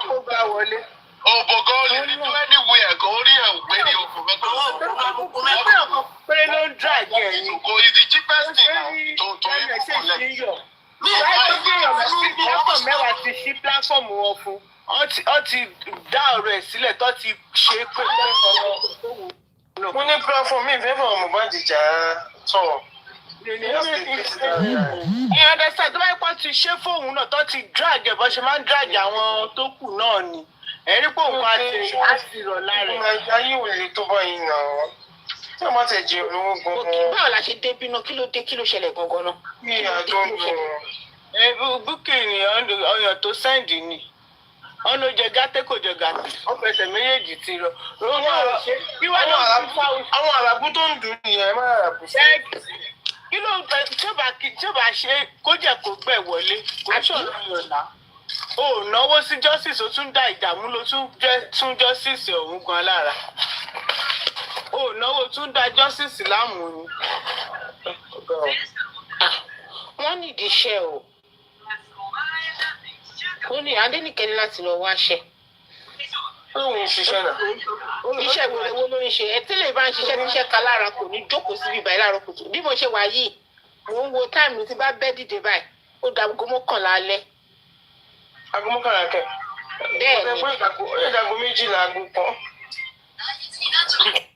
kó gbá wọlé. Òbògán lè ní tó anywhere kò rí ẹ̀ ògbé ní òbògán tó sọ. Péré ló ń drag ẹ̀ ní. Kò is the cheapest thing to collect. Ọkọ̀ mẹ́wàá ti ṣí pláfọ́ọ̀mù wọn fún. Ó ti dá ọ̀rọ̀ ẹ̀ sílẹ̀ tó ti ṣe pé. Mo ní pláfọ́ọ̀mù mi ìfẹ́ fún ọmọ bá dìjà sọ̀rọ̀. Ẹ̀ẹ́dẹ́sẹ̀ tó bá yẹ kó ti ṣe fóun náà tó ti drag ẹ̀ bọ́ ṣe máa ń drag àwọn tó kù náà ni. Ẹ̀rí pò ń wá ti rọ̀ lára. Ayé ò lè tó báyìí náà. Tí wọ́n bá tẹ̀ jẹ́ olówó gan-an. Báwo la ṣe débí náà? Kí ló dé? Kí ló ṣẹlẹ̀ gangan náà? Ní àjọ ń lò. Búkì ni ọyàn tó sẹ́ǹdì ni. Ọ̀nà jẹ gàtẹ́ kò jẹ gàtẹ́. Ó fẹsẹ̀ méjèèjì ti rọ. Àwọn àràbù tó ń dùn nìyẹn máa ràbù sí. Kí ló ń fẹ́ tí ó bá ṣe kó jẹ́ kó gbẹ̀ wọlé? Kò ṣọ̀rọ̀ yọ̀nà. O náwó sí justice ó tún dá ìdààmú ló tún justice ọ̀hún gan lára. O náwó tún dá justice láàmú ni. Wọ́n nídìí iṣẹ́ o. Ó ní Adenike ní láti lọ wáṣẹ́. Ó ń ṣiṣẹ́ náà. Iṣẹ́ wo ló ń ṣe? Ẹ tẹ́lẹ̀ bá ń ṣiṣẹ́ níṣẹ́ kan lára kò ní jókòó síbi ìbàyí láàárọ̀ kùtù. Bí mo ṣe wà yìí, mò ń wo táìmù tí bá bẹ́ dìde báyìí. Ó da aago mọ́kànlá alẹ́. Aago mọ́kànlá kẹ̀. Bẹ́ẹ̀ ni. Ìdàgbò méjìlá aago kan.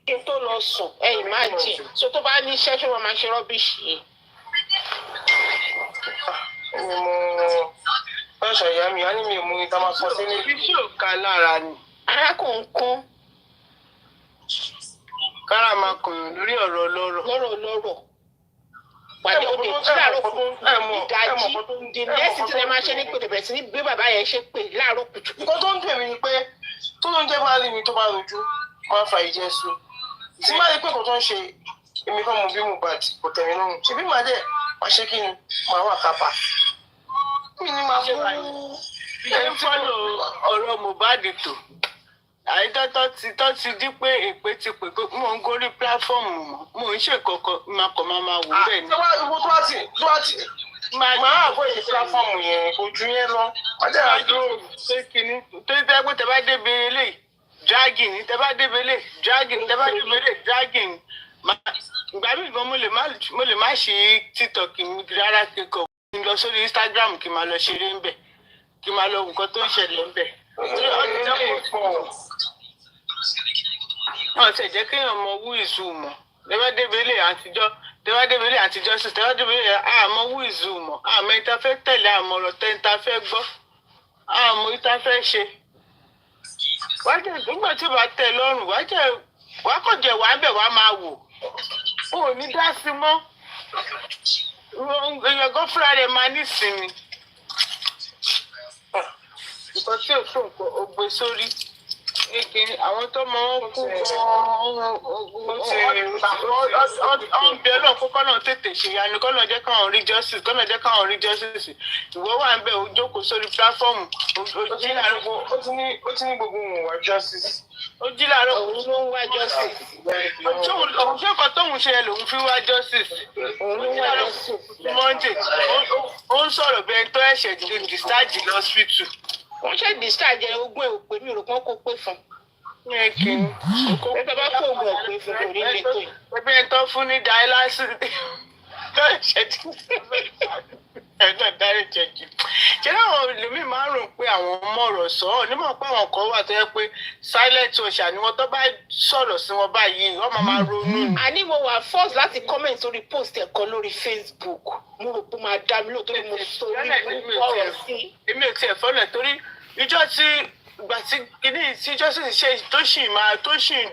Kí n tó lọ sùn, ẹ̀yìn máa jì. So tó bá ní iṣẹ́ ṣé wọ́n máa ṣe rọ́bìṣì yìí. Ọ̀ṣọ̀ ìyá mi, a ní mi ò mú ní tá máa sọ sí ní. Iṣẹ́ ò ká lára ni. Arákùnkún. Kára máa kùn lórí ọ̀rọ̀ Lọ́rọ̀. Pàdé òde tí láàárọ̀ kùtù ìdájí. The next thing ẹ máa ṣe ní pé bẹ̀rẹ̀ sí ní gbé bàbá yẹn ṣe pé láàárọ̀ kùtù. Nǹkan tó ń dùn mí ni pé tó ló ń jẹ́ bá rí mi tó bá rojú, máa fa ìjẹ́ sùn. Tí máa rí pé kò tó ń ṣe èmi kan mo bí Mohbad kò tẹ̀mí lọ́rùn. Ṣèbí màá dẹ̀ máa ṣe kí ni màá wà kápá. Mi ni màá fún ẹ fọ́lọ̀ ọ̀rọ̀ Mohbad tó. Àìdọ́tọ́ ti di pé èpè ti pè pé mò ń gorí pláfọ́ọ̀mù mò ń ṣe kọ̀ọ̀kan máa wò bẹ́ẹ̀ ni. Ìwọ tó wá ti máa àbọ̀ èyí pláfọ́ọ̀mù yẹn ojú yẹn lọ. Ọjọ́ àdúró pé kíní tó ń tẹ́ pé tẹ́ bá débi eléyìí dragging ni tẹ́ bá débi eléyìí dragging ni tẹ́ bá débi eléyìí dragging. Ìgbà míì gan mo lè má ṣe TikTok mi rárá kíkọ kí n lọ sórí Instagram kí n máa lọ ṣeré ń bẹ̀ kí n máa lọ nǹkan tó ń ṣẹlẹ̀ ń bẹ̀. Wọ́n ti jẹ́ kéèyàn mọ wú ìzù mọ̀. Tẹ́wá débélé àtijọ́ sí tẹ́wá débélé àmọ́ wú ìzù mọ̀. Àmọ́ ìta fẹ́ tẹ̀lé àmọ̀ràn tẹ́ńtà fẹ́ gbọ́. Àmọ́ ìta fẹ́ ṣe. Wájẹ̀ nígbà tí ó bá tẹ̀ lọ́rùn wá kò jẹ́ wàá bẹ̀ wá máa wò. O ò ní dá sí mọ́. Èèyàn gan fúnra rẹ̀ máa nísinmi. Nǹkan tí ò fún nǹkan ó gbé sórí. Àwọn tó mọ wọn kú ọ̀n bẹ náà kó kọ́nà tètè ṣe ìyanu kọ́nà jẹ́ káwọn rí justice ìwọ wà ń bẹ̀ ó jókòó sórí pláfọ́ọ̀mù ó jí láàárọ̀ ó ti ní gbogbo òun wá justice. Ó jí láàárọ̀ òun ló ń wá justice. Òun ṣé nǹkan tóun ṣe lòun fi wá justice. Òun ló ń wá justice. Monday ó ń sọ̀rọ̀ bí ẹni tó ẹ̀ṣẹ̀ discharge lọ́sítù. Wọ́n ṣe discharge ogún ẹ̀ òpè mi ò rò pọ́n kó pé fún. Ẹ̀kìn. Ẹgbẹ́ bá kó oògùn òpè fún kò ní lè tó. Ẹgbẹ́ ẹ̀ tó fún ní dialysis tó ẹ̀ṣẹ̀ ẹ̀gbọ́n dárí jẹ̀jì. Ṣé láwọn olùmí máa ń rò pé àwọn ọmọ ọ̀rọ̀ sọ ọ́ nímọ̀ pé àwọn kan wà tó yẹ pé silent ọ̀ṣà ni wọ́n tó bá sọ̀rọ̀ sí wọn báyìí wọ́n máa ronú ni. Àní mo wà force láti comment sórí post ẹ̀kọ́ lórí Facebook. Mo rò pé máa dá mi lò torí mo sọ orí ọ̀rọ̀ sí. Èmi ò tiẹ̀ fọ́lẹ̀ torí ìjọ tí ìgbà tí kìíní tí justice ṣe tó sì ń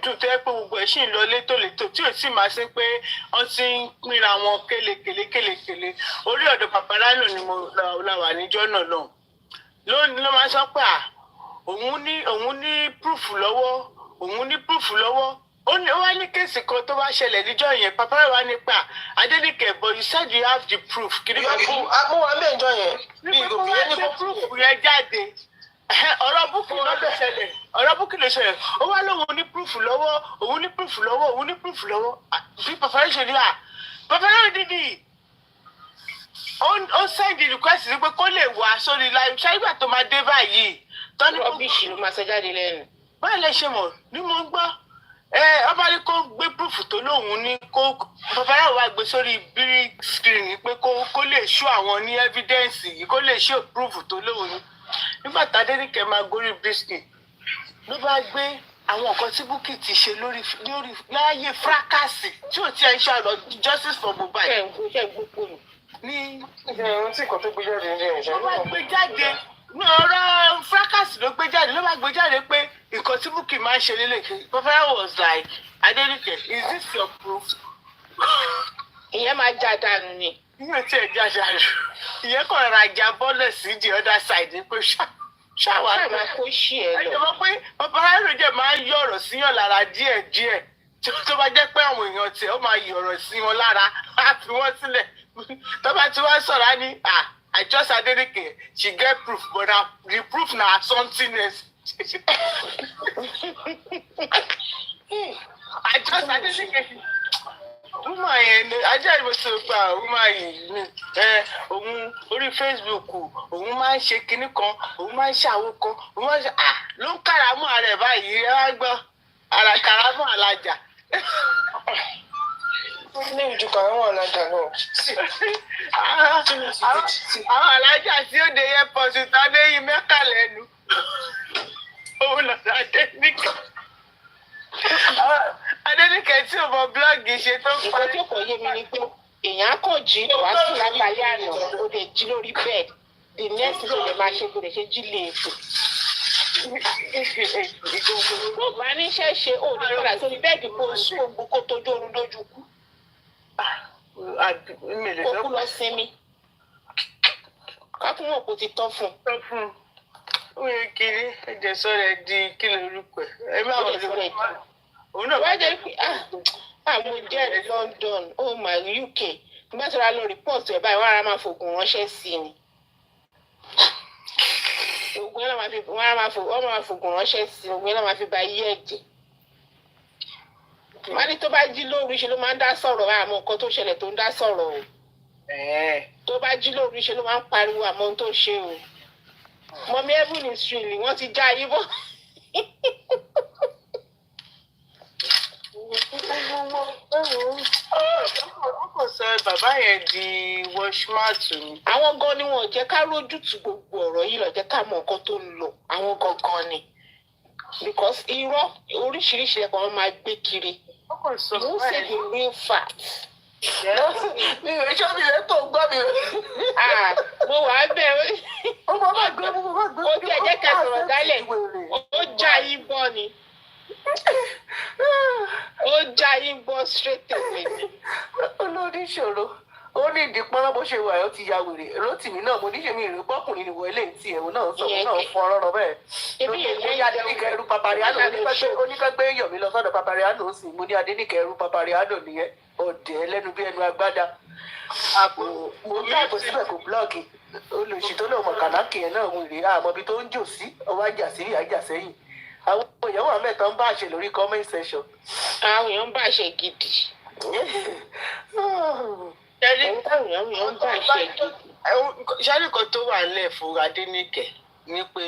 dùn tó yẹ pé gbogbo ẹ̀ sì ń lọ létòlétò tí ò sì máa ṣe pé wọ́n ti ń pínra wọn kélekèlé orí ọ̀dọ̀ paparazzo ni mo la wà níjọ́ náà lọ ló máa sọ pé òun ní proof lọ́wọ́ ó wá ní kéèsì kan tó bá ṣẹlẹ̀ níjọ́ yẹn paparazzo wá nípa Adenike but you said you have the proof. Mo wà mẹ́jọ yẹn bí ìgòkè yẹn ní kò proof yẹn jáde. Ọ̀rọ̀ búkì ló ṣẹlẹ̀ ó wá lóun ní proof lọ́wọ́ bí paparazzo ṣe ní paparazzo dídì ó send request sí pé kó lè wá sórí live ṣáígbà tó máa dé báyìí tọ́ni rọ́bìṣì ló máa sọ jáde lẹ́nu. báyìí lẹ ṣe mọ̀ ni mo gbọ́ ọba ní kó gbé proof tó lóun ní kó babaláwo wá gbé sórí big screen pé kó lè ṣó àwọn ní evidence yìí kó lè ṣó proof tó lóun ní nígbà tá Adenike máa gorí brisket ló bá gbé àwọn nǹkan tí Bukky ti ṣe lórí láàyè fracasi tí ò tí ẹ ń ṣàlọ justice for Mohbad. ṣe ń gbogbo nù. ní ìrìn tí nǹkan tó gbé jáde ní ẹ̀ṣẹ̀ ló bá gbé jáde ní ọ̀rọ̀ fracasi ló gbé jáde ló bá gbé jáde pé nǹkan tí Bukky máa ń ṣe lélẹ̀ Papa was like Adenike is this your proof? ìyẹn máa já dànù ni. ìyẹn tí ẹ já dànù ìyẹn kàn ra já bọ́lẹ̀ sí the other side pé ṣáwa máa kó ṣì ẹ lọ. ẹ jọ pé Papa jẹ máa ń yọ ọ̀rọ̀ síyàn lára díẹ̀díẹ̀ tó bá jẹ́ pé àwọn èèyàn tiẹ̀ ó máa yọ ọ̀rọ̀ sí wọn lára á fi wọ́n sílẹ̀ tó bá ti wá sọ̀rọ̀ á ní I just Adenike she get proof but the proof na something else. I just Adenike woman yẹn ni ajá ìbò tó pa woman yìí ni òun orí Facebook òun máa ń ṣe kinní kan òun máa ń ṣàwo kan òun máa ń ṣe ló ń kàràmọ́ ara ẹ̀ báyìí ẹ wá gbọ́ ara kàràmọ́ alájà. ní ìjú kàràmọ́ alájà náà. àwọn alájà tí ó de airport tán lẹ́yìn Mẹ́kà lẹ́nu òun lọ́dọ̀ Adenike. Adenike tí o mọ blọọgì ṣe tó ń parí. nǹkan tí kò yé mi ni pé èèyàn kò jí wàá sùn látàlẹ́ àná ó lè jí lórí bed the next day lè máa ṣe kò lè ṣe jí lè ètò. tó bá níṣẹ́ ṣe ó ní padà sórí bẹ́ẹ̀dì kó sún ògbó kó tójú oorun lójú kú. kó kú lọ sinmi. kákún mọ̀ kó ti tán fún un. ó yẹ kiri ẹ̀jẹ̀ sọ̀rọ̀ di kí lórúkọ ẹ má wọlé fún òun náà. wọ́n jẹ́ pé mo jẹ́ London oh my UK nígbà tí wọ́n lọ rìpọ́ọ̀tù ẹ̀ báyìí wọ́n á máa fògùn ránṣẹ́ sí i ni. ògùn yẹn wọ́n máa fògùn ránṣẹ́ sí i ògùn yẹn máa fi ba iye ẹ̀jẹ̀. wọ́n ní tó bá jí lóru ṣe ló máa ń dá sọ̀rọ̀ àmọ́ nǹkan tó ṣẹlẹ̀ tó ń dá sọ̀rọ̀ o. tó bá jí lóru ṣe ló máa ń pariwo àmọ́ ohun tó ṣe o. mọ̀mí heaven is real wọ́n ti já ayé bọ́. ọkọ sọ bàbá yẹn di washmat ni. àwọn gan ni wọn ò jẹ́ ká rójútùú gbogbo ọ̀rọ̀ yìí lọ jẹ́ ká mọ nǹkan tó ń lọ àwọn gangan ni because irọ́ oríṣiríṣi ẹ̀kọ́ wọn máa gbé kiri. ọkọ sọ you say the real fact. mi ò ṣọ́ mi rẹ̀ tó gbọ́ mi. mo wà á bẹ̀ ó máa gbé ó tiẹ̀ jẹ́ ká sọ̀rọ̀ dálẹ̀ ó já yín bọ́ ni. ó já yín bọ́ straight away. olórí ìṣòro ó ní ìdí pọ́nrán bó ṣe wà ó ti ya wèrè Rótìmí náà mo níṣẹ́ mi ìrìn bọ́kùnrin ìwọ ilé tí ẹ̀wọ̀n náà sọ náà fọ ọ̀rọ̀ bẹ́ẹ̀. mo ní Adenike ẹrú Papariano oníkẹ́gbẹ́ yọ̀ mí lọ sọ́dọ̀ Papariano sí mo ní Adenike ẹrú Papariano nìyẹn ọ̀dẹ̀ lẹ́nu bí ẹnu agbádá. mo ní àpò síbẹ̀ kò blọ́ọ̀gì olùsí tó náà mọ̀ kànáàkì yẹn náà wèrè àmọ́ ibi tó ń jò sí ọwọ́ àjà sí àjà sẹ́yìn àwọn èèyàn wà mẹ́ta ń bá àṣẹ lórí comment section. àwọn èèyàn ń bá àṣẹ gidi. ṣáàlì kan tó wà nílẹ̀ fún Adenike ni pé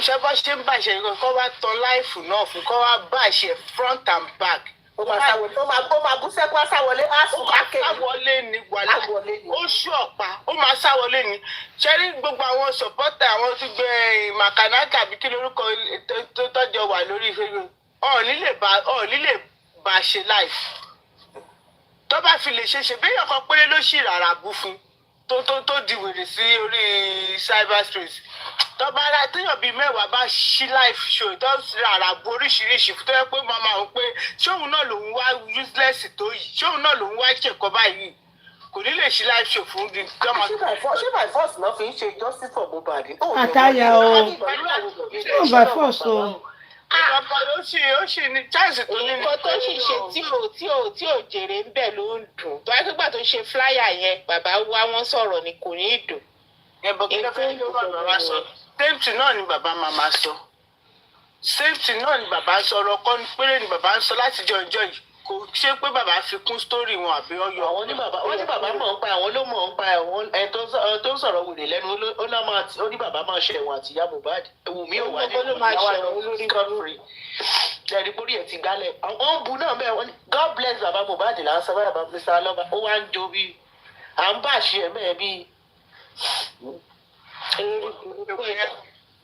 ṣé bá ṣe ń bàṣẹ nǹkan kó wá tan láìfù náà fún kó wá bàṣẹ front and back. ó máa bú sẹ́kún aṣáwọlé á sùn káàkiri. ó máa sáwọlé ni wàhálà ó ṣú ọ̀pá ó máa sáwọlé ni ṣẹ́rí gbogbo àwọn sọ̀pọ́tà àwọn tó gbé màkànákà àbí kí lórúkọ tó tọ́jọ wà lórí ìfẹ́ ọ̀ọ́ni lè bá ṣe láìfù tó bá fi lè ṣe béèyàn kan péré ló ṣì rárá bú fún tó di wèrè sí orí cyberspace tó bá rà téèyàn bíi mẹ́wàá bá ṣí live show tó rárá bú oríṣiríṣi tó yẹ pé màmá òun pé ṣóun náà lòun wá useless tó yìí ṣóun náà lòun wá ṣèkọ́ báyìí kò ní lè ṣí live show fún di. ṣé by force náà fi ń ṣe justice for Mohbad. àtàyà o ṣé by force o. ó sì ní chance tó ní. nǹkan tó sì ṣe tí ò jèrè ń bẹ̀ ló ń dùn tó wáá tó ṣe flyer yẹn bàbá wá wọn sọ̀rọ̀ ni kò ní í dùn. ẹ̀bùn kí ló fẹ́ ló wà bàbá sọ safety náà ni bàbá màmá sọ safety náà ni bàbá ń sọ ọ̀rọ̀ kan péré ni bàbá ń sọ láti jọ ọjọ́ yìí kò ṣe pé bàbá fi kún sítórì wọn àbí ọyọ. àwọn ní bàbá mọ̀ ń pa àwọn ló mọ̀ ń pa àwọn ẹni tó ń sọ̀rọ̀ wèrè lẹ́nu ó ní bàbá máa ṣe ẹ̀wọ̀n àti ìyá Mohbad Wùmí ò wá ní ìyàwó lórí country lẹ́ẹ̀rí pórí ẹ̀ ti gbálẹ̀ àwọn ń bu náà bẹ́ẹ̀ wọ́n ní God bless bàbá Mohbad là ń sọ bàbá Mr. Alọ́ba ó wá ń jó bí à ń bá ṣe ẹ̀mẹ́ bí.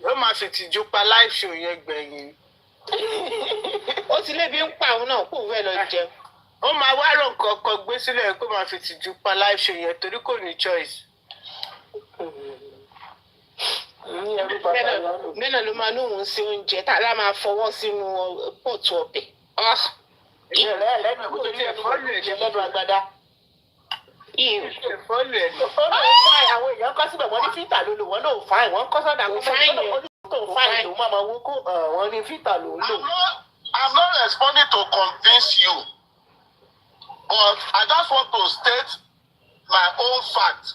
ó máa fi tìjú pa láìsí òye gbẹ̀yìn. ó ti lébi ń pa àwọn náà kó fẹ́ lọ jẹun. ó máa wá rò nǹkan gbé sílẹ̀ kó máa fi tìjú pa láìsí òye torí kò ní choice. bẹ́ẹ̀ náà ló máa ní òun sí oúnjẹ tá a lá máa fọwọ́ sínú pọ̀tù ọbẹ̀. lẹ́nu lẹ́nu agbada. ìfọ́lù ẹ̀ lọ. àwọn èèyàn kọ́ síbẹ̀ wọ́n ní fíìtà ló lò wọ́n náà fáìn wọ́n kọ́ sọ́dà kó fáìn tó fáìn tó máa wó kó wọ́n ní fíìtà ló lò. I'm not responding to convince you, but I just want to state my own fact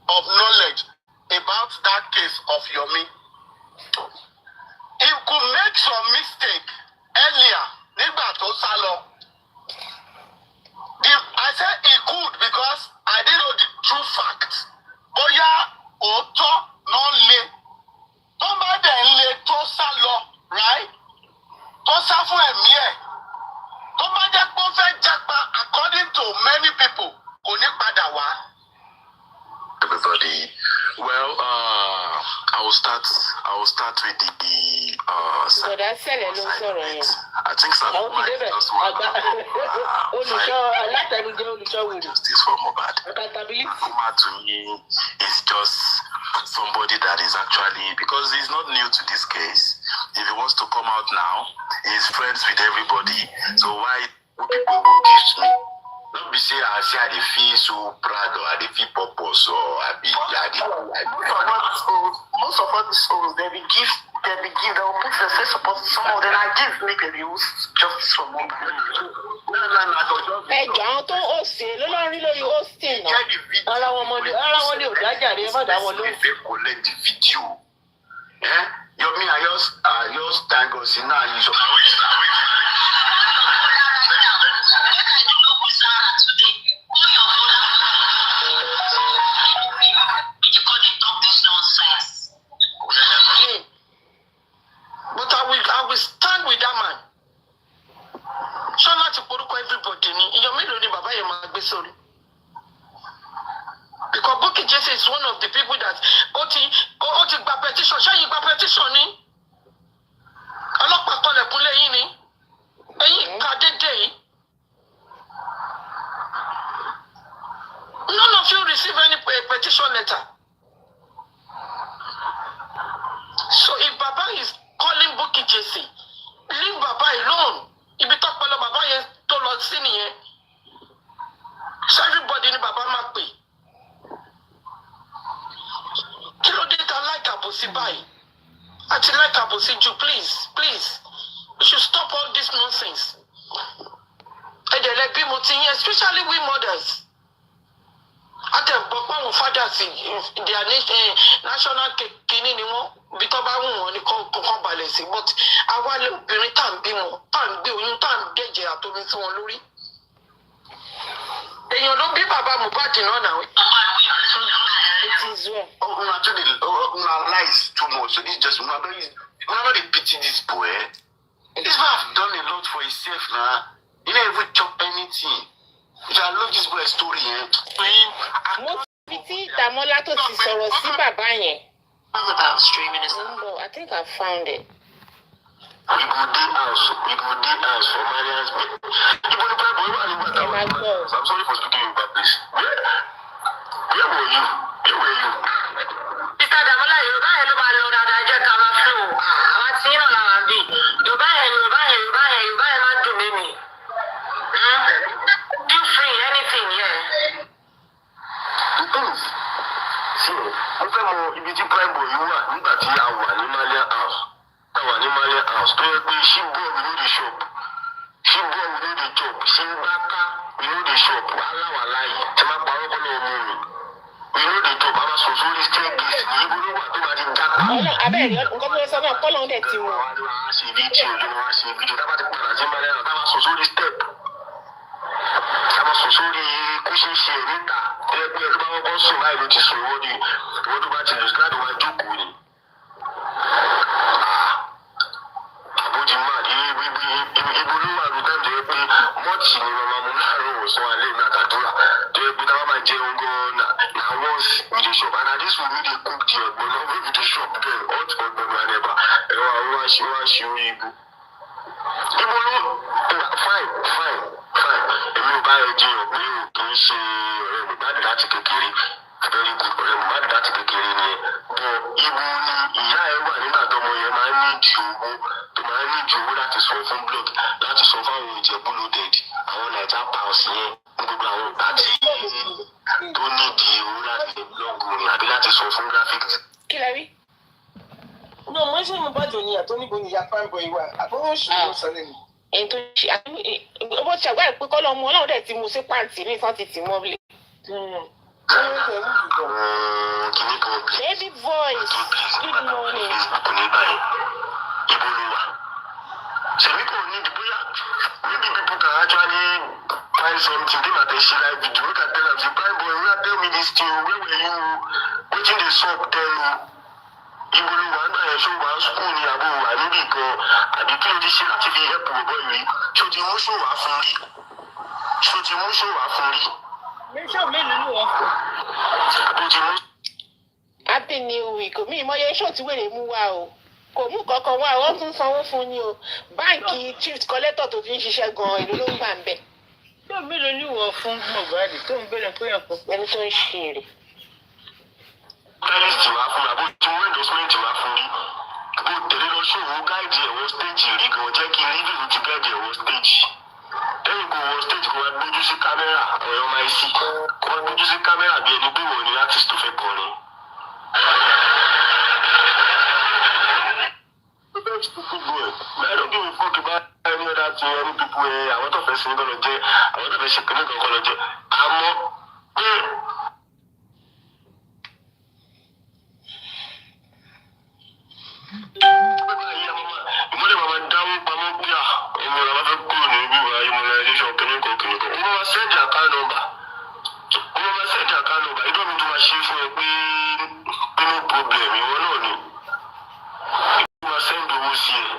of knowledge about that case of Yomi. He could make some mistake earlier nígbà tó sá lọ. I said he could because I didn't know the true fact. Bóyá òótọ́ náà le. Tó bá dẹ̀ ń le tó sá lọ, right? Tó sá fún ẹ̀mí ẹ̀. Tó bá jẹ́ pé ó fẹ́ jápa according to many people, kò ní padà wá. Everybody, well, I will start with the Bọ̀dá Sẹ̀lẹ̀ ló ń sọ̀rọ̀ yẹn. I think àwọn ti débẹ̀ olùṣọ́ alátẹnujẹ olùṣọ́ wèrè. Justice for Mohbad. Accountability. Mohbad to me is just somebody that is actually, because he's not new to this case. If he wants to come out now, he's friends with everybody. So why people who gives me? Don't be say I dey feel so proud or I dey feel purpose or I be Most of all these souls, they will give, they will put the face support to some of them. I give make them use justice for Mohbad. ẹjọ àwọn tó ń òsè ló lọ rí lórí hosting náà. ara wọn ni ò dájà rí ẹ má dá wọn lóhùn. If they collect the video, Yomi, I just thank God. See now you should. But I will stand with that man. Ṣé láti porúkọ everybody ni ìyọ̀ mélòó ni bàbá yẹn máa gbé sórí? Because Bukky Jesse is one of the people that ó ti gba petition. Ṣé yìí gba petition ni? Ọlọ́pàá kọlẹ̀kùn lẹ́yìn ni? Ẹ̀yìn ká dédé yìí. None of you receive any petition letter. So if Baba is calling Bukky Jesse, leave Baba alone. Ibi tó pẹ̀lú Baba yẹn tó lọ sí nìyẹn. So everybody ni Baba máa pè. Kí ló dé ta like àbòsí báyìí? Àti like àbòsí jù, please. You should stop all this nonsense. Ẹ̀jẹ̀ lẹ bí mo ti yẹn, especially we mothers. Àtẹ̀gbọ́ pé àwọn fathers their national kìíní ni wọ́n bí tó bá wù wọ́n ní kọ́kọ́ balẹ̀ sí, but àwa lè obìnrin tá à ń bímọ tá à ń gbé oyún tá à ń dẹ̀jẹ̀ àtomi sí wọn lórí. Èèyàn ló bí bàbá Mohbad náà náà. It is well. Una lies too much. So this just una not dey pity this boy. This man have done a lot for himself now. He never even chop anything. I love this boy's story. Mo fi tí Demola tó ti sọ̀rọ̀ sí bàbá yẹn. I think I found it. We go dey house for Maria's bed. I'm sorry for speaking in bad place. Where were you? Mr. Demola, Yorùbá yẹn ló máa lọ dáadáa jẹ́ ká máa fún un. Àwa tí yín náà làwọn bí. Yorùbá yẹn máa ń dùn mí mi. Do free anything, yeah. Sí, mo fẹ́ mọ ibi tí prime boy yìí wà nígbà tí a wà ní Malian house. Tó yẹ pé she born we no dey shop. She born we no dey chop. She gbaka we no dey shop. Aláwàlá yìí ẹ máa parọ́ kọ́ lọ́wọ́ mú mi. We no dey chop. A máa sọ sórí staircase ní ibo ló wà tó bá ti jápa. Abẹ́rẹ́ nǹkan tó sọ náà kọ́lọ́hún dẹ̀ ti wọ̀. Wọ́n á ṣe fídíò tá a bá ti padà sí Malian house tá a máa sọ sórí step. sùn sórí kúṣe ṣe níta ẹgbẹ́ ẹgbẹ́ bá kọ́kọ́ sùn láì ló ti sùn ìwọ́n tó bá ti lò sí láti wá jókòó ni. àbójú máa ní ibo ló wà ní táǹdì ẹ pé mọ́ọ̀tì ni wọ́n máa mú láàárọ̀ ọ̀sán alẹ́ ní àtàdúrà tó yẹ pé táwọn máa jẹ oúnjẹ na once we dey shop and na this one wey dey cook the ọgbọnọ wey we dey shop then hot ọgbọnọ and ẹ̀bà ẹ̀rọ àwọn wá ṣe orí ibo. ibo ló fine èmi ò bá ẹ jiyàn pé o kì í ṣe ọ̀rẹ́ Mohbad láti kékeré very good ọ̀rẹ́ Mohbad láti kékeré ni ẹ bọ̀ ibo ni ìyá ẹ wà nígbà tọmọ yẹn máa ń nídìí owó tó máa ń nídìí owó láti sọ fún blog láti sọ fáwọn Ìjẹ̀bú loaded àwọn naija pounds yẹn ní gbogbo àwọn àti tó nídìí owó láti ṣe blog ni àbí láti sọ fún graphics. kí lẹ rí. no mo ṣe mo bá jò ní àtọ́ níbo ni ìyá Primeboy wà àbọ̀wọ̀ ṣùgbọ́n sọlẹ̀ ni. ẹni tó ṣe bó ṣe àgbáyé pé kọ́lọ́ mu ọlọ́run dẹ̀ ti mú sí pàǹtí ní ìtàn ti tì mọ́ bílẹ̀. Baby voice, good morning. Facebook ní báyìí ibo ló wà ṣèmi kò ní ìdìbò yá maybe people can actually find something dey matter ṣe like video wey can tell am say Primeboy oya tell me this thing where were you wetin dey sup tell me ibo ló wà nígbà yẹn ṣó wà school ni àbò wà níbì kan àbí kí ló ti ṣe láti fi help bọ̀bọ̀ yìí ṣó ti mú ṣó wà fún rí Mẹ́ṣọ̀ mélòó ni wọ́n fún? àbó ti mú. Happy New Week mi ìmọ̀ye ṣó ti wèrè mú wa o kò mú kankan wá wọ́n tún sanwó fún ni o báǹkì chief collector tó ti ń ṣiṣẹ́ gan-an ìlú ló ń gbà ń bẹ̀. Mẹ́ṣọ̀ mélòó ni wọ́n fún Mohbad tó ń bẹ̀rẹ̀ pé ẹ̀kọ́? ẹni tó ń ṣe èrè. tẹ́lẹ̀sì wá fún mi àbó tí wọ́n endorsement wá fún rí àbó tẹ̀lé lọ ṣòwò gáìdì ẹ̀wọ̀ stage rí gan jẹ́ kí n rí bìrì ti gáìdì ẹ̀wọ̀ stage lẹ́yìn kó wọ stage kó wá gbójú sí kámẹ́rà ọ̀rọ̀ ọmọ ẹ̀sì kó wá gbójú sí kámẹ́rà bí ẹni pé wọ́n ní artist tó fẹ́ kọrin. I don't give a fuck about any other thing any people àwọn tó fẹ́ sin kọ́ lọ jẹ́ àwọn tó fẹ́ ṣe kìnnìkan kọ́ lọ jẹ́ àmọ́ pé. ìmọ̀lẹ̀ bàbá dáwọ́ pamọ́ pé ọmọ rẹ̀ bá fẹ́ kúrò ní ibi ìwà immunization kìnnìkan ó máa send account number ìjọba mi tó máa ṣe fún ẹ pé no problem ìwọ náà ni ó máa send owó sí ẹ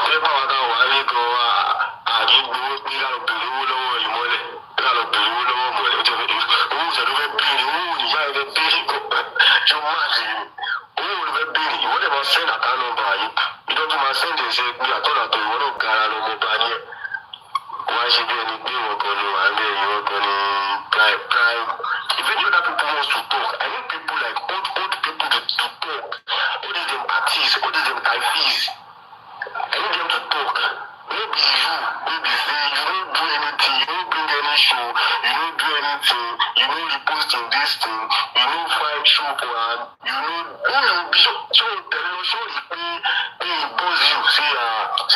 tẹ́ báwa ká wà ní gan àgbégbowó pé ká lọ bèrè owó lọ́wọ́ ìmọ̀lẹ̀ ká lọ bèrè owó lọ́wọ́ ìmọ̀lẹ̀ owó ìṣẹ̀lú fẹ́ bèrè owó ìyá ẹ fẹ́ bèrè ṣé ó máa ṣe owó ló fẹ́ bèrè ìwọ dẹ̀ máa send account number yìí ìjọba tó máa send ẹ̀ sí ẹ pé àtọ́nàtọ̀ ìwọ náà gara lọ mọ́ bá ní ẹ̀ wọ́n á ṣe bí ẹni pé ìwọ kan ni wà ń bẹ̀ ìwọ kan ni prime. If any other people want to talk, I need people like old people to talk. All these them artists, all these them typees. I need them to talk. Maybe say you don't do anything, you don't bring any show, you don't do anything, you don't repost in this thing, you don't find show for her, you don't be show he buzz you, say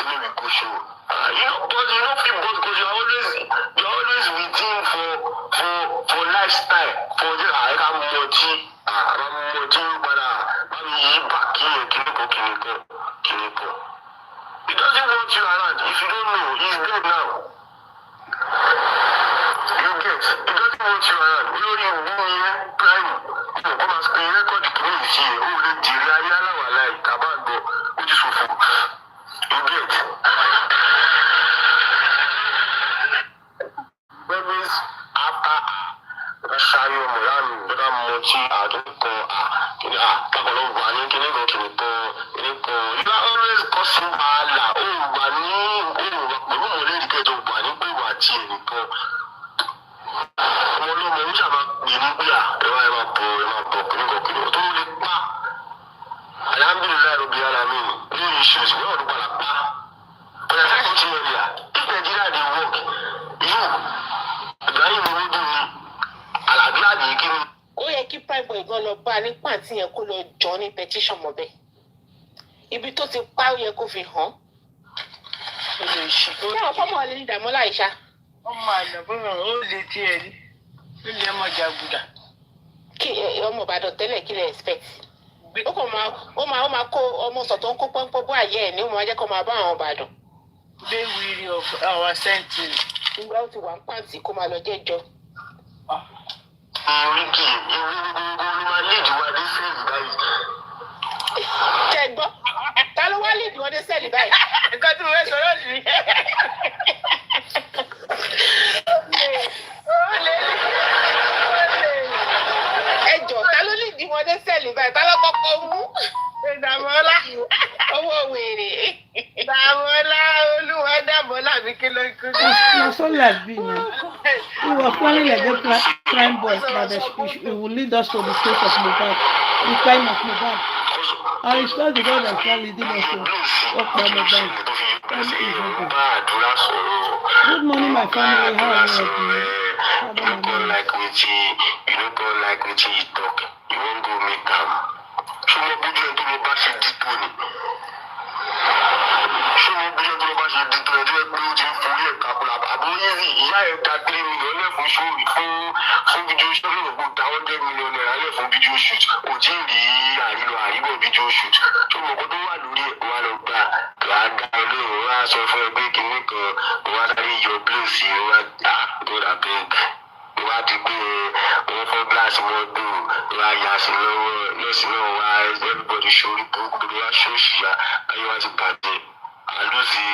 maybe go show. You know, but you don't feel buzz because you're always with him for lifestyle, for just like I'm multi, but I'm back here, Kiniko. He doesn't want you around. If you don't know, he's dead now. You get? He doesn't want you around. You only 1 year prime. You come and screen record the police here. Oh, the Jiri Ayala Walai, Tabago, which is for you get? Babies, after Shayo Moyan, Bega Mochi, Adoko, Kakolo Wani, Kiniko, you are always causing Allah. Alhamdulillah, Rabbil Alamin. No issues. We all do palapa. But I can't tell you, if Nigeria dey work, you, Ibrahim Odu ni, Alagla dey give me. Ó yẹ kí Primeboy gan lọ bá a ní pàǹtí yẹn kó lọ jọ ní petition mọ́bẹ́. Ibi tó ti pa ó yẹ kó fi hàn. Ṣé àwọn fọ́mọ̀ ọ̀lẹ́ ní Demola ìṣá? Ọmọ àdàbọ̀n ó lè tiẹ̀ rí. Ó lè mọ jàgùdà. Kí ọmọ Ìbàdàn tẹ́lẹ̀ kí lè expect? Ó kàn máa kó ọmọ sọ̀tọ̀ ń kó pọ́npọ́n bó àyẹ̀ ẹ̀ ní ó máa jẹ́ kó máa bá àwọn Ìbàdàn. They weary of our sentence. ìgbà ó ti wà ń pàǹtí kó máa lọ jẹ́jọ́. Ricky, máa léèdì wá dé sẹ́ẹ̀lì báyìí. Ṣé ẹ gbọ́? Ta ló wá léèdì wọn dé sẹ́ẹ̀lì báyìí? Nǹkan tí mo fẹ́ sọ lọ́dún ni. Ẹ jọ̀ọ́, ta ló léèdì wọn dé sẹ́ẹ̀lì báyìí? Ta ló kọ́kọ́ mú? Dàmọ́lá. Owó wèrè. Dàmọ́lá olúwa Dàmọ́lá mi kí ló kú. Na so like be now. We were planning like a crime boys that it will lead us to the case of Mohbad, the crime of Mohbad. And it's not the God that can lead us to Okpa Mohbad. Good morning, my family. How are you? You don't like wetin you talk. You won't go meet am. Ṣé wọ́n bójú ẹ̀ tó lọ bá ṣe dìtò ni? Ṣé wọ́n bójú ẹ̀ tó lọ bá ṣe dìtò ẹ̀ tó yẹ pé ó ti ń forí ẹ̀ kakura? Àbò yéèzì ìyá ẹ̀ ta 3 million lẹ́fún sórí fún fídíò sórí ògùn ta 100 million naira lẹ́fún fídíò shoot. Kò tí ì rí àríbọ̀ fídíò shoot. Ṣé mo kọ́ tó wà lórí ẹ̀ wá lọ gbà wá dá olóòrùn wá sọ fún ẹ pé kìnnì kan wá sáré yọ bílẹ̀sì wá dá gbọ́dọ̀ bẹ́ẹ̀. Wá ti gbé wọn fọ́ gíláàsì wọn dùn wá yà sí lọ́wọ́ lọ́sìn náà wá everybody sórí burúkú wá ṣóòṣì yá ayé wá ti bàjẹ́ àlùzì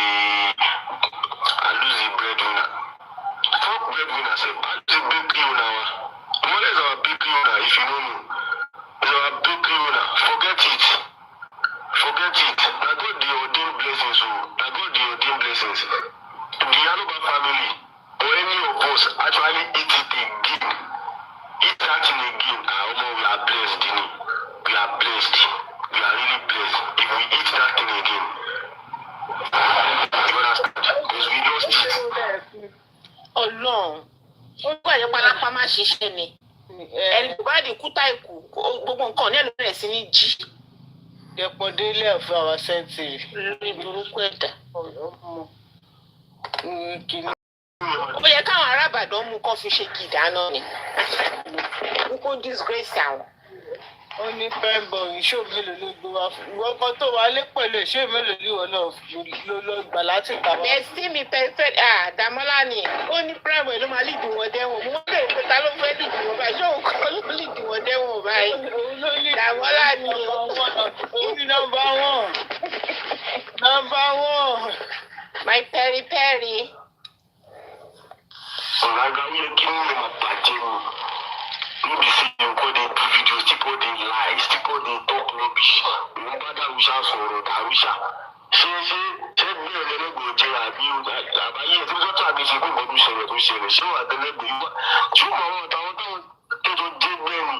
breadwinner fuck breadwinner sef àlùzì bakery owner wa what is our bakery owner if you no know is our bakery owner forget it na God dey ordain blessings o na God dey ordain blessings the Yanuba family or any of us actually eat it again. Eat that thing again. We are blessed, you know. We are blessed. We are really blessed. If we eat that thing again. You understand? Because we lost it. Ọlọ́run, ó gbà yẹn pálápá má ṣiṣẹ́ ni. Ẹni tó bá di kúta ìkú, gbogbo nǹkan ní ẹ̀lú rẹ̀ sí ní jí. Ẹ̀pọ̀ délé ọ̀fẹ́ àwọn sẹ́ńtìrì. Lórí burúkú ẹ̀dá. Kìnnì. Ó yẹ káwọn ará Ìbàdàn mú kán fi ṣe kìdáná ni. Kókó disgrace àwọn. Ó ní pẹ́ńbọ̀ ìṣó mélòó ló gbé wá fún ìwọ kan tó wà lé pẹ̀lú ìṣó mélòó ní ìwọ náà ló lọ gbà láti ta wá. Bẹ̀sí mi pẹ̀fẹ́ Dàmọ́lá ni ó ní pẹ́ńbọ̀ ló máa lídìí wọn dẹ́wọ̀n. Mo lè pè ta ló fẹ́ lídìí wọn báyìí. Ṣé òun kọ́ ló lídìí wọn dẹ́wọ̀n báyìí? Dàmọ́lá ni ó ní nọ́mbà one. My peri. Ọ̀gága ó yẹ kí wọ́n lè máa bàjẹ́ o. Níbi sí nǹkan dey do videos, people dey lies, people dey talk rubbish. Òun bá dàrúṣà sọ̀rọ̀ dàrúṣà. Ṣé bí ẹlẹ́gbẹ̀ẹ́ jẹ́ àbí àbáyé tí wọ́n tó àgbẹ̀ ṣe pé nǹkan tó ṣẹlẹ̀ ṣé wà tẹ́lẹ̀gbẹ̀ yìí wá. Ṣé wọ́n àwọn àtàwọn tó jẹ́ bẹ́ẹ̀ ni?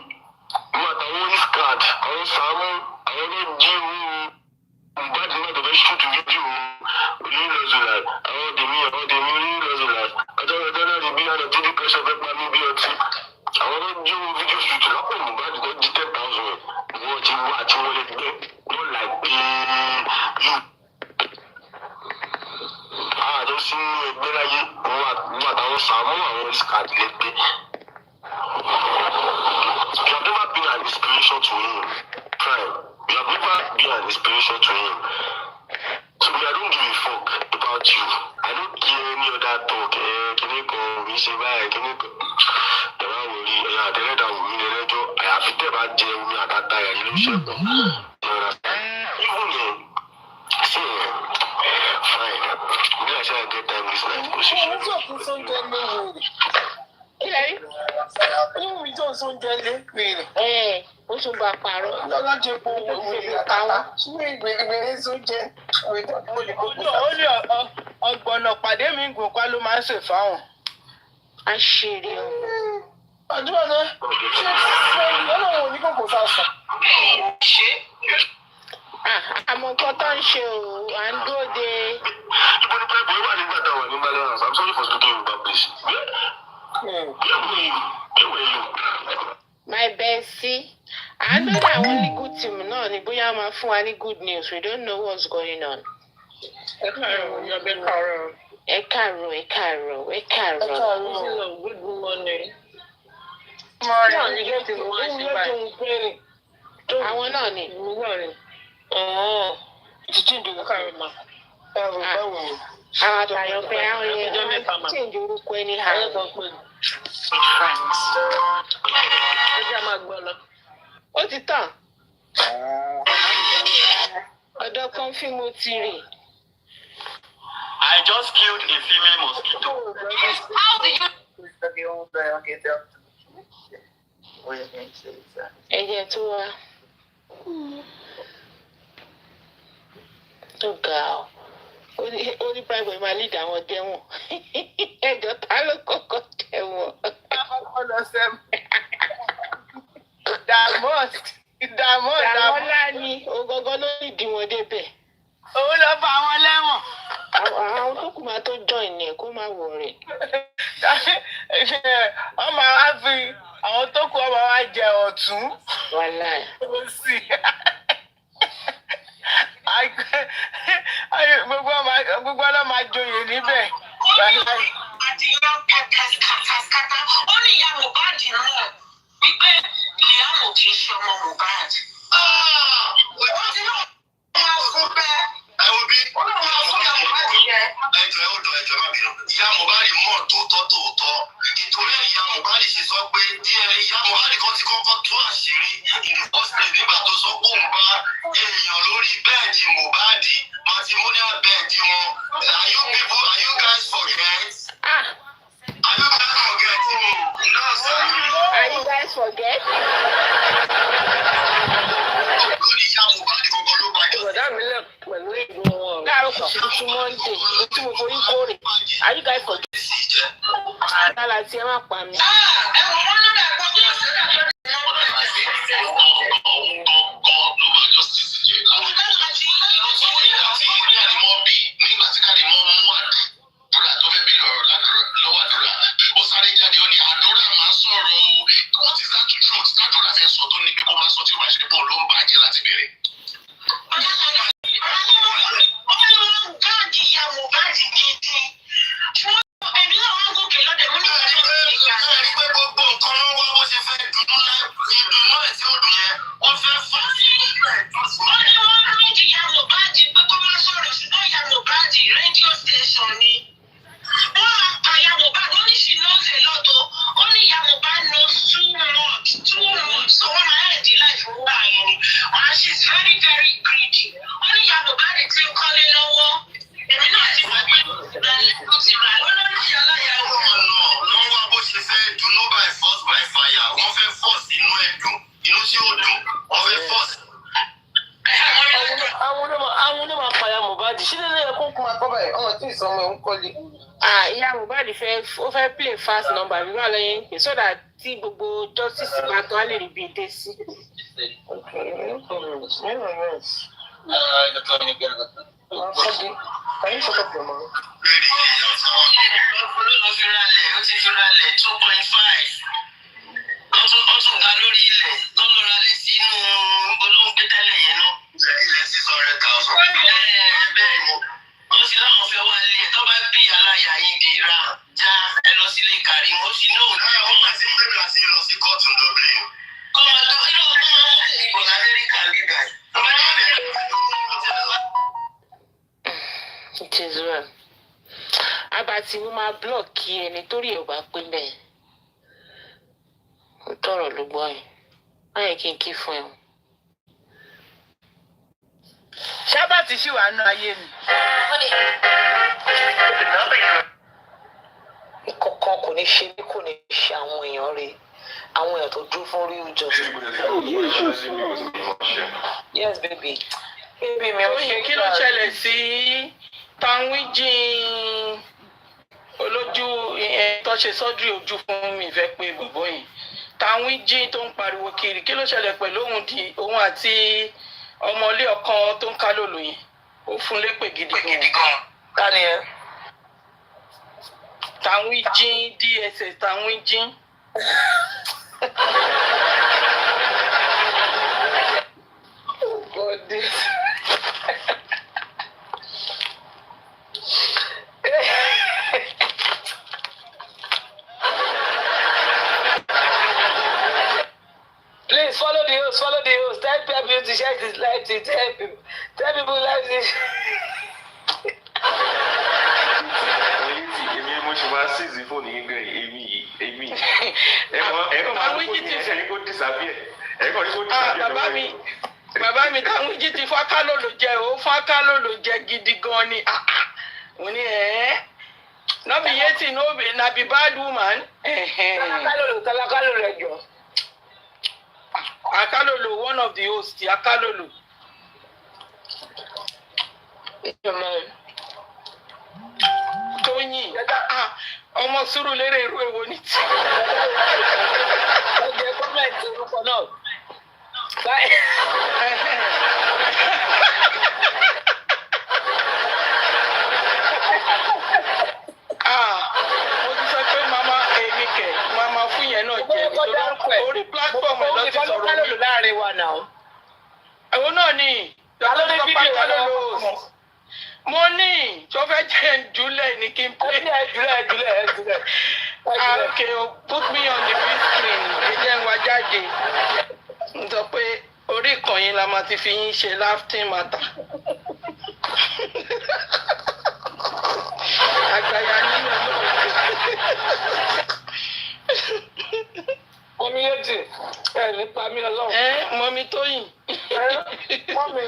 Wọ́n àtàwọn Iscad, àwọn Sàámú, àwọn tó jí owó Mohbad náà tó fẹ́ ṣùtù fídíò onílọ́zùlà, àwọn tèmi onílọ́zùlà. Ọjọ́ náà rí bí àná tí ní pẹ́sọ̀ fẹ́ pa mí bí ọtí. Àwọn tó jí owó fídíò ṣùtù lápò Mohbad tó jí 10,000 wọ́n ti wá tí wọ́n lè gbé wọ́n là gbé yù. Àjọ sínú ẹgbẹ́ láyé wọ́n àtàwọn Sàámú àwọn Iscad lè gbé. You have never been an inspiration to him. Prime. You have never been an inspiration to him. So I don't give a fuck about you. I don't care any other talk. Can you go? Me say bye. Can you go? The one will be. I tell you that we need to do. I have to tell that Jay me at that time. You know, shit. Even then, see, fine. Me I say I get time this night. Go see. Kí lẹ rí? Ó mi tó ń sún jẹ́lé pèrè. Ó tún bá parọ́. Lọ́jọ́ epo òwe àtàwọn. Ṣé ìgbèrè sún jẹ́ òwe tó kó lè kókó sá? Ó ní ọgbọ̀nà pàdé mi gùn pa ló máa ń ṣe fáwọn. Àṣírí o. Àdúrà náà ṣé Ọlọ́run ò ní kókó sá sàn? Àmọ́ nǹkan tó ń ṣe o, à ń dúró de. Ibo ni pẹ́ẹ́bù yóò wà nígbà táwọn ní Malian House. I'm sorry for speaking in bad place. My bestie. I know that àwọn legal team náà ni bóyá máa fún wa ní good news. We don't know what's going on. Ẹ káàárọ̀. Ẹ káàárọ̀. Good morning. Àwọn náà ni. Títí ìdòwò káàárọ̀ máa. Báwo ni? Àwọn àtàyànfẹ́ àwọn yẹn change orúkọ ẹni ha. Ó ti tàn. Ọ̀dọ̀ kan fí mo ti rì. I just killed a female mosquito. How do you? Ẹ̀jẹ̀ tó wá. Tó ga ọ́. Ó ní private máa lead àwọn dẹ́wọ̀n. Ẹjọ́ ta ló kọ́kọ́ dẹ́wọ̀n? Dàmọ́lá ni ògọ́gọ́ ló lè dí wọn débẹ̀. Òun lọ bá wọn lẹ́wọ̀n. Àwọn tó kù máa tó join ẹ̀ kó má wọ̀ rẹ̀. Wọ́n máa wá fi àwọn tó kù ọmọ wa jẹ ọ̀tún. Wàhálà. Òsì. Gbogbo ọlọ́ máa joyè níbẹ̀. Àdìyàn kàkàkàkàkà. Ó ní ìyá Mohbad náà wípé Liam ò kì í ṣe ọmọ Mohbad. Wọ́n ti náà máa fún bẹ́ẹ̀. Ẹ wo bí. Ó náà máa fún ìyá Mohbad jẹ. Ẹjọ́ má bínú. Ìyá Mohbad mọ̀ tòótọ́. Ìtorí ìyá Mohbad ṣe sọ pé díẹ̀ ìyá Mohbad kan ti kọ́kọ́ tú àṣírí ìdìbọ́sílẹ̀ nígbà tó sọ pé òun bá èèyàn lórí bẹ́ẹ̀dì Mohbad matrimonial bẹ́ẹ̀dì wọn. Are you guys forget? Are you guys forget? No, sir. Are you guys forget? Lórí ìyá Mohbad kọ́kọ́ ló bá jọ. Ìbọ̀dá mi lẹ̀ pẹ̀lú ìgbìmọ̀ wọn. Láàárọ̀ kò sí tún Monday. Tí mo forí kórè. Are you guys forget? Àdàlà tí ẹ má pa mi. Ẹ̀wọ̀n wọn ló dà pọ̀ tó ṣe é lọ́dọ̀ Ìyá Mohbad fẹ́ play fast number bí wà lẹ́yìn pé so that tí gbogbo justice bá tán á lè rí bí dé sí. Àbàtì mo máa blọọkì ẹni torí ẹ̀ bá pé bẹ́ẹ̀. Ó tọrọ ló gbọ́ ẹ̀. Báyìí kí n kí fún ẹ. Ṣábàtì ṣì wà nù ayé mi. Ìkọ̀kan kò ní ṣe bí kò ní ṣe àwọn èèyàn rẹ̀. Àwọn èèyàn tó dúró fún real justice. Yes, baby. Baby mi ò ṣe kí ló ṣẹlẹ̀ sí Tanwijin olójú tó ṣe sọ́jú ojú fún mi fẹ́ pé bòbó yìí. Tanwijin tó ń pariwo kiri kí ló ṣẹlẹ̀ pẹ̀lú òun àti ọmọlé ọkàn tó ń ká lòlò yìí. Ó fún lépè gidi gan. Ká ni ẹ? Tanwijin DSS Tanwijin. God. Please follow the host. Tell people to share this live to help him. Tell people live this. mo ṣe máa ṣíìsì fóònù yín gan èmi ẹ̀kọ́ máa ń fóònù yẹn ẹ̀ṣẹ̀ kó disappear ẹ̀kọ́ ní kó disappear. Bàbá mi táwọn jí ti fákálò ló jẹ ó fákálò ló jẹ gidi gan ni. Mo ní no be yeti no be na be bad woman. Kalakalo rẹ jọ. Akalolo, one of the hosts, Akalolo. Tóyìn, ọmọ sùúrù lérè irú èwo ní tí. Ọjọ́ gọ́ọ̀mẹ̀ntì orúkọ náà. Mo ti sọ pé màmá èmi kẹ̀, màmá fún yẹn náà jẹ́ orí platform ẹ̀ lọ ti sọ̀rọ̀ mi. Láàrin wa náà. Ẹ̀wọ̀n náà ni, lọ́dọ̀ tó pa Akalolo. Mo ní tó fẹ́ jẹ́ ìjúlẹ̀ ní kí n play. Ẹ̀júlẹ̀. Okay, put me on the big screen. Ẹ jẹ́ n wá jáde. N sọ pé orí ìkànnì la máa ti fi yín ṣe laughing matter. Àgbàyà nínú Mọ́mí Yéjì, nípa mi ọlọ́run. Mọ́mí Tóyìn. Mọ́mí.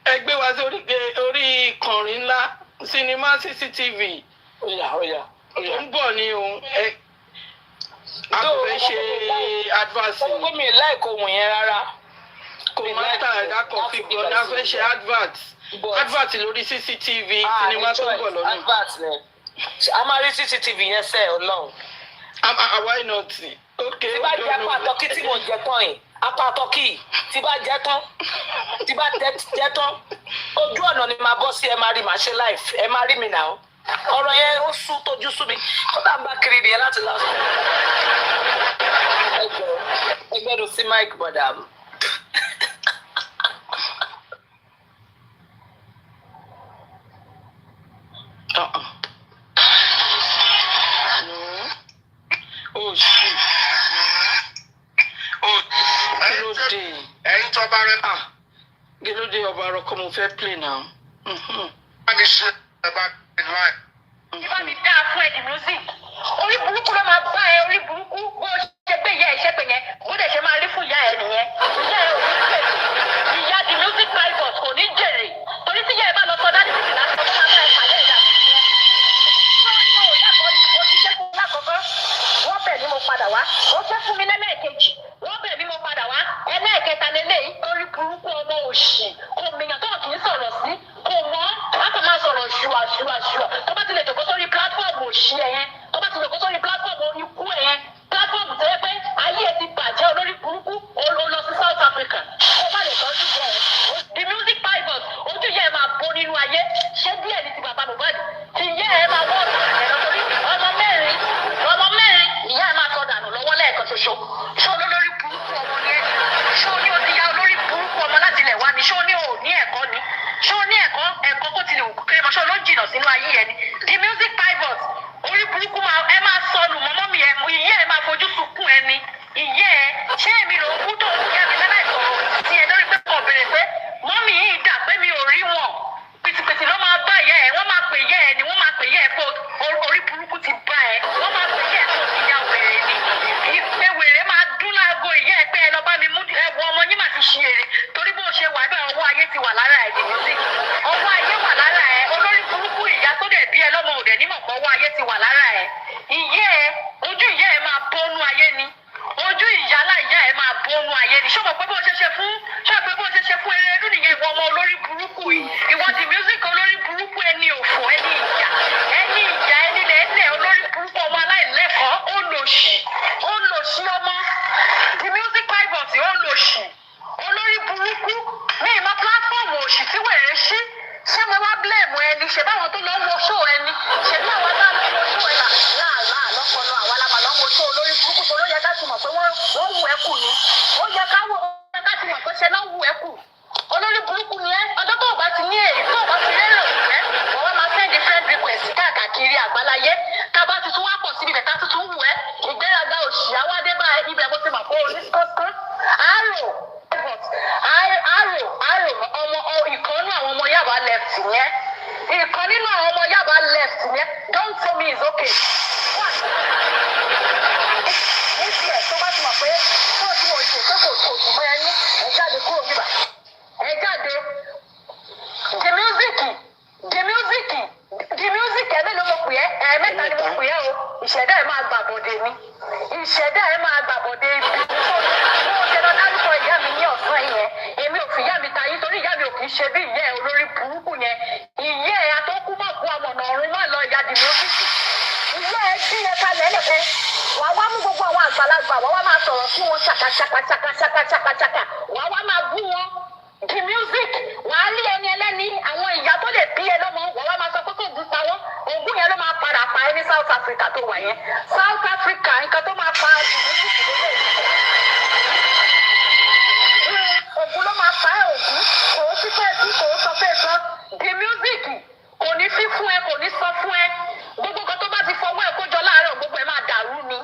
Ẹ gbé wa sí orí ìkànnì ńlá sinimá CCTV. Ó Tó ń bọ̀ ní òun. A kò fẹ́ ṣe advert. Ó mi láìkó ohun yẹn rárá. Kò má tà ẹ̀dá kan fi gbọ́ ní a fẹ́ ṣe advert. Advert lórí CCTV sinimá tó ń bọ̀ lọ́nà. Advert ni. A máa rí CCTV yẹn sẹ́ ọlọ́run. Why not? Okay. Tí bá jẹ́ apá àtọ́kí tí mo jẹ tán yìí, apá àtọ́kí tí bá jẹ tán, ojú ọ̀nà ni màá bọ́ sí ẹ máa rí màá ṣe live, ẹ máa rí mi náà. Ọ̀rọ̀ yẹn ó sú tójú sú mi, ó dà ń bá kiri nìyẹn láti last. Ẹgbẹ́rún sí Mike Madam. Oh shit. Kílódé. ẹ̀yin tó bá rẹ. Kílódé ọba àròkọ mo fẹ́ play now. bá mi ṣe ẹ bá mi láì. Ìbá mi dáa fún ẹ̀dì music. Orí burúkú ló máa bá ẹ orí burúkú bó ṣe gbé ìyá ẹ̀ ṣẹ́ pé yẹn bó dẹ̀ ṣe máa rí fún ìyá ẹ̀ nìyẹn. Ìyá ẹ̀ ò ní jèrè. Ìyá the music private kò ní jèrè. Torí tí ìyá ẹ̀ bá lọ sọ dájú sí láti ọdún máa bá ẹ pàdé ìdá. Sọ́ọ́ni ò lákọ̀ọ́ ni ó ti ṣe fún lákọ̀ọ́kọ́. Wọ́n bẹ̀ ni mo padà wá. Ó ṣe fún mi lẹ́lẹ́ẹ̀kejì. Wọ́n bẹ̀ ni mo padà wá. Ẹlẹ́ẹ̀kẹta lélẹ́yìí orí burúkú ọmọ òṣì. Kò mìíràn tó kì í sọ̀rọ̀ sí. Kò mọ́. A kò máa sọ̀rọ̀ ṣùwà. Tó bá ti lè jòkó sórí platform òṣì ẹ̀ yẹn. Tó bá ti jòkó sórí platform ikú ẹ̀ yẹn. Platform tó yẹ pé ayé ẹ ti bàjẹ́ olórí burúkú ó lọ sí South Africa. Ó má lè tọ́jú bọ̀ ọ́. The music pivot ojú yẹ ẹ máa bó nínú ayé. Ṣé díẹ̀ ní ti bàbá Mohbad? Ti yẹ ẹ máa wọ́ ọ̀sán ẹ̀rọ torí ọmọ mẹ́rin ìyá ẹ máa sọ dànù lọ́wọ́ lẹ́ẹ̀kan ṣoṣo. Ṣé olórí burúkú ọmọ ni ẹ? Ṣé o ní o ti ya olórí burúkú ọmọ láti ilẹ̀ wá ni? Ṣé o ní o ní ẹ̀kọ́ ni? Ṣé o ní ẹ̀kọ́ kó tilẹ̀ òkú kéré mọ́? Ṣé o ló jìnnà sínú ayé yẹn ni? The music pivot orí burúkú ẹ máa sọnù mọ́mọ́ mi ẹ ìyá ẹ máa fojú sunkún ẹ ni. Ìyá ẹ ṣé èmi ló ń kú tó ń yá mi lẹ́nà ìsọ̀rọ̀ ti ẹ lórí pé kò béèrè pé mọ́mì yìí dà pé mi ò rí wọn. Pìtìpìtì ló máa bá ìyá ẹ wọ́n máa pè ìyá ẹ ni wọ́n máa pè ìyá ẹ kó orí burúkú ti bá ẹ wọ́n máa pè ìyá ẹ kó ti ya wèrè ni. Ìpè wèrè máa dún láago ìyá ẹ pé ẹ lọ bá mi mú ẹwọ ọmọ yín máa ti ṣe èrè torí bó ṣe wà bẹ́ẹ̀ ọwọ́ ayé ti wà lára ẹ̀ dìbò sí. Ọwọ́ ayé wà lára ẹ olórí burúkú ìyá tó dẹ̀ bí ẹ lọ́mọ òdẹ nímọ̀ pé ọwọ́ ayé ti wà lára ẹ. Ìyá ẹ ojú ìyá ẹ máa bọ́nú ayé ni ojú ìyálà ìyá ẹ máa bọ́nú ayé ni ṣọ́mọ̀ pé bó ṣe ṣe fún Erelu nìyẹn ìwọ ọmọ olórí burúkú yìí ìwọ the music olórí burúkú ẹni òfò ẹni ìyá ẹni lẹ́ẹ̀lẹ́ olórí burúkú ọmọ aláìlẹ́kọ̀ọ́ ó lòṣì ọmọ the music private ó lòṣì olórí burúkú ní ìmọ̀ platform òṣì tí wèrè ṣí ṣé mo wá blame ẹni ṣe báwọn tó lọ ń wo show ẹni ṣe bí àwọn bá lọ ń wo show ẹ láàlá lọ́pọ̀lọ àwa la mà lọ ń wo show olórí burúkú tó ló yẹ ká ti mọ̀ pé wọ́n wù ẹ́ kù ni ó yẹ ká ti mọ̀ pé ṣe náà wù ẹ́ kù olórí burúkú ni ẹ ọjọ́ tó o bá ti ní èyí tó o bá ti rérò wù ẹ́ wọ́n wá máa send friend request káàkiri àgbáláyé tá a bá ti tún wá pọ̀ síbi bẹ̀ká tuntun wù ẹ́ ìgbéraga òṣì àwádé bá ibẹ̀ bó ti mọ̀ pé orí kọ́kọ́ àrò ọmọ ìkan nínú àwọn ọmọ Yaba left yẹn ìkan nínú àwọn ọmọ Yaba left yẹn don't tell me it's okay. What? This year, so much more pé tó tí mo ṣe tó kò tún mọ́ ẹni ẹ jáde kúrò níbà. Ẹ jáde. The music ẹ̀mí ló mo pè ẹ́ ẹ̀mẹ́ta ni mo pè ẹ́ o. Ìṣẹ̀dá ẹ̀ máa gbàbọ̀dé mi. Ìṣẹ̀dá ẹ̀ máa gbàbọ̀dé ibi. Mo ṣe lọ dárúkọ ìyá mi ní ọ̀sán yẹn. Èmi ò fi ìyá mi tayín torí ìyá mi ò kì í ṣe bí ìyá ẹ̀ olórí burúkú yẹn. Ìyá ẹ̀ atọ́kú mọ̀ kú amọ̀nà ọ̀run má lọ ìyá the music. Ìyá ẹ̀ bí ẹ kalẹ̀ lẹ́kọ̀ọ́. Wàá wá mú gbogbo àwọn àgbàlagbà wàá wá máa sọ̀rọ̀ fún wọn ṣàkàṣàkàṣàkàṣàkàṣàkà wàá wá máa bú wọn. The music wàá lé ẹni ẹlẹ́ni àwọn ìyá tó lè bí ẹ lọ́mọ wàá wá máa sọ pé kò gún pa wọ́n ògùn yẹn ló máa padà pa ẹ ní South Africa tó wà yẹn South Africa nǹkan tó máa pa the music lélẹ̀ ògùn ló máa pa ẹ ògùn kò ó sí fẹ́ẹ́ sí kò ó sọ fẹ́ẹ́ sọ the music kò ní sí fún ẹ kò ní sọ fún ẹ gbogbo nǹkan tó bá ti fọwọ́ ẹ kójọ láàárọ̀ gbogbo ẹ máa dàrú ni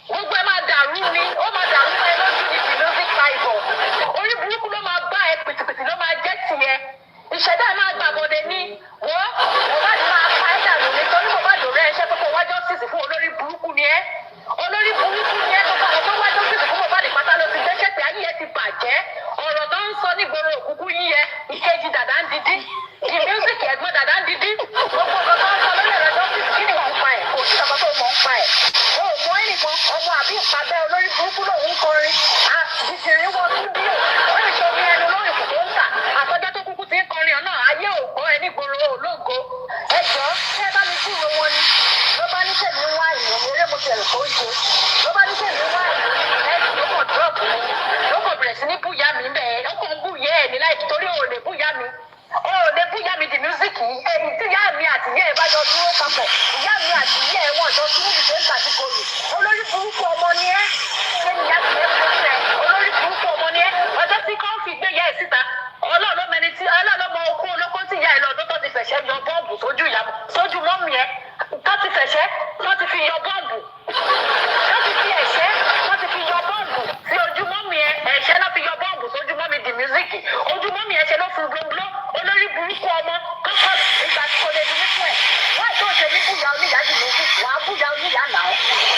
gbogbo ẹ máa dàrú ni ó máa dàrú ẹ lójú ní the music bible orí burúkú ló máa bá ẹ pìtìpìtì ló máa jẹ́ tiẹ̀ ìṣẹ̀dá ẹ máa gbàgbọ́dẹ ní wọ́n Mohbad máa pa ẹ́ dànù nítorí Mohbad rẹ̀ ṣẹ́ pé kó wá justice fún olórí burúkú ni ẹ́ olórí burúkú ni ẹ́ gbogbo àwọn tó wá justice fún Mohbad pátá ló ti gbẹ́sẹ̀ pé ayé ẹ ti bàjẹ́ ọ̀rọ̀ tó ń sọ nígboro òkúkú yí ẹ ìkejì dàdá ń didi the music ẹ̀gbọ́n dàdá ń didi gbogbo ọ̀gá tó ń sọ lórí ẹ̀rọ justice kí ni wọ́n ń pa ẹ̀ kò sí ọ̀gá tó mọ̀ ń pa ẹ̀ o mọ ẹnìkan ọmọ àbí ìpàdé olórí burúkú lòun ń kọrin àdìsírí wọn tún bí ó lè ṣe omi ẹnu lórí kò tó ń tà àtọ́jọ́ tó kúkú ti ń kọrin ọ̀nà ayé ò gbọ́ ẹ nígboro ológo ẹjọ́ ṣé bá mi kúrò wọn ni ló bá ní sẹ́mi wá ìlú ní eré mo ṣe lè kó ṣe ló bá ní sẹ́mi wá ìlú ẹ̀sìn ló kàn dúrọ̀pù mi ló kàn bẹ̀rẹ̀ sí ní búyà mi bẹ́ẹ̀ ó kàn búyẹ́ ẹ̀ ní láì torí ò lè búyà mi the music ẹni tí ìyá mi àti ìyá ẹ̀ bá jọ dúró papọ̀ ìyá mi àti ìyá ẹ̀ wọ́n jọ dúró ìṣe ń kàtígorì olórí burúkú ọmọ ni ẹ́ ṣé ni ìyá ti ẹ̀ fún ẹ olórí burúkú ọmọ ni ẹ́ ọjọ́ tí kò fi gbé ìyá ẹ̀ síta ọlọ́run mẹni tí ọlọ́run mọ okú olóko tí ìyá ẹ̀ lọ́dún tó ti fẹ̀ṣẹ̀ yọ bọ́ọ̀bù sójú mọ́mì ẹ̀ tó ti fẹ̀ṣẹ̀ tó ti fi yọ bọ́ọ̀bù tó ti fi ẹ̀ṣẹ̀ tó ti fi yọ bọ́ọ̀bù sí ojú mọ́mì ẹ̀ ẹ̀ṣẹ̀ náà fi yọ bọ́ọ̀bù sójú mọ́mì the music ojú mọ́mì ẹ̀ṣẹ̀ ló fún gbogbo olórí burúkú ọmọ kọ́kọ́ ìgbà tí kò lè dùn nípò ẹ̀ wá tó ṣe ní búyà oníyà the music wàá búyà oníyà náà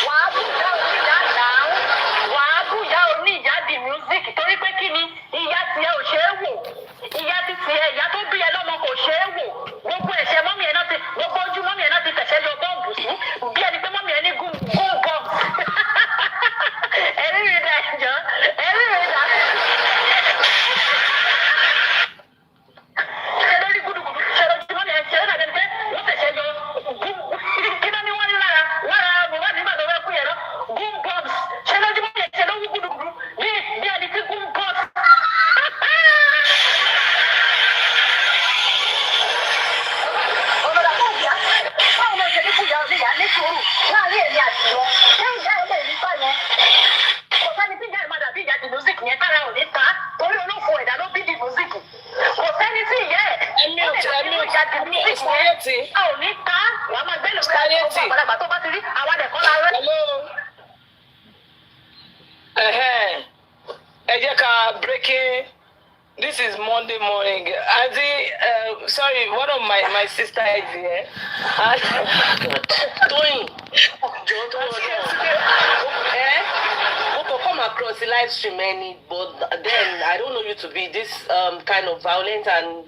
wàá búyà oníyà náà wàá búyà oníyà the music torí pé kí ni ìyá tiẹ̀ ò ṣe é wò ìyá ti tiẹ̀ ìyá tó bí ẹ lọ́mọ kò ṣe é wò gbogbo ẹ̀ṣẹ̀ mọ́mì ẹ̀ náà ti gbogbo ojú mọ́mì ẹ̀ náà ti fẹ̀ṣẹ̀ yọ bọ́ọ̀bù sí bí ẹni pé mọ́mì ẹ̀ ní gún bọ́ọ̀bù ẹ̀rí rẹ̀ dà jọ ẹ̀rí rẹ̀ dà ṣe lórí gudugudu ṣe lójú mọ́mì ẹ̀ ṣe lórí pé wọ́n fẹ̀ṣẹ̀ yọ kí náà ni wọ́n ní lára Mohbad nígbà tó fẹ́ kú yẹn lọ gún bọ́ọ̀bù ṣe lójú mọ́mì ẹ̀ ṣe lórí gudugudu bí ẹni tí gún bọ́ọ̀bù. láàrin èmi àti wọn ṣé ìyá ẹ lè rí báyẹn kò sẹ́ni tí ìyá ẹ máa dàbí ìyá di music yẹn kára ò ní ta torí olófo ẹ̀dá ló bí di music kò sẹ́ni tí ìyá ẹ lè dàbí ìyá di music yẹn a ò ní ta wàá máa gbé lòkè àti gbogbo àgbàlagbà tó bá ti rí àwọn àdẹ̀kọ́ la rẹ́. ẹ jẹ́ ká breaking. This is Monday morning. Sorry, one of my sister is here. Toyin, Go come across the live stream, but then I don't know you to be this kind of violent, and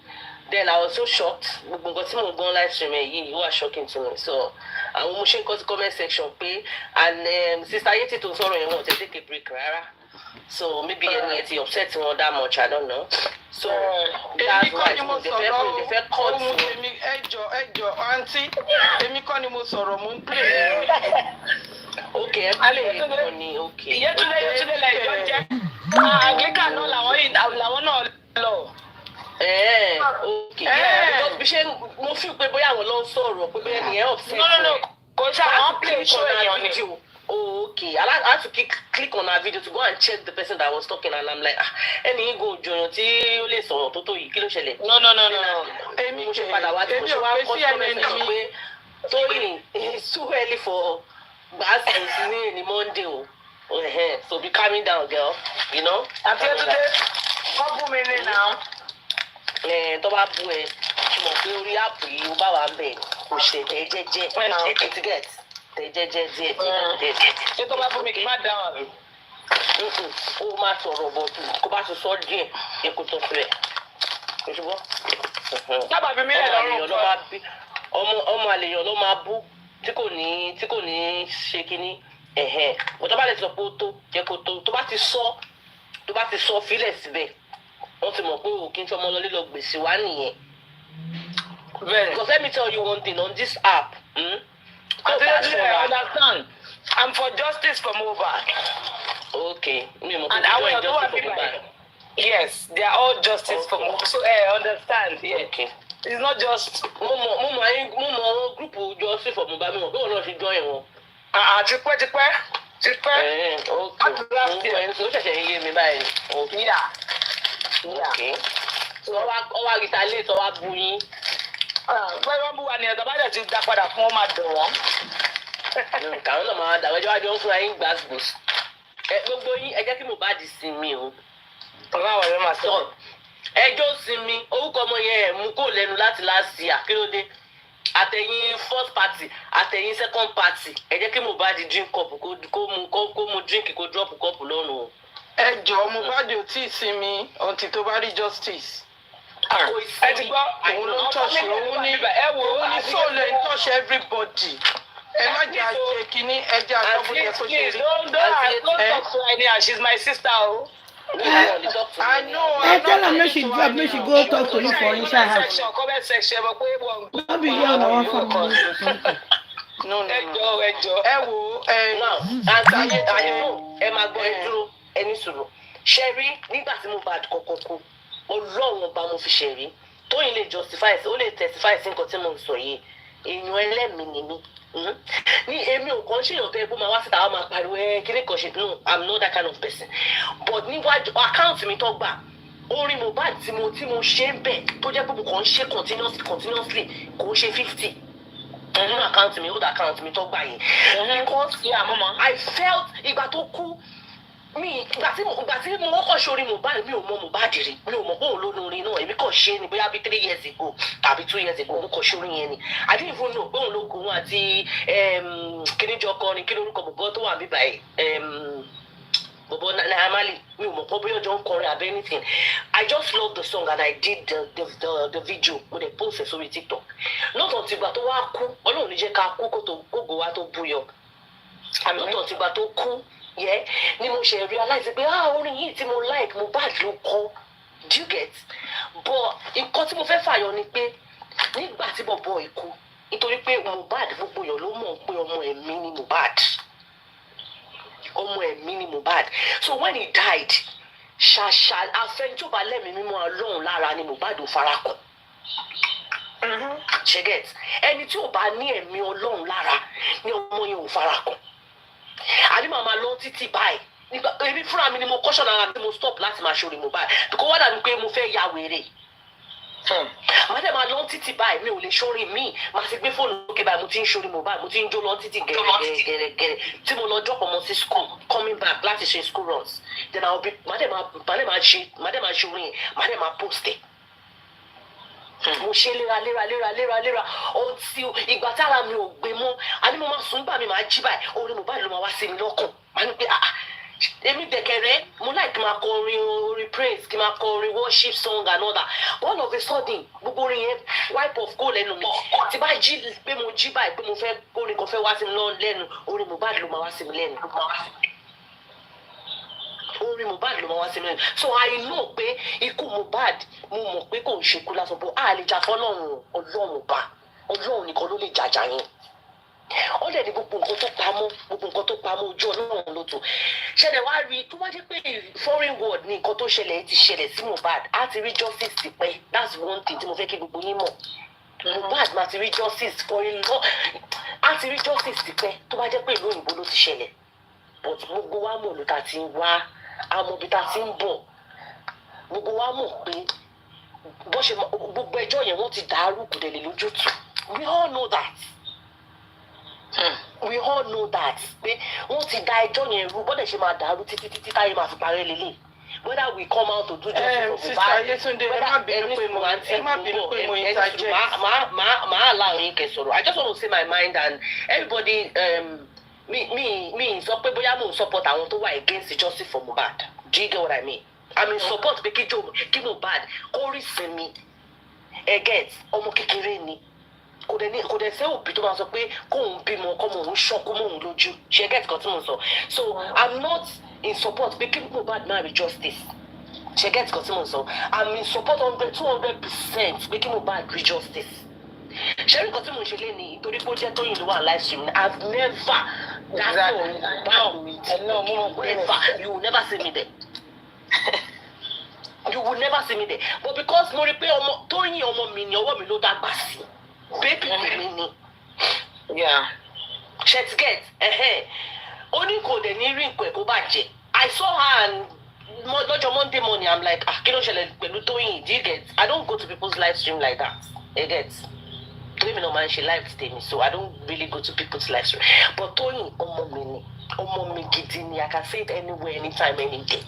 then I was so shocked. Because I'm going live stream, you are shocking to me. So I'm pushing the comment section, and Sister Yeti to sorrow you want to take a break, rara. So maybe you're upset that much, I don't know. So that's why they felt called to auntie. Okay, money, okay. Anglican no làwọn náà lọ. Okay. Because bí ṣe mo feel pé bóyá àwọn ló ń sọ̀rọ̀ pé bóyá ni upset. No. Kò ṣe àwọn play show èèyàn ni. Oh, okay. I had to click on our video to go and check the person that was talking, and I'm like, any go join ti o le sọ̀rọ̀ tó yìí kí ló ṣẹlẹ̀. No. Èmi mo ṣe padà wá tí mo ṣe wá comment pé Toyin, it's too early for gbàsẹ̀ ní Monday o. So be calming down, girl. You know? Àti today, wọ́n bú mi ní now. Tó bá bú ẹ, mo mọ̀ pé orí áàpù yìí ó bá wà ń bẹ̀. kò ṣe tẹ̀ jẹ́jẹ́ ṣe ti get tẹ̀ jẹ́jẹ́ díẹ̀. ṣé tó bá fún mi kí n má dáhùn àbí. ó máa sọ̀rọ̀ bọ̀ kó bá ti sọ díẹ̀ èkó tó fẹ́ ṣùgbọ́n. sábà fi mí lẹ̀ lọ́rùn kan. ọmọ àlèyàn ló máa bú tí kò ní ṣe kínní bó tó bá lè sọ pé ó tó jẹ́ kó tó bá ti sọ fílẹ̀ síbẹ̀ wọ́n ti mọ̀ pé òkè tí ọmọ lọlé lọ gbèsè wá nìyẹn. Because let me tell you one thing on this app. I understand. I'm for justice for Mohbad. Okay. And our justice for Mohbad. Yes, they are all justice for Mohbad. So understand. Yeah. Okay. It's not just. Mo group justice for Mohbad. Mo go no ṣe join wọn. Tipẹ́. Okay. So ṣẹ̀ṣẹ̀ yé mi báyìí. Okay. Yeah. So ọwọ́ àgìtàlẹ̀ tó wá bu yín. Pé wọ́n bú wa ni ẹ̀dọ̀ bá dẹ̀ ti dá padà fún wọn máa dùn wọ́n. Kàwọn náà máa dàwọ́ ẹjọ́ wájú ń fúnra yín gbàgbọ́s. Gbogbo yín ẹ jẹ́ kí Mohbad sinmi o. Ọ̀gá àwọn ọ̀rẹ́ máa sọ. Ẹjọ́ sinmi orúkọ ọmọ yẹn mú kó lẹ́nu láti last year kí ló dé? Àtẹ̀yìn first party àtẹ̀yìn second party ẹ jẹ́ kí Mohbad drink cup kó mu drink kó drop cup lọ́rùn o. Ẹ jọ̀ọ́ Mohbad ò tí ì sinmi until tó bá rí justice. Ẹ ti gbọ́ Òun ló ń tọ́ṣe òun ní soul ẹ̀ ń tọ́ṣe everybody. Ẹ má jẹ́ àṣẹ kínní ẹjẹ́ àtọ́kùn yẹ kó ṣe rí. Don't talk to her and she's my sister o. I know. Tell her make she drop, make she go talk to you for inside house. Comment section but pé wọ́n. No be here on our phone or something. No. Ẹjọ́. Ẹ wo Now, àǹtí ayé ẹ máa gbọ́ ẹ dúró ẹni sọ̀rọ̀. Ṣé rí nígbà tí Mohbad kọ́kọ́ kú, Ọlọ́run ọba mo fi ṣe rí. Tóyìn lè justify ó lè testify sí nǹkan tí mo ń sọ yìí. Èèyàn ẹlẹ́mìí ni mí. Ní èmi ò kàn ṣèyàn tó ẹ kó máa wá síta wá máa pariwo kíní kan ṣe no I'm not that kind of person. But níwájú àkáǹtì mi tó gbà orin Mohbad tí mo ṣe ń bẹ̀ tó jẹ́ pé mo kàn ń ṣe continuously kò ń ṣe 50. Nínú àkáǹtì mi ó dà àkáǹtì mi tó gbà yìí. Because I felt ìgbà tó kú ìgbà tí mo kọ́kọ́ ṣe orin Mohbad mi ò mọ Mohbad rí mi ò mọ bóun ló lórin náà èmi kàn ṣe ni bóyá bí 3 years ago tàbí 2 years ago mo kàn ṣe orin yẹn ni I didn't even know bóun ló gòun àti kíníjọ kọrin kí lórúkọ bọ̀bọ̀ tó wà bíbá yìí bọ̀bọ̀ Naamali mi ò mọ̀ pé bóyá ọjọ́ ń kọrin àbẹ́ anything I just love the song and I did the video mo dẹ̀ post ẹ̀ sórí TikTok lọ́tọ̀ tìgbà tó wá kú Ọlọ́run ní jẹ́ ká kú kógo wa tó búyọ lọ́tọ̀ tìgbà tó kú ni mo ṣe realize pé orin yìí tí mo like Mohbad ló kọ do you get but nǹkan tí mo fẹ́ fàyọ ni pé nígbà tí bọ̀bọ̀ ikú nítorí pé Mohbad gbogbo èèyàn ló mọ̀ pé ọmọ ẹ̀mí ni Mohbad so when he died ṣàṣà afẹ́njọba lẹ́mìí mímọ́ Ọlọ́run lára ni Mohbad ò farakàn ṣe get ẹni tí ò bá ní ẹ̀mí Ọlọ́run lára ni ọmọ yẹn ò farakàn àní màmá lọ títí báyìí nígbà èmi fúnra mi ni mo kọ́ṣọ́ náà tí mo stop láti máa ṣorí Mohbad because wọ́n dàbí pé mo fẹ́ ya wèrè màá dẹ̀ máa lọ títí báyìí mi ò lè ṣorí mi màá ti gbé fóònù lókè báyìí mo ti ń ṣorí Mohbad mo ti ń jó lọ títí gẹ̀rẹ́gẹ̀rẹ́ tí mo lọ drop ọmọ sí school coming back láti ṣe school runs then màá dẹ̀ máa ṣe orin yẹn màá dẹ̀ máa post ẹ̀ mo ṣe léra ọtí ìgbà tára mi ò gbé mọ́ àní mo máa sùn gbà mí máa jí báyìí orin Mohbad ló máa wá sí mi lọ́kàn máa ní pé èmi dẹ̀kẹ̀rẹ́ mo like kí n máa kọ orin praise kí n máa kọ orin worship song and all that all of a sudden gbogbo orin yẹn wipe off kó lẹ́nu mi tí bá jí pé mo jí báyìí pé mo fẹ́ orin kan fẹ́ wá sí mi lẹ́nu orin Mohbad ló máa wá sí mi lẹ́nu orin Mohbad ló máa wá sí mi lẹ́nu so I know pé ikú Mohbad mo mọ̀ pé kò ń ṣekú lásán bó a lè jà fọ́lọ́run Ọlọ́run bá Ọlọ́run nìkan ló lè jàjà yẹn ó dẹ̀ ní gbogbo nǹkan tó pamọ́ ojú Ọlọ́run ló tó ṣẹlẹ̀ wá rí tó bá jẹ́ pé foreign world ní nǹkan tó ṣẹlẹ̀ ti ṣẹlẹ̀ sí Mohbad á ti rí justice ti pẹ́ that's one thing tí mo fẹ́ kí gbogbo yín mọ̀ Mohbad máa ti rí justice for a long á ti rí justice ti pẹ́ tó bá jẹ́ pé ìlú òyìnbó ló ti ṣẹlẹ̀ but gbogbo wa mọ̀ ló ta ti wá àmọ́ bí ta ti ń bọ̀ gbogbo wa mọ̀ pé bó ṣe gbogbo ẹjọ́ yẹn wọ́n ti dàrú kò dẹ̀ lè lójútùú we all know that. We all know that pé wọ́n ti da ẹjọ́ yẹn rú bọ́dẹ̀ ṣe máa dàrú títí táyé máa fi parẹ́ lélẹ̀ whether we come out to do justice for Mohbad, I just want to say my mind, and everybody me sọ pé bóyá mo support àwọn tó wà against the justice for Mohbad. Do you get what I mean? I'm in support pé kí Mohbad kó rí sinmi get ọmọ kékeré ni kò dẹ̀ sẹ́ òbí tó máa sọ pé kóun bímọ kọ́mọ òun ṣọ́kú mọ́ òun lójú ṣe get kan tí mo sọ. So I'm not in support pé kí Mohbad máa rí justice ṣe get kan tí mo sọ. I'm in support 200% pé kí Mohbad rí justice. Ṣé rí nǹkan tí mo ṣe lé ní torí pé ó jẹ́ Tóyìn ló wà live stream. I've never you will never see me there. You will never see me there. But because mo rí pé Tóyìn ọmọ mi ni ọwọ́ mi ló dàgbà sí. Baby mi ni. Yeah. Let's get. Only kò dẹ̀ ní rí nǹkan ẹ̀kọ́ bàjẹ́. I saw her and lọ́jọ́ Monday morning I'm like, kí ló ṣẹlẹ̀ pẹ̀lú Tóyìn? Do you get? I don't go to people's live stream like that. You get? Women no man she live stream, so I don't really go to people's live stream. But Tóyìn ọmọ mi gidi ni. I can say it anywhere, anytime, any day.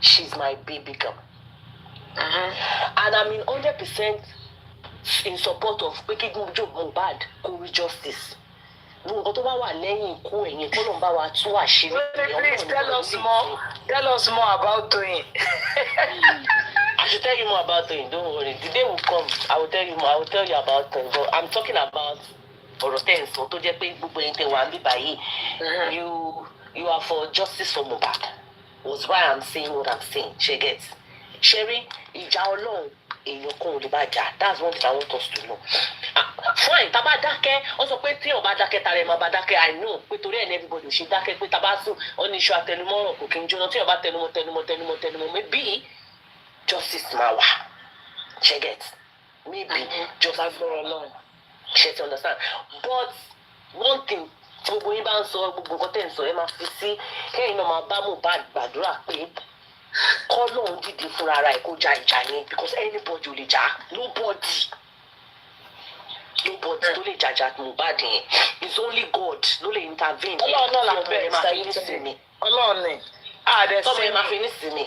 She's my baby girl. And I'm in 100% in support of making Mohbad go with justice. Nǹkan tó bá wà lẹ́yìn ikú ẹ̀yìn kó ló ń bá wa tú àṣírí. Please tell us more about Tóyìn. I should tell you more about Tóyìn. Don't worry. The day will come. I will tell you more. I will tell you about Tóyìn. But I'm talking about ọ̀rọ̀ tẹ́ ń sọ tó jẹ́ pé gbogbo ẹ̀yin tẹ́ wà ń bí báyìí. You are for justice for Mohbad. Was why I'm saying what I'm saying. She gets. Sherry, ìjà Ọlọ́run èèyàn kan ò lè bá jà. That's one thing I want us to know. Fine, tá bá dákẹ́, ó sọ pé tí ó bá dákẹ́ tara ẹ̀ máa bá dákẹ́. I know pé torí ẹ̀ ní everybody ò ṣe dákẹ́ pé tá bá sùn ó ní iṣu àtẹnumọ́ràn kò kí n jóná tí ó bá tẹnumọ́ maybe justice máa wà. She gets. Maybe justice for Ọlọ́run. She to understand. But one thing tí gbogbo yín bá ń sọ gbogbo nǹkan tẹ̀ ń sọ ẹ máa fi sí kẹ́yìn náà máa bá Mohbad gbàdúrà pé kọ́ lóun dìde fúnra ara ẹ̀ kó ja ìjà yẹn because anybody ò lè jà nobody tó lè jàjà Mohbad yẹn it's only God ló lè intervene. Ọlọ́run náà là ń bẹ̀rẹ̀ sáyé Ọlọ́run ni tọ́mọ ẹ máa fi ní sinmi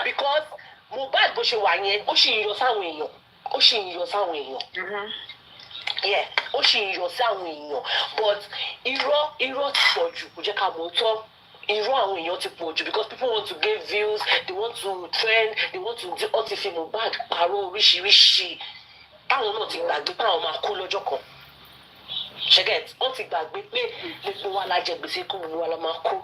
because Mohbad bó ṣe wà yẹn ó sì ń yọ sáwọn èèyàn ó sì ń yọ sí àwọn èèyàn but irọ́ ti pọ̀ jù kò jẹ́ ká mọ̀ tọ́ irọ́ àwọn èèyàn ti pọ̀ jù because people want to get views they want to trend they want to do ọtí fi Mohbad pààrọ̀ oríṣiríṣi táwọn náà ti gbàgbé táwọn máa kú lọ́jọ́ kan ṣẹ́gẹ̀t wọ́n ti gbàgbé pé gbogbo wa la jẹ gbèsè kó gbogbo wa la máa kú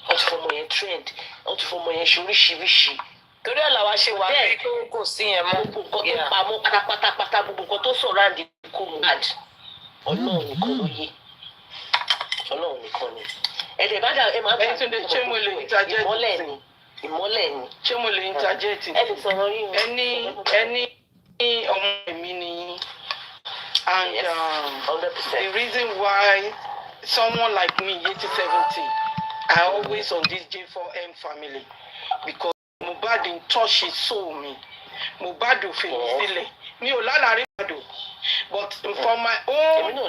wọ́n ti fọmọ yẹn trend wọ́n ti fọmọ yẹn ṣe oríṣiríṣi. Torí ẹ̀ làwa ṣe wà ní kò sí yẹn mọ́. Gbogbo nǹkan tó pamọ́ pátápátá gbogbo nǹkan tó sọ̀rọ̀ àǹdí kú Mohbad Ọlọ́run nìkan ló yé Ọlọ́run nìkan ni. Ẹ̀dẹ̀ bá dà ẹ máa bá ìmọ́lẹ̀ ni. Ṣé mo lè interject? Ẹ lè sọ̀rọ̀ yín. Ẹni ọmọ mi ni and yes, the reason why someone like me 80-70 I always on this J4M family because Mohbad ń touch his soul mi. Mohbad ò fi sílẹ̀. Mi ò lálàrí Mohbad but for my own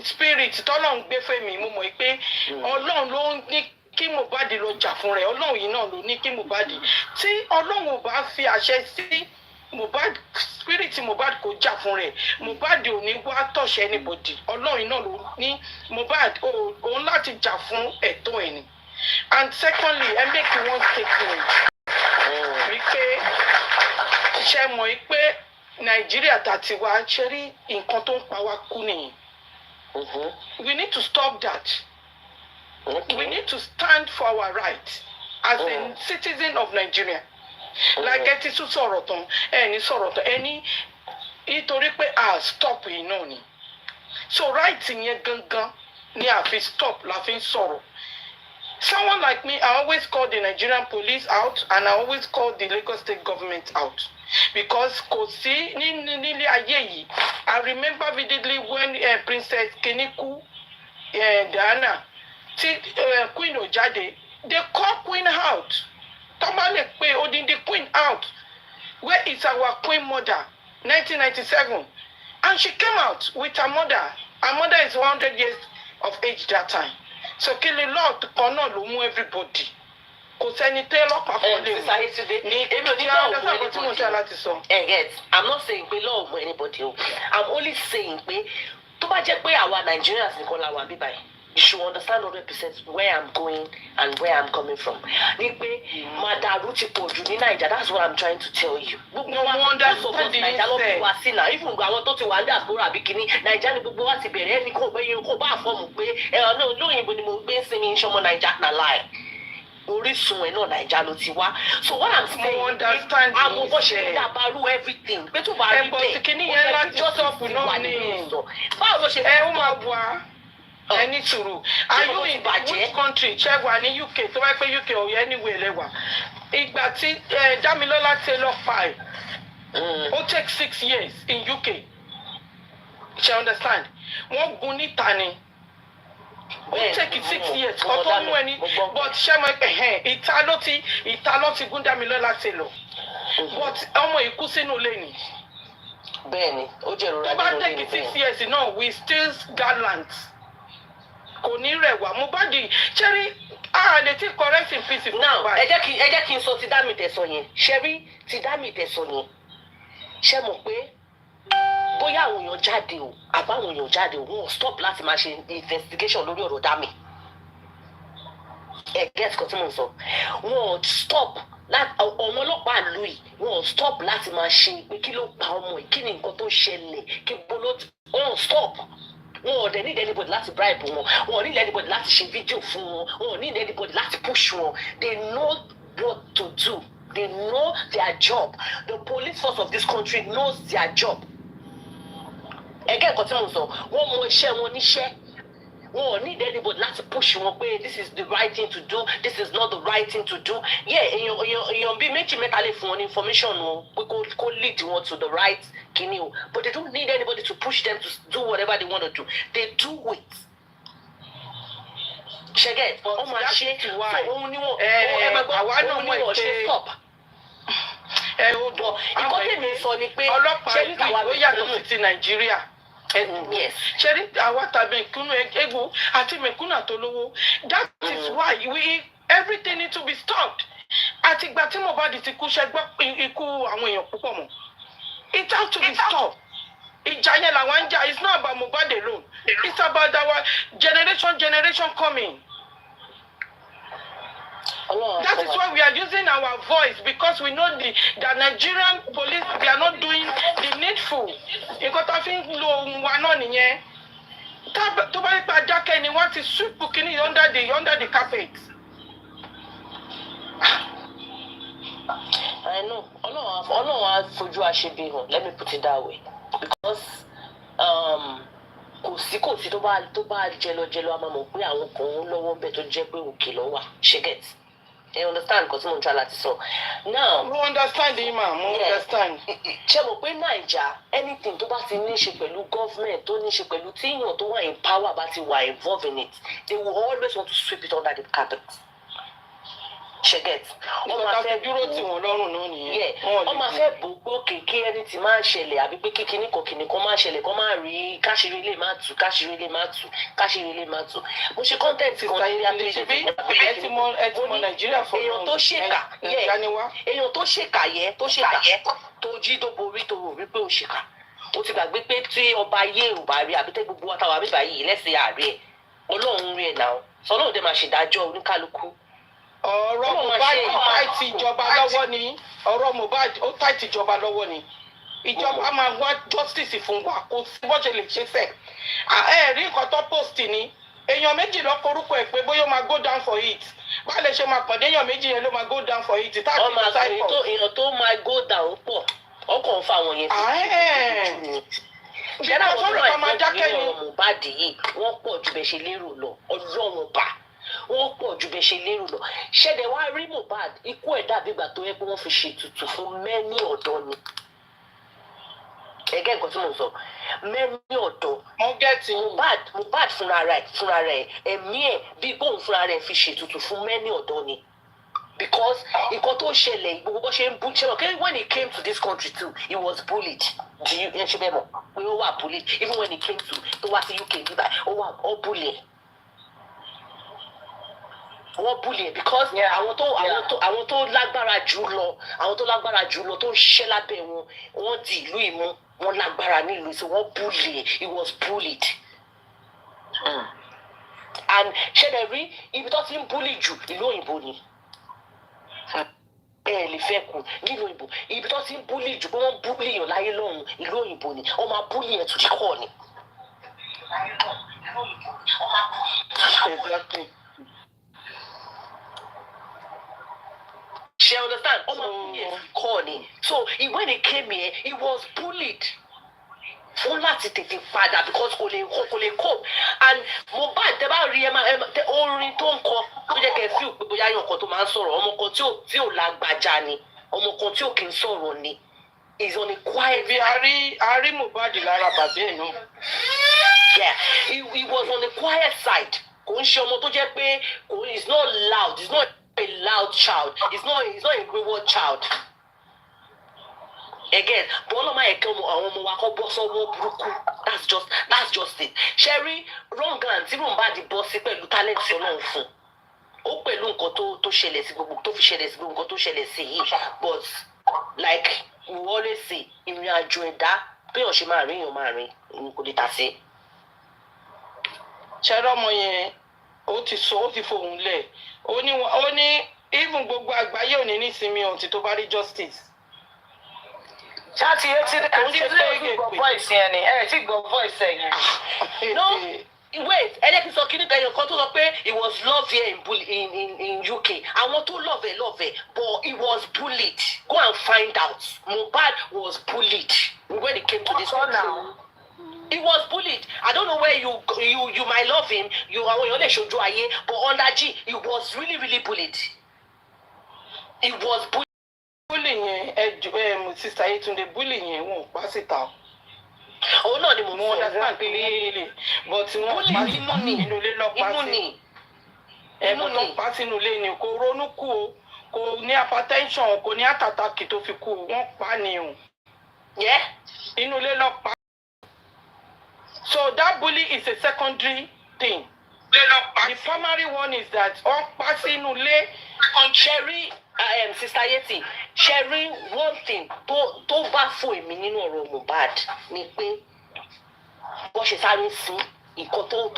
spirit tọ́lọ̀ ń gbé fún mi mo mọ̀ pé Ọlọ́run ló ní kí Mohbad lọ jà fún rẹ̀ Ọlọ́run yìí náà ló ní kí Mohbad tí Ọlọ́run ò bá fi àṣẹ sí Mohbad spirit Mohbad kò jà fún rẹ̀ Mohbad ò ní wá touch anybody Ọlọ́run yìí náà ló ní Mohbad òun láti jà fún ẹ̀tọ́ ẹ̀ ni. And secondly I make one statement wípé ṣe mọ̀ pé Nàìjíríà tàti wá ṣe rí nǹkan tó ń pa wá kú nìyí. We need to stop that. We need to stand for our rights as a citizen of Nigeria. Like ẹ ti tún sọ̀rọ̀ tán ẹni sọ̀rọ̀ tán ẹni nítorí pé a stop yìí náà ni. So right yẹn gangan ni a fi stop la fi ń sọ̀rọ̀. Someone like me, I always call the Nigerian police out and I always call the Lagos state government out. Because kò sí nílé ayé yìí. I remember vividly when Princess Keniku Diana tí Queen ò jáde, they call Queen out. Tọ́mọ lè pe odindi Queen out. Where is our Queen mother? 1997. And she came out with her mother. Her mother is 100 years of age that time. So kí lè lọ́ọ̀ kan náà ló mú everybody. kò sẹ́ni tẹ́ ọlọ́pàá kan lè sísá Yetunde èmi ò ní ṣe lọ́ọ̀ mú tí mo ṣe láti sọ. get I'm not saying pé lọ́ọ̀ mú anybody o I'm only saying pé tó bá jẹ́ pé àwa Nigerians nìkan la wà bí báyìí you should understand 100% where I'm going and where I'm coming from. Ní pé màdàrú ti pọ̀ jù ní Naija, that's what I'm trying to tell you. No wonder Naija ló fi wá sí náà. Even àwọn tó ti wà ní diaspora àbí kìíní, Naija ni gbogbo wa ti bẹ̀rẹ̀ ẹni kò gbé yín kó bá fọ́ọ̀mù pé ẹ̀rọ náà lóyìnbó ni mo gbé ń sinmi ìṣọmọ Naija náà láì. Orísun ẹ̀ náà Naija ló ti wá. So what I'm saying is àwọn bó ṣe ń dàbàrú everything. Pé tó bá rí bẹ́ẹ̀, kìíní yẹn láti sọ́ọ̀pù náà ni. Báwo ló ṣe ó máa wà ẹni sùúrù are you in which country ṣe wà ní UK tó bá pé UK or anywhere lẹ́wà ìgbà tí Damilola Taylor pa ẹ̀ ó take 6 years in UK ṣe understand wọ́n gun níta ni ó take 6 years kó tó mú ẹni but ṣe mọ ìta ló ti gún Damilola Taylor but ọmọ ìkú sínú ilé ni. Bẹ́ẹ̀ni ó jẹ́ ìrora nínú ilé ni. Tó bá take 6 years náà we still gallant. Kò ní rẹwà Mohbad ṣẹ́rí lè ti correct in peace. Now ẹ jẹ́ kí n sọ ti dá mi tẹ̀sán yẹn ṣẹ́rí ti dá mi tẹ̀sán yẹn ṣe mọ̀ pé bóyá àwọn èèyàn jáde o àbáwọn èèyàn jáde o wọn stop láti máa ṣe investigation lórí ọ̀rọ̀ dá mi ẹ get kan tí mo sọ wọn stop ọmọ ọlọ́pàá ìlú yìí wọn stop láti máa ṣe pé kí ló pa ọmọ yìí kí ni nǹkan tó ṣẹlẹ̀ kí bolo wọn stop. Wọn ò dẹ̀ need anybody láti bribe wọn ò need anybody láti ṣe fídíò fún wọn ò need anybody láti push wọn they know what to do they know their job the police force of this country knows their job. Ẹgẹ́ nǹkan tí mo sọ wọ́n mọ iṣẹ́ wọn níṣẹ́ wọn ò need anybody láti push wọn pé this is the right thing to do this is not the right thing to do èèyàn bíi méjì mẹ́ta lè fún wọn ní information wọn pé kó lead wọn to the right kini o but they don't need anybody to push them to do whatever they want to do they do it. Ṣẹ́gẹ̀ wọ́n máa ṣe so òun ni wọ́n òun ni wọ́n ṣe stop. Ìkọ́ tèmi sọ ni pé ọlọ́pàá ìlú yàtọ̀ sí ti Nàìjíríà. Yes. Ṣẹ́rí àwa tàbí ìkúnnú egbò àti mẹ̀kúnnù àtolówó that is why everything need to be stopped. Àtìgbà tí Mohbad ti kú ṣẹ́gbọ́ ikú àwọn èèyàn púpọ̀ mọ́. It has to be stopped. Ìjà yẹn làwọn ń jà. It's not about Mohbad alone. It's about our generation coming. That is why we are using our voice because we know the Nigerian police they are not doing the needful. Nǹkan tó fi ń lo ohun wa náà nìyẹn. Tó bá yẹ pé adákẹ́ ni wọ́n ti sweep kìíní under the carpet. I know. Ọlọ́run á fojú àṣebi hàn. Let me put it that way. Because kò sí tó bá jẹlọ a máa mọ̀ pé àwọn kan ń lọ́wọ́ ń bẹ̀ tó jẹ́ pé òkè lọ́wọ́ ṣe get. You understand because mo ń tra láti sọ. Now. Mo understand ma mo understand. Ṣé mo pé Naija anything tó bá ti ní ṣe pẹ̀lú government tó ní ṣe pẹ̀lú tíyàn tó wà in power bá ti wà involved in it they will always want to sweep it under the carpet. Ṣé get. Wọ́n máa fẹ́ dúró tí wọ́n lọ́rùn náà nìyẹn. Wọ́n máa fẹ́ bò pé kékeré ẹni tí máa ń ṣẹlẹ̀ àbí pé kíkiní kan máa ń ṣẹlẹ̀ kan máa rí káṣírí lè má tú káṣírí lè má tú. Mo ṣe content kan ní àtẹ̀jẹ́ ẹ ti mọ Nàìjíríà fún èèyàn tó ṣèkà èèyàn tó ṣèkà tó jí tó borí tó rò wípé ó ṣèkà ó ti gbàgbé pé tí ọba ayé ò bá rí àbí tẹ́ gbogbo wa táwa bíbá yìí lẹ́sẹ̀ àárẹ̀ Ọlọ́run rí ẹ̀ náà sọlọ́run dẹ̀ máa ṣèdájọ́ oníkálukú. Ọ̀rọ̀ Mohbad ó táìtì ìjọba lọ́wọ́ ni ọ̀rọ̀ Mohbad ó táìtì ìjọba lọ́wọ́ ni ìjọba máa wá justice fún wa kò sí bó ṣe lè ṣe fẹ́ ẹ rí nǹkan tó post ni èèyàn méjì lọ forúkọ ẹ̀ pé bóyá ó máa go down for it báwo lè ṣe máa pàdé èèyàn méjì yẹn ló máa go down for it táàkì ní cycle. èèyàn tó máa go down pọ̀ ọkàn ń fa àwọn yẹn sí. ṣé náà wọ́n náà máa dákẹ́ ni. Mohbad yìí wọ́n pọ̀ ju bẹ́ẹ̀ ṣe lérò lọ Ọlọ́run bá wọ́n pọ̀ ju bẹ́ẹ̀ ṣe lérò lọ ṣẹ̀dẹ̀ wá rí Mohbad ikú ẹ̀ dàbí ìgbà tó yẹ pé wọ́n fi ṣètùtù fún mẹ́ni ọ̀dọ́ ni ẹgẹ́ nǹkan tí mo sọ mẹ́ni ọ̀dọ́ Mohbad fúnra rẹ̀ ẹ̀mí ẹ̀ bí bóun fúnra rẹ̀ fi ṣètùtù fún mẹ́ni ọ̀dọ́ ni because nǹkan tó ṣẹlẹ̀ gbogbo bó ṣe ń bú ṣẹlẹ̀ okay when he came to this country too he was bullied ẹ ṣe bẹ́ẹ̀ mọ̀ pé ó wà bullied even when he came to wá sí UK nígbà ó wà ó bully wọ́n bully ẹ̀ because àwọn tó lágbára jù lọ tó ń ṣiṣẹ́ lábẹ́ wọn wọ́n di ìlú ìmú wọ́n lágbára nílùú so wọ́n bully ẹ̀ he was bullied. And ṣẹlẹ̀ rí ibi tó ti ń bully jù ìlú òyìnbó ni ẹ lè fẹ́ kù nílùú òyìnbó ibi tó ti ń bully jù pé wọ́n bully yàn láyé lọ́run ìlú òyìnbó ni wọ́n máa bully ẹ̀ tó ti kọ́ ni. Exactly. She understand? So when he came here, he was bullied. Fún láti tètè padà because kò lè cope. And Mohbad tẹ́ bá rí orin tó ń kọ tó jẹ́ kẹ́ fíl pé bóyá yàn kan tó máa ń sọ̀rọ̀ ọmọ kan tí ò lágbájá ni ọmọ kan tí ò kì í sọ̀rọ̀ ni is on a quiet. Bí a rí Mohbad lára bàbá ẹ̀ náà. Yeah, he was on the quiet side. Kò ń ṣe ọmọ tó jẹ́ pé he's not loud, he's not a loud child, he's not a wayward child. Again, bọ́lá máa ẹ̀kẹ́ àwọn ọmọ wa kọ́ bọ́ sọ́wọ́ burúkú. That's just it. Sherry wrong hand tí Mohbad bọ́ sí pẹ̀lú talent Ọlọ́run fún. Ó pẹ̀lú nǹkan tó ṣẹlẹ̀ sí gbogbo tó fi ṣẹlẹ̀ sí gbogbo nǹkan tó ṣẹlẹ̀ sí yìí. But like we always say, ìrìn àjò ẹ̀dá béèyàn ṣe máa rìn èèyàn máa rìn kò lè tà sí. Ṣẹ́rọ́ ọmọ yẹn ó ti fohùn lẹ̀ ó ní even gbogbo àgbáyé ò ní nísinmi ọ̀tí tó bá rí justice. Ṣáàtì etí gbọ́ voice yẹn ni tí gbọ́ voice yẹn. No, wait, ẹ jẹ́ kí n sọ kí ní ẹyọ kan tó sọ pé he was loved here in UK. Àwọn tó love ẹ̀ but he was bullied. Go and find out. Mohbad was bullied when it came to this country. He was bullied. I don't know where you might love him. Àwọn èèyàn lè ṣojú ayé, but under G, he was really bullied. He was bullied. Bullying yẹn Sister Yetunde bullying yẹn wọn ò pa síta. Òun náà ni mo mọ understand clearly but wọn pa inú ilé lọ́pàá sí. Ẹ̀bùn tó ń pa sínú ilé ni kò ronú kú o kò ní hypertension kò ní àtàtàkì tó fi kú wọ́n pa ni o. Inú ilé lọ́pàá. So that bully is a secondary thing. The primary one is that all passing ule Sherry, Sister Yeti, Sherry, one thing tó bá fún èmi nínú ọ̀rọ̀ Mohbad ni pé bó ṣe sáré sí nǹkan tó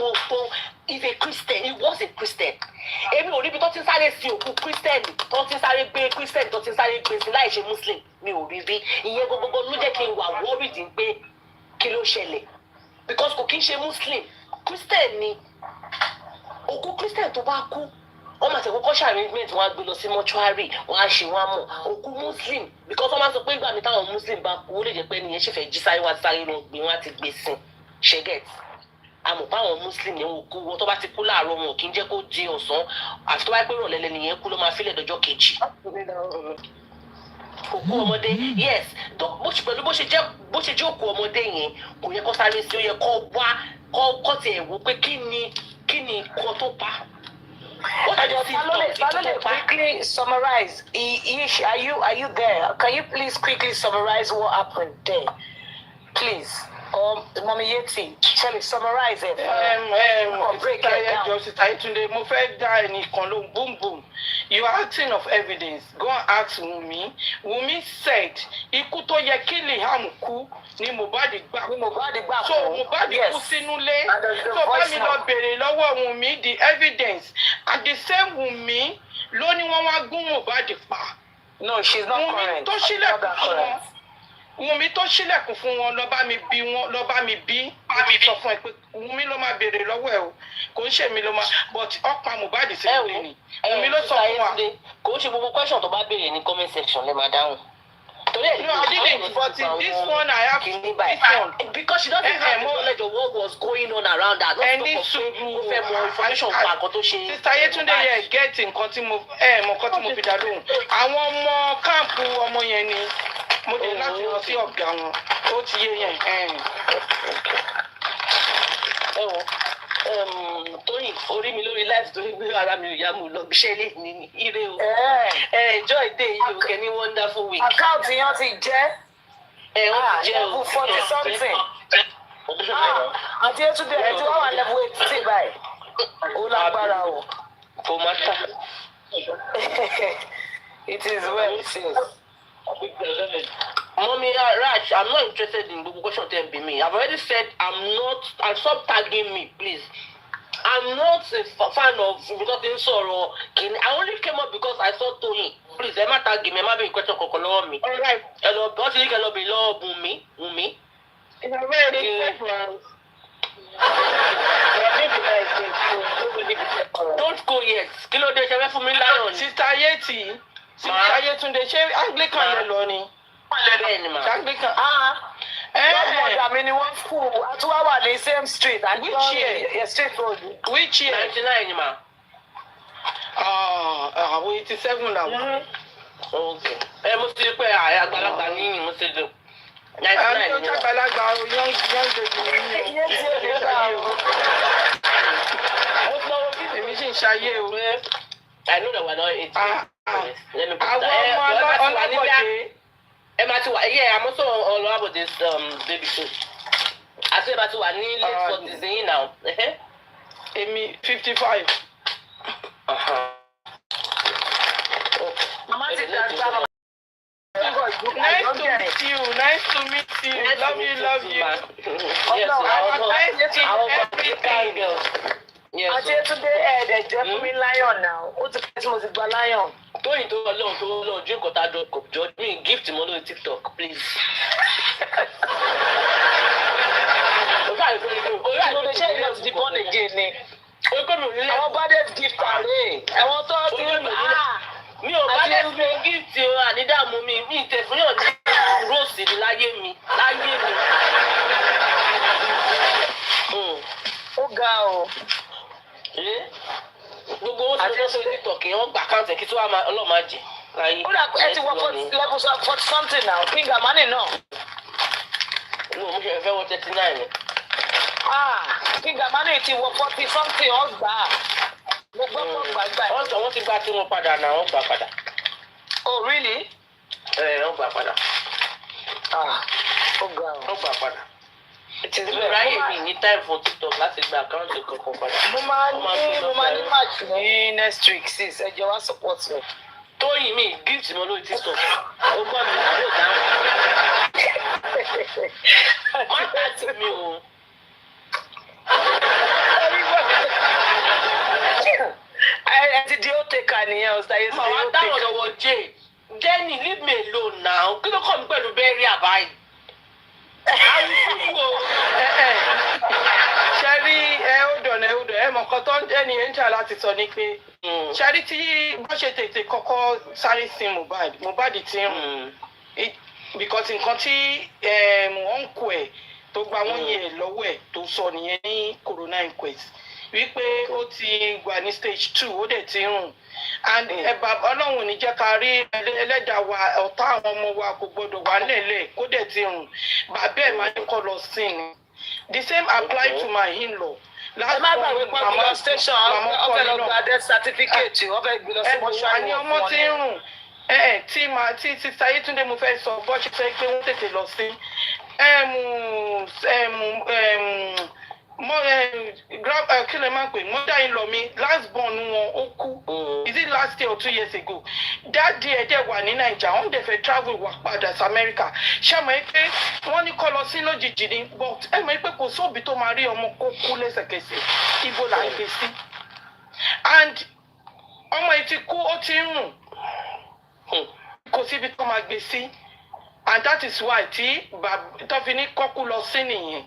if a Christian, he was a Christian. Èmi ò rí bí tó ti sáré sí òkú Christian, tó ti sáré gbé Christian, tó ti sáré gbé sí láì ṣe Muslim, mi ò rí bí. Ìyẹn gbogbo ló jẹ́ kí n wà worried pé kí ló ṣẹlẹ̀. Because kò kí ń ṣe Muslim, Christian ni. Òkú Christian tó bá kú wọ́n máa tẹ̀kọ́ kọ́ṣà arrangement wọ́n á gbé lọ sí mọ́ṣúárì wọ́n á ṣe wọ́n á mọ̀ òkú Muslim because wọ́n máa sọ pé ìgbà mi táwọn Muslim bá kú ó lè jẹ́ pé ẹnìyẹn ṣe fẹ́ jí sáré wá sáré lọ gbé wọ́n á ti gbé sí ṣẹ́gẹ̀t àmọ́ báwọn Muslim yẹn wò kú wọn tó bá ti kú láàárọ̀ wọn kì í jẹ́ kó di ọ̀sán àfi tó bá pé ìrọ̀lẹ́ nìyẹn kú ló máa fílẹ̀ dọjọ́ kejì. Òkú ọmọdé yes pẹ̀lú bó ṣe jẹ́ òkú ọmọdé yẹn kò yẹ kó sáré sí ó yẹ kó wá kó tiẹ̀ wò pé kí ni nǹkan tó pa. Quickly summarize. Are you there? Can you please quickly summarize what happened there, please? Mommy Yeti, Shelly, summarize it. Break it down. Sister Yetunde, mo fẹ́ dá ẹnìkan lóhùn boom boom. You are acting of evidence. Go and ask Wunmi. Wunmi said, ikú tó yẹ kí Liam kú ni Mohbad gbà. So Mohbad kú sínú ilé. So bá mi lọ bèrè lọ́wọ́ Wunmi the evidence. And the same Wunmi ló ní wọ́n wá gún Mohbad pa. No, she's not correct. Wunmi tó ṣílẹ̀kùn fún wọn lọ bá mi bí sọ fún ẹ pé Wunmi ló máa bèrè lọ́wọ́ ẹ o kò ń ṣe mi ló máa but ọ̀pá Mohbad sí ilé ni Wunmi ló sọ fún wa. Kò ń ṣe gbogbo question tó bá béèrè ní comment section lè máa dáhùn. No, I didn't, but this one I have this one. Because she doesn't have the knowledge of what was going on around her. Sister Yetunde yẹ get nǹkan tí mo fi dá lóhùn. Àwọn ọmọ káàmpù ọmọ yẹn ni mo dé láti lọ sí ọ̀gá wọn. Ó ti yé yẹn. Tóyìn orí mi lórí live torí gbé ara mi ò yá mu lọ bíṣẹ́ lè ní ire o. Enjoy day yìí o kẹ́ ní wonderful week. Àkáǹtì yẹn ti jẹ́. Ó ti jẹ́ o. Level 40 something. Àti Yetunde ẹ̀ tí wọ́n wà level 80 báyìí. Ó lágbára o. kò má ta. It is well, sis. Mommy, Raj, I'm not interested in the question of me. I've already said and stop tagging me, please. I'm not a fan of because in sorrow. I only came up because I saw Tony. Please, I'm not tagging me. I'm not being question of me. All right. Hello, what do you cannot be love me? It's a very different. Don't go yet. Kí ló dé ṣe fẹ́ fún mi láyọ̀ ni. Sister Yeti. Sister Yetunde ṣé Anglican lẹ lọ ni? Bẹ́ẹ̀ ni mà. Anglican. I mean, one school. At the same street. Which year? Yeah, straight road. Which year? 99 ni mà. Àwọn 87 now. Okay. Mo ti rí pé àgbàlagbà ní mo ti rí. 99 ni mà. Àgbàlagbà young baby ni. Èmi sì ń ṣayé o. I know that we're not 18. Let me put Àwọn ọmọ ọlọ́bọ̀dé. I'm also all about this baby too. I say about to need late for this now. Èmi 55. Mama, Nice to meet you. Love you. Yes, I tell today, they just me lion now. What's the Christmas is lion? Going to alone, drink or that judge me, gift him on TikTok, please. They say it's the born again. Our baddest gift today. I want to tell you. Mi ò bá dé fi gift o ànídàmú mi tẹ̀síyàn ní rose láyé mi. Ó ga o. Gbogbo owó tí wọ́n sọ TikTok yẹn wọ́n gbà káǹtì kí tí wọ́n máa ọlọ́ọ̀ máa jẹ láyé. Ó dà pé ẹ ti wọ level 40 something now. Finger money náà. No, mo ṣe fẹ́ wọ 39 ni. Finger money ti wọ 40 something ọgbà. Mo gbọ́ pọ̀ gbàgbà. Wọ́n ti gba tí wọ́n padà náà wọ́n gbà padà. Oh really? Wọ́n gbà padà. Ó ga o. Wọ́n gbà padà. Ráyè mi ní time for TikTok láti gba àkáǹtì kankan padà. Mo máa ní match ní next week sis. Ẹ jẹ́ wá support me. Tóyìn mi gift mi lórí TikTok. Ó gbọ́ mi àbí ò dáhùn. Má tààtì mi o. I ti di oteka nìyẹn o ṣayé sí oteka. Màá dáhùn lọ́wọ́ Jay. Jenny, leave me alone now. Kí ló kọ́ mi pẹ̀lú bẹ́ẹ̀rì àbáyé? Ṣẹ́rí ẹ mọ̀ nǹkan tó ń jẹ́ ní ẹ̀ńtà láti sọ ni pé ṣẹ́rí tí bó ṣe tètè kọ́kọ́ sáré sin Mohbad ti rùn because nǹkan tí wọ́n ń kó ẹ̀ tó gba wọ́n yẹ lọ́wọ́ ẹ̀ tó sọ nìyẹn ní corona inquest wípé ó ti wà ní stage 2 ó dẹ̀ ti rùn and Ọlọ́run ní jẹ́ ká rí ẹlẹ́dàá wa ọ̀tá àwọn ọmọ wa kò gbọdọ̀ wà nílẹ̀ kó dẹ̀ ti rùn bàbá ẹ̀ máa ń kọ́ lọ sí ni the same apply to my in-law. Ẹ má gbàgbé pọ́ńpì station ọ̀fẹ́ lọ gba death certificate ọ̀fẹ́ gbé lọ sí mọ́ṣúárì wọn. ọmọ tí ń rùn tí Sister Yetunde mo fẹ́ sọ bọ́ ṣe fẹ́ pé wọ́n tètè lọ sí kí lè máa pè mother in law mi last born wọn ó kú is it last year or 2 years ago dáàdi ẹ̀ dẹ̀ wà ní Naija wọ́n dẹ̀ fẹ́ travel wá padà sí America ṣé mọ̀ ẹ́ pé wọ́n ní kọ́ lọ sí lójijì ni but ẹ mọ̀ ẹ́ pé kò sóòbí tó máa rí ọmọ kó kú lẹ́sẹ̀kẹsẹ̀ ibo là ń gbé sí and ọmọ yìí ti kú ó ti ń rùn kò síbi tó máa gbé sí and that is why tí tó fi ní kọ́kú lọ sí nìyẹn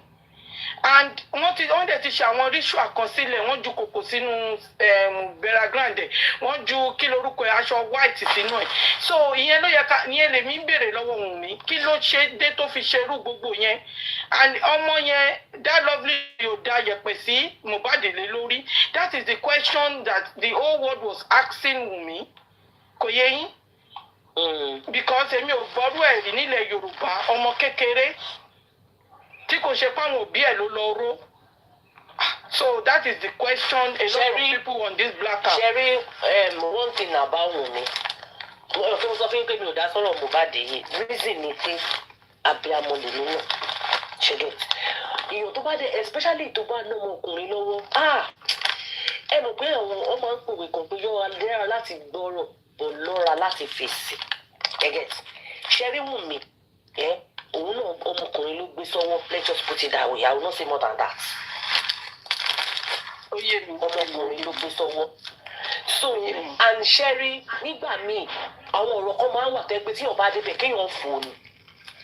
and wọ́n dẹ̀ ti ṣe àwọn ritual àkọsílẹ̀ wọ́n ju kòkò sínú burial ground ẹ̀ wọ́n ju kí lorúkọ aṣọ white sínú ẹ̀ so ìyẹn ló yẹ ká ìyẹn lèmi ń béèrè lọ́wọ́ Wùnmí kí ló ṣe dé tó fi ṣerú gbogbo yẹn and ọmọ yẹn that lovely yóò da yẹ̀pẹ̀ sí Mohbad lé lórí that is the question that the whole world was asking Wùnmí kò yẹ yín because èmi ò gbọ́rú ẹ̀ rí nílẹ̀ Yorùbá ọmọ kékeré tí kò ṣe fáwọn òbí ẹ̀ ló lọ ró so that is the question a lot of people on this black app. Sherry, one thing about Wunmi mo sọ fún pé mi ò dá sọ̀rọ̀ Mohbad yìí reason ni pé abiyamọ lè nínú ṣẹlẹ̀ èèyàn tó bá dé especially tó bá ná ọmọkùnrin lọ́wọ́ ẹ mọ̀ pé àwọn ọmọ ń pòwe kan pé yọ̀ọ́ lẹ́ra láti gbọ́rọ̀ bọ̀ lọ́ra láti fèsì gẹ́gẹ́ ṣẹ́rí wù mí òun náà ọmọkùnrin ló gbé sọ́wọ́ let's just put it that way I will not say more than that. Ó yé mi ọmọkùnrin ló gbé sọ́wọ́ so and ṣẹ́rí nígbà míì àwọn ọ̀rọ̀ kan máa ń wà tẹ́ pé tíyàn bá débẹ̀ kéèyàn fò ní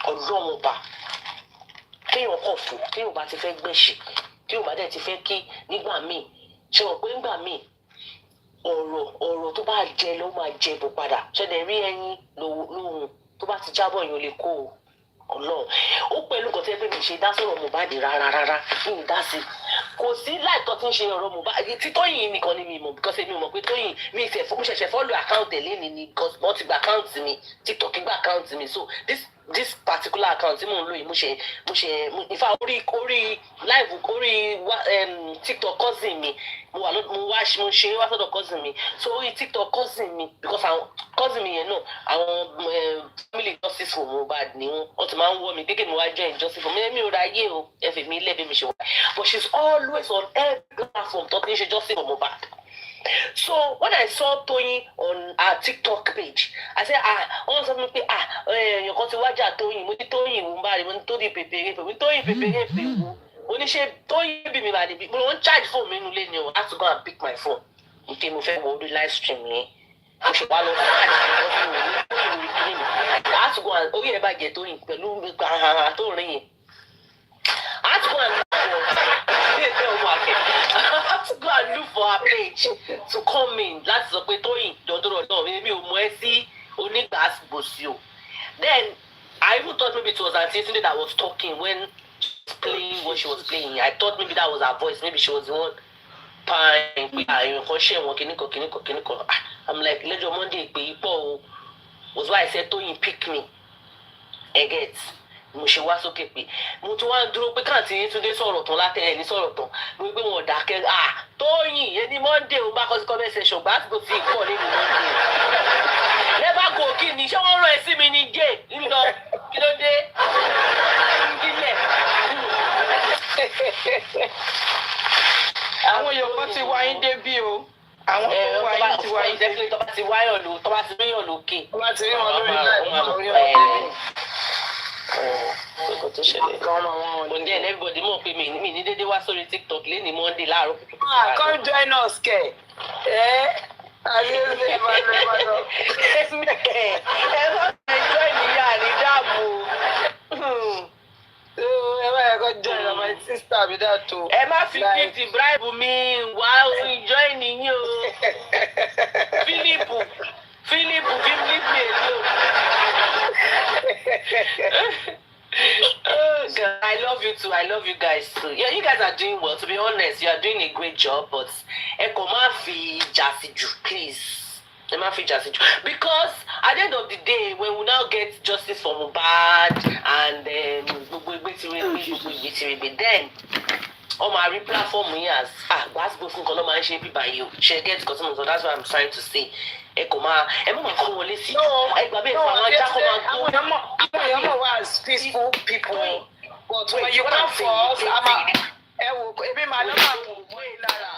ọlọ́run ọba kéèyàn kàn fò kéèyàn bá ti fẹ́ gbẹ̀ṣì kéèyàn bá dẹ̀ ti fẹ́ kí nígbà míì ṣe wọ́n pé nígbà míì ọ̀rọ̀ tó bá jẹ ló máa jẹ bò padà ṣẹlẹ̀ rí ẹyin lóhun tó bá ti jábọ̀ yẹn ò lè kó o ọlọ́run ó pẹ̀lú nǹkan tó yẹ pé mi ṣe dá sọ̀rọ̀ Mohbad rárá mi ì dá sí kò sí láìtọ́ tí ń ṣe ọ̀rọ̀ Mohbad tí Tóyìn nìkan ni mi mọ̀ because mi mọ̀ pé Tóyìn mi ṣẹ̀ṣẹ̀ fọ́lù àkáǹtì ẹ̀ lẹ́ni ni wọ́n ti gba àkáǹtì mi TikTok gba àkáǹtì mi so this particular account tí mò ń lò yìí mo ṣe ìfà orí live orí TikTok cousin mi mo ṣe wá sọ́dọ̀ cousin mi so orí TikTok cousin mi because àwọn cousin mi yẹn náà àwọn family justice for Mohbad ni wọ́n ti máa ń wọ́ mi kékeré mi wá join justice for mi ò ráyè o ẹ̀fẹ̀ mi lẹ́bi mi ṣe wá but she's always on every platform tó ti ń ṣe justice for Mohbad. So when I saw Toyin on her TikTok page, I said, on something pe you kan ti wájà Toyin, mo ní Toyin wo nbari, mo ní Toyin pepere pe, mo ní Toyin pepere pe wo. Mo ní ṣe Toyin bí mi ba de bi, mo won charge phone mi nu le ni o, I have to go and pick my phone. Nte mo fẹ́ wo orí live stream yẹn. Mo ṣe wá lọ charge phone mi, I have to go and orí ẹ bá jẹ Toyin pẹ̀lú tó rin yẹn. I have to go and I have to go and look for her page to come in. Láti sọ pé Tóyìn dọ̀dọ̀rọ̀ náà mi ò mọ ẹ́ sí onígbàsíbòsí o. Then I even thought maybe it was Aunty Tunde that was talking when playing what she was playing. I thought maybe that was her voice. Maybe she was the one pine pé àyàn kan ṣe wọn kìnnìkan. I'm like lẹ́jọ́ Monday pé ipò o was why I said Tóyìn pick me. Get. Mo ṣe wá sókè pé mo tún wá ń dúró pé káàntì Túndé sọ̀rọ̀ tán látẹ̀ ní sọ̀rọ̀ tán mo rí pé wọn ò dákẹ́ Tóyìn yẹn ní Monday ó bá kọ́ sí comment section gbà àsìkò tí pọ̀ nínú Monday lẹ́bà kò kí ni ṣé wọ́n rán ẹ sí mi ní gé ńlọ kí ló dé ìdílé. Àwọn Yorùbá ti wá yín débí o àwọn tó wá yín ti wá yín débí tó bá ti wáyọ̀ lò tó bá ti ríyàn lókè. tó bá ti rí wọn lórí láì Nǹkan tó ṣẹlẹ̀. Monday and everybody mọ̀ pé mi ní dédé wá sórí TikTok lẹ́ni Monday láàárọ̀ kùtùkùtù. Come join us kẹ̀. Àyẹ̀lẹ̀ ìbàdàn. Ẹ bá mi join níyà ní dáàbò. Ẹ bá yẹ kó join my sister mi dá tó. Ẹ má fi gift bribe mi wá join yín o. Philip fi leave me alone. Oh, God, I love you too. I love you guys too. Yeah, you guys are doing well. To be honest, you are doing a great job. But ẹ kò má fi jásí jù, please. Ẹ má fi jásí jù. Because at the end of the day, when we now get justice for Mohbad and gbogbo ìgbésí then on my re-platform years, gbàgbọ́ fún nǹkan ló máa ń ṣe bíbá yìí o. Ṣé get customers? So that's what I'm trying to say. Ẹ kò máa kó wọlé sí. Ẹ gbà bẹ́ẹ̀ fún àwọn ajá kó máa gbó. Àwọn èèyàn mọ̀ wá as peaceful people. But when you come for us, ẹ wò ebi máa lọ́ máa wò wó yìí lára.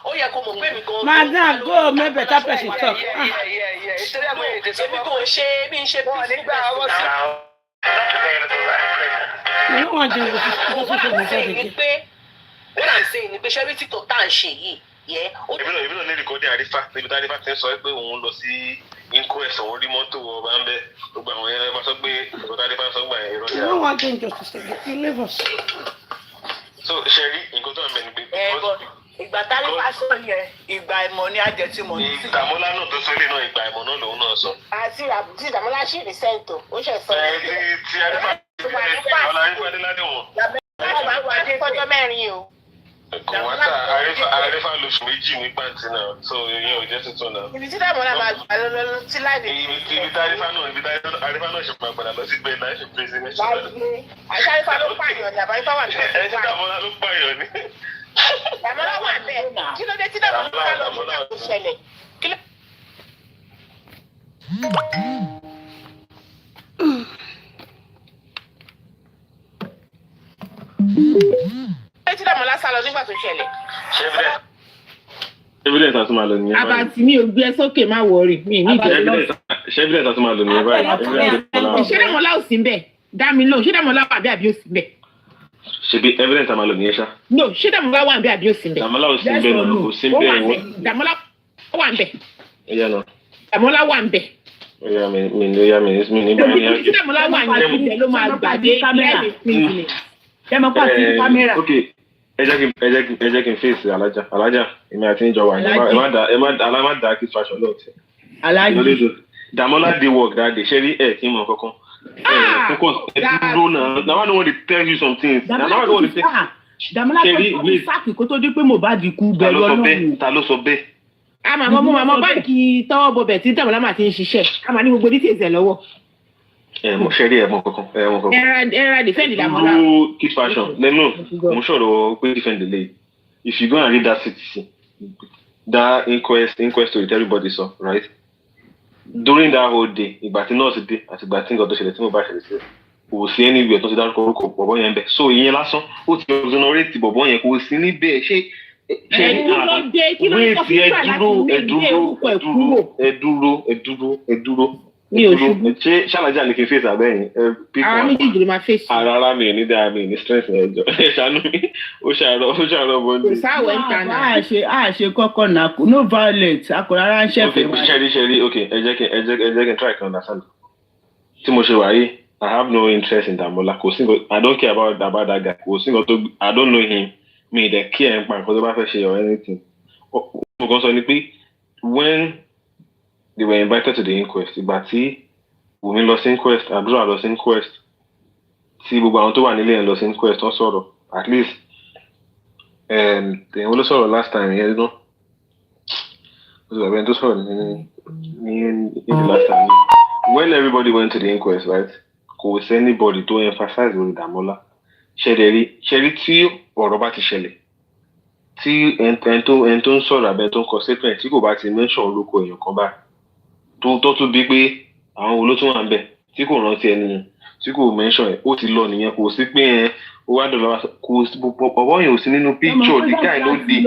Ó yẹ kó mọ̀ pé mi gan. Madam, go make better person talk. Èmi kò ṣe bí n ṣe business. You don't want to do this. What I'm saying ni pé ṣẹ́rí TikTok tá à ń ṣe yìí. Èmi náà ní rìkọ́dì àrífà níbi tá àrífà ti ń sọ pé òun lọ sí inquest òun rí mọ́tò ọba ń bẹ gbogbo àwọn yẹn máa sọ pé ìkọ́tà àrífà sọ gbà yẹn You don't want to injustice. You leave us. So ṣẹ́rí nǹkan tó ń bẹ ni pé. Ìgbà tárífà sọ yẹn ìgbà ìmọ̀ ní àjẹtí mọ̀ ní. Ìdàmọ́lá náà tó sọ́lé náà ìgbà ìmọ̀ náà lòun náà sọ. Àti Ìdàmọ́lá ṣì rí sẹ́ńtò ó ṣẹ̀ sọ. Ti àrífà ọ̀la àrífà adéládé wọn. Fọ́jọ́ mẹ́rin o. Kò wá tà àrífà lóṣù méjì ní pàǹtí náà so ìyẹn ò jẹ́ tuntun náà. Ibi tí Ìdàmọ́lá máa gbà lọ sí láìdè. Ibi tí àrífà náà ṣe máa gbàdá lọ sí gbé láì ṣe pírẹsidẹ́ntì. Àṣà àrífà ló pààyàn ní àbárífà wà ní ọ̀sẹ̀ Ẹ ṣe Dàmọ́lá ló pààyàn ní. Dàmọ́lá wà bẹ́ẹ̀ kí ló dé tí Dàmọ́lá lọ sí ìgbà tó ṣẹlẹ̀ kí ló. Tí Dàmọ́lá sá lọ nígbà tó ṣẹlẹ̀. Ṣé bẹ́ẹ̀? Evidence àti máa lọ nìyẹn. Àbàtì mi ò gbé ẹ sókè má wọrí mi ní ìjẹ́. Ṣé evidence àti máa lọ nìyẹn báyìí? Ṣé Dẹ́mọ́lá ò sí ń bẹ̀? Dá mi lóhùn, ṣé Dẹ́mọ́lá wà bí àbí ò sí ń bẹ̀? Ṣebí evidence àti máa lọ nìyẹn ṣá. No, ṣé Dẹ́mọ́lá wà bí àbí ò sí ń bẹ̀? Dàmọ́lá ò sí ń bẹ̀ náà, kò sí ń bẹ̀ wọ́n. Dàmọ́lá wà ń bẹ̀. Ẹyá náà. Dàmọ́lá wà ń bẹ̀. Ẹyá mi ní báyìí ní Ṣé Dẹ́mọ́lá wà ń bẹ̀ ló máa gbàdé lẹ́yìn kámẹ́rà. Ok, ẹ jẹ́ kí n fèsì alájà èmi àti ìjọ wà ẹ má dá kí fashion lọ tẹ. Alájà. Dàmọ́lá dey work that day ṣé rí ẹ̀ kí n mọ̀ kankan. Focus ẹ dúró náà na one want to tell you some things. Dàmọ́lá tó kọ́ sáàkì kó tó dé pé Mohbad kú bẹ̀rù Ọlọ́run. Ta ló sọ bẹ́ẹ̀? A máa mọ báńkì tọwọ́ bọbẹ̀ tí Dàmọ́lá máa ti ń ṣiṣẹ́. A máa ní gbogbo details ẹ̀ lọ́wọ́. Mo ṣe rí ẹ mọ̀ kankan. Ẹ̀rọ defend Dàmọ́lá. Dúró kid fashion lẹ́nu mo sọ̀rọ̀ pé defend the lay. If you go and read that CTC, that inquest to everybody saw, right? During that whole day, ìgbà tí nọ́ọ̀sì dé àti ìgbà tí nǹkan tó ṣẹlẹ̀ tí mo bá ṣẹlẹ̀ sí kò sí ẹni ìwé tó ti dárúkọ orúkọ bọ̀bọ̀ yẹn bẹ́ẹ̀. So ìyẹn lásán ó ti exonerate bọ̀bọ̀ yẹn kò sí níbẹ̀ ṣé ẹ dúró. Mi ò ṣubú. Ṣé ṣàlàjà ni kí n fèsì àbẹ́yìn? Ara méjèèjì ló máa fèsì. Ara mi ò ní dáa mi ní strength ẹjọ́. Ẹ ṣàánú mi, ó ṣàárọ̀ bọ́ndì. Kò sáwọ̀ ń ta náà. A ṣe kọ́kọ́ náà no violence akọ̀rọ̀ ránṣẹ́ fẹ́ wá. Ṣẹ́rí okay ẹ jẹ́ kí n try to understand. Tí mo ṣe wà yìí, I have no interest in Damola. Kò sí I don't care about that guy. Kò sí I don't know him. Mi dẹ̀ kí ẹ̀ ń pa nǹkan tó bá fẹ́ ṣe or anything. Mo kàn sọ ni pé when they were invited to the inquest, ìgbà tí Wùmí lọ sí inquest, Adura lọ sí inquest, tí gbogbo àwọn tó wà nílé ẹ̀ lọ sí inquest wọ́n sọ̀rọ̀ at least wọ́n ló sọ̀rọ̀ last time yẹn náà. Ó sì bàbá ẹni tó sọ̀rọ̀ ní the last time. When everybody went to the inquest, right? Kò sí anybody tó emphasize lórí Dàmọ́lá. Ṣẹ̀rí tí ọ̀rọ̀ bá ti ṣẹlẹ̀, tí ẹni tó ń sọ̀rọ̀ abẹ́ tó ń kọ statement tí kò bá ti mention orúkọ èèyàn kan báyìí tó tún bí pé àwọn olótún wà ń bẹ̀ tí kò rántí ẹni yẹn tí kò mention ẹ̀ ó ti lọ nìyẹn kò sí pé ó wá dọ̀lọ́ kò sí bọ̀bọ̀ yẹn ò sí nínú picture the guy ló dé.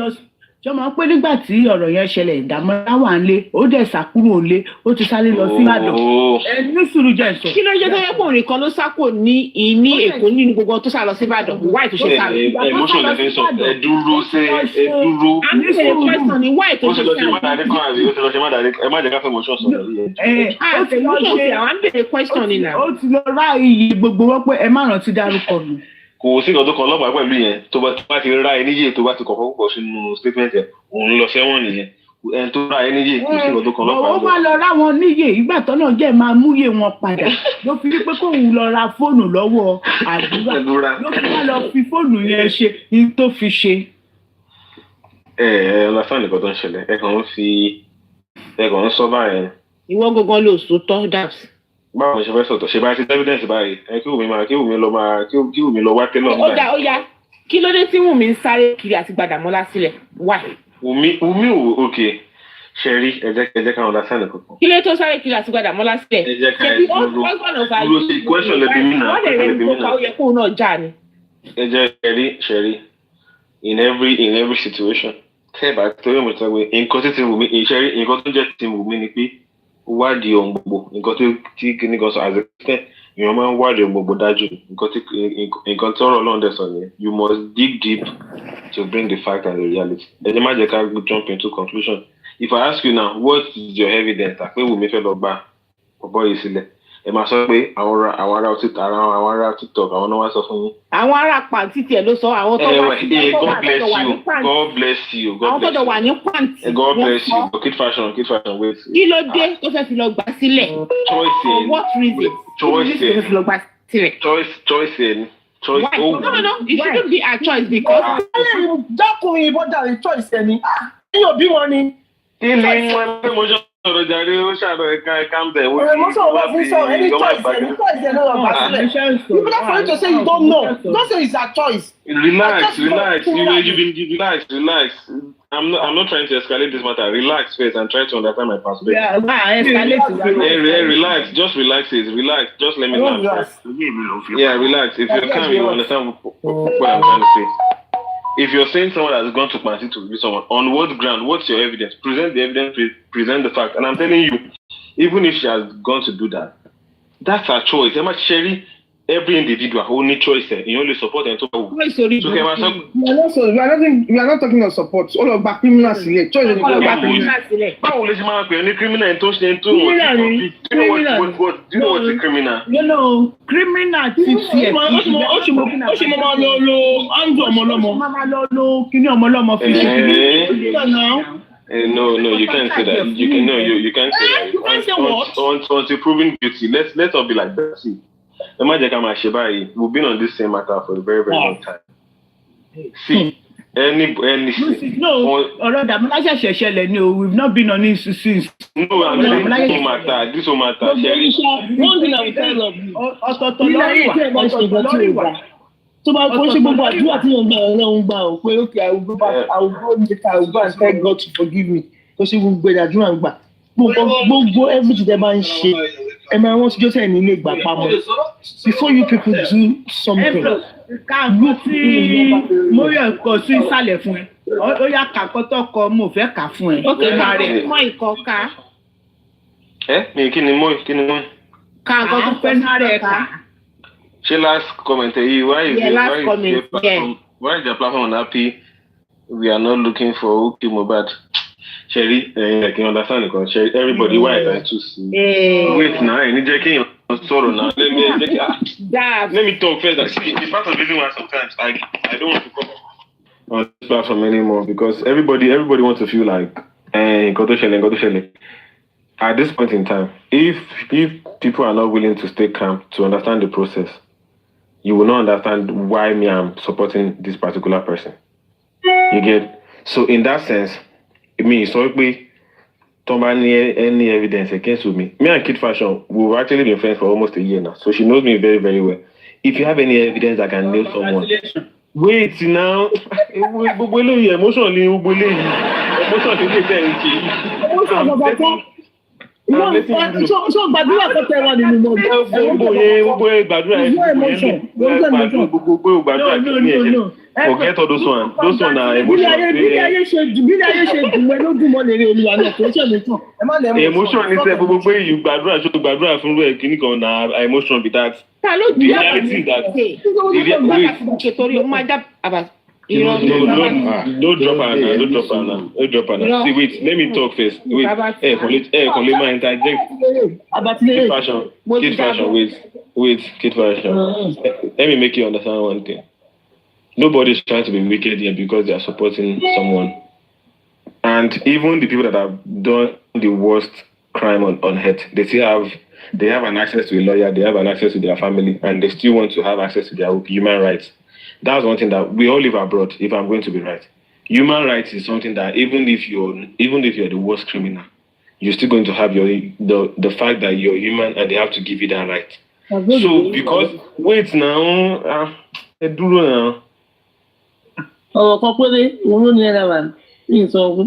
Ṣé máa ń pé nígbà tí ọ̀rọ̀ yẹn ṣẹlẹ̀ Dàmọ́lá wà ń lé ó dẹ̀ sàkúrò lé ó ti sáré lọ sí Ìbàdàn. Ẹni sùúrù jẹ́ ìsọ̀. Kí ló jẹ́ tó yẹ kó nìkan ló sákò ní Èkó nínú gbogbo tó sá lọ sí Ìbàdàn? Why tó ṣe sáré? Emotion lè fi sọ ẹ dúró. À ń bèrè question ní why tó ṣe sáré? Ó ti lọ ṣe má dàrí ẹ má jẹ́ ká fẹ́ emotion sọ̀rọ̀ yìí. Ó ti lọ ṣe àwọn ń bèrè question ní nà. Ó ti lọ rá iyì gbogbo wọn pé ẹ má rántí dárúkọ mi. Kò sí nǹkan tó kan ọlọ́pàá pẹ̀lú yẹn tó bá ti rá ẹni yé tó bá ti kọ̀ọ̀kan púpọ̀ sínú statement ẹ̀ òun lọ sẹ́wọ̀n nìyẹn ẹni tó rá ẹni yé kò sí nǹkan tó kan ọlọ́pàá. Ó máa lọ rá wọn níyè ìgbà tó náà jẹ́ máa múyè wọn padà ló fi pé kóun lọ ra fóònù lọ́wọ́ Àdúrà ló fi wá lọ fi fóònù yẹn ṣe ní tó fi ṣe. Ọlọ́sàn nìkan tó ń ṣẹlẹ̀ ẹ kàn ń sọ báyẹn. Ìwọ gangan ló sòótọ́ dàbs. Báwo ni ṣe fẹ́ sọ̀tọ̀ ṣe bá ti evidence báyìí kí Wùmí lọ wá tẹ́lọ̀ nígbà. Ó yá kí ló dé tí Wùmí ń sáré kiri àti gba Dàmọ́lá sílẹ̀ why? Wùmí ò okay ṣe rí ẹ jẹ́ ká understand kankan. Kí ló tó sáré kiri àti gba Dàmọ́lá sílẹ̀? Ẹ jẹ́ ká ẹ dúró sí question lẹ́bi mí náà. Wọ́n lè rẹ̀ ní kókà ó yẹ kóun náà já ni. Ẹ jẹ́ ṣe rí in every situation tẹ́ ẹ bá torí mo sọ pé nǹkan tí ti Wùmí ìṣẹ́rí nǹkan tó jẹ́ ti Wùmí ni pé wádìí ohun gbogbo nǹkan tí kìíní kan sọ as a christian èèyàn máa ń wádìí ohun gbogbo dájú nǹkan tí ọ̀rọ̀ Ọlọ́run dẹ̀ sọ nìyẹn you must dig deep to bring the fact and the reality. Ẹ jẹ́ má jẹ́ ká jump into conclusion. If I ask you now what is your evidence àpé Wùmí fẹ́ lọ gba ọ̀bọ yìí sílẹ̀ ẹ máa sọ pé àwọn ará TikTok àwọn náà wá sọ fún yín. Àwọn ará pàǹtí tiẹ̀ ló sọ àwọn tó wà ní pàǹtí. God bless you. Àwọn tó jọ wà ní pàǹtí. God bless you. Kid fashion wait. Kí ló dé tó fẹ́ fi lọ gbà sílẹ̀? For what reason? Choice in. Why? No, it shouldn't be a choice because. Dákùnrin ìbọn dàrí choice ẹni. Ẹ̀yin òbí wọn ni. Kí ni wọ́n fẹ́ mọ́jọ́ sọ̀rọ̀ jàre ó ṣàrọ̀ ẹ̀ka ń bẹ̀ wọ́n. Ọ̀rẹ́ mo sọ̀rọ̀ wá fún sọ any choice ẹ̀ náà lọ bá sílẹ̀. You better for you to say you don't know. Don't say it's a choice. Relax. I'm not trying to escalate this matter. Relax first and try to understand my perspective. Yeah, escalate. Relax. Just relax it. Relax. Just let me know. Yeah, relax. If you can, you understand what I'm trying to say. if you're saying someone has gone to Pansi to release someone, on what ground? What's your evidence? Present the evidence, present the fact. And I'm telling you, even if she has gone to do that, that's her choice. Every individual only choice. You only support and talk. We are not talking of support. All of back criminals select. Choice is all about criminals select. Báwo lè ṣe máa pè ní criminal and tó ṣe tó wọ́n ti complete? Do you know what's a criminal? You know, criminal ti ṣe. Ó ṣe mo máa lọ lo áńdù ọmọlọ́mọ. Máa lọ lo kíní ọmọlọ́mọ fi ṣe kíní. No, you can't say that. You can't say that. You can't say what? Until proven guilty. Let's not be like that. See. We've been on this same matter for a very, very long time. See, any no, we've not been on this since. No, I mean, this will matter. One thing I will tell you, so my question about you, I think I will go and thank God to forgive me because He will be that you and back. Go everything that man shit. And I want to just say in back before you people do something. Moyo ko si sale fún ẹ. Ó yá ka ko to ko mo fẹ́ kà fún ẹ. Okay, mare. Mo iko ka. Mi kini mo. Ka ko to fẹ́ mare ka. She last comment why is the platform happy? We are not looking for Mohbad. Sherry, I can understand it. Sherry, everybody, why I to see? Wait now, I need to sorrow now. Let me talk first. See, it's part of the reason why sometimes I don't want to come on this platform anymore because everybody wants to feel like go to Shelley. At this point in time, if people are not willing to stay calm to understand the process, you will not understand why I'm supporting this particular person. You get? So in that sense, so if we don't have any evidence against me and Kid Fashion, we've actually been friends for almost a year now. So she knows me very, very well. If you have any evidence that can nail someone, wait now. No. Forget all those ones. Those ones are emotional. Emotion is the way you badura from where can you emotion be that. Don't drop her now. See, wait, let me talk first. Wait, Kid Fashion, wait, Kid Fashion. Let me make you understand one thing. Nobody's trying to be wicked here because they are supporting someone. And even the people that have done the worst crime on earth, they have an access to a lawyer, they have an access to their family, and they still want to have access to their human rights. That's one thing that we all live abroad, if I'm going to be right. Human rights is something that even if you're the worst criminal, you're still going to have the fact that you're human and they have to give you that right. So because wait now, Adura now. These are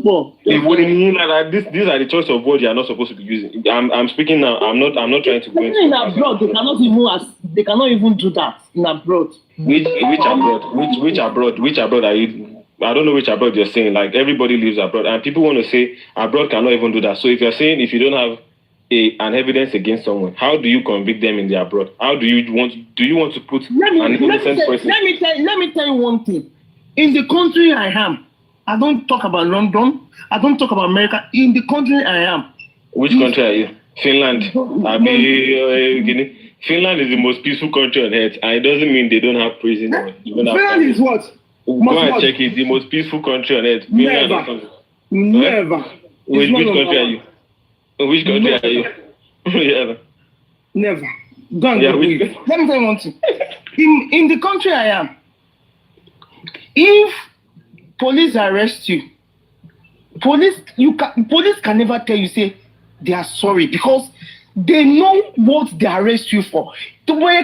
the choice of words you are not supposed to be using. I'm speaking now. I'm not trying to go into in abroad. They cannot even do that in abroad. Which abroad? Which abroad are you? I don't know which abroad you're saying. Like everybody lives abroad, and people want to say abroad cannot even do that. So if you're saying if you don't have an evidence against someone, how do you convict them in the abroad? How do you want to put an innocent person? Let me tell you one thing. In the country I am, I don't talk about London. I don't talk about America. In the country I am. Which country are you? Finland. Finland is the most peaceful country on earth, and it doesn't mean they don't have prison. Finland is what? Go and check it. The most peaceful country on earth. Never. Which country are you? Which country are you? Yeah. Never. Go and Let me tell you one thing. In the country I am, if police arrest you, police can never tell you say they are sorry because they know what they arrest you for. To boy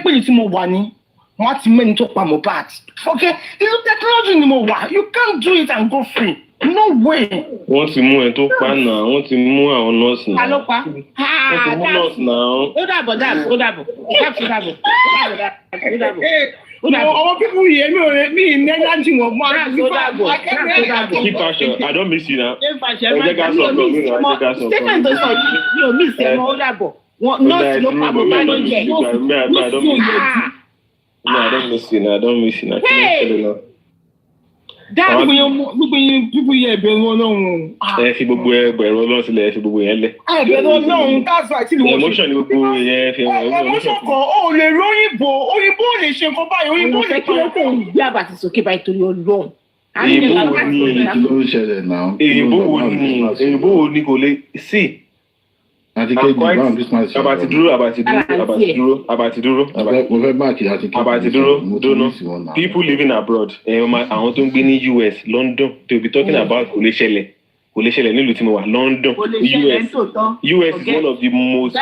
what men talk about Mohbad. Okay, it's technology anymore. You can't do it and go free. No way. Want to move and talk now? Want to move on us now? All people here, me in energy of man. Keep passion. I don't miss you now. Statement tó sọ yìí mi ò miss ẹ̀ mọ́ ó dàbọ̀. Nọ́ọ̀sì ló pa Mohbad lóúnjẹ. No, I don't miss you now. I don't miss you now. Hey! Gbogbo yín people here bẹ̀rù Ọlọ́run. Ẹ fi gbogbo ẹgbẹ̀rún Ọlọ́run sílẹ̀, ẹ fi gbogbo yẹn lẹ̀. Bẹ̀rù Ọlọ́run, that's why tí ni wọ́n ṣe. Emotion ni gbogbo yẹn fi hàn. Emotion kan, ó lè rí òyìnbó ò lè ṣe nǹkan báyìí, òyìnbó lè kí ló tẹ̀ ń gbé àbàtì sókè báyìí torí Ọlọ́run. Èyìnbó wo ni kò lè sí. Àbàtì dúró. People living abroad. Àwọn tó ń gbé ní US, London, they will be talking about kò lè ṣẹlẹ̀ nílùú tí mo wà, London, US is one of the most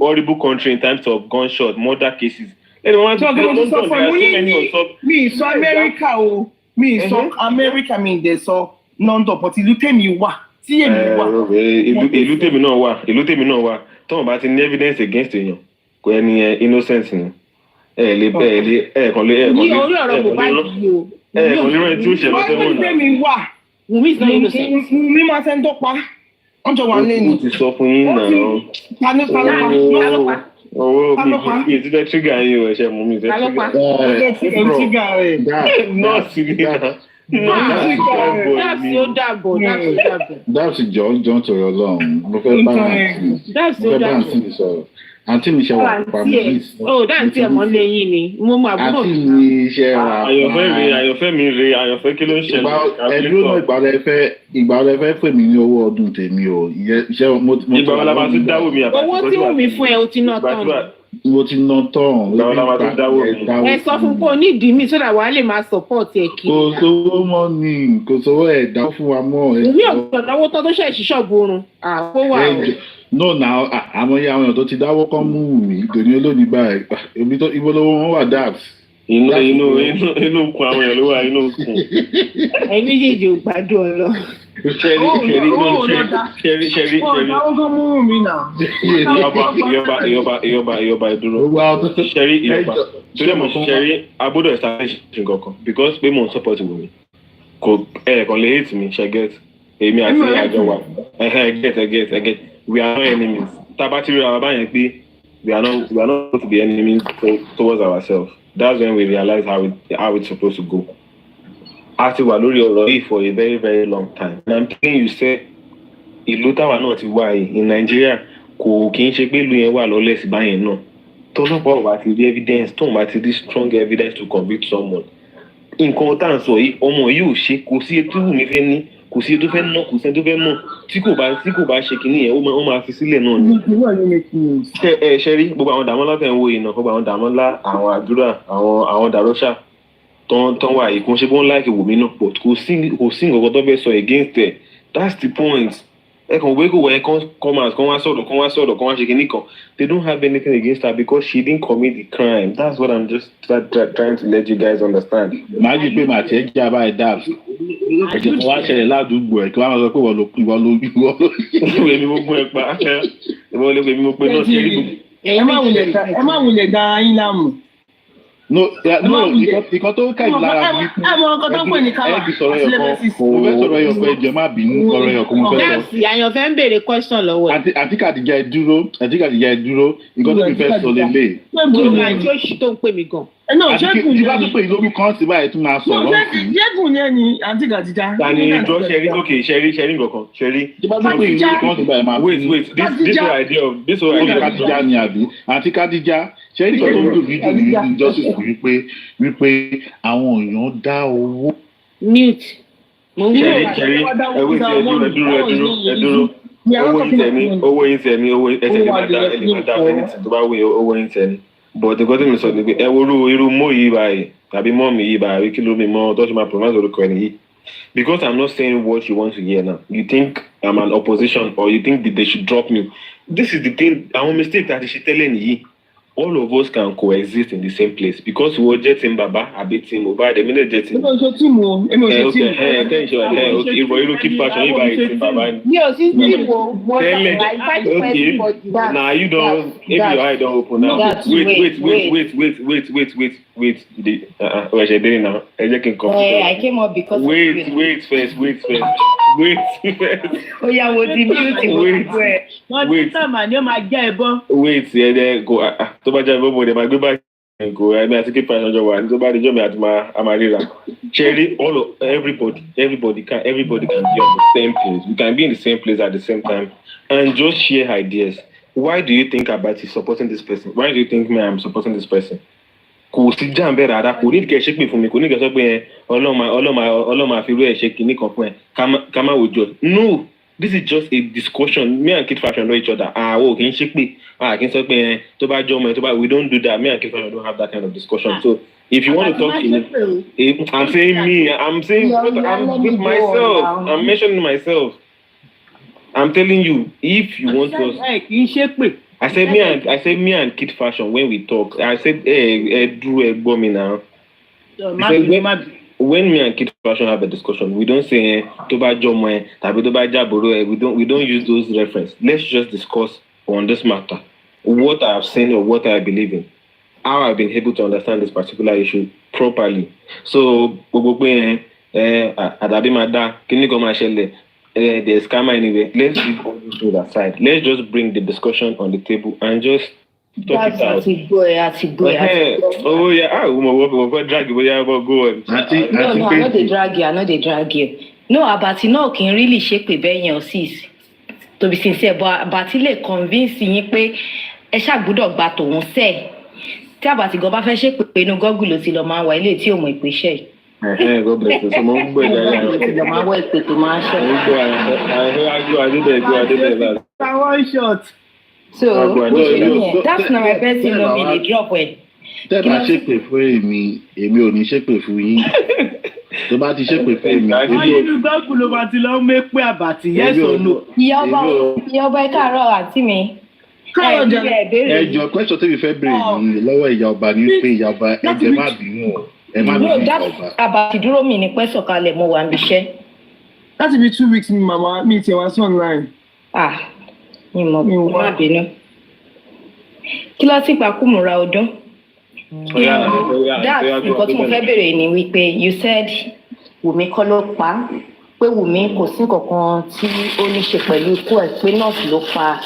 horrible country in terms of gunshot, murder cases. Mi sọ America o, mi sọ America mi dẹ̀ sọ London, but ìlú tèmi wà. Ìlú tèmi náà wà tọ́wọ́n bá ti ní evidence against èèyàn kò ẹni innocent ni ẹ̀ẹ̀kan lé ní orí ọ̀rọ̀ Mohbad yìí o ẹ̀ẹ̀kan lé rẹ̀ tí ó ṣe lọ́sẹ̀ wọn náà. Wùmí is not innocent. Wùmí máa fẹ́ ń tọ́pa wọ́n jọ wà lẹ́nu. ó ti sọ fún yín náà owó mi ti fẹ́ trigger yín o ẹ̀ṣẹ̀ mú mi fẹ́ trigger nọ́ọ̀sì ni náà. Dáàbì jọ torí Ọlọ́run mo fẹ́ bá àǹtí sọ̀rọ̀ àǹtí mi ṣe wà pàmò. Dáàbì ẹ̀mọ́ lẹ́yìn ni mo mọ àbúrò mi. Àǹtí mi ṣe wà. Àyànfẹ́ kí ló ń ṣẹlẹ̀. Ẹdúró náà ìgbà ọ̀rẹ́ fẹ́ pè mí ní owó ọdún tèmi o. Ìgbà wọlé máa tún dáwọ́ mi àbájá. Owó tí Wùmí fún ẹ o ti ná tán. Mo ti ná tán. Ìgbà wọlé máa tún dáwọ́ mi. Ẹ sọ fún pé onídìí mi sódà wàá lè máa support ẹ kí. Kò sówó mọ́ ni kò sówó ẹ̀dá fún wa mọ́. Wùmí ọ̀gbọ̀n náwó tán tó ṣe ìṣíṣọ́ borun. Àpò wà o. No na àwọn èèyàn tó ti dáwọ́ kán mú Wùmí ìdòní olóòní báyìí ibo lówó wọn wà dáàbò. Inú kun àwọn èèyàn ló wà inú kun. Ẹ̀yin méjèèjì ò gbádùn ọlọ. Ṣẹ́rí. Ọ̀gá mú Wùmí náà. Ìyọba ìdúró. Ṣẹ́rí ìyọba. Torí mo ṣẹ́rí agbọ́dọ̀ establish nǹkan because pé mo ń support Wùmí. Kàn lè hate mi ṣe get. Èmi àti àjọ wa. Get. We are not enemies. Tabatiri Ababayan pé we are not going to be enemies towards ourselves. That's when we realize how it's supposed to go. Àti wà lórí ọ̀rọ̀ yìí for a very very long time. And I'm telling you say ìlú táwa náà ti wá yìí in Nigeria kò kì í ṣe pé ìlú yẹn wà lawless báyẹn náà. Tọ́lọ́pàá ò bá ti rí evidence tóun bá ti rí strong evidence to convict someone. Nǹkan tá à ń sọ yìí ọmọ yìí ò ṣe kò sí etí Wùmí fẹ́ ní kò sí tó fẹ́ ná kò sí tó fẹ́ mọ̀ tí kò bá ṣe kínní yẹn ó máa fi sílẹ̀ náà ni. Ṣe rí gbogbo àwọn Dàmọ́lá tẹ̀ ń wo ìnà gbogbo àwọn Dàmọ́lá àwọn Adura àwọn Dàrọ́ṣà tán wà yìí kò ń ṣe bó ń láìkè Wùmí náà pọ̀ kò sí nǹkan tó fẹ́ sọ against ẹ̀ that's the point. Ẹ kàn wé kò wẹ̀ come out kàn wá ṣe kínní kan they don't have anything against her because she didn't commit the crime. That's what I'm just trying to let you guys understand. Màá jí pé màá tẹ́ jí abá ẹ̀ dáàbò. Ẹ̀jẹ̀ kan wá ṣẹlẹ̀ ládùúgbò ẹ̀ kí wọ́n máa sọ pé ìwọ ló. Èmi mo gún ẹ pa. Ìwọ lè pè mí mo pé náà ṣe rí. Ẹ má wulẹ̀ da yín láàmú. No, ìkan tó kẹ́yìn lára mi. Ẹ mọ ọkọ tó ń pè ní káwá. Ẹ bí sọ̀rọ̀ ẹ̀yọ̀ kan. Mo fẹ́ sọ̀rọ̀ ẹ̀yọ̀ kan ẹ̀jẹ̀ má bínú ọ̀rọ̀ ẹ̀yọ̀ kan mo fẹ́ sọ. Dáàbì àyànfẹ́ ń béèrè question lọ́wọ́ ẹ̀. Àti Kàdíjà ẹ dúró. Ìkan tó mi fẹ́ sọ lélẹ̀. Àjọ ìṣí tó ń pè mí gan. Ṣẹ́gun ni bá tó pè lórí kan sí báyìí tún máa sọ̀rọ̀ sí. Ṣẹ́gun ni ẹni àǹtí Kàdíjà. Tani ìjọ ṣẹ́rí nǹkan ṣẹ́rí. Tí bá tó pè lórí kan sí báyìí máa. Wait this whole idea Kàdíjà ni àbí àǹtí Kàdíjà ṣẹ́rí kan tó ń dùn nídùn ní justice wípé àwọn èèyàn dá owó. Mute. Ṣẹ́rí ẹdúró owó yín tẹ̀mí ẹsẹ̀ lè má dá fẹ́nìtì tó bá wí owó yín tẹ̀mí. But nǹkan tí mi sọ ni pé ẹ wo irú mọ́ yìí báyìí tàbí mọ́ mi yìí báyìí kí ló mi mọ́ tó ṣe máa pronounce orúkọ ẹni yìí. Because I'm not saying what you want to hear now. You think I'm an opposition or you think that they should drop me. This is the thing, àwọn mistake that ṣe tẹ́lẹ̀ nìyí. all of us can coexist in the same place because we were jetting Baba, a bit team over the minute jetting. Okay, if you keep fashion, you buy it, Baba. Okay, now you don't, if your eye don't open now. Wait. What you're doing now? I came up because wait first. Oh yeah, what the beauty? Wait, yeah, go. To ba jẹ́ bobo, they might go back and go. I mean, I take fashion job one. So ba the job at my Amarila. Cherry, everybody can be on the same place. We can be in the same place at the same time and just share ideas. Why do you think Abati is supporting this person? Why do you think me I'm supporting this person? Kò sí jàǹbẹ́ rárá, kò ní kẹ́ ṣépè fún mi, kò ní kẹ́ sọ pé ọlọ́mà fi rú ẹ̀ ṣe kìíní kan fún ẹ ká má wò jọ. No, this is just a discussion. Me and Kid Fashion know each other. Kì í ṣépè, kì í sọ pé tó bá jọ ọmọ ẹ tó bá, we don't do that. Me and Kid Fashion don't have that kind of discussion. So if you want to talk to me, I'm saying with myself. I'm mentioning myself. I'm telling you, if you want to. I said me and Kid Fashion when we talk. I said Drew me now. When me and Kid Fashion have a discussion, we don't say Toba Jomo, Tabidoba Jaboro. We don't use those references. Let's just discuss on this matter. What I have seen or what I believe in. How I've been able to understand this particular issue properly. So Adabimada, Kiniko Mashele. There's scammer anyway. Let's leave all this to that side. Let's just bring the discussion on the table and just talk it out. That's a good. Oh yeah, we'll drag you. Yeah, but go on. No, I know they drag you. No, Abati no can really shake with Ben your sis. To be sincere, but Abati le convince yín pé ẹ ṣá gbọ́dọ̀ gba tòun ṣe. Tí Abati go bá fẹ́ ṣe pé inú Google ló ti lọ máa wá ilé tí ó mọ̀ ìpè ṣe. God bless you. So mo gbọ́ ìjà yẹn. One shot. So that's not my best thing no me dey drop well. Tẹ́ bá ṣépè fún èmi ò ní ṣépè fún yín. Tó bá ti ṣépè fún èmi. Inú Google ló máa ti lọ mẹ́pẹ́ Àbàtì, yes or no. Ìyá ọba ẹ káàárọ̀ àǹtí mi. Ẹjọ́ question tí mi fẹ́ béèrè ní lọ́wọ́ ìyá ọba ní pé ìyá ọba ẹ̀jẹ̀ má bínú o. No, that's Abati dúró mi ní pẹ́ sọ̀kalẹ̀ mo wà níṣẹ́. Láti bí 2 weeks mi màmá mi ti wá sí online. Mi mọ̀ mi má bínú. Kí ló ti pàkúmùra ọdún? That's nǹkan tí mo fẹ́ bèrè ni wípé you said Wùmí kọ́ ló pa pé Wùmí kò sí nǹkankan tí ó ní ṣe pẹ̀lú ikú ẹ̀ pé nọ́ọ̀sì ló pa.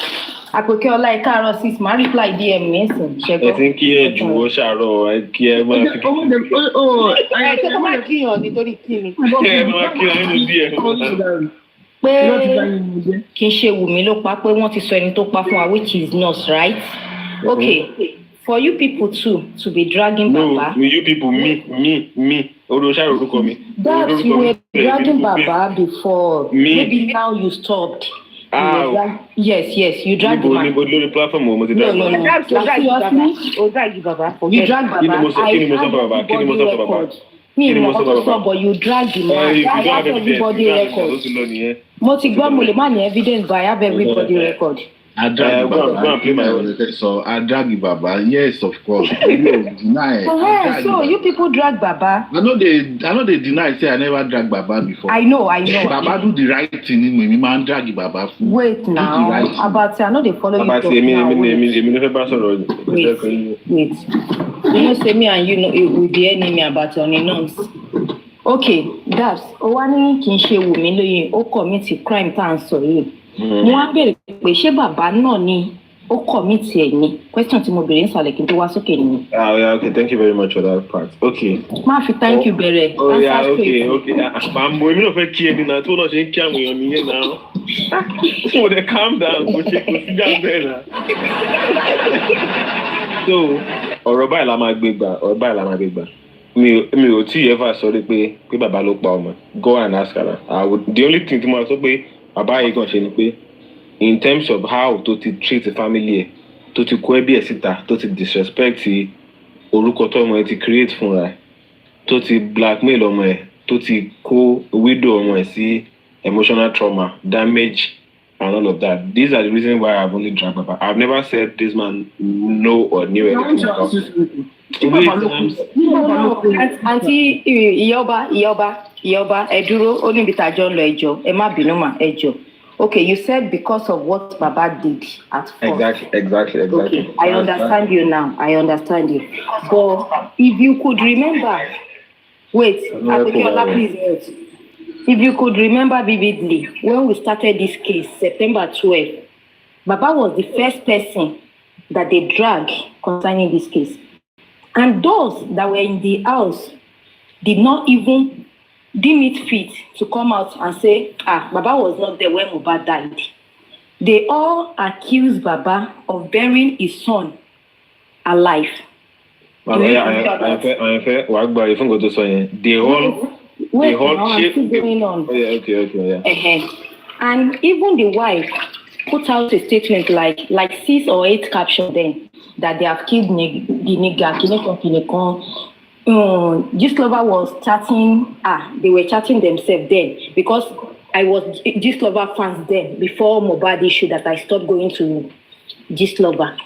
Àpèké ọlá ìkárọ̀ sis máa reply DM mi ẹ̀sìn ṣẹ́gbọ́n. Ẹ ti ń kí ẹ jù ó ṣàárọ̀ kí ẹ máa fi. Ṣé kó máa kíyàn nítorí kí ni? Ẹ máa kíyàn nínú DM. Pé kì í ṣe Wùmí ló pa pé wọ́n ti sọ ẹni tó pa fún wa which is nurse, right? Okay. For you people too to be dragging Baba. No, you people, me. That you were dragging Baba before. Me. Maybe now you stopped. Yes, you dragged him. No. You drag Baba. You drag Baba. But you dragged him. I have everybody record. Mo ti gbọ́ mo lè má ní evidence but I have everybody record. I drag Baba. Yes, of course. Deny. So you people drag Baba. I know they deny. Say I never drag Baba before. I know. Baba do the right thing. Me man drag Baba. Wait now. Abati, I know they follow you. Wait. You know, say me and you know it will be enemy about on the norms. Okay, that's Owani kì í ṣe Wùmí lóye. Ó commit crime tá à ń sọ yìí. Mo wá bèrè pé ṣé bàbá náà ni ó commit ẹ̀ ni? Question tí mo bèrè nsàlẹ̀ kí n tó wá sókè nìyẹn. Yeah, okay, thank you very much for that part. Okay. Má fi thank you bẹ̀rẹ̀. Yeah, okay. Àmọ́ èmi náà fẹ́ kí ẹni náà tó náà ṣe ń kí àwọn èèyàn nìyẹn náà. So they calm down, kò sí jà bẹ́ẹ̀ náà. So ọ̀rọ̀ báyìí la máa gbé gbà. Mi ò tí ever sọ pé bàbá ló pa ọmọ. Go and ask her. The only thing tí mo sọ pé bàbá yìí kàn ṣe ni pé in terms of how tó ti treat the family ẹ̀ tó ti kó ẹbí ẹ̀ síta tó ti disrespect orúkọ tó ọmọ ẹ̀ ti create fúnra ẹ̀ tó ti blackmail ọmọ ẹ̀ tó ti kó widow ọmọ ẹ̀ sí emotional trauma damage and all of that. These are the reasons why I've only dragged Papa. I've never said this man know or knew anything about it. Auntie Iyoba, Eduro, only bit John Lejo, Emma Binoma, Ejo. Okay, you said because of what Baba did at first. Exactly. Okay, I understand you now. I understand you. But if you could remember, wait, Adekeola, please wait. If you could remember vividly, when we started this case, September 12, Baba was the first person that they dragged concerning this case. And those that were in the house did not even deem it fit to come out and say, Baba was not there when Mohbad died. They all accused Baba of burying his son alive. They all okay. And even the wife put out a statement like 6 or 8 captions then that they have killed the nigga. Gistlover was chatting. They were chatting themselves then because I was Gistlover fans then before Mohbad issue that I stopped going to Gistlover.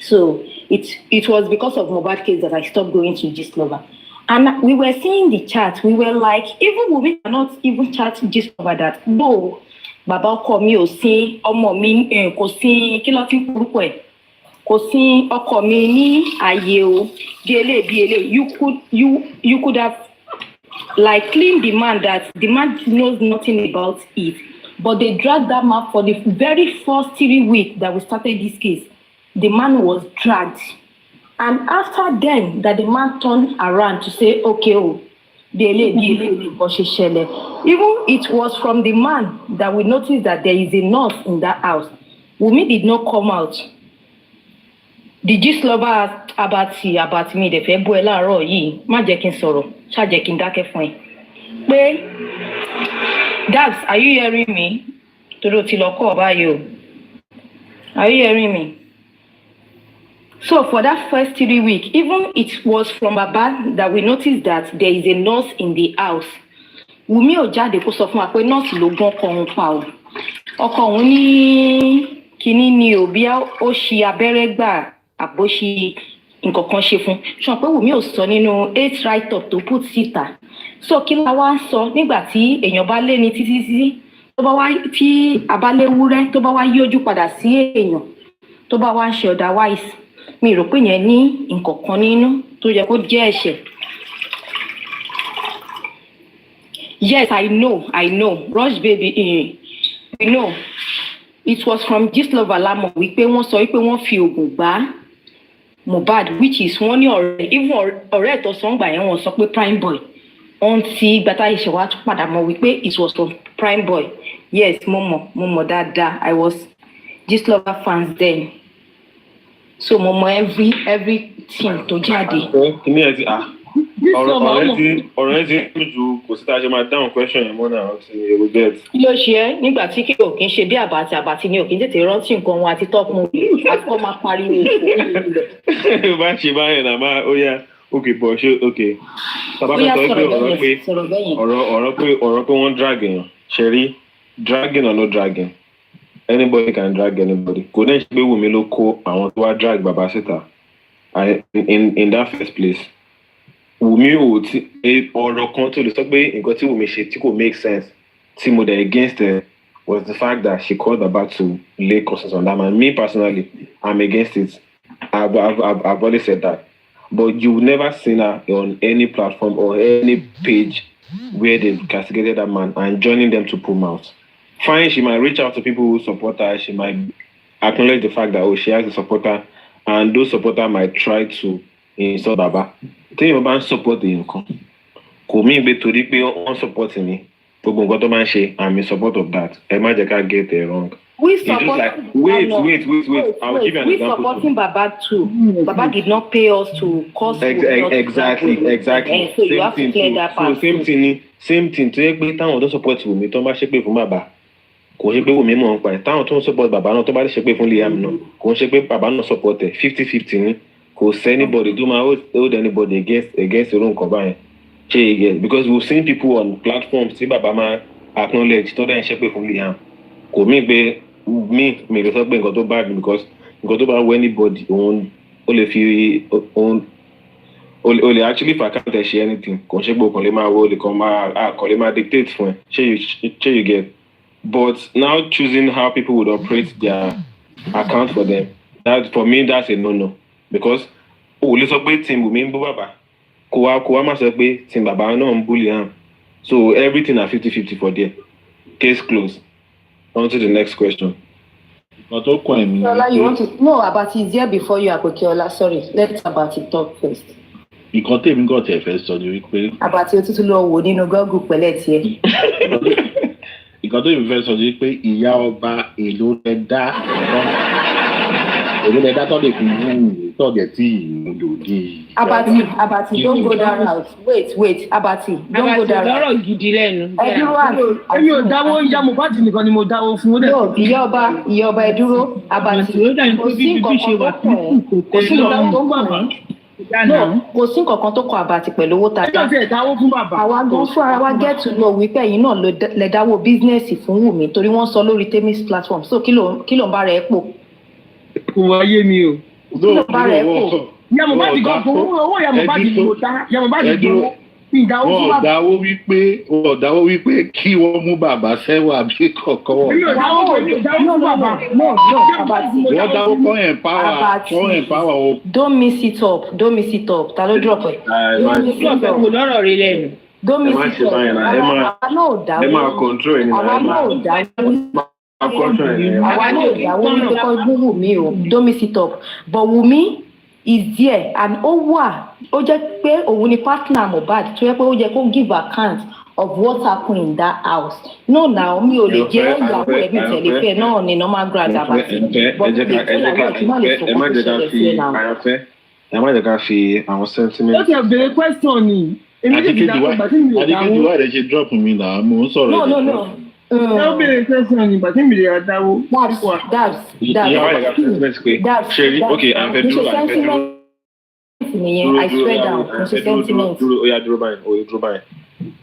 So it was because of Mohbad case that I stopped going to Gistlover. And we were seeing the chat. We were like, even we cannot even chat Gistlover that no, Baba call me or say, mommy, ko si kiloti purukwe. Ko si oko mi ni aye o. You could have like cleaned the man that the man knows nothing about it. But they dragged that man for the very first 3 weeks that we started this case. The man was dragged. And after then, that the man turned around to say, okay, even it was from the man that we noticed that there is a nurse in that house. Wunmi did not come out. The Gistlover about me, the February Roy, má jẹ́ kí n sọ̀rọ̀, ṣá jẹ́ kí n dákẹ́ fún ẹ. Pé, Dabs, are you hearing me? Toro ti lọ kọ́ ọba yìí o. Are you hearing me? So for that first 3 weeks, even it was from Baba that we noticed that there is a nurse in the house. Wunmi ò jáde kó sọ fún wa pé nurse ló gbọ́n ọkọ òun pa o. Ọkọ òun ní kíní ni ò bí ó ṣi abẹ́rẹ́ gbà àbó ṣi nǹkan kan ṣe fún. Ṣùgbọ́n pé Wunmi ò sọ nínú 8 write-up tó put síta. So kí la wá ń sọ nígbà tí èèyàn bá lé ní títí tó bá wá tí abáléwúrẹ́ tó bá wá yí ojú padà sí èèyàn tó bá wá ń ṣe otherwise. Mi rò pé yẹn ní nǹkan kan nínú tó yẹ kó jẹ́ ẹ̀ṣẹ̀. Yes, I know. Rush baby, you know. It was from Gistlover Lamo wípé wọ́n sọ wípé wọ́n fi oògùn gbá Mohbad, which is wọ́n ní ọ̀rẹ́ ẹ̀tọ́ sọ́ngbà yẹn wọ́n sọ pé prime boy. Wọ́n ti gbàtà ìṣẹ̀wá tún padà mọ̀ wípé it was from prime boy. Yes, mo mọ̀ dáadáa. I was Gistlover fans then. So mo mọ everything tó jáde. Kìíní ẹ ti ọ̀rọ̀ ẹ ti ju kò sí tá a ṣe máa dáhùn question yẹn mọ́ náà ti èrò get. Kí ló ṣe é nígbà tí kí o kì í ṣe bí àbàtì ni o kì í tètè rántí nǹkan wọn àti top movie àti kọ́ máa pariwo ìṣòro. Bá ṣe báyẹn náà máa ó yá okay bọ̀ ṣé okay. Sábà bá sọ pé ọ̀rọ̀ pé wọ́n drag èèyàn ṣe rí dragging or no dragging. Anybody can drag anybody. Kò dẹ́n ṣe pé Wunmi ló kó àwọn tó wá drag Baba síta. In that first place. Wunmi ò tí ọ̀rọ̀ kan tó lè sọ pé nǹkan tí Wunmi ṣe tí kò make sense tí mo dẹ̀ against her was the fact that she called Baba to lay curses on that man. Me personally, I'm against it. I've already said that. But you've never seen her on any platform or any page where they've castigated that man and joining them to pull out. Fine, she might reach out to people who support her. She might acknowledge the fact that she has a supporter, and those supporters might try to insult Baba. Tell you about supporting you. Kò mí gbé torí pé wọ́n support mi. Gbogbo nǹkan tó máa ń ṣe, I'm in support of that. Ẹ má jẹ́ ká get it wrong. We support. Like, wait. I'll give you an example. We supporting Baba too. Baba did not pay us to cause. Exactly. So you have to clear that part. So same thing. Tó yẹ pé táwọn tó support Wunmi tó bá ṣépè fún Baba. Kò ṣe pé Wunmi mọ̀ ń pa ẹ̀. Táwọn tó ń support Baba náà tó bá ṣépè fún Liam náà. Kò ṣe pé Baba náà support ẹ̀ 50-50 ni. Kò sí anybody tó máa hold anybody against irú nǹkan báyẹn. Ṣé again? Because we've seen people on platforms tí Baba máa acknowledge tó dẹ̀ ń ṣépè fún Liam. kò mí pé mi lè sọ pé nǹkan tó bad because nǹkan tó bá wọ anybody òun ó lè fi òun o lè actually fàkàtà ṣe anything kò ṣe pé o kàn lè máa wo o lè kàn lè máa dictate fún ẹ ṣé you get but now choosing how people would operate their account for them that for me that's a no because o lè sọ pé team Wunmi ń bú bàbá kó wá má sọ pé team bàbá náà ń bully am so everything na 50-50 for there case closed on to the next question. Ola, you want to no Abati is here before you Akokeola, sorry let Abati talk first. Nǹkan tèmi gan tẹ̀ fẹ́ sọ ni wípé. Abati ó tún lọ wò nínú Google pẹ̀lẹ́ tiẹ̀. Nǹkan tèmi fẹ́ sọ ni wípé ìyá ọba èlò rẹ̀ dá tọ́lẹ̀ fún yín tọ́lẹ̀ tí ìmúlòdì. Abati don't go that route. Wait Abati don't go that route. Lọ́rọ̀ gidi lẹ́nu. Ẹ dúró àti. Èmi ò dáwó ìyá Mohbad nìkan ni mo dáwó fún. No ìyá ọba ẹ dúró Abati kò sí nǹkan tó kọ Abati pẹ̀lú owó tata. Àwa gan fún ara wa get to know wípé ẹ̀yin náà lè dáwó bísínẹ́sì fún Wunmi torí wọ́n sọ lórí Temis platform so kí ló ń bá rẹ̀ pò. Kò wáyé mi o. Kí ló ń bá rẹ̀ pò. Ìyá Mohbad gan fún owó ìyá Mohbad ni mo ta. Ìyá Mohbad gan ìdáwó fún bàbá. Wọ́n dáwó wípé kí wọ́n mú bàbá sẹ́wà bí kọ̀ọ̀kan wọ̀. Èmi ò dáwó fún bàbá. No Abati. Wọ́n dáwó kọ́ empower o. Don't mix it up. Ta ló drop ẹ̀? Lọ́rọ̀ rí lẹ́nu. Don't mix it up. Àwa náà dáwó. Ẹ máa control ẹni náà. Àwa náà dáwó. Àwa náà dáwó ní pé kọ́ gbé Wunmi o. Don't mix it up. But Wunmi is there and ó jẹ́ pé òun ni partner Mohbad tó yẹ pé ó jẹ́ kó give account of what happened in that house. No now mi ò lè jẹ́ ìyàwó ẹbí tẹ̀lé náà ni normal grad Abati. Ẹ má jẹ́ ká fi àwọn sentiment. Ó ti bẹ̀rẹ̀ question ni. Adékejì wà lè ṣe drop mi náà mo ń sọ̀rọ̀. No. Ẹ ó bẹ̀rẹ̀ question ni bàtí mi lè dáwó. That's okay, I'm very dúró. I swear down. Dúró báyìí.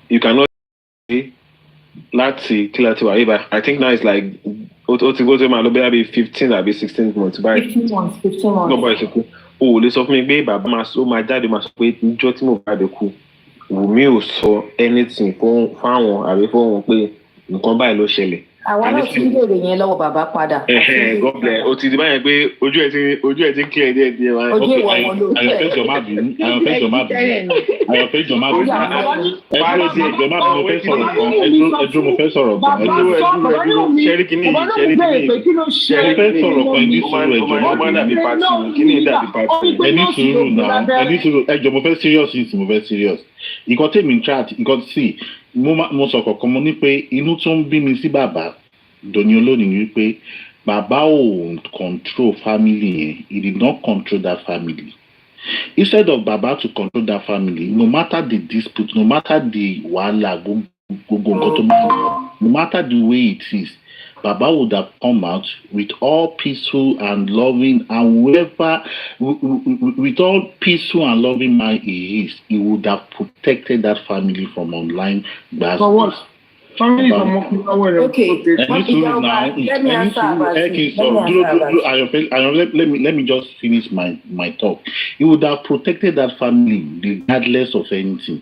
You cannot say láti kí láti wà yíba. I think now it's like ó ti gbọ́dọ̀ máa lọ bẹ́ẹ̀ bí 15 àbí 16 months báyìí. 15 months. Lọ́bọ̀ ìsìnkú. O ò lè sọ fún mi pé bàbá máa jáde máa sọ pé níjọ́ tí mo bá dé kú. Wunmi ò sọ anything fáwọn àbí fóun pé nǹkan báyìí ló ṣẹlẹ̀. Àwa náà ti ń bèrè yẹn lọ́wọ́ bàbá padà. God bless. O ti di báyẹn pé ojú ẹ̀ ti clear díẹ̀ wá. Ojú ìwà wọn ló clear. Àyànfẹ́ jọ má bínú. Ẹdúró díẹ̀ jọ má bínú. Ẹdúró mo fẹ́ sọ̀rọ̀ kan. Ṣẹ́rí kìíní. Mo fẹ́ sọ̀rọ̀ kan ní sùúrù ẹjọ́ má bínú. Ẹni sùúrù náà. Ẹjọ́ mo fẹ́ serious. Nǹkan tèmi ń tra nǹkan sí mo sọ kọ̀ọ̀kan mo ní pé inú tó ń bí mi sí bàbá dòní olónìí ni wípé bàbá ò control family yẹn he did not control that family instead of bàbá to control that family no matter the dispute no matter the wàhálà gbogbo nǹkan tó máa no matter the way it is Baba would have come out with all peaceful and loving and whoever with all peaceful and loving mind he is, he would have protected that family from online bad. For what? Family from okay. Let me answer. Let me just finish my talk. He would have protected that family regardless of anything.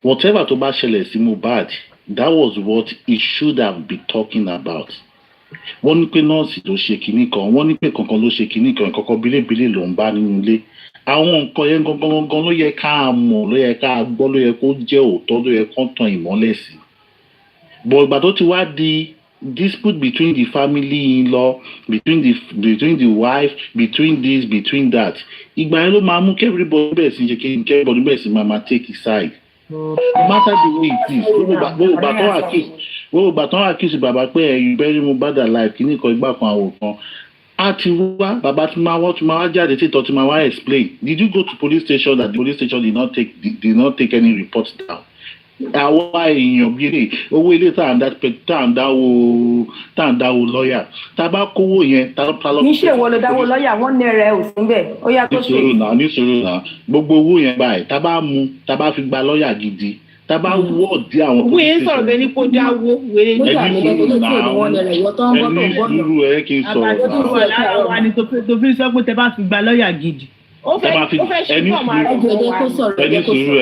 Whatever to bá ṣẹlẹ̀ sí Mohbad, that was what he should have been talking about. Wọ́n ní pé nọ́ọ̀sì ló ṣe kinní kan, wọ́n ní pé kankan ló ṣe kinní kan, kankan bílébílé ló ń bá nínú ilé. Àwọn nǹkan yẹn gangan ló yẹ ká mọ̀, ló yẹ ká gbọ́, ló yẹ kó jẹ́ òótọ́, ló yẹ kó tan ìmọ́lẹ̀ sí. But ìgbà tó ti wá di dispute between the family-in-law, between the wife, between this, between that. Ìgbà yẹn ló máa mú kí everybody bẹ̀rẹ̀ sí ṣe kí everybody bẹ̀rẹ̀ sí máa take his side. No matter the way it is, gbogbo accuse bàbá pé you bury Mohbad alive kìíní kan ìgbà kan àwọn kan á ti wá bàbá tí máa wá jáde títọ́ tí máa wá explain. Did you go to police station that the police station did not take any report down? Àwa èèyàn bí ilé owó ilé tá à ń dáwó lọ́ọ̀yà tá a bá kówó yẹn tá a lọ. níṣẹ́ wo ló dáwó lọ́ọ̀yà wọ́n ní rẹ̀ ò sí bẹ́ẹ̀ ó yá tó ṣe. níṣòro náà gbogbo owó yẹn báyìí tá a bá fi gba lọ́ọ̀yà gidi Taba wọ́ọ̀ dí àwọn Owó yẹn sọ̀rọ̀ bẹ́ẹ̀ ni kò dáwó wéré ní. Ẹni sùúrù ẹ kí n sọ̀rọ̀ Àbájọ tó wà lára wa ni tó fi sọ pé tẹ bá fi gba lọ́ọ̀yà gidi. Ó fẹ́ ṣe fún ọmọ rẹ̀ ẹni sùúrù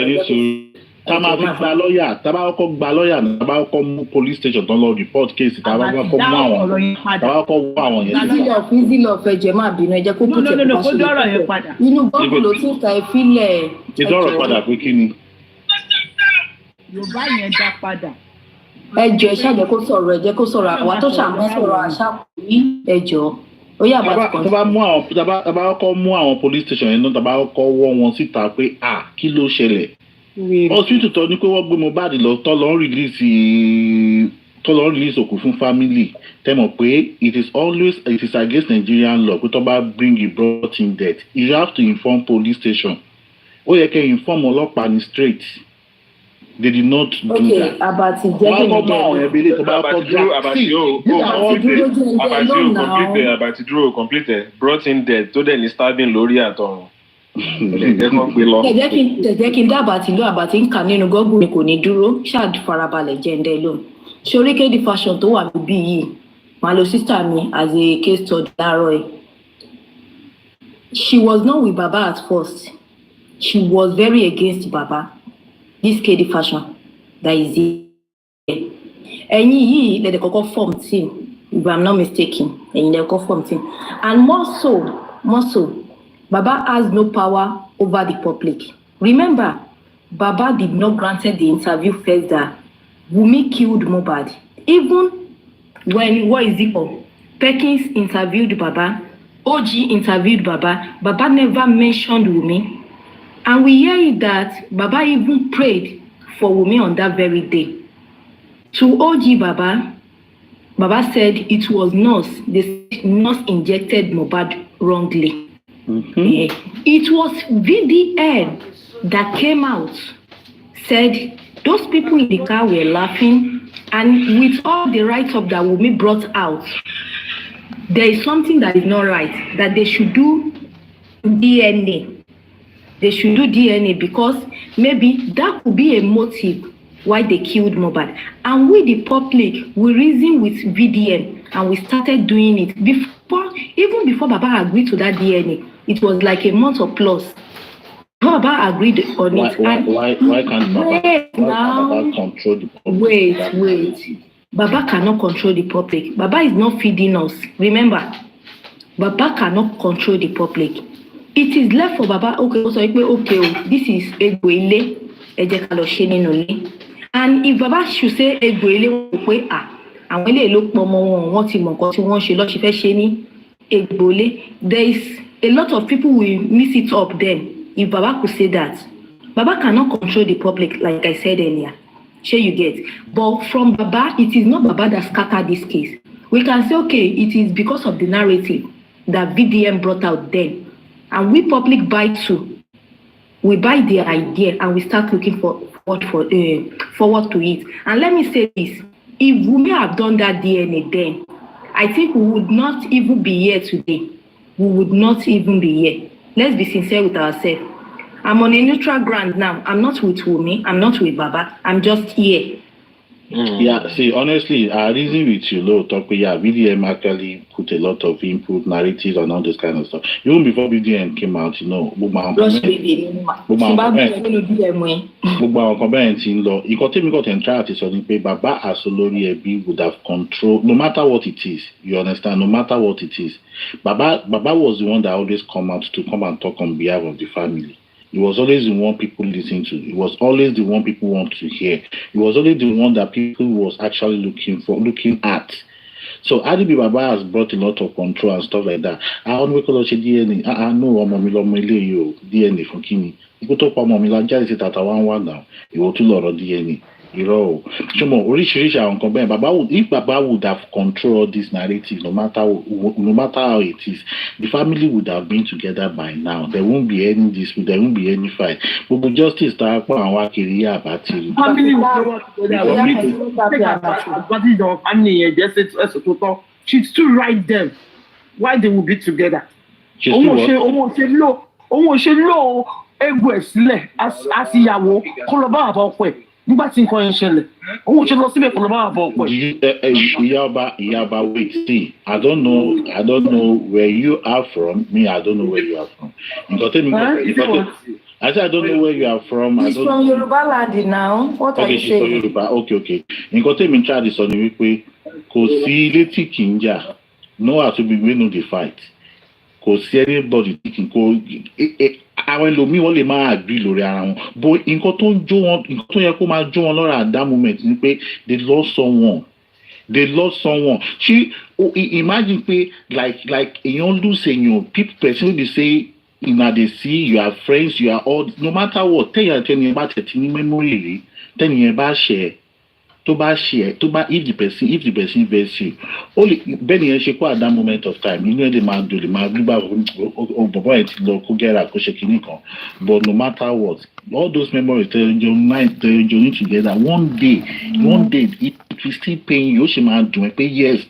tá máa fi gba lọ́ọ̀yà tá bá kọ́kọ́ gba lọ́ọ̀yà tá bá kọ́kọ́ mú police station tán lọ report case tá bá kọ́kọ́ mú àwọn yẹn. Fíìsìlọ̀ fẹ̀jẹ̀ máa bínú ẹ jẹ́ kó tó tẹ̀ kó dọ́rọ̀ yẹn padà. Inú bọ́ọ̀lù ló tún ka ẹ fílẹ̀. Ìdọ́rọ̀ padà pé kí ni? Yorùbá yẹn dá padà. Ẹ jọ̀ọ́ ẹ ṣàjẹ́ kó sọ̀rọ̀ ẹ jẹ́ kó sọ̀rọ̀ àwa tó ṣàmọ́ sọ̀rọ̀ àṣà kò ní ẹ jọ̀ọ́. Ó yà bá ti kàn. Tá bá kọ́kọ́ mú àwọn police station yẹn náà tá bá kọ́kọ́ wọ́ wọn síta pé kí ló ṣẹlẹ̀. Hospital tó ní pé wọ́n gbé Mohbad lọ tó lọ ń release òkú fún family tẹ́mọ̀ pé it is against Nigerian law pé tó bá bring a brought in death you have to inform police station. Ó yẹ kẹ́ inform ọlọ́pàá ní straight. They did not do that. Okay, Abati jẹ́ kí n dẹ̀. Abati dúró complete brought in death tó dẹ̀ ní stabbing lórí àtọ̀run. Tẹ̀jẹ́ kí n dá Abati ló Abati ń kà nínú Google ni kò ní dúró ṣáà farabalẹ̀ jẹ́ ń dẹ́ lóhùn. Ṣorí kéde fashion tó wà níbí yìí màá lo sister mi as a case study láàárọ̀ ẹ̀. She was not with Baba at first. She was very against Baba. This KD fashion that is here. Ẹ̀yin yìí lè kọ́kọ́ form team if I'm not mistaken. Ẹ̀yin lè kọ́kọ́ form team and more so Baba has no power over the public. Remember, Baba did not granted the interview first that Wunmi killed Mohbad. Even when Perkins interviewed Baba, OG interviewed Baba, Baba never mentioned Wunmi. And we hear that Baba even prayed for Wunmi on that very day. To OG Baba said it was nurse. The nurse injected Mohbad wrongly. Mm-hmm. It was VDN that came out, said those people in the car were laughing, and with all the write-up that Wunmi brought out, there is something that is not right, that they should do DNA. They should do DNA because maybe that could be a motive why they killed Mohbad. And we, the public, we reasoned with VDN and we started doing it. Even before Baba agreed to that DNA, it was like a month or plus. Baba agreed on it. Why can't Baba control the public? Wait. Baba cannot control the public. Baba is not feeding us. Remember, Baba cannot control the public. It is left for Baba, this is Egwele, and if Baba should say Egwele, there is a lot of people will mix it up then. If Baba could say that, Baba cannot control the public, like I said earlier. Sure you get. But from Baba, it is not Baba that scattered this case. We can say, okay, it is because of the narrative that VDM brought out then. And we public buy too. We buy the idea and we start looking forward to it. And let me say this, if Wunmi have done that DNA then, I think we would not even be here today. We would not even be here. Let's be sincere with ourselves. I'm on a neutral ground now. I'm not with Wunmi. I'm not with Baba. I'm just here. Yeah, see, honestly, I reason with you, BDM actually put a lot of input, narratives, and all this kind of stuff. Even before BDM came out, Baba as Olori Ebi would have control, no matter what it is. You understand? No matter what it is, Baba was the one that always come out to come and talk on behalf of the family. He was always the one people listen to. He was always the one people want to hear. He was always the one that people was actually looking at. So Adibi Baba has brought a lot of control and stuff like that. I don't know DNA. DNA for Kini. You go to Pamela, just sit at a one now. You go to lot of DNA. If Baba would have controlled this narrative, no matter how it is, the family would have been together by now. There won't be any dispute, there won't be any fight. But justice family will she's still right them. Why they will be together? nígbà tí nǹkan yẹn ṣẹlẹ̀ òun ṣe lọ síbẹ̀ kò lọ bá wà bọ̀ ọ̀pọ̀. Iyaba, wait, see, I don't know where you are from. Me, I don't know where you are from. I said I don't know where you are from. He's from Yoruba land now. What are you saying? Okay, she's from Yoruba. Okay. Nǹkan tẹ́mi try this on ni wípé kò sí ilé tí kì í jà. No àtúbí wey no dey fight. Kò sí anybody tí kì í kó àwọn ẹlòmíì wọ́n lè máa agree lórí ara wọn. But nǹkan tó yẹ kó máa jó wọn lọ́rọ̀ at that moment ni pé they lost someone. Imagine pé like èèyàn lose èèyàn person wey dey say una dey see you are friends you are all no matter what tẹ́yìn bá tẹ̀tí ní memory rí tẹ́yìn bá share if the person vex you only bẹ́ẹ̀ nìyẹn ṣe kó at that moment of time inú ẹ̀ lè máa dùn lè máa gbígbà bọ̀bọ̀ ẹ̀ ti lọ kó gẹ́ra kó ṣe kinní kan but no matter what all those memories tẹ̀yìn journey together one day it will still pain you ó ṣe máa dùn ẹ́ pé yes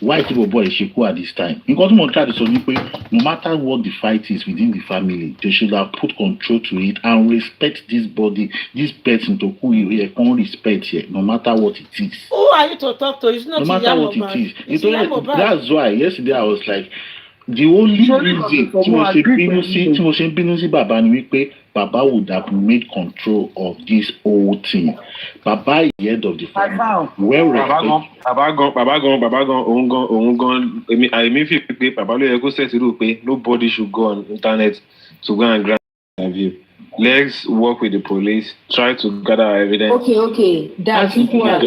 why ti bọ̀bọ̀ ẹ̀ ṣe kó at this time nǹkan tí mo try to sọ ni pé no matter what the fight is within the family they should have put control to it and respect this body this person to who you can respect here no matter what it is. Who are you to talk to? It's not no matter what it is. That's why yesterday I was like the only reason tí mo ṣe bínú sí bàbá ni wípé bàbá would have made control of this whole thing. Bàbá is the head of the family. Well respected. Bàbá gan òun gan èmi fi pé bàbá ló yẹ kó set rule pé nobody should go on internet to go and grab interview. Let's work with the police, try to gather evidence. Okay. That's see, can't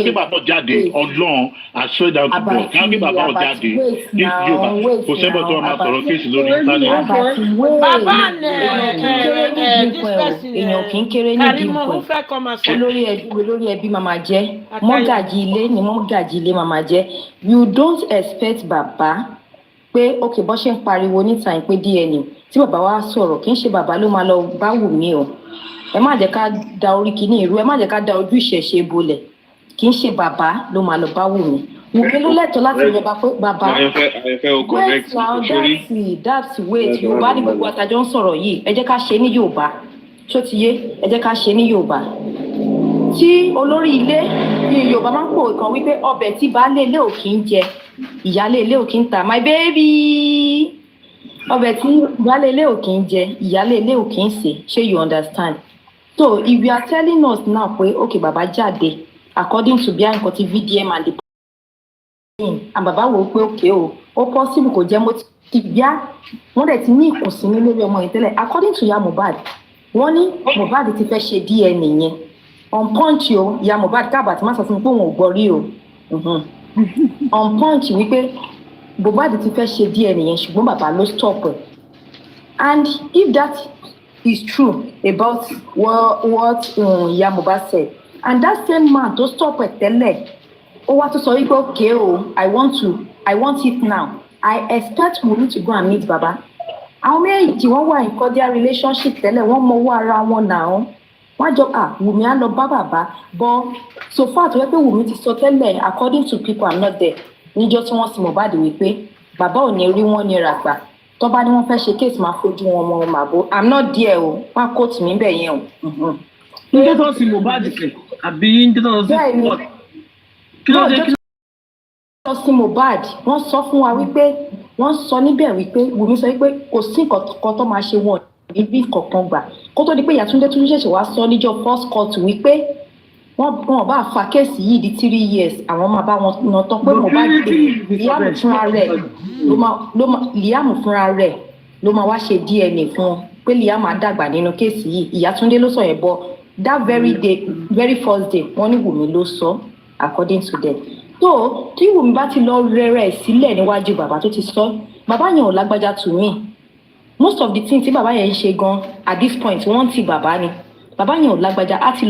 give about jáde Ọlọ́run I swear down to God. Can't give about jáde. This Yoruba kò sẹ́bọ̀ tó máa sọ̀rọ̀ kéèsì lórí internet. Bàbá èèyàn kì í kéré ní ìdínkù olórí ẹbí màmá jẹ́ mọ́gàjì ilé màmá jẹ́ you don't expect bàbá pé okay bó ṣe ń pariwo níta pé DNA tí bàbá wa sọ̀rọ̀ kì í ṣe bàbá ló máa lọ bá Wùmí o ẹ má jẹ́ ká da orí kìíní ìrú ẹ má jẹ́ ká da ojú ìṣẹ̀ṣe bolẹ̀ kì í ṣe bàbá ló máa lọ bá Wùmí ló lẹ́tọ̀ọ́ láti yẹ bá pé bàbá wait now that's wait Yorùbá ní gbogbo àtàjọ ń sọ̀rọ̀ yìí ẹ jẹ́ ká ṣe ní Yorùbá ṣó ti yé ẹ jẹ́ ká ṣe ní Yorùbá tí olórí ilé ní Yorùbá máa ń pò kan wípé ọbẹ̀ tí baálé ilé ò kì í jẹ ìyálé ilé ò kì í ta my baby ọbẹ̀ tí baálé ilé ò kì í jẹ ìyálé ilé ò kì í sè ṣé you understand so if you are telling us now pé okay bàbá jáde according to bí nǹkan tí VDM and the and bàbá wò ó pé okay ó possible kò jẹ́ mo ti bíá wọ́n dẹ̀ ti ní ìkùnsínú lórí ọmọ yẹn tẹ́lẹ̀ according to ya Mohbad wọ́n ní Mohbad ti fẹ́ ṣe DNA yẹn on punch o ya Mohbad káàbà tí má sọ fún mi pé òun ò gbọ́ rí o on punch wípé Mohbad ti fẹ́ ṣe DNA yẹn ṣùgbọ́n bàbá ló stop ẹ̀ and if that is true about what ya Mohbad said and that same man tó stop ẹ̀ tẹ́lẹ̀ ó wá tó sọ wípé okay I want it now I expect Wunmi to go and meet baba àwọn méjì wọ́n wà in cordial relationship tẹ́lẹ̀ wọ́n mọ owó ara wọn náà wọ́n jọ Wùmí á lọ bá bàbá but so far tó yẹ pé Wùmí ti sọ tẹ́lẹ̀ according to people I'm not there níjọ́ tí wọ́n sì Mohbad wípé bàbá ò ní rí wọn ní ràgbà tó bá ní wọ́n fẹ́ ṣe case máa fojú wọn mọ màbó I'm not there o wọ́n quote mi bẹ́ẹ̀ yẹn o. níjọ́ tó sì Mohbad fẹ́ àbí níjọ́ tó sì pọ̀ kí ló dé kí ló sí Mohbad wọ́n sọ fún wa wípé wọ́n sọ níbẹ̀ wípé Wùmí sọ wípé kò sí nǹkan tó máa ṣe wọn níbi kankan gbà kó tó di pé Yàtúndé tún ṣẹ̀ṣẹ̀ wá sọ níjọ́ first court wípé wọ́n bá fa kéèsì yìí di 3 years àwọn máa bá wọn nà tán pé Mohbad Liam fúnra rẹ̀ ló máa wá ṣe DNA fún wọn pé Liam á dàgbà nínú kéèsì yìí Yàtúndé ló sọ yẹn bọ that very first day wọ́n ní Wùmí ló sọ according to them so tí Wùmí bá ti lọ rẹ̀rẹ̀ sílẹ̀ níwájú bàbá tó ti sọ bàbá yẹn ò lágbájá to me most of the things tí bàbá yẹn ń ṣe gan at this point wọ́n ti bàbá ni bàbá yẹn ò lágbájá á ti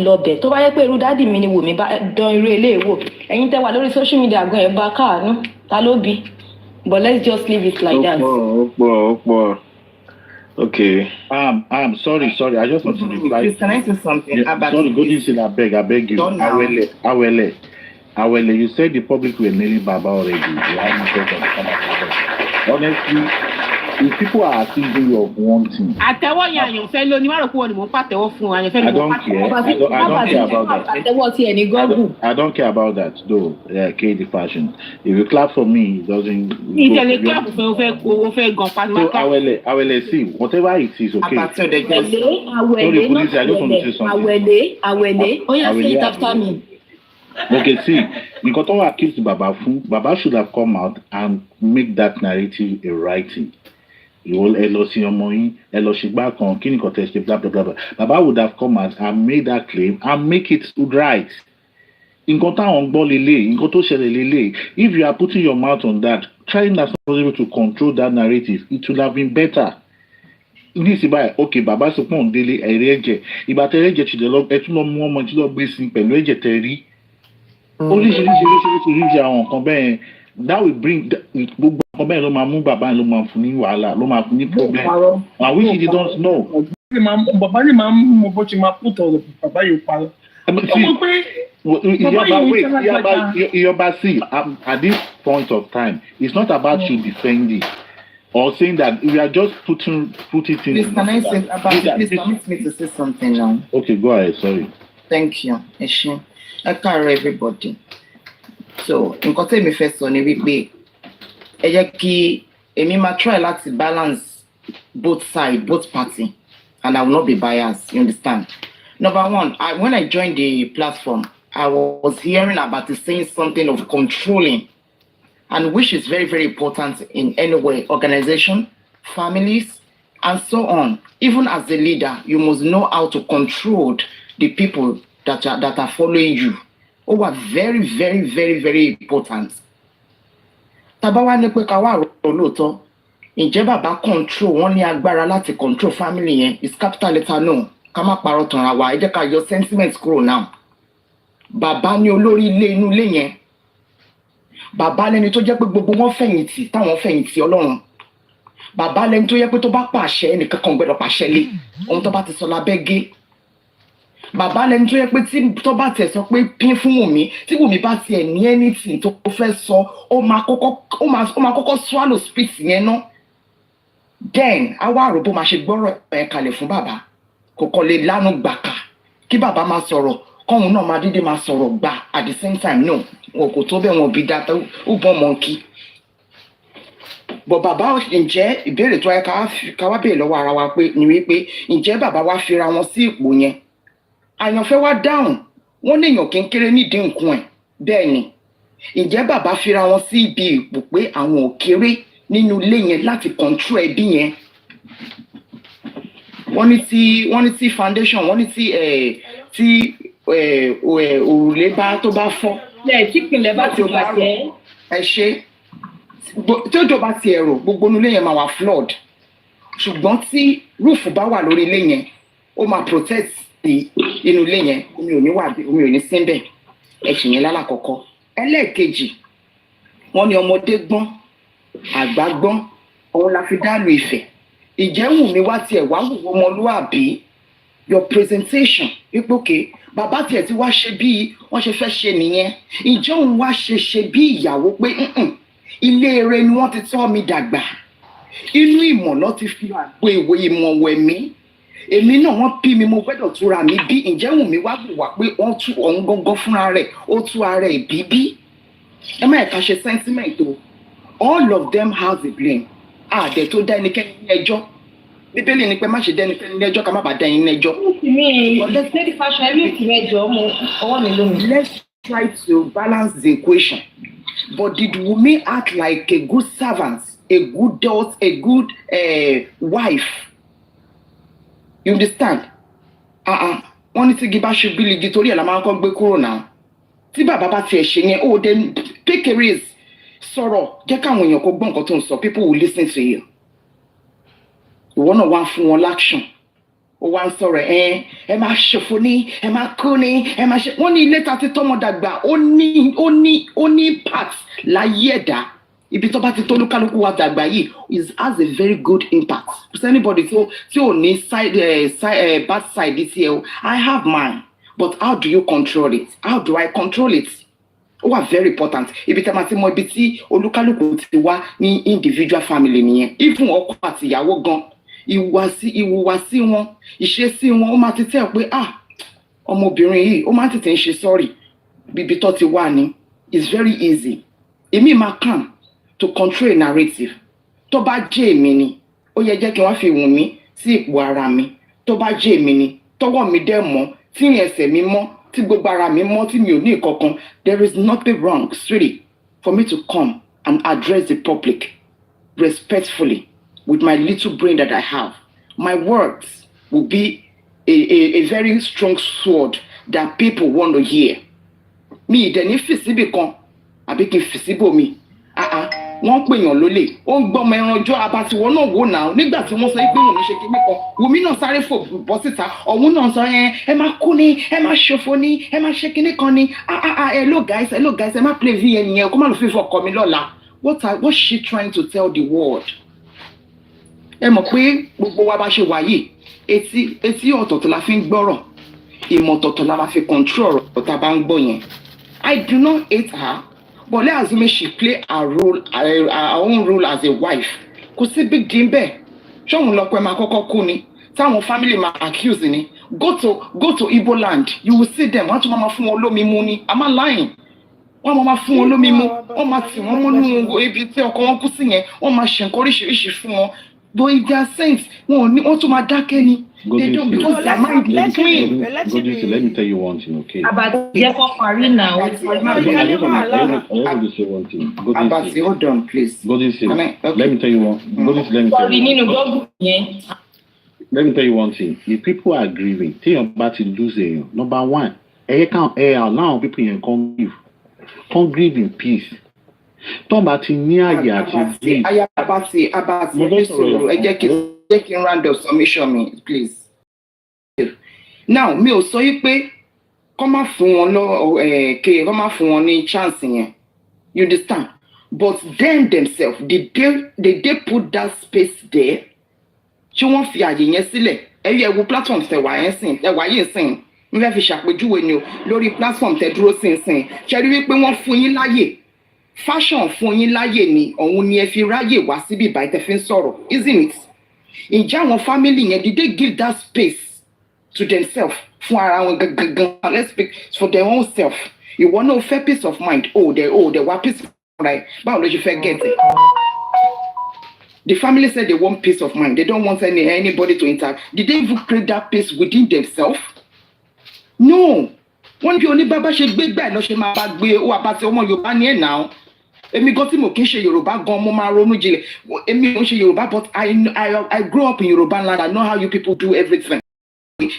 lọ bẹ̀ tó bá yẹ pé irú dádì mi ni Wùmí bá dán irú ilé ìwò ẹ̀yin tẹ́ wà lórí social media gan ẹ̀ bá káàánú ta ló bí but let's just leave it like that. ó pọ̀. Okay. Sorry. I just want to reply. Please, can I say something about sorry, go this in. I beg you. Awele, you said the public were nailing Baba already. You haven't said that. Honestly, if people are accusing you of one thing, àtẹ́wọ́ yẹn àyànfẹ́ ló ní má rò pé wọ́n ni mò ń pàtẹ́wọ́ fún àyànfẹ́ I ni mò ń don't pàtẹ́wọ́. care. I don't care about that. àtẹ́wọ́ tiẹ̀ ní gọ́gùn. I don't care about that though. Yeah, the fashion. If you clap for me, it doesn't. ìtẹ̀lé kíláàpù fẹ́ o fẹ́ gan pa. So I will see whatever it is. Okay. Àwẹ̀lé. Oh yeah, say it after me. Okay, see, nǹkan tó wà accused Baba should have come out and make that narrative a writing. Ẹ lọ sí ọmọ yín, ẹ lọ ṣègbà kan, kí ni nǹkan tẹ̀ ṣe, blah blah blah. Baba would have come out and made that claim and make it right. Nǹkan táwọn gbọ́ lélẹ̀, nǹkan tó ṣẹlẹ̀ lélẹ̀. If you are putting your mouth on that, trying as possible to control that narrative, it would have been better. Ní ìsìn báyìí, okay, bàbá sọ pé òun délé ẹ̀rí ẹ̀jẹ̀. Ìgbà tẹ̀rí ẹ̀jẹ̀ ti dẹ̀ lọ, ẹ tún lọ mú ọmọ tí lọ gbé sí pẹ̀lú ẹ̀jẹ̀ tẹ̀rí. Oríṣiríṣi àwọn nǹkan bẹ́ẹ̀ that will bring gbogbo nǹkan bẹ́ẹ̀ ló máa mú bàbá ló máa fún ní wàhálà ló máa fún ní problem and which he don't know. Bàbá ni máa ń mọ bó ti máa kú tọ̀rọ̀ bàbá yóò parọ́. Ìyọba see at this point of time it's not about you defending or saying that we are just putting things. Please, can I say about it? Please permit me to say something now. Okay, go ahead. Sorry. Thank you. I carry everybody. So, nǹkan tẹ́mi fẹ́ sọ ni wípé ẹ jẹ́ kí èmi máa try láti balance both sides, both party, and I will not be biased. You understand? Number one, when I joined the platform, I was hearing about it saying something of controlling, and which is very, very important in any way, organization, families, and so on. Even as a leader, you must know how to control the people that are following you. Oh, are very, very, very, very important. Tabawa ní pé ká wá rò lóòótọ́, ǹjẹ́ bàbá control wọ́n ní agbára láti control family yẹn is capital letter no. Ká má parọ́ tàn ra wa, ẹ jẹ́ ká yọ sentiment kúrò now. Bàbá ní olórí ilé inú ilé yẹn. Bàbá lẹni tó jẹ́ pé gbogbo wọn fẹ̀yìntì táwọn fẹ̀yìntì Ọlọ́run. Bàbá lẹni tó jẹ́ pé tó bá pàṣẹ ẹnìkan kan gbọ́dọ̀ pàṣẹ lé. Ohun tó bá ti sọ lábẹ́ gé. Bàbá lẹni tó yẹ pé tí tó bá tẹ̀ sọ pé pín fún Wùmí tí Wùmí bá tiẹ̀ ní anything tó fẹ́ sọ ó máa kọ́kọ́ swallow spit yẹn ná. Then àwa àròbó máa ṣe gbọ́rọ̀ ẹ̀ kalẹ̀ fún bàbá kò kọ́ lè lánàá gbàkà kí bàbá máa sọ̀rọ̀ kọ́hún náà máa dídé máa sọ̀rọ̀ gbà at the same time no wọn kò tó bẹ́ẹ̀ wọn bí dáta ó bọ́ mọ́ǹkì. Bọ̀ bàbá ǹjẹ́ ìbéèrè tó yẹ ká wá béèrè lọ́wọ́ ara wa pé ni wípé ǹjẹ́ bàbá wa fira wọn sí ipò yẹn àyànfẹ́ wá dáhùn wọ́n ní èèyàn kékeré nídìí nǹkan ẹ̀ bẹ́ẹ̀ ni ǹjẹ́ bàbá fira wọn sí ibi ipò pé àwọn ò kéré nínú ilé yẹn láti control ẹbí yẹn wọ́n ní tí foundation wọ́n ní tí òrùlé bá tó bá fọ́. ẹ̀ tí ìpínlẹ̀ bá ti bàjẹ́. ẹ ṣe tí òjò bá ti ẹ̀rọ gbogbo inú ilé yẹn máa wà flood ṣùgbọ́n tí rúùfù bá wà lórí ilé yẹn ó máa protect inú ilé yẹn omi ò ní síbẹ̀ ẹ̀sìn yẹn lálàkọ́kọ́. Ẹlẹ́ẹ̀kejì wọ́n ní ọmọdé gbọ́n àgbà gbọ́n òun la fi dá lu Ifẹ̀. Ìjẹ́ Wùmí wá tiẹ̀ wá wù ọmọlúàbí your presentation wípé bàbá tiẹ̀ tí wá ṣe bí wọ́n ṣe fẹ́ ṣe nìyẹn ìjẹ́ òun wá ṣe bí ìyàwó pé ilé eré ni wọ́n ti tọ́ mi dàgbà inú ìmọ̀ lọ́ ti fi àgbo ìwé ìmọ̀ wẹ̀ mí èmi náà wọ́n bí mi mo gbọ́dọ̀ túra mi bí ǹjẹ́ Wùmí wá wà pé wọ́n tú ọ̀hún gángan fúnra rẹ̀ ó tú ara ẹ̀ bíbí ẹ má ẹ̀ka ṣe sentiment o all of them have the blame àdẹ tó dá ẹnikẹ́ni ní ẹjọ́ bíbélì ni pé má ṣe dá ẹnikẹ́ni ní ẹjọ́ ká má bàa dá ẹni ní ẹjọ́. Let's try to balance the equation but did Wùmí act like a good servant a good daughter a good wife? You understand? Wọ́n ní tí igi bá ṣubú igi torí ẹ̀ la máa ń kọ́ gbé kúrò náà. Tí bàbá bá tiẹ̀ ṣe yẹn, ó dé Kirkiri sọ̀rọ̀ jẹ́ káwọn èèyàn kó gbọ́ nǹkan tó ń sọ people will listen to you. Ìwọ náà wá fún wọn l'action. Ó wá ń sọ̀rọ̀ ẹ máa ṣòfò ní ẹ máa kú ní ẹ máa ṣe. Wọ́n ní ilé ta ti tọ́mọ dàgbà ó ní part láyé ẹ̀dá. Ibi tó bá ti tó lúkálùkù wa dàgbà yìí has a very good impact. Is anybody tí ò ní bad side this year? I have mine. But how do you control it? How do I control it? ó wà very important ibi tí a máa ti mọ ibi tí olúkálùkù ti wá ní individual family nìyẹn even ọkọ àti ìyàwó gan ìhùwàsí wọn ìṣesí wọn ó máa ti tẹ́ pé ọmọbìnrin yìí ó máa tètè ń ṣe sorry bíbi tó ti wà ní it's very easy èmi máa kàn to control a narrative tó bá jẹ́ èmi ni ó yẹ jẹ́ kí wọ́n fi wùn mí sí ipò ara mi tó bá jẹ́ èmi ni tọwọ́ mi dẹ̀ mọ́ tí ẹsẹ̀ mi mọ́ tí gbogbo ara mi mọ́ tí mi ò ní ìkankan there is nothing wrong straight for me to come and address the public respectfully with my little brain that I have. My words will be a very strong sword that people want to hear. Mi ìdẹ̀ni fìsíbì kan àbí kí n fìsíbò mi wọ́n pèèyàn lólè ó ń gbọ́mọ ẹran ọjọ́ abatiwọ́ náà wò náà nígbà tí wọ́n sọ pé Wùmí ṣe kíní kan Wùmí náà sáré fò bọ́ síta ọ̀hún náà sọ ẹ máa kú ni ẹ máa ṣòfò ni ẹ máa ṣe kíní kan ni hello guys ẹ má play vn yẹn kó má lọ fífọ ọkọ mi lọ́la what's she trying to tell the world? Ẹ mọ̀ pé gbogbo wa bá ṣe wà yìí etí ọ̀tọ̀ọ̀tọ̀ la fi ń gbọ́rọ̀ ìmọ̀ ọ̀tọ̀ọ̀tọ̀ la máa fi control ọ̀rọ̀ tá a bá ń gbọ́ yẹn. I do not hate her. But let's assume she play her role, her own role as a wife. Kò sí big deal bẹ́ẹ̀. Ṣọ́hun lọ́pọ̀ ẹ máa kọ́kọ́ kú ni. Táwọn family máa accuse ni. Go to Igbo land. You will see them. Wọ́n tún máa fún wọn lómi mu ni. I'm not lying. Wọ́n máa fún wọn lómi mu. Wọ́n máa tì wọ́n mọ́nú ibi tí ọkọ wọn kú sí yẹn. Wọ́n máa ṣe nǹkan oríṣiríṣi fún wọn. But if they are saints, wọ́n tún máa dákẹ́ ni. They don't because their mind is clean. Let me tell you one thing, okay? About Jefo Farina. I want to say one thing. Hold on, please. Let me tell you one. Let me tell you one thing. If people are grieving, tell you about to lose it. Number one, allow people here come grieve in peace. Tó bá ti ní àyè àti jẹ́ kí n round up submission mi please. Now mi ò sọ yí pé kọ́ máa fún wọn kọ́ máa fún wọn ní chance yẹn you understand but them themselves did they put that space there ṣé wọ́n fi àyè yẹn sílẹ̀ ẹ̀yẹ wo platform tẹ̀wá yẹn sìn ẹ̀wá yẹn sìn n fẹ́ fi ṣàpèjúwe ni o lórí platform tẹ̀ dúró sìn ṣe rí wípé wọ́n fún yín láyè fashion fún yín láyè ni òun ni ẹ fi ráyè wá síbí ìbá ìtẹ́ fi ń sọ̀rọ̀ isn't it? Ǹjẹ́ àwọn family yẹn did they give that space to themselves fún ara wọn gangan let's speak for their own self ìwọ náà fẹ́ peace of mind they wá peace of mind báwo ló ṣe fẹ́ get it? The family said they want peace of mind they don't want anybody to interact did they even create that peace within themselves? No wọ́n bí oníbàbá ṣe gbé gbà lọ ṣe máa bá gbé ó àbá tí ọmọ Yorùbá ní ẹ̀ náà èmi gan tí mo kì í ṣe Yorùbá gan mo máa ronú jinlẹ̀ èmi ò ń ṣe Yorùbá but I grew up in Yorùbá land I know how you people do everything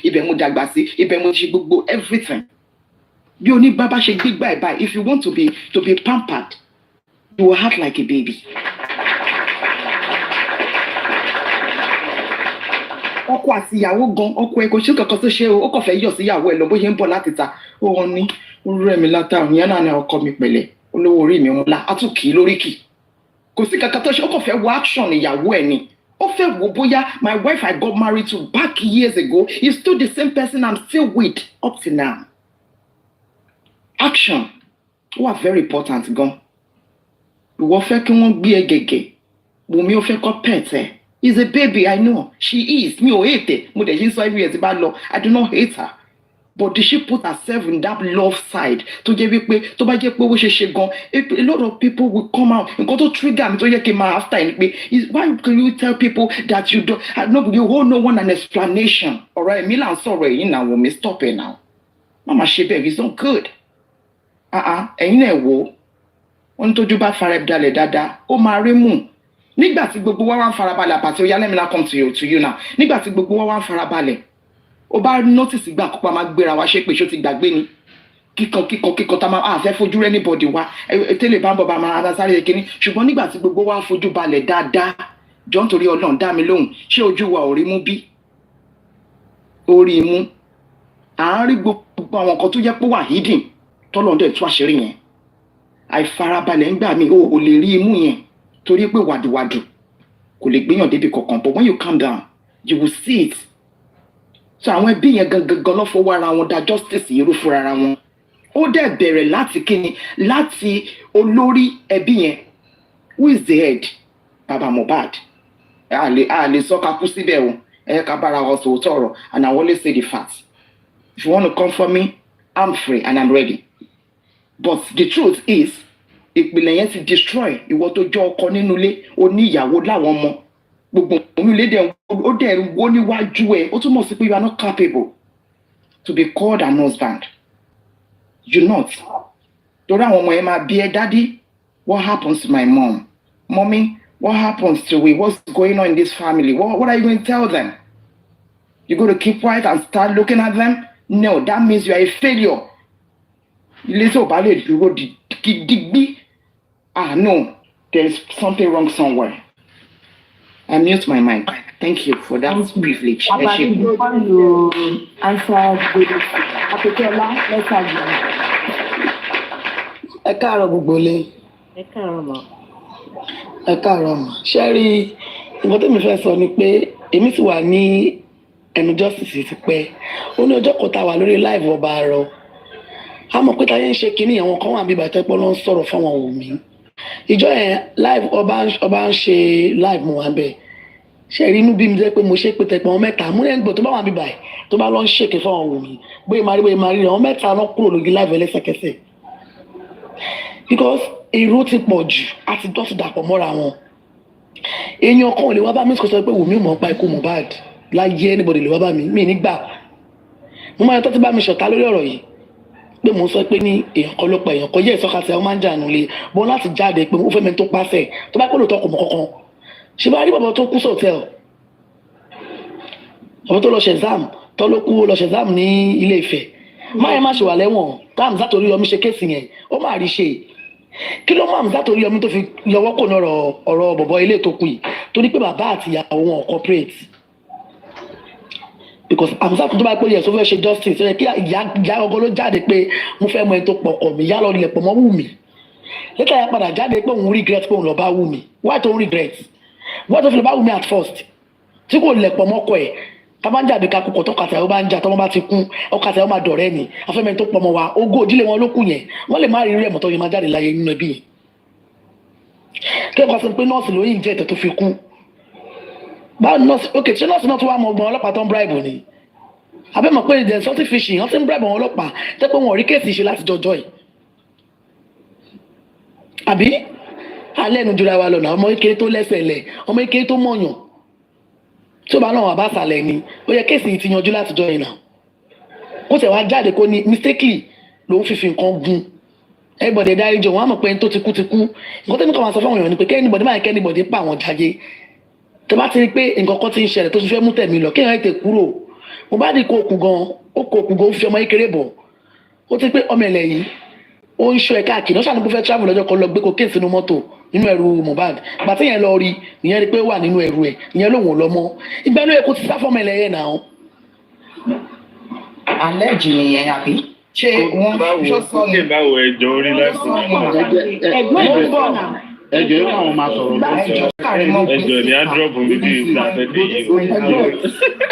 ibẹ̀ mo dàgbà sí ibẹ̀ mo ṣe gbogbo everything bí oníbàbá ṣe gbé gbà ẹ̀ báyìí if you want to be pampered you will act like a baby. Ọkọ àti ìyàwó gan ọkọ ẹ kò ṣe kankan tó ṣe ó kàn fẹ́ yọ̀ sí ìyàwó ẹ lọ bó ṣe ń bọ̀ láti ta ó wọn ní rẹ̀ mi látàrún yẹn náà ni ọkọ mi pẹ̀lẹ́ olówó orí mi ńlá àtúnkì lóríkì kò sí kankan tó ṣe ó kàn fẹ́ wo action ìyàwó ẹ ni ó fẹ́ wo bóyá my wife I got married to back years ago is still the same person I'm still with up to now. Action wà very important gan ìwọ fẹ́ kí wọ́n gbé ẹ gẹ̀gẹ̀ Wùmí ó fẹ́ kọ́ pet ẹ. Is a baby, I know. She is. Me, I hate it. But she saw every year about law. I do not hate her. But did she put herself in that love side? To give it to buy she gone. A lot of people will come out and go to trigger me to get him after. Why can you tell people that you don't? No, you hold no one an explanation. All right, Milan, sorry, you know, we stop it now. Mama, she beg, it's not good. Ẹ̀yin náà wò. Wọ́n tó jú bá fara dalẹ̀ dáadáa. Ó máa rí mú. Nígbà tí gbogbo wa wá ń farabalẹ̀ àpàtì ó yá let me now come to you now. Nígbà tí gbogbo wa wá ń farabalẹ̀ ó bá notice ìgbà àkọ́kọ́ máa gbéra wa ṣe pé ṣó ti gbàgbé ni kíkan tá máa fẹ́ fojú rẹ́ anybody wa tẹ́lẹ̀ bá ń bọ̀ bá máa sáré kíní ṣùgbọ́n nígbà tí gbogbo wa fojú balẹ̀ dáadáa jọ nítorí Ọlọ́run dá mi lóhùn ṣé ojú wa ò rí mú bí orí mú à ń rí gbogbo àwọn nǹkan tó jẹ́ pé wà hidden tọ́lọ́run dẹ̀ tú àṣírí yẹn àìfarabalẹ̀ ń gbà mí ò lè rí imú yẹn torí pé wàdùwàdù kò lè gbéyàn débi kankan but when you calm down you will see it so àwọn ẹbí yẹn gangan lọ fọwọ́ ara wọn dá justice irú fúnra ara wọn ó dẹ̀ bẹ̀rẹ̀ láti kíni láti olórí ẹbí yẹn who is the head baba Mohbad a lè sọ ká kú síbẹ̀ o ká bára wa sòótọ́ ọ̀rọ̀ and I always say the facts. If you want to come for me, I'm free and I'm ready. But the truth is, ìpìlẹ̀ yẹn ti destroy ìwọ tó jọ ọkọ nínú ilé oníyàwó láwọn ọmọ gbogbo nínú ilé dẹ̀ ó dẹ̀ wó níwájú ẹ̀ ó túmọ̀ sí pé you are not capable to be called an husband. You not. Torí àwọn ọmọ yẹn máa bí ẹ daddy, what happens to my mom? Mommy, what happens to we? What's going on in this family? What are you going to tell them? You going to keep quiet and start looking at them? No, that means you are a failure. Little ballet, you go digby. No, there's something wrong somewhere. I mute my mic. Thank you for that privilege. Before you answer, Apikola, let's have you. Ẹ káàárọ̀ gbogbo ilé. Ẹ káàárọ̀ mà. Ẹ káàárọ̀ mà. Ṣé rí nǹkan tí mi fẹ́ sọ ni pé èmi ti wà ní ẹnu justice ti pẹ́. Ó ní ọjọ́ kan tá wà lórí live ọba àrọ. A mọ̀ pé táyé ń ṣe kínní àwọn kan wà bí bàtẹ́ pé wọ́n ń sọ̀rọ̀ fáwọn Wùmí. Ìjọ yẹn live ọba ń ṣe live mu wá bẹ́ẹ̀. Ṣé rí inú bí mi jẹ́ pé mo ṣe pé tẹ̀pọ̀ wọn mẹ́ta mú lẹ́yìn gbò tó bá wà bí báyìí tó bá lọ ń ṣèké fáwọn Wùmí. Bóyá máa rí rẹ̀ wọ́n mẹ́ta náà kúrò lórí live ẹlẹ́sẹ̀kẹsẹ̀. Because èrò ti pọ̀ jù àti dọ́tí dàpọ̀ mọ́ra wọn. Èèyàn kan ò lè wá bá mi sọ pé Wùmí mọ̀ pa ikú Mohbad láyé anybody lè wá bá mi nígbà. Mo máa ń tọ́ ti bá mi ṣọ̀tá lórí ọ̀rọ̀ yìí pé mo sọ pé ní èèyàn kan ló pa èèyàn kan yẹ ìsọ́ka tí wọ́n máa ń jà nulẹ̀ bọ́n láti jáde pé ó fẹ́ mẹ́ni tó pàṣẹ tó bá pẹ́ lóòótọ́ kò mọ̀ kankan. Ṣé bá rí bàbá tó kú sọ̀tẹ́ẹ̀lì bàbá tó lọ ṣe exam tó ló kú lọ ṣe exam ní Ilé Ifẹ̀ máyẹ̀ má ṣe wà lẹ́wọ̀n táàmù sátòrí ọmí ṣe kéèsì yẹn ó máa rí ṣe kí ló máa sátòrí ọmí tó fi yọwọ́ kò ní ọ̀rọ̀ bọ̀bọ̀ ilé tó kù yìí torí pé bàbá àti ìyàwó wọn corporate because àmúsá tó bá pé yẹ tó fẹ́ ṣe justice ẹ kí ìyá ọgọ́ ló jáde pé mo fẹ́ mọ ẹni tó pọkàn mi yá lọ ilẹ̀ pọ̀ mọ́ Wùmí lẹ́tà yà padà jáde pé òun regret pé òun lọ bá Wùmí why tó ń regret why tó fi lọ bá Wùmí at first tí kò lẹ̀ pọ̀ mọ́kọ ẹ̀ ká bá ń jáde ká kókò tọkàtà ó bá ń jà tọmọ bá ti kú ọkàtà ó máa dọ̀rẹ́ ni afẹ́mẹ́ tó pọ̀ mọ́ wa ogún òdílé wọn ló kù yẹn wọ́n lè má rí rẹ̀ mọ́tọ́ yẹn máa jáde láyé nínú ẹbí yẹn kí ẹ̀kọ́ sọ pé nọ́ọ̀sì ló yìn jẹ́ ẹ̀tẹ̀ tó fi kú báwo nọ́ọ̀sì ok ṣé nọ́ọ̀sì náà tún wá mọ ọgbọ̀n ọlọ́pàá tó ń bribe ni abẹ́mọ̀ pé ìdẹ̀ sọ́tì fishing wọ́n ti ń bribe àwọn ọlọ́pàá tẹ́ pé wọn ò rí kéèsì ṣe láti jọjọ́ yìí àbí alẹ́ nu jura wa lọ́nà ọmọ kékeré tó lẹ́sẹ̀ lẹ̀ ọmọ kékeré tó mọ̀yàn tí ó bá náà wà bá sàlẹ̀ ni ó yẹ kéèsì yìí ti yanjú láti jọ yìí náà kó tẹ̀ wá jáde kó ní mistakenly ló ń fífi nǹkan gun everybody dáríjọ wọn á mọ̀ pé ẹni tó ti kú nǹkan tẹ́mi kan máa sọ fún àwọn èèyàn ni pé kẹ́nìbọ̀dé máa kẹ́nìbọ̀dé pa àwọn jayé tó bá ti rí pé nǹkan kan ti ń ṣẹlẹ̀ tó ti fẹ́ mú tẹ̀mí lọ kéèyàn ètè kúrò mo bá di kó okùn gan ó kó okùn gan ó fi ọmọ kékeré bọ̀ ó ti pé ọmọ ẹ̀lẹ̀ yìí ó ń ṣọ́ ẹ̀ káàkiri ó ṣàánú pé fẹ́ travel lọ́jọ́ kan lọ gbé cocaine sínú mọ́tò nínú ẹrù Mohbad gbàtí yẹn lọ rí ìyẹn rí pé wà nínú ẹrù ẹ̀ ìyẹn lòun ò lọ mọ́ ìgbà ló yẹ kó ti sá fọ́mọ ẹ̀lẹ̀ yẹn náà. alẹ́ jì nìyẹn àbí ṣé wọ́n ṣó sọ ni. báwo ẹjọ́ orí láti ẹjọ́ yóò àwọn máa sọ̀rọ̀ ẹjọ́ ni á dúrọ́ọ̀bù níbi ìgbàfẹ́dé yìí.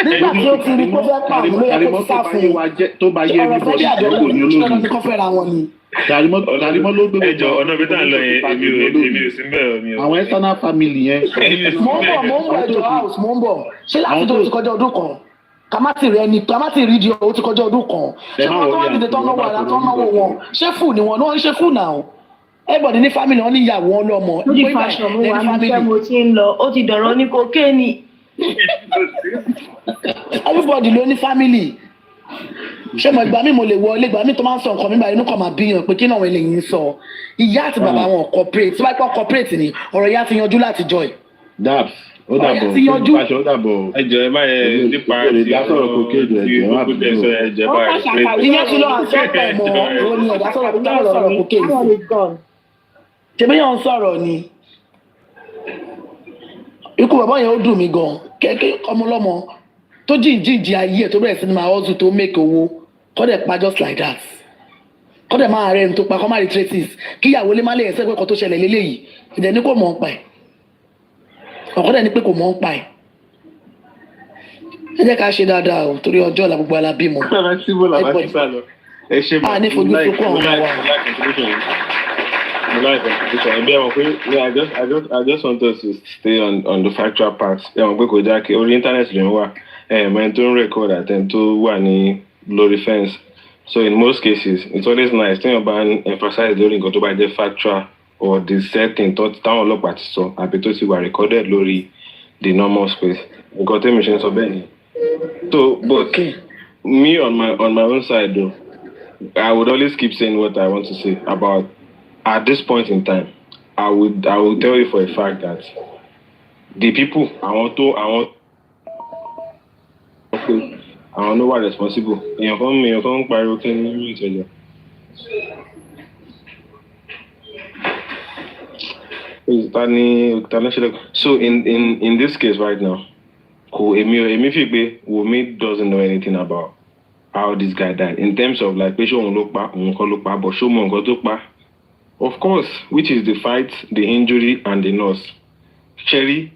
nígbà tí ó ti rí kó fẹ́ pa àwọn olóyè kó sá fún tó bá yé ní bọ́ọ̀lù ìjọba ní olóògùn kó fẹ́ra wọn ni. Dàrímọ́ ló gbé ẹjọ́ ọ̀nà bí tá à ń lọ yẹn èmi ò sí bẹ́ẹ̀ ni. àwọn external family yẹn. mo ń bọ̀ ẹjọ́ house mo ń bọ̀ ṣé láti tó ti kọjá ọdún kan kàmátì rẹ ni kàmátì rí di ó ti kọjá ọdún kan ṣé wọn tó wá dìde tó náwó ara tó náwó wọn ṣé fù ni wọn náà ń ṣe fù náà everybody ní family wọn ní ìyàwó wọn lọ́mọ ní fashion mo wà ní fẹ́ mo ti ń lọ ó ti dọ̀rọ̀ ní kokéènì. everybody ló ní family ṣé mo ìgbà mi mo lè wọlé ìgbà mi tó máa ń sọ nǹkan mi báyìí inú kan máa bíyàn pé kí náà wọn lè yín sọ ìyá àti bàbá wọn corporate tí wọ́n pọ̀ corporate ni ọ̀rọ̀ ìyá ti yanjú láti jọ ẹ̀. ó dàbọ̀ ẹjọ́ ẹ má yẹ nípa ti kókó tẹsán ẹjọ́ bá rẹ. ìyẹn ti lọ àṣọpọ̀ mọ́ òun ni ẹ̀dá sọ̀rọ̀ bí wọ́n lọ́rọ̀ kókè yìí. ṣé bí yẹn ń sọ̀rọ̀ ni ikú bàbá yẹn ó dùn mí gan kẹ́kẹ́ ọmọlọ́mọ tó jíǹjì ayé ẹ̀ tó bẹ̀rẹ̀ sí ni máa ọ́sùn tó make owó kọ́ dẹ̀ pa just like that kọ́ dẹ̀ máa rẹ̀ ń tó pa kọ́ máa rí traces kí ìyàwó lè má lè ẹ̀sẹ̀ pé kọ́ tó ṣẹlẹ̀ lélẹ́yìí ìdẹ̀ ní kò mọ̀ ọ́n pa ẹ̀ ọ̀kọ́dẹ̀ ní pé kò mọ̀ ọ́n pa ẹ̀ ẹ jẹ́ ká ṣe dáadáa o torí ọjọ́ ọ̀la gbogbo alábímọ a ní fojú sunkún àwọn ọmọ wa. I just want us to stay on the factual part. Orí internet lè ń wà. Ẹni tó ń record àtẹni tó wà ní lórí fence. So in most cases, it's always nice tí wọ́n bá ń emphasize lórí nǹkan tó bá jẹ́ factual or the setting táwọn ọlọ́pàá ti sọ àbí tó ti wà recorded lórí the normal space. Nǹkan tẹ́mi ṣe ń sọ bẹ́ẹ̀ ni. So, but me on my own side though, I would always keep saying what I want to say about at this point in time. I would tell you for a fact that the people I want know are responsible. Èèyàn kan ń pariwo kí ní ìtọ́jà. So in this case right now, Emi fi pé Wunmi doesn't know anything about how this guy died in terms of like pé ṣé òun ló pa òun kọ́ ló pa but ṣó mọ nǹkan tó pa. Of course, which is the fight, the injury and the nurse. Sherry,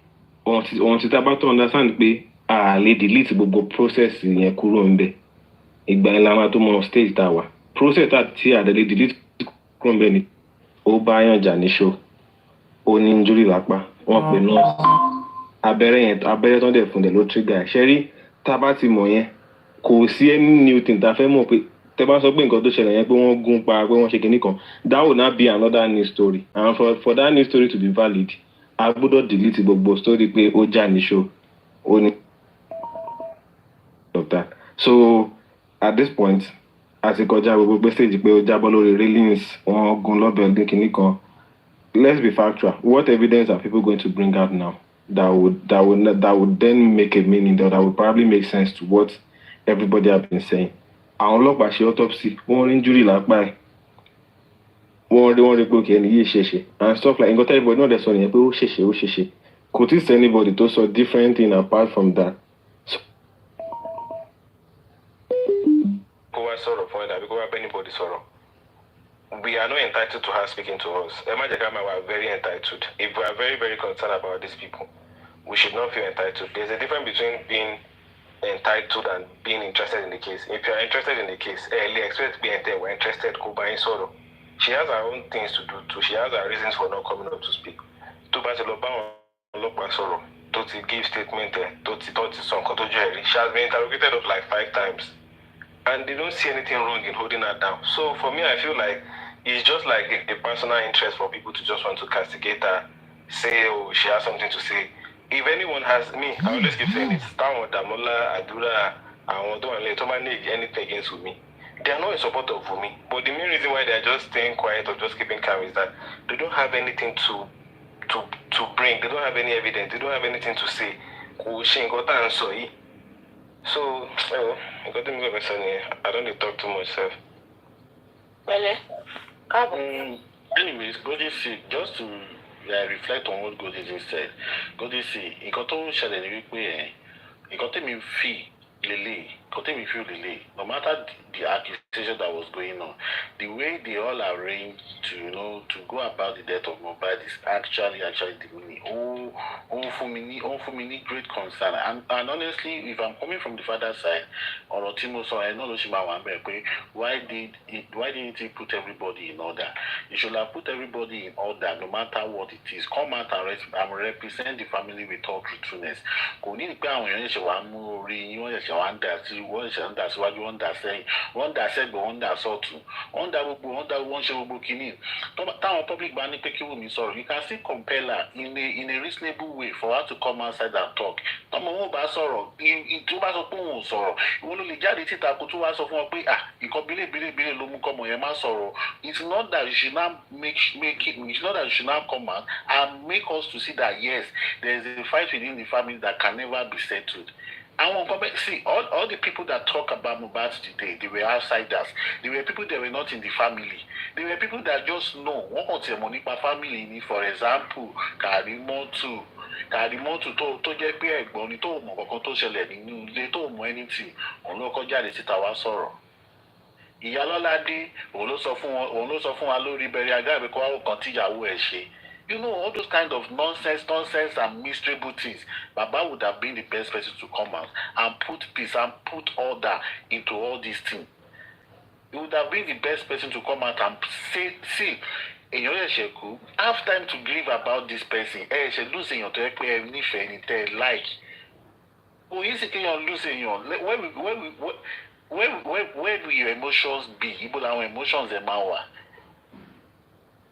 ohun tí tá bá tó understand pé a lè delete gbogbo process yẹn kúrò ńbẹ̀. Ìgbà yẹn la máa tó mọ stage tá wà. Process tí a lè delete kúrò ńbẹ̀ ni ó bá yàn jà ní show. Ó ní injury lápá. Wọ́n pè nurse. Abẹ́rẹ́ tó ń dẹ̀ fún dẹ̀ ló trigger. Sherry, tá bá ti mọ̀ yẹn, kò sí any new thing tá fẹ́ mọ̀ pé tẹ́ bá sọ pé nǹkan tó ṣẹlẹ̀ yẹn pé wọ́n gún pa pé wọ́n ṣe kinní kan, that would not be another new story. And for that new story to be valid, a gbọ́dọ̀ delete gbogbo story pé ó jà ní show. Ó ní of that. So at this point, àti kọjá gbogbo pé stage pé ó jábọ́ lórí railings, wọ́n gún lọ́bẹ̀ ọdún kinní kan. Let's be factual. What evidence are people going to bring out now that would then make a meaning, that would probably make sense to what everybody have been saying? Àwọn ọlọ́pàá ṣe autopsy, wọ́n rí injury lápá ẹ̀. Wọ́n rí pé òkè ẹni yìí ṣèṣe and stuff like nǹkan everybody náà dẹ̀ sọ nìyẹn pé ó ṣèṣe. Kò tí ì sí anybody tó sọ different thing apart from that. Kó wá sọ̀rọ̀ fún ẹ̀ dàbí kó wá bẹ́ anybody sọ̀rọ̀. We are not entitled to her speaking to us. Emma Jagama, we are very entitled. If we are very, very concerned about these people, we should not feel entitled. There's a difference between being entitled and being interested in the case. If you are interested in the case, expect to be we're interested, go by sorrow. She has her own things to do too. She has her reasons for not coming up to speak. To sorrow, to give statement, she has been interrogated of like 5 times. And they don't see anything wrong in holding her down. So for me, I feel like it's just like a personal interest for people to just want to castigate her, say, oh, she has something to say. If anyone has me, I always keep saying it. Demola, Adura, and don't need anything against me. They are not in support of me. But the main reason why they are just staying quiet or just keeping calm is that they don't have anything to bring. They don't have any evidence. They don't have anything to say. So, I don't talk too much, sir. Anyways, Godisi, just to reflect on what Godisi said. Godisi, nǹkan tó ń ṣẹlẹ̀ ní wípé nǹkan tẹ́mi fi lélẹ̀, no matter the accusation that was going on, the way they all arranged to go about the death of Mohbad is actually the meaning. For me, great concern. And honestly, if I'm coming from the father's side, or Timo, so I know why didn't he put everybody in order? He should have put everybody in order, no matter what it is. Come out and represent the family with all truthfulness. One that said, but one that saw two. One that one show booking. Town public banning me sorry. You can still compel her in a reasonable way for her to come outside and talk. Sorrow. You want to jáde síta kó tún wá sọ fún ọ pé ìkan bílẹ̀ ló mú kọ́mọ yẹn má sọ̀rọ̀. It's not that you should not it's not that you should not come out and make us to see that yes, there's a fight within the family that can never be settled. See, all the people that talk about Mohbad today, they were outsiders. They were people that were not in the family. They were people that just know what was the money per family. For example, Karimotu tó jẹ́ pé ẹ̀gbọ́n ni tó mọ̀ kankan tó ṣẹlẹ̀ nínú ilé tó mọ̀ anything òun ló kọjá lè síta wá sọ̀rọ̀. Ìyálọ́ládé òun ló sọ fún wa lórí bẹ̀rẹ̀ agáàbí kó wá kan tíyàwó ẹ̀ ṣe. You know, all those kind of nonsense and miserable things. Baba would have been the best person to come out and put peace and put order into all these things. he would have been the best person to come out and say, see, èèyàn ẹ̀ṣẹ̀ kú, have time to grieve about this person. Ẹ̀ṣẹ̀ lose èèyàn tó yẹ pé ẹ nífẹ̀ẹ́ ní tẹ́ ẹ like. Òyìn sì kéèyàn lose èèyàn. Where will your emotions be? Ibo làwọn emotions ẹ̀ máa wà.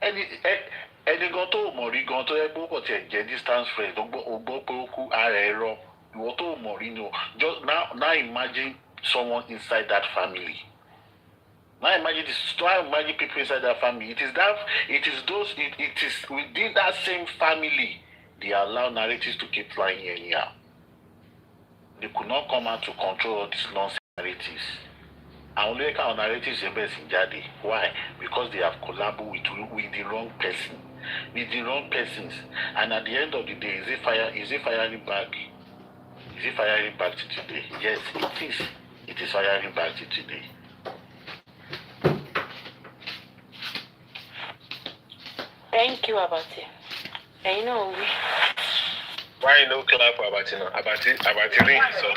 Ẹni gan tó mọ̀ rí gan tó yẹ pé ó kàn tiẹ̀ jẹ́ distance friend ó gbọ́ pé ó kú ara ẹ̀ rọ. Ìwọ tó mọ̀ rí ni o. Just now imagine someone inside that family. Now imagine people inside that family. It is within that same family they allow narratives to keep flying anyhow. They could not come out to control all these nonsense narratives. And only kind of narratives are best in Jadi. Why? Because they have collaborated with the wrong person, with the wrong persons. And at the end of the day, is it firing back? Is it firing back to today? Yes, it is. It is firing back to today. Thank you, Abati. And you know we. Why no clap for Abati now? Abati ring so.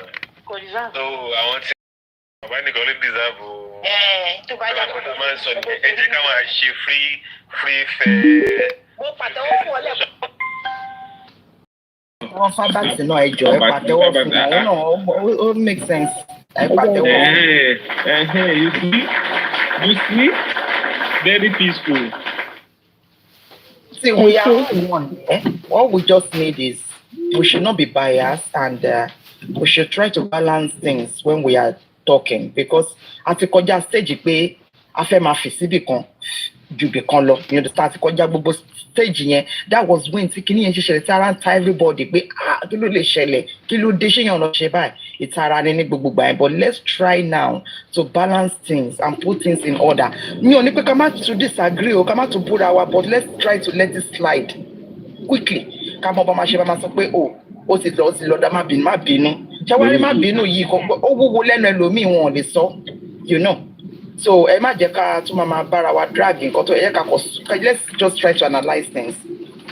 No, I want to. Why you gonna deserve? To buy that. For the man son, and you come and she free fair. Wọ́n fá báàgì náà ẹjọ́ ẹ pàtẹ́wọ́ fún ẹ náà ó make sense ẹ pàtẹ́wọ́. You see, very peaceful. See, we are one. What we just need is we should not be biased and we should try to balance things when we are talking because àti kọjá stage pé a fẹ́ máa fi síbì kan ju bì kan lọ you understand àti kọjá gbogbo stage yẹn that was when tí kinní yẹn ṣẹlẹ̀ tí ara ń ta everybody pé kí ló lè ṣẹlẹ̀ kí ló dé ṣéyàn lọ ṣe báyìí ìtara ni ní gbogbo gbà yẹn but let's try now to balance things and put things in order mi ò ní pé ká má tún disagree o ká má tún búra wa but let's try to let it slide quickly ká mọ bá máa ṣe bá máa sọ pé ó ti lọ dá má bínú ṣàwárí má bínú yìí ó wúwo lẹ́nu ẹlòmíì wọn ò lè sọ you know. So ẹ má jẹ́ ká tún máa bára wa drag nǹkan tó ẹ ká kọ let's just try to analyse things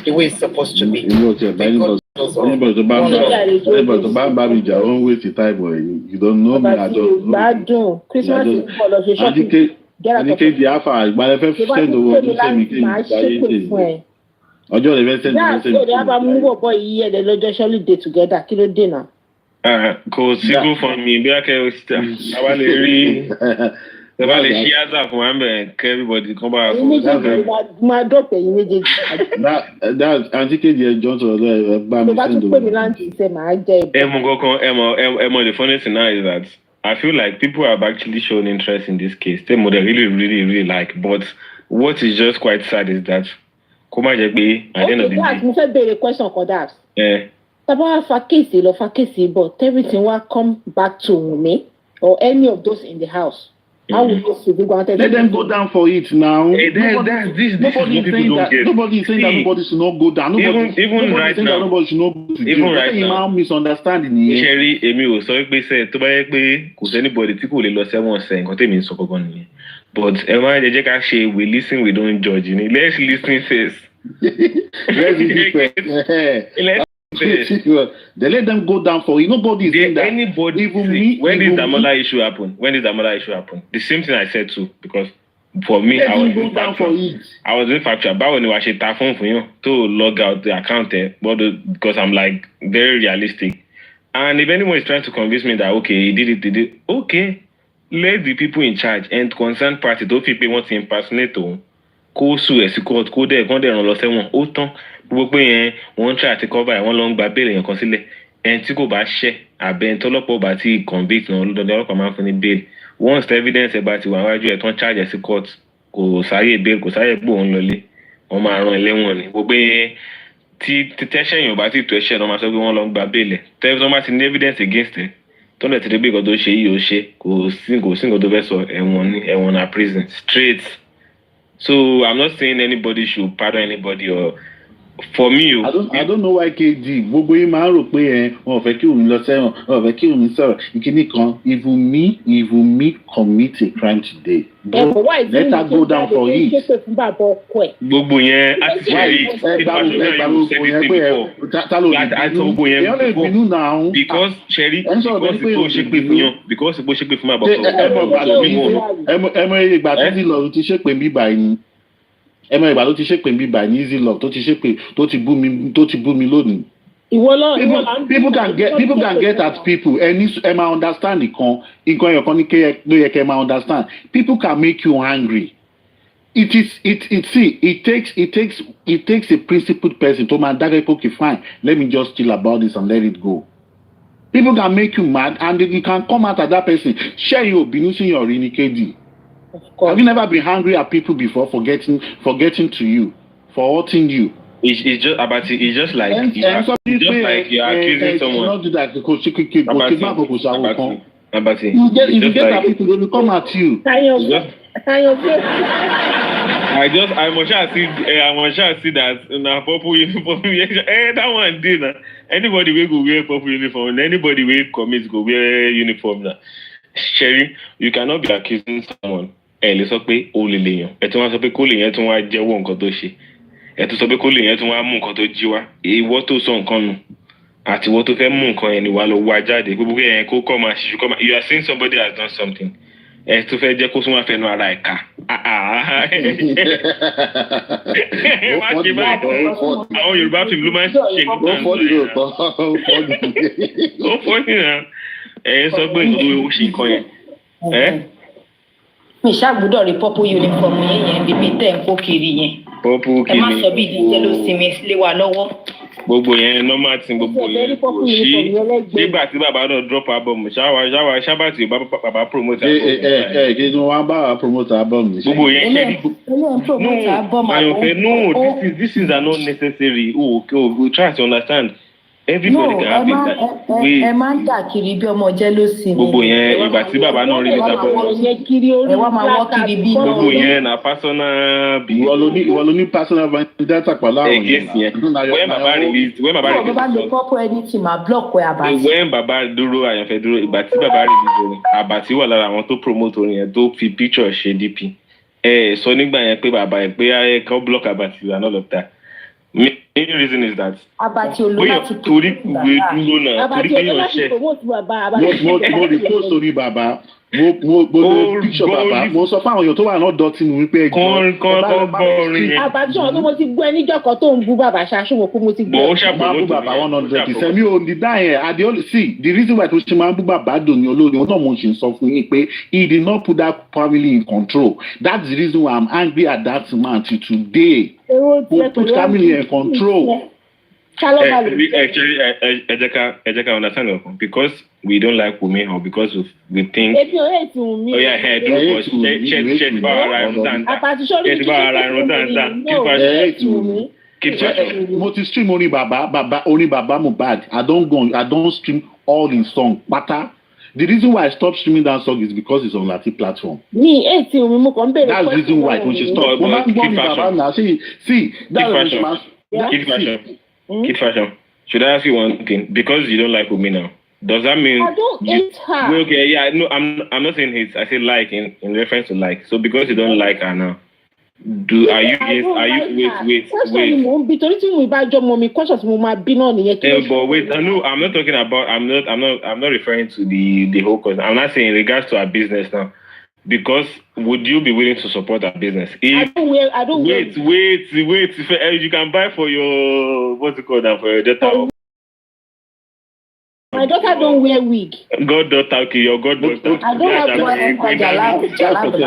the way it's supposed to be. Anybody to buy baby jar won't waste your time boy. You don't know me. I just gbádùn Christmas is for lọ ṣe shopping. Adike di afa ìgbàlẹ̀ fẹ́ send owó ọdún sẹ́mi kí n gbáyé dé. Ọjọ́ rẹ̀ fẹ́ send owó sẹ́mi. Ṣé ìdábà mú bọ̀bọ̀ yìí ẹ̀dẹ̀ lọ́jọ́ surely day together kí ló dé náà. Kò sí go for me bí a kẹ́ o ṣe àwa lè rí. The valley she has up for everybody come back. My doctor, you need that Adenike the Johnson the funny thing now is that I feel like people have actually shown interest in this case. They really like. But what is just quite sad is that at the end of the day. The question for that. Yeah. About Fakesi, but everything will come back to me or any of those in the house. How would let them go down for it now. Nobody is saying that nobody should not go down. Even right now, nobody should not go even right now, misunderstanding. Sherry, Emi o sọ pé say tó bá yẹ pé kò sẹ́nibody tí kò lè lọ sẹ́wọ̀n sẹ́ nǹkan tèmi ń sọ kankan nìyẹn. But ẹ máa jẹ́ ká ṣe we listen we don't judge. Let's listen first. They let them go down for it. Nobody is saying that. Anybody, even me. When did the Demola issue happen? The same thing I said too. Because for me, I was doing factual. But when I should phone for you to log out the account there, because I'm like very realistic. And if anyone is trying to convince me that okay, he did it, okay, let the people in charge and concerned party, those people want to impersonate go sue a court, go there, and lost one. Autant. Gbogbo yẹn wọ́n try àti cover ẹ̀ wọ́n lọ ń gba bail yẹn kan sílẹ̀ ẹni tí kò bá ṣẹ̀ àbẹ̀ ẹni tọ́lọ́pọ̀ bá ti convict náà lọ́dọ̀ ọlọ́pàá máa ń fún ní bail once the evidence ẹ̀ bá ti wà wájú ẹ̀ tán charge ẹ̀ sí court kò sáyè bail kò sáyè gbò ń lọlé wọ́n máa rán ẹlẹ́wọ̀n ni gbogbo yẹn tí tẹ́ṣẹ̀ yẹn ò bá ti tó ẹ̀ṣẹ̀ náà máa sọ pé wọ́n lọ ń gba bail ẹ̀ tẹ́lẹ̀ tó bá ti ní evidence against ẹ̀ tọ́lẹ̀ ti dé pé nǹkan tó ṣe yìí ó ṣe kò sí nǹkan tó fẹ́ sọ ẹ̀wọ̀n na prison straight. So I'm not saying anybody should pardon anybody or For me, I don't know why KG gbogbo yín máa ń rò pé wọn ò fẹ́ kí òun lọ sẹ́wọ̀n wọn ò fẹ́ kí òun sọ̀rọ̀ ìkíní kan if me commit a crime today bro let her go down for it. gbogbo yẹn a ti ṣe rí because ṣẹ́rí tó ṣépè fún yàn because bó ṣépè fún bàbá ọkọ. ẹ mọ ìgbà tó ti lọ ti ṣépè mí báyìí ẹ mọ ìgbà tó ti ṣépè mí báyìí ní easy love tó ti ṣépè tó ti bú mi lónìí. People can get at people ẹ máa understand nǹkan ẹ̀yọ̀kan ní ló yẹ kẹ́ ẹ máa understand people can make you angry. It takes a principled person to man that okay fine let me just chill about this and let it go. People can make you mad and you can come out at that person share your bínú your Adenike. Have you never been angry at people before for getting to you for hurting you? It's just about it. It's just like you're accusing someone. Not do that because if you get at people, they will come at you. I must see that in a purple uniform. That one did. Anybody will go wear purple uniform. Anybody will commit go wear uniform. Sherry, you cannot be accusing someone. Lè sọ pé ó lè lèèyàn. Ẹ tún wá sọ pé kó lèèyàn tún wá jẹ́wọ́ nǹkan tó ṣe. Ẹ tún sọ pé kó lèèyàn tún wá mú nǹkan tó jí wá. Ìwọ tó sọ nǹkan nù. Àti ìwọ tó fẹ́ mú nǹkan yẹn ni wà lọ wá jáde. Gbogbo yẹn kó kọ́ máa ṣiṣu kọ́ máa. You are saying somebody has done something. Ẹ tún fẹ́ jẹ́ kó tún wá fẹnu ara ẹ̀ ká. Àwọn Yorùbá fíìmù ló máa ń ṣe nǹkan. Ó fọ́nì náà. Ẹ sọ pé ó ṣe nǹkan yẹn. Mi ṣàgbọ́dọ̀ rí purple uniform yẹn bíbí tẹ̀ ń kó kiri yẹn. Purple kiri. Ẹ má sọ bí ìdíjẹ́ ló sinmi lé wa lọ́wọ́. Gbogbo yẹn normal thing gbogbo yẹn kò sí nígbà tí bàbá náà drop album ṣábàtì bàbá promote album. Kí ni wọ́n bá promote album mi. Gbogbo yẹn ṣe these things are not necessary. We try to understand. Everybody can have it. Ẹ máa ń dà kiri bí ọmọ jẹ́ ló sinmi. Gbogbo yẹn ìgbà tí bàbá náà rí níta bọ̀. Ẹ wá máa wọ́ kiri bí. Gbogbo yẹn na personal bí. Ìwọ ló ní personal vendetta pẹ̀lú àwọn yẹn. When bàbá release. Bàbá lè pọ́pọ́ ẹni tí màá block ẹ àbàtì. When bàbá dúró àyànfẹ́ dúró ìgbà tí bàbá release orin àbàtì wà lára àwọn tó promote orin yẹn tó fi picture ṣe DP. Sọ nígbà yẹn pé bàbá ẹ pé kàn block àbàtì and all of that. Main reason is that Abati olùwàtí torí ìwé dúró náà torí pé yóò ṣe. Mo repost orí bàbá mo picture bàbá mo sọ fún àwọn èèyàn tó wà náà dọ̀tí nù wípé ẹjọ́ kọ́ bọ́ orin yẹn. Àbájọ ọ̀nà mo ti gbọ́ ẹni jọ̀kọ̀ tó ń bú bàbá ṣaṣọ́wọ́ pé mo ti gbọ́. Bọ̀ ó ṣàbọ̀ bàbá 100%. Mi ò ní dá yẹn see the reason why tó ṣe máa ń bú bàbá dùn ní olórí wọn náà mo ṣe ń sọ fún yín pé he did not put that family in control. That's the reason why I'm angry at that man till today. He put family in control. Actually, Ejeka understand it because we don't like women or because we think. Oh yeah, head because Mo ti stream orin bàbá Mohbad. I don't stream all in song. Pata. The reason why I stopped streaming that song is because it's on Latin platform. That's the reason why I should stop. See, Kid Fashion. Should I ask you one thing? Because you don't like women now, does that mean I don't hate her? Okay, yeah, no, I'm not saying hate. I say like in reference to like. So because you don't like her now, wait. But wait, no, I'm not talking about. I'm not referring to the whole cause. I'm not saying in regards to our business now. Because would you be willing to support our business? If, I don't wait. You can buy for your what's it called now for your daughter. My daughter don't wear wig. Goddaughter, okay, your goddaughter. I don't have to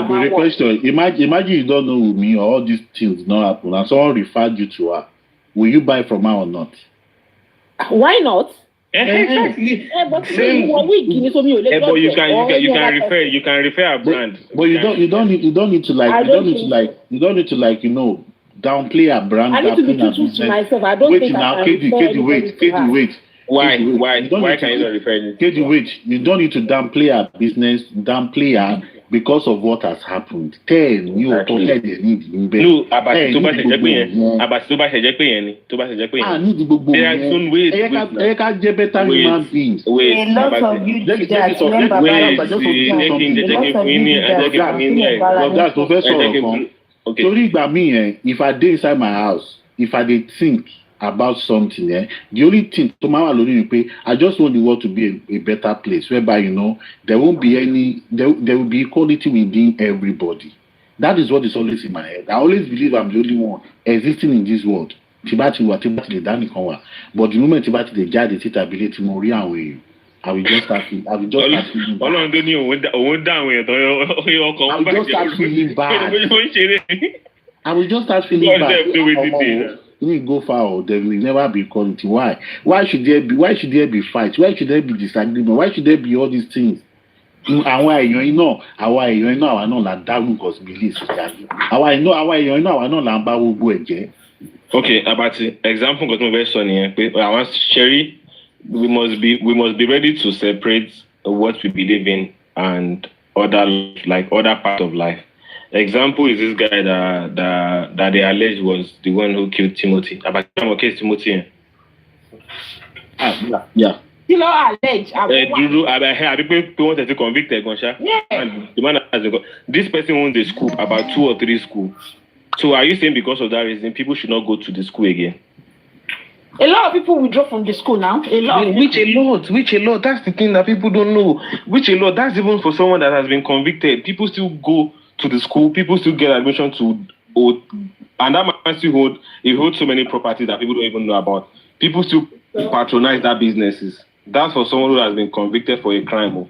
wear question. Imagine you don't know with me or all these things not happen and someone referred you to her. Will you buy from her or not? Why not? Exactly. But you can refer a brand. But you don't need to downplay a brand. I need to be true to myself. I don't think I can wait. Why can you not refer it? Wait. You don't need to downplay her business, downplay her because of what has happened. 10 you need no abati tó bá ṣe jẹ́ pé yẹn abati tó bá ṣe jẹ́ pé yẹn ni tó bá ṣe jẹ́ pé yẹn need gbogbo yẹn ẹ ká jẹ́ better human beings. A lot of you that torí ìgbà míì yẹn if I dey inside my house if I dey think about something the only thing to máa wà lórí ni pé I just want the world to be a better place whereby there won't be any there will be equality within everybody. That is what is always in my head. I always believe I'm the only one existing in this world. Tibati lè dá nìkan wà. But the moment Tibati lè jáde síta abilé tí mo rí àwọn èèyàn, I will just start feeling bad. Ọlọ́run tó ní òun dá àwọn èèyàn tó ọkọ̀ wọn bá I will just start feeling bad. You need to go far or there will never be equality. Why? Why should there be fights? Why should there be disagreement? Why should there be all these things? Àwa èèyàn náà àwa náà là dágùn cosmilis àwa èèyàn náà àwa náà là ń bá gbogbo ẹ̀ jẹ́. Okay, Abati, example nǹkan tí mo fẹ́ sọ nìyẹn pé àwọn Sherry we must be ready to separate what we believe in and other part of life. Example is this guy that they alleged was the one who killed Timothy. Abati, okay, Timothy. Yeah. Kí ló allege? Dúró àbí pé wọ́n tẹ̀sí convicted gan ṣá. And the man has this person owns a school, about 2 or 3 schools. So are you saying because of that reason people should not go to the school again? A lot of people withdraw from the school now. Which a lot. That's the thing that people don't know. Which a lot. That's even for someone that has been convicted. People still go to the school. People still get admission to, and that man still holds so many properties that people don't even know about. People still patronize that businesses. That's for someone who has been convicted for a crime.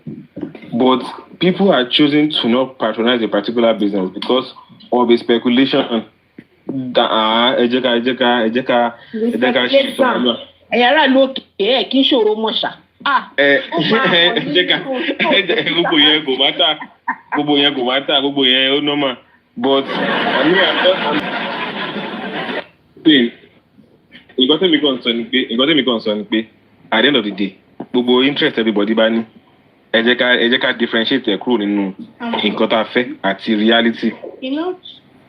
But people are choosing to not patronize a particular business because of a speculation. Ẹ̀yàrá lókè ẹ̀ kí n ṣòro mọ̀ṣà. Gbogbo yẹn kò máta, gbogbo yẹn ó normal. But nǹkan tẹ́mi kàn sọ ni pé at the end of the day gbogbo interest everybody bá ní ẹ jẹ́ ká differentiate ẹ̀ kúrò nínú nǹkan tá a fẹ́ àti reality.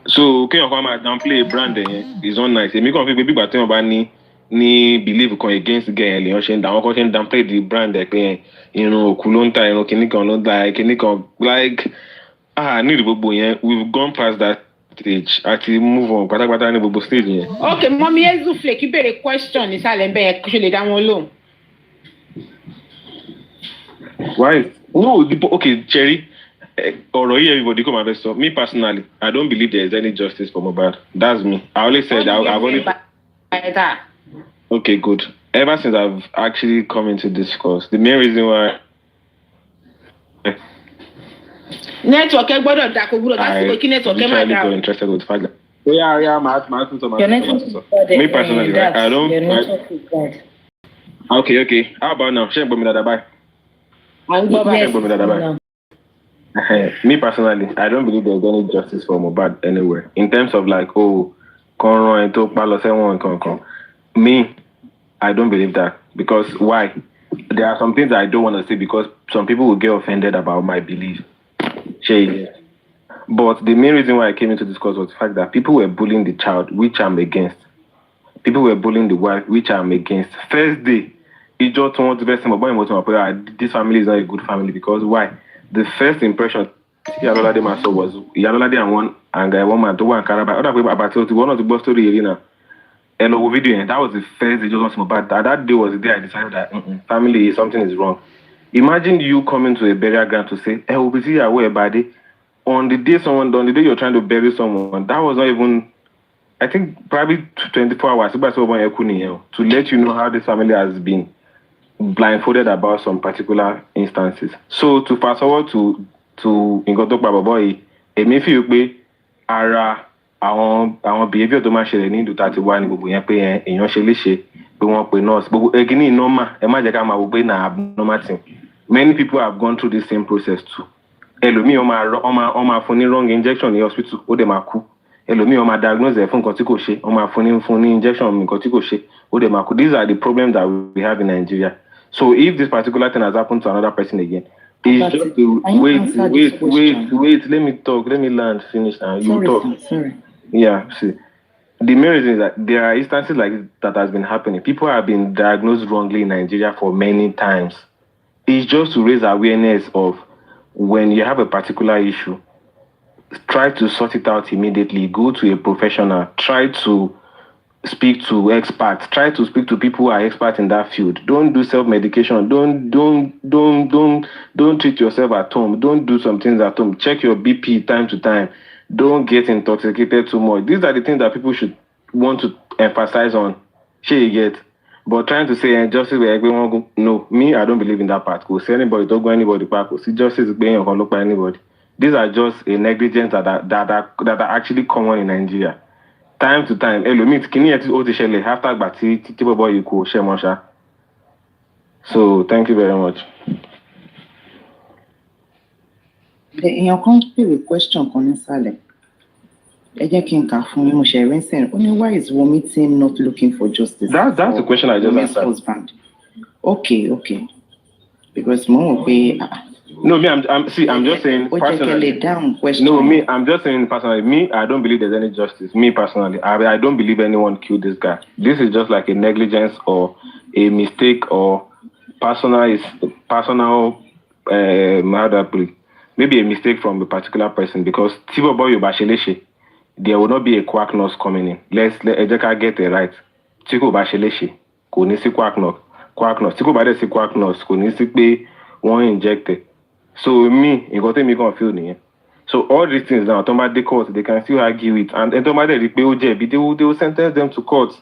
So kéèyàn kan máa downplay brand yẹn is not nice. Èmi kàn fi pé bígbà téèyàn bá ní believe kan against gẹ̀ lèèyàn ṣe ń dà àwọn kan ṣe ń downplay the brand ẹ̀ pé irun òkú ló ń ta irun kìíní kan ló ń da kìíní kan like ní gbogbo yẹn we've gone past that stage àti move on pátápátá ní gbogbo stage yẹn. Okay, Mọ́mí Ezufle kí bèrè question nísàlẹ̀ bẹ́ẹ̀ kí ṣe lè dá wọn lóhùn. Why? No, okay, Cherry. Ọ̀rọ̀ yìí everybody come and best me personally I don't believe there is any justice for Mohbad. That's me. I always said I've only okay good ever since I've actually come into this course the main reason why network ẹ gbọ́dọ̀ dà kó gbọ́dọ̀ láti pé kí network ẹ máa dà. I'm interested with the fact that me personally I don't okay how about now ṣé ń gbọ́ mi dáadáa báyìí. Me personally, I don't believe there's any justice for Mohbad anywhere. In terms of like, me, I don't believe that. Because why? There are some things I don't want to say because some people will get offended about my belief. But the main reason why I came into this course was the fact that people were bullying the child, which I'm against. People were bullying the wife, which I'm against. First day, it just wants to be this family is not a good family because why? The first impression Yalolade saw was Yalolade and one man to one Caraba. Other people about one of the boss story arena. Hello video, and that was the first day just want Mohbad. That day was the day I decided that family something is wrong. Imagine you coming to a burial ground to say, "Hey, we'll be see away buddy." On the day you're trying to bury someone, that was not even I think probably 24 hours to let you know how this family has been blindfolded about some particular instances. So to fast forward to nǹkan tó pa bọ̀bọ̀ yìí, èmi fi pé ara àwọn behaviour tó máa ṣẹlẹ̀ ní ìlú tá a ti wá ní gbogbo yẹn pé èèyàn ṣe léṣe pé wọ́n pe nurse gbogbo ẹgínní normal ẹ má jẹ́ ká máa wò pé na abnormal thing. Many people have gone through this same process too. Ẹlòmíì wọ́n máa fún ní wrong injection ní hospital ó dẹ̀ máa kú. Ẹlòmíì wọ́n máa diagnose ẹ̀ fún nǹkan tí kò ṣe wọ́n máa fún ní injection nǹkan tí kò ṣe ó dẹ̀ máa kú. These are the problems that we have in Nigeria. So if this particular thing has happened to another person again, It's just to wait. Let me talk. Let me land. Finish now. You talk. Sorry. Yeah. See, the main reason is that there are instances like this that has been happening. People have been diagnosed wrongly in Nigeria for many times. It's just to raise awareness of when you have a particular issue, try to sort it out immediately. Go to a professional. Try to speak to experts. Try to speak to people who are experts in that field. Don't do self-medication. Don't treat yourself at home. Don't do some things at home. Check your BP time to time. Don't get intoxicated too much. These are the things that people should want to emphasize on. Sure you get. But trying to say justice where everyone go, no, me, I don't believe in that part. Go see anybody, don't go anybody back. Go see justice being overlooked by anybody. These are just a negligence that are actually common in Nigeria. Time to time, after so thank you very much. Èèyàn kan béèrè question kan nísàlẹ̀. Ẹ jẹ́ kí n kà fún yín, mo ṣe rẹ́sìn. Ó ní why is Wunmi team not looking for justice? That's the question I just answered. Husband. Okay. Because mo rò pé no, me, I'm just saying personally. No, me, I'm just saying personally. Me, I don't believe there's any justice. Me personally, I don't believe anyone killed this guy. This is just like a negligence or a mistake or personal. How do I put it? Maybe a mistake from a particular person because Tibo Boy Basheleshi, there will not be a quack nurse coming in. Let Ejeka get it right. Tibo Basheleshi, Kunisi quack nurse. Tibo Bade si quack nurse, Kunisi be one injected. So me, you got me confused. So all these things now, automatically court, they can still argue it, and automatically they will sentence them to court.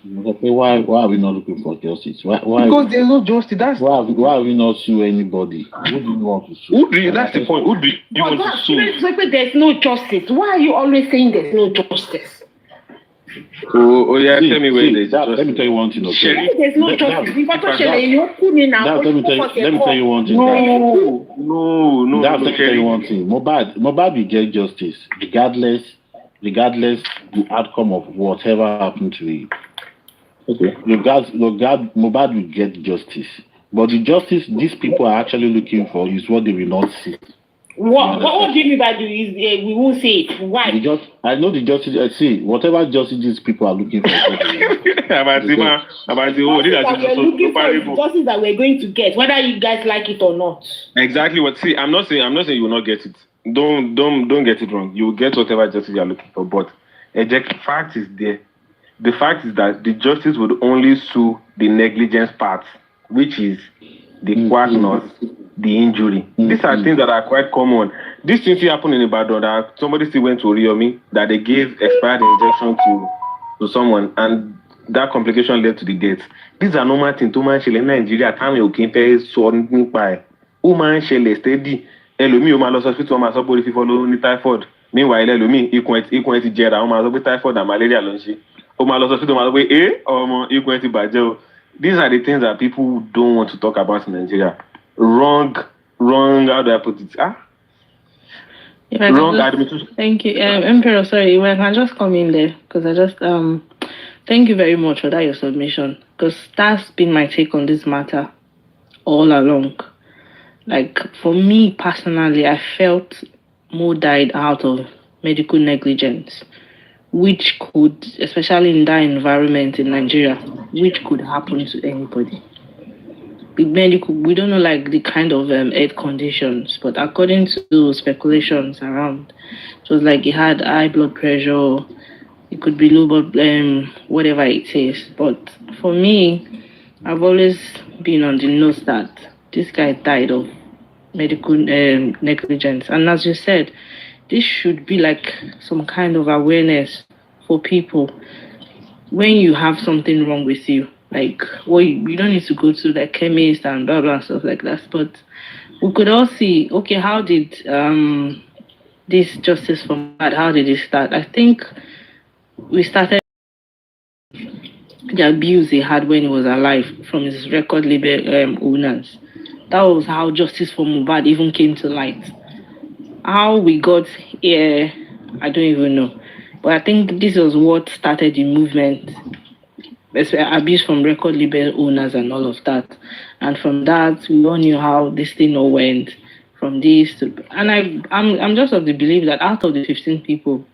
Okay, why are we not looking for justice? Why because there's no justice. Why are we not sue anybody? Who do you want to sue? That's the point. Who do you want to sue? There's no justice. Why are you always saying there's no justice? Oh yeah, tell me where there's justice. Let me tell you one thing. Okay? There's no justice. Let me tell you one thing. No. Let me tell you one thing. Mohbad will get justice regardless the outcome of whatever happened to him. Okay. Mohbad will get justice. But the justice these people are actually looking for is what they will not see. What do you mean by we won't say it? Why? I know the justice. I see whatever justice these people are looking for. Justice that we're going to get, whether you guys like it or not. Exactly what. See, I'm not saying you will not get it. Don't get it wrong. You will get whatever justice you are looking for. But the fact is there. The fact is that the justice would only sue the negligence part, which is the quackness, the injury. These are things that are quite common. This thing still happened in Ibadan that somebody still went to Oriomi, that they gave expired injection to someone, and that complication led to the death. These are normal things. To man in Nigeria, time you can pay so by woman shell steady. Elomi, Oma lost hospital, Oma support if you follow typhoid. Meanwhile, Elomi, equal to Jera, Oma typhoid and malaria lunch. Oma lost hospital, Oma equal to Bajel. These are the things that people don't want to talk about in Nigeria. Wrong, how do I put it? Wrong administration. Thank you. Emperor, sorry, if I can just come in there, because I just, thank you very much for that, your submission, because that's been my take on this matter all along. Like, for me personally, I felt Mo died out of medical negligence, which could, especially in that environment in Nigeria, which could happen to anybody. We don't know like the kind of health conditions, but according to speculations around, it was like he had high blood pressure, it could be low blood, whatever it is. But for me, I've always been on the nose that this guy died of medical negligence. And as you said, this should be like some kind of awareness for people when you have something wrong with you. Like, well, you don't need to go to the chemist and blah, blah, stuff like that. But we could all see, okay, how did this justice for Mohbad, how did it start? I think we started the abuse he had when he was alive from his record label owners. That was how justice for Mohbad even came to light. How we got here, I don't even know. But I think this was what started the movement. abuse from record label owners and all of that. And from that, we all knew how this thing all went. From this to, and I'm just of the belief that out of the 15 people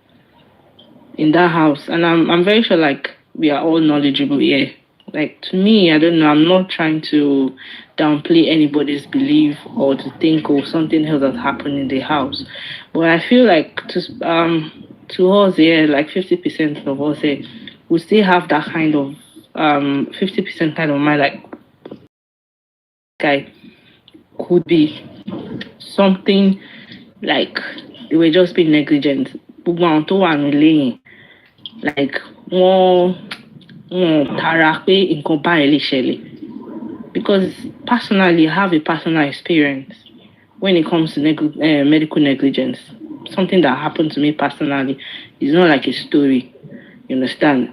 in that house, and I'm very sure like we are all knowledgeable here. Like to me, I don't know. I'm not trying to downplay anybody's belief or to think of something else that happened in the house, but I feel like to us here, like 50% of us here, we still have that kind of 50% kind of mind. Like guy could be something like they were just being negligent. Gbogbo àwọn tó wà nílé yẹn, like wọ́n tara pé nǹkan báyìí lè ṣẹlẹ̀. Because personally, I have a personal experience when it comes to medical negligence. Something that happened to me personally is not like a story, you understand?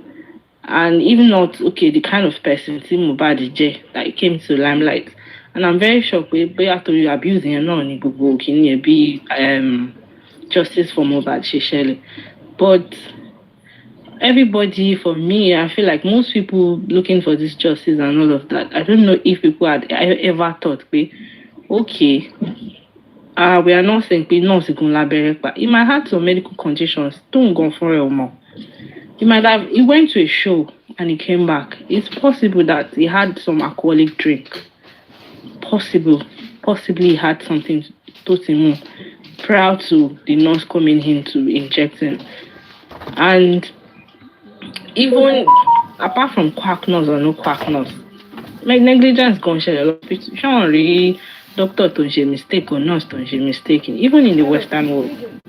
And even not, okay, the kind of person, Mohbad that came to limelight. And I'm very shocked with you abusing and not can you be justice for Mohbad Shishele. But everybody, for me, I feel like most people looking for this justice and all of that, I don't know if people had ever thought, okay, we are not saying but he might have some medical conditions, don't go for it more. He went to a show and he came back. It's possible that he had some alcoholic drink. Possibly he had something to prior to the nurse coming in to inject him. And even apart from quack nurse or no quack nurse, like negligence gone share a lot of people. Don't really doctor don't mistake or nurse don't mistaken, even in the Western world.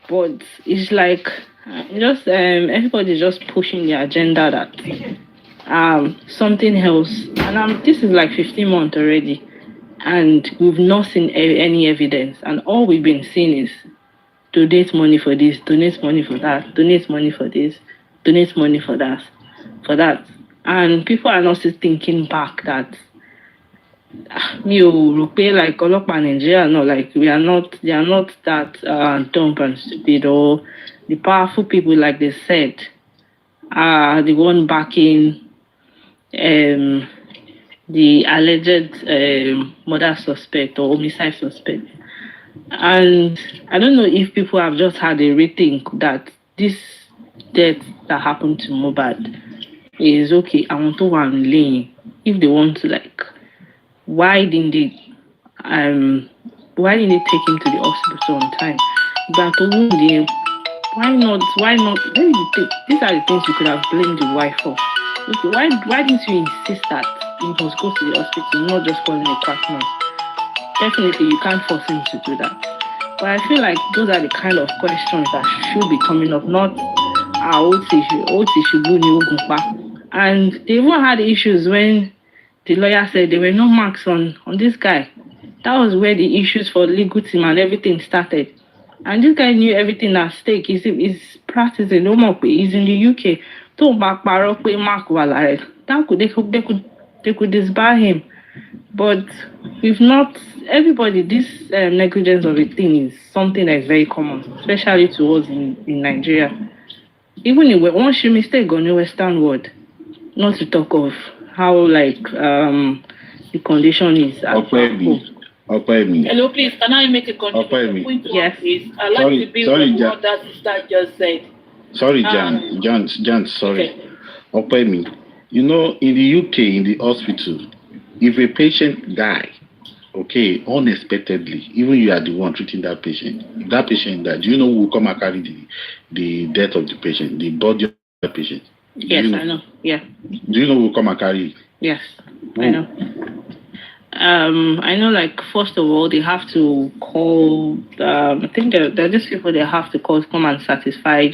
But it's like just everybody's just pushing the agenda that something else. And this is like 15 months already, and we've not seen any evidence. And all we've been seeing is donate money for this, donate money for that, donate money for this, donate money for that. And people are not still thinking back that like Olopa Nigeria, no, like they are not that dumb and stupid, or the powerful people, like they said, are the one backing the alleged murder suspect or homicide suspect. And I don't know if people have just had a rethink that this death that happened to Mohbad is okay. I want to one lane. If they want to, like, why didn't they take him to the hospital on time? But why not? These are the things you could have blamed the wife for. Okay, why didn't you insist that he must go to the hospital, not just calling a quack nurse? Definitely, you can't force him to do that. But I feel like those are the kind of questions that should be coming up, not and they even had issues when the lawyer said there were no marks on this guy. That was where the issues for legal team and everything started. And this guy knew everything at stake. He's practicing no more. He's in the UK. They could disbar him. But if not, everybody, this negligence of a thing is something that is very common, especially to us in Nigeria. Even if once you mistake on the Western world, not to talk of how like the condition is at home. Hello, please, can I make a contribution? Yes, please. I'd like to be with what that sister just said. Sorry, Jan, sorry. Okay. You know, in the UK, in the hospital, if a patient die, okay, unexpectedly, even you are the one treating that patient. If that patient died, do you know who will come and carry the death of the patient, the body of the patient? Yes, I know. Yeah. Do you know who will come and carry it? Yes, I know. I know, like, first of all, they have to call, I think there are just people they have to call, come and certify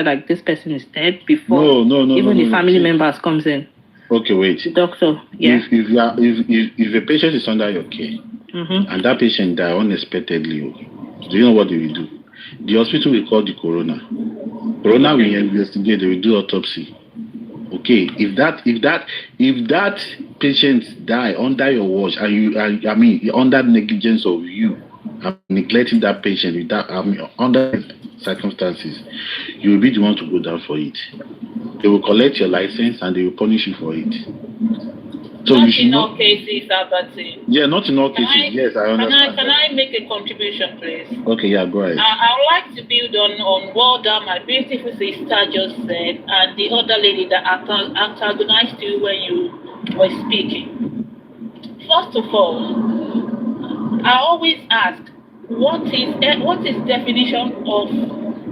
like this person is dead before even the family members comes in. Okay, wait. The doctor, yeah. If a patient is under your care and that patient die unexpectedly, do you know what they will do? The hospital will call the coroner. Coroner will investigate, they will do autopsy. Okay, if that patient die under your watch and you, under negligence of you, neglecting that patient with that, under circumstances, you will be the one to go down for it. They will collect your license and they will punish you for it. So not you should in all cases, Abati. Yeah, not in all cases. Yes, I understand. Can I make a contribution, please? Okay, yeah, go ahead. I would like to build on what my beautiful sister just said and the other lady that antagonized you when you were speaking. First of all, I always ask, what is definition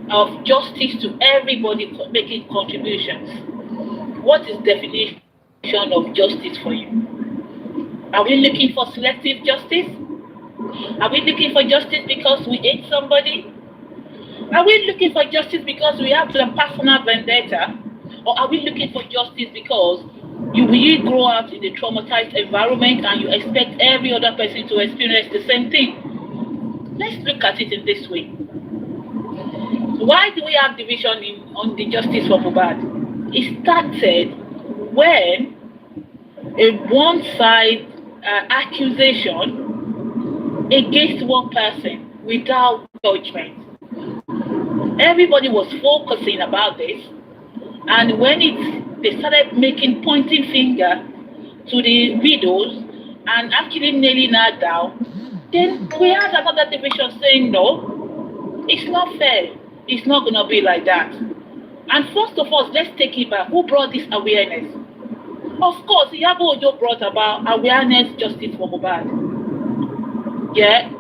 of justice to everybody making contributions? What is definition of justice for you? Are we looking for selective justice? Are we looking for justice because we hate somebody? Are we looking for justice because we have a personal vendetta? Or are we looking for justice because you grow up in a traumatized environment and you expect every other person to experience the same thing? Let's look at it in this way. Why do we have division on the justice for Mohbad? It started when a one-side accusation against one person without judgment. Everybody was focusing about this, and when they started pointing finger to the widows and actually nailing her down, then we had another division saying, no, it's not fair. It's not going to be like that. And first of all, let's take it back. Who brought this awareness? Of course, Iyabo Ojo brought about awareness, justice for Mohbad. Yeah?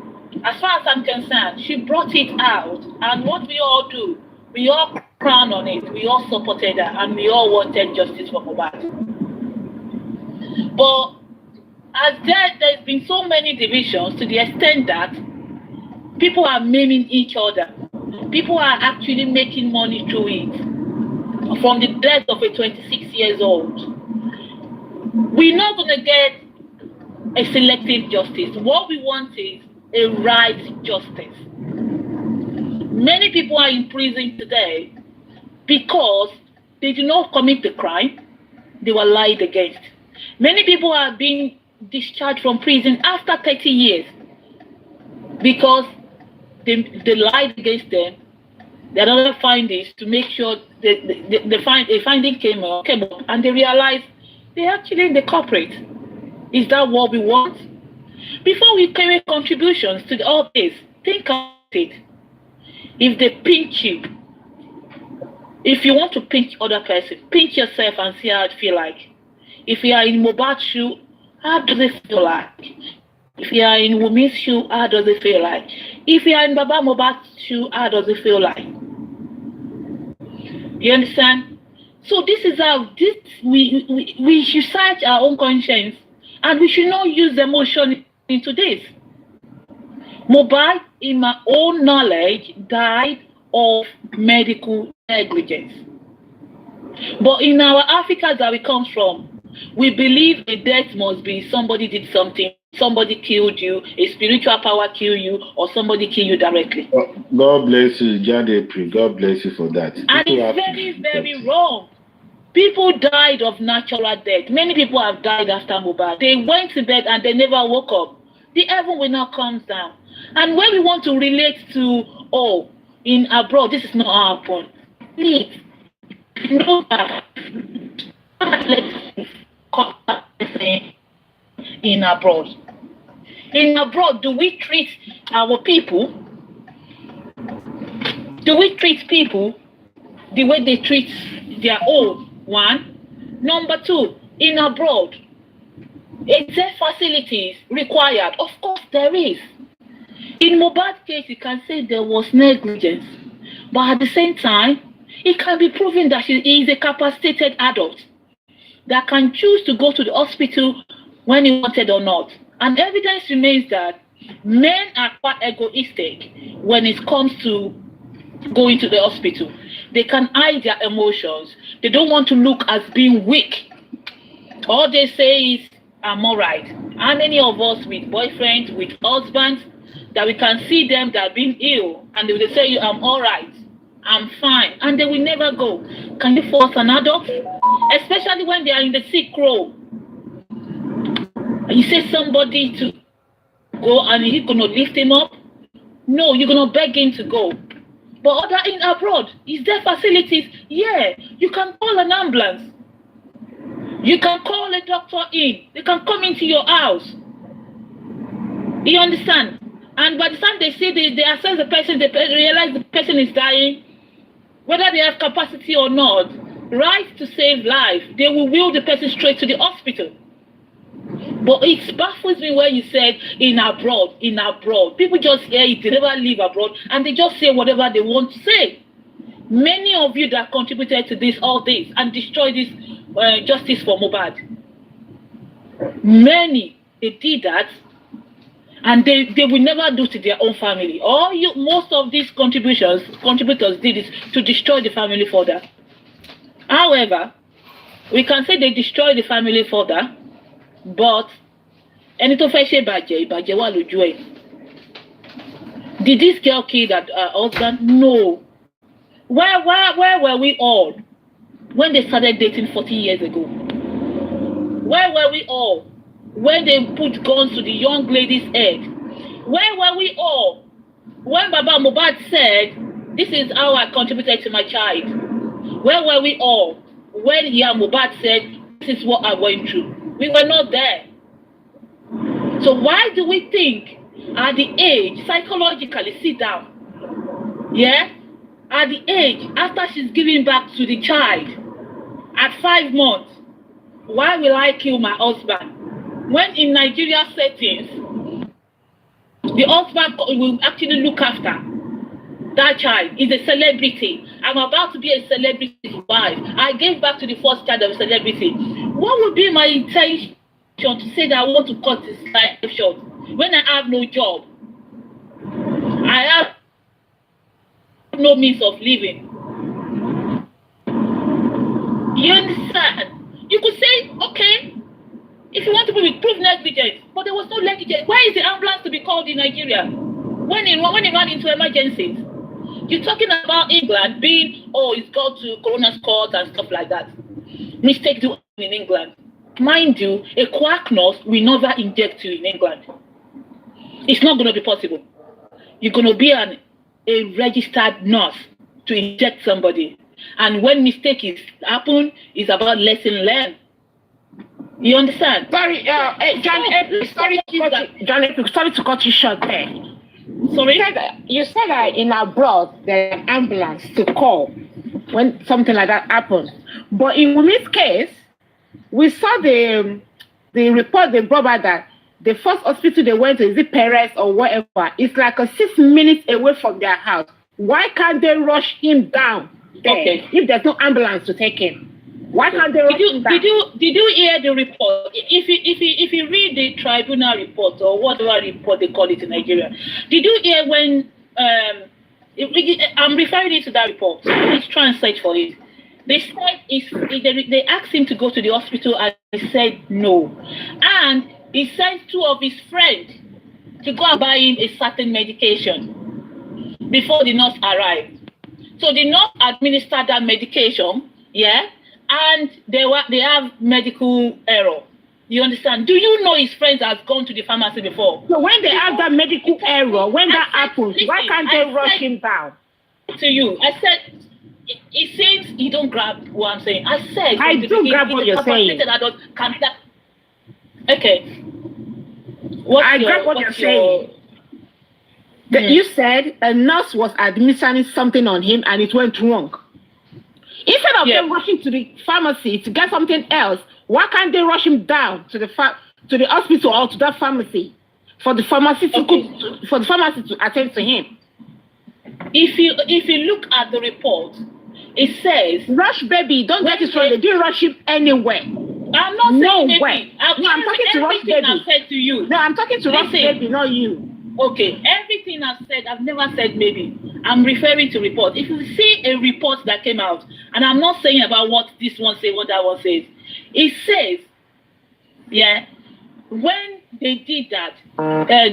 As far as I'm concerned, she brought it out. And what we all do, we all crown on it. We all supported her. And we all wanted justice for Mohbad. But as there's been so many divisions to the extent that people are maiming each other. People are actually making money through it. From the death of a 26 years old. We're not going to get a selective justice. What we want is a right justice. Many people are in prison today because they did not commit the crime. They were lied against. Many people are being discharged from prison after 30 years because they lied against them. There are other findings to make sure the finding came up and they realized they're actually the culprit. Is that what we want? Before we make contributions to all this, think about it. If they pinch you, if you want to pinch other person, pinch yourself and see how it feel like. If you are in Mohbad's shoe, how does it feel like? If you are in Wumi's shoe, how does it feel like? If you are in Baba Mohbad's shoe, how does it feel like? You understand? So this is how we should search our own conscience, and we should not use emotion into this. Mohbad, in my own knowledge, died of medical negligence. But in our Africa that we come from, we believe a death must be somebody did something, somebody killed you, a spiritual power killed you, or somebody killed you directly. God bless you, Jade. God bless you for that. And it's very, very wrong. People died of natural death. Many people have died after Mohbad. They went to bed and they never woke up. The heaven will not come down. And when we want to relate to, in abroad, this is not happen. Please, know that. In abroad. In abroad, do we treat our people? Do we treat people the way they treat their own? One. Number two, in abroad, is there facilities required? Of course there is. In Mohbad's case, you can say there was negligence. But at the same time, it can be proven that he is a capacitated adult that can choose to go to the hospital when he wanted or not. And evidence remains that men are quite egoistic when it comes to going to the hospital. They can hide their emotions. They don't want to look as being weak. All they say is, I'm all right. How many of us with boyfriends, with husbands, that we can see them that are being ill, and they will say, I'm all right, I'm fine, and they will never go. Can you force an adult? Especially when they are in the sick row. You say somebody to go and you're going to lift him up? No, you're going to beg him to go. But other in abroad, is there facilities? Yeah, you can call an ambulance. You can call a doctor in. They can come into your house. You understand? And by the time they say they assess the person, they realize the person is dying, whether they have capacity or not, right to save life, they will wheel the person straight to the hospital. But it baffles me when you said in abroad. People just hear it, they never leave abroad, and they just say whatever they want to say. Many of you that contributed to this, all this, and destroyed this justice for Mohbad, many, they did that, and they will never do to their own family. Most of these contributors did it to destroy the family further. However, we can say they destroyed the family further, but ẹni tó fẹ́ ṣe ìbàjẹ́ wà lójú ẹ̀. Did this girl kill that husband? No. Where were we all when they started dating 40 years ago? Where were we all when they put guns to the young lady's head? Where were we all when Baba Mohbad said, "This is how I contributed to my child"? Where were we all when Mohbad said, "This is what I went through"? We were not there. So why do we think at the age, psychologically, sit down, yeah? At the age, after she's giving back to the child, at 5 months, why will I kill my husband? When in Nigeria settings, the husband will actually look after that child. Is a celebrity. I'm about to be a celebrity wife. I gave back to the first child of a celebrity. What would be my intention to say that I want to cut this life short when I have no job? I have no means of living. You understand? You could say, okay, if you want to prove negligence, but there was no negligence. Why is the ambulance to be called in Nigeria when it ran into emergencies? You're talking about England being, it's gone to coroner's court and stuff like that. Mistake do in England. Mind you, a quack nurse will never inject you in England. It's not going to be possible. You're going to be a registered nurse to inject somebody. And when mistake is happen, it's about lesson learned. You understand? Sorry, sorry to cut you short there. Sorry? You said that in abroad, there's an ambulance to call when something like that happens. But in Wumi's case, we saw the report they brought back that the first hospital they went to, is it Perez or whatever, it's like 6 minutes away from their house. Why can't they rush him down there if there's no ambulance to take him? Why can't they rush him down? Did you hear the report? If you read the tribunal report or whatever report they call it in Nigeria, did you hear when I'm referring you to that report? Please try and search for it. They said they asked him to go to the hospital and he said no. And he sent 2 of his friends to go and buy him a certain medication before the nurse arrived. So the nurse administered that medication, yeah, and they have medical error. You understand? Do you know his friends has gone to the pharmacy before? So when they have that medical error, when that happens, why can't they rush him down? To you, I said, it seems you don't grab what I'm saying. I said I do grab what you're saying. Okay. I grab what you're saying. You said a nurse was administering something on him and it went wrong. Instead of them rushing to the pharmacy to get something else, why can't they rush him down to the hospital or to that pharmacy for the pharmacy to attend to him? If you look at the report, it says rush baby. Don't get it wrong. They didn't rush him anywhere. I'm not saying maybe. I'm talking to rush baby. I've said to you. No, I'm talking to rush baby, not you. Okay, everything I've said, I've never said maybe. I'm referring to report. If you see a report that came out, and I'm not saying about what this one says, what that one says, it says, yeah, when they did that,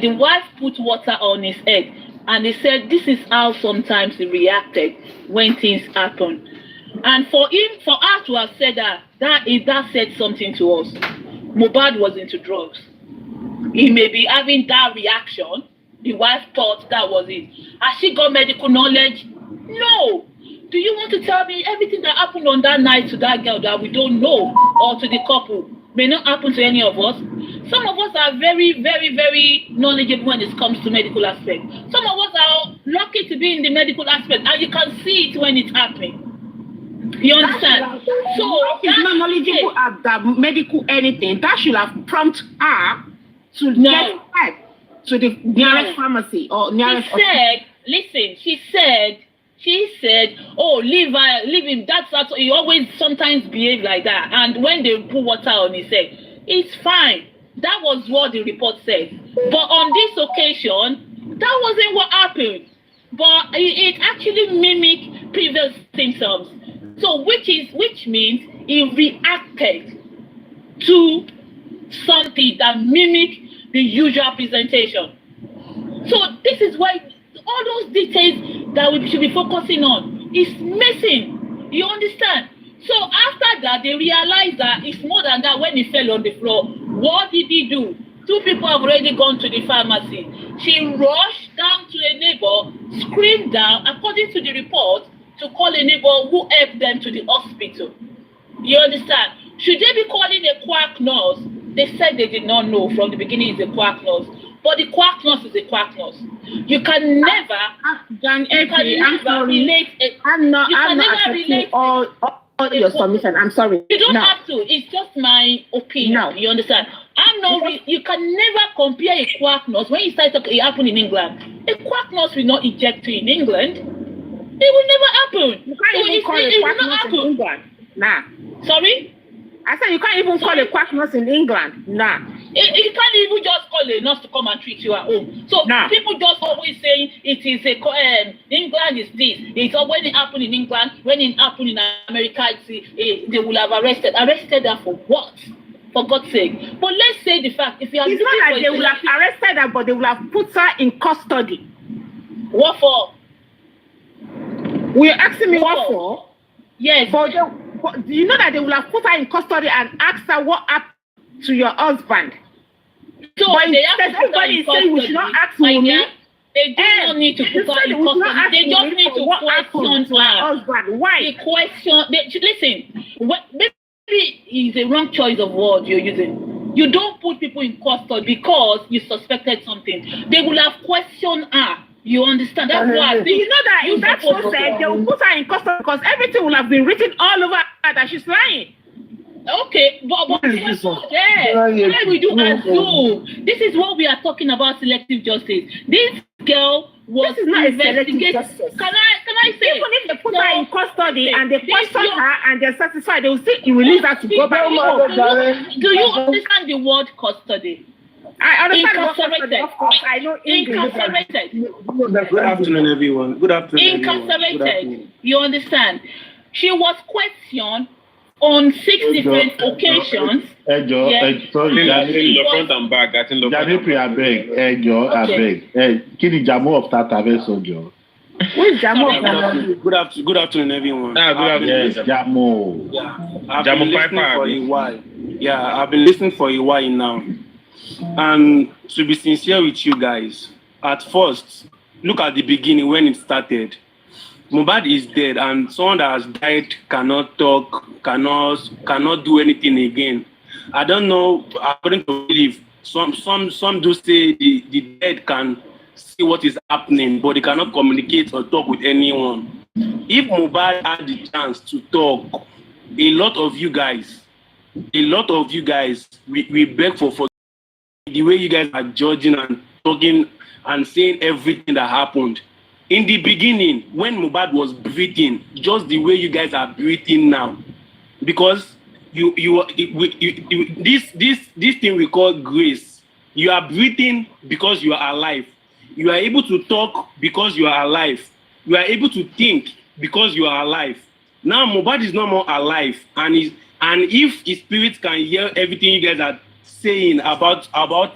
the wife put water on his head, and they said this is how sometimes he reacted when things happen. And for her to have said that said something to us. Mohbad was into drugs. He may be having that reaction. The wife thought that was it. Has she got medical knowledge? No. Do you want to tell me everything that happened on that night to that girl that we don't know, or to the couple, may not happen to any of us? Some of us are very, very, very knowledgeable when it comes to medical aspect. Some of us are lucky to be in the medical aspect, and you can see it when it's happening. You understand? So she's not knowledgeable at the medical anything. That should have prompted her to get help to the nearest pharmacy or nearest. She said, oh, leave him. That's he always sometimes behave like that. And when they put water on his head, it's fine. That was what the report said. But on this occasion, that wasn't what happened. But it actually mimicked previous symptoms. So which means he reacted to something that mimicked the usual presentation. So this is why all those details that we should be focusing on is missing. You understand? So after that, they realized that it's more than that. When he fell on the floor, what did he do? 2 people have already gone to the pharmacy. She rushed down to a neighbor, screamed down, according to the report, to call a neighbor who helped them to the hospital. You understand? Should they be calling a quack nurse? They said they did not know from the beginning it's a quack nurse. But the quack nurse is a quack nurse. You can never relate all your submission. I'm sorry. You don't have to. It's just my opinion. No. You understand? You can never compare a quack nurse. When you start talking, it happened in England. A quack nurse will not eject you in England. It will never happen. You can't even call a quack nurse in England. Nah. Sorry? I said you can't even call a quack nurse in England. Nah. You can't even just call a nurse to come and treat you at home. So people just always saying it is England is this. It's when it happened in England, when it happened in America, they will have arrested her for what? For God's sake. But let's say the fact, if you have... It's not like they will have arrested her, but they will have put her in custody. What for? We're asking me what for? Yes. But do you know that they will have put her in custody and asked her what happened to your husband? So but they have to put her in custody. We should not ask me. They do not need to put her in custody. They just need to question her husband. Why? The question. Listen. Maybe it's a wrong choice of words you're using. You don't put people in custody because you suspected something. They will have questioned her. You understand? That's why. You know that if that's so said, they will put her in custody because everything will have been written all over her that she's lying. Okay, but why we do assume? This is what we are talking about, selective justice. This girl was investigated. Can I say? Even if they put her in custody and they question her and they're satisfied, they will still release her to go back home. Do you understand the word custody? I understand incarcerated. Of course, I know English. Incarcerated. Good afternoon, everyone. Good afternoon. Incarcerated. Good afternoon. You understand? She was questioned on 6 different occasions. Sorry, front and back. I think I beg. Can you jam off that Joe? Who's Jamo? Good afternoon, everyone. Good afternoon, Jamo. I've been listening for a while. Yeah, I've been listening for a while now. And to be sincere with you guys, at first, look at the beginning when it started. Mohbad is dead, and someone that has died cannot talk, cannot do anything again. I don't know. According to belief, some do say the dead can see what is happening, but they cannot communicate or talk with anyone. If Mohbad had the chance to talk, a lot of you guys, we beg for the way you guys are judging and talking and saying everything that happened. In the beginning, when Mohbad was breathing, just the way you guys are breathing now, because this thing we call grace, you are breathing because you are alive. You are able to talk because you are alive. You are able to think because you are alive. Now Mohbad is no more alive, and if his spirit can hear everything you guys are saying about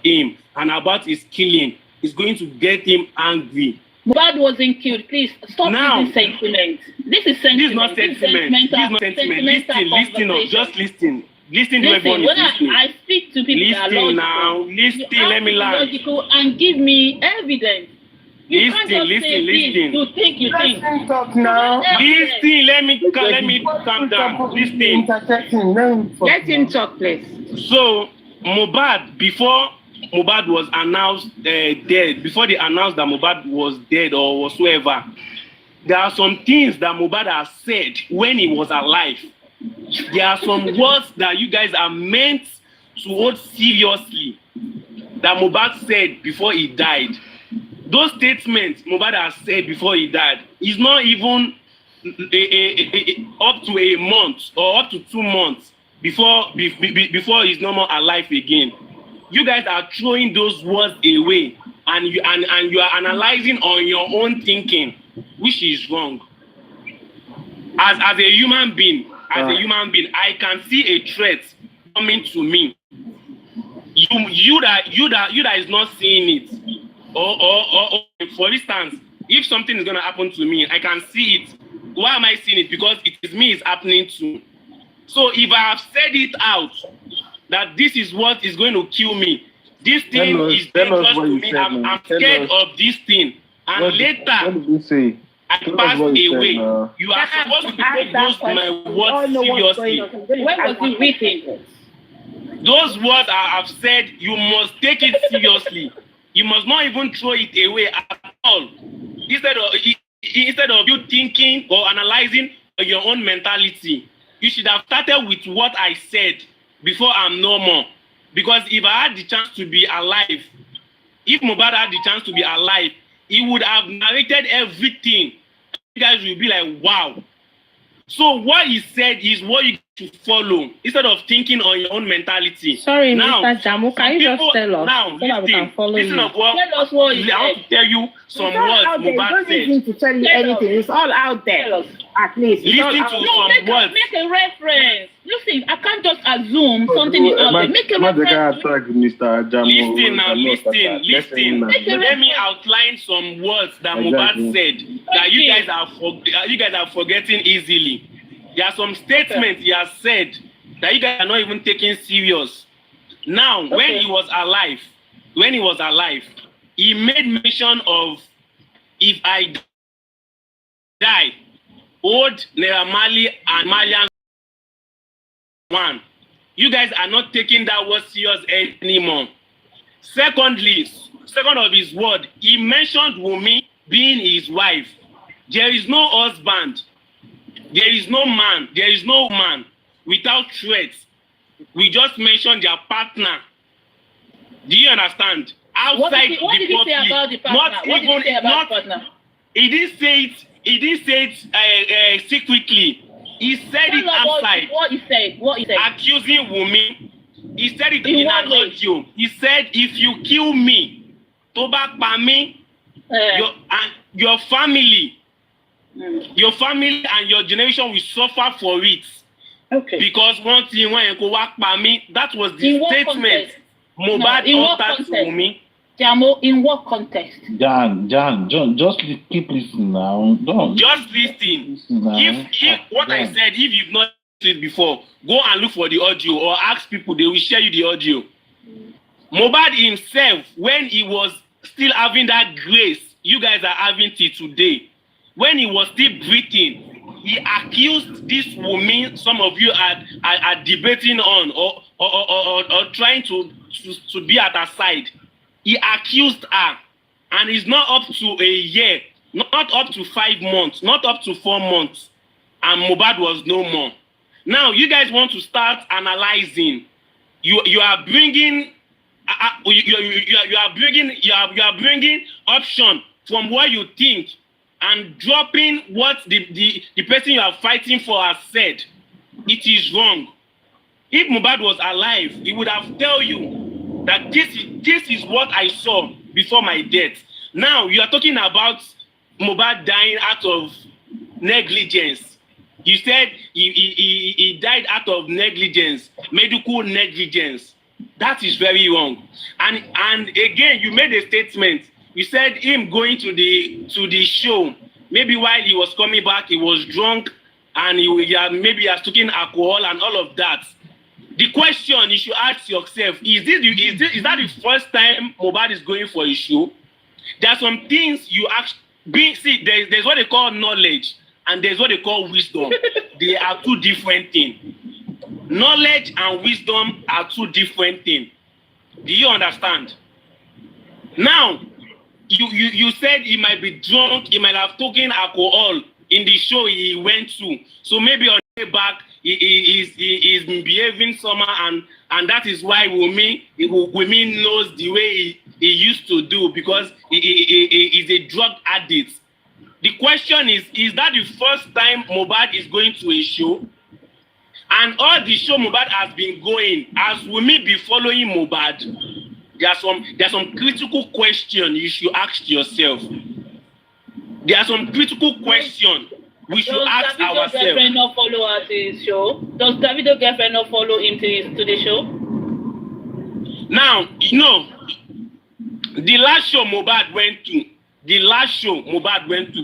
him and about his killing, it's going to get him angry. Mohbad wasn't killed. Please stop using sentiment. This is sentiment. This is not sentiment. Just listen. Listen to everyone. When I speak to people that are logical, let me learn. Logical and give me evidence. You can't just say this. You think. Let talk now. Listen, let me calm down. Listen. Let him talk, please. So, Mohbad, before Mohbad was announced dead, before they announced that Mohbad was dead or whatsoever, there are some things that Mohbad has said when he was alive. There are some words that you guys are meant to hold seriously that Mohbad said before he died. Those statements Mohbad has said before he died is not even up to a month or up to 2 months before he's no more alive again. You guys are throwing those words away and you are analyzing on your own thinking, which is wrong. As a human being, I can see a threat coming to me. You that is not seeing it, or for instance, if something is gonna happen to me, I can see it. Why am I seeing it? Because it is me it's happening to. So if I have said it out that this is what is going to kill me, this thing is dangerous to me. I'm scared of this thing, and later I pass away. You are supposed to take those my words seriously. When was he written? Those words I have said, you must take it seriously. You must not even throw it away at all. Instead of you thinking or analyzing your own mentality, you should have started with what I said before I'm no more. Because if I had the chance to be alive, if Mohbad had the chance to be alive, he would have narrated everything. You guys will be like, wow. So what he said is what you should follow instead of thinking on your own mentality. Sorry, now, Mr. Jamu, can you just tell us now, so that we can follow you? Tell us what he said. I want to tell you some words Mohbad said. Don't to tell you anything. It's all out there. At least. Listen to some words. Make a reference. Listen, I can't just assume something is out there. Make a reference. Listen. Let me outline some words that Mohbad said that you guys are forgetting easily. There are some statements he has said that you guys are not even taking serious. Now, when he was alive, he made mention of, if I die, old Naira Marley and Malian one. You guys are not taking that word serious anymore. Second of his word, he mentioned Wunmi being his wife. There is no husband. There is no man. There is no man without threats. We just mentioned their partner. Do you understand? Outside what did he say about the partner? What did he say about the partner? He didn't say it secretly. He said it outside. What he said. Accusing Wunmi. He said it in an audio. He said, if you kill me, Toba Pami, your family and your generation will suffer for it. Okay. Because one thing when you go work Pami, that was the statement Mohbad uttered to Wunmi. Jamo, in what context? John, just keep listening now. Don't. Just listen. If what I said, if you've not heard it before, go and look for the audio or ask people, they will share you the audio. Mohbad himself, when he was still having that grace you guys are having till today, when he was still breathing, he accused this woman some of you are debating on or trying to be at her side. He accused her, and it's not up to a year, not up to 5 months, not up to 4 months, and Mohbad was no more. Now you guys want to start analyzing. You are bringing you are bringing option from what you think and dropping what the person you are fighting for has said. It is wrong. If Mohbad was alive, he would have tell you that this is what I saw before my death. Now you are talking about Mohbad dying out of negligence. You said he died out of negligence, medical negligence. That is very wrong. And again, you made a statement. You said him going to the show, maybe while he was coming back, he was drunk, and maybe he has taken alcohol and all of that. The question you should ask yourself is that the first time Mohbad is going for a show? There are some things you actually see. There's what they call knowledge, and there's what they call wisdom. They are two different things. Knowledge and wisdom are two different things. Do you understand? Now, you said he might be drunk, he might have taken alcohol in the show he went to. So maybe on the way back, he is behaving somehow, and that is why Wumi knows the way he used to do, because he is a drug addict. The question is that the first time Mohbad is going to a show? And all the show Mohbad has been going, as Wumi be following Mohbad, there are some critical questions you should ask yourself. There are some critical questions we should ask ourselves. Does Davido's girlfriend not follow her to his show? Does Davido's girlfriend not follow him to the show? Now, you know, the last show Mohbad went to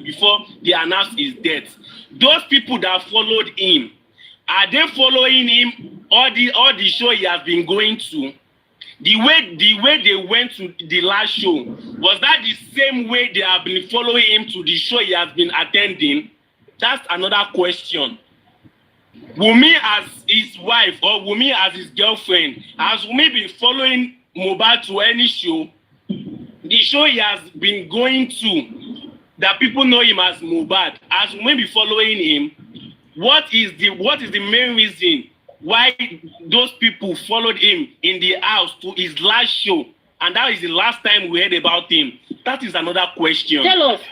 before they announced his death, those people that followed him, are they following him all the show he has been going to? The way they went to the last show, was that the same way they have been following him to the show he has been attending? That's another question. Wumi as his wife or Wumi as his girlfriend, has Wumi been following Mohbad to any show? The show he has been going to, that people know him as Mohbad, has Wumi been following him? What is the main reason why those people followed him in the house to his last show, and that is the last time we heard about him? That is another question. Tell us.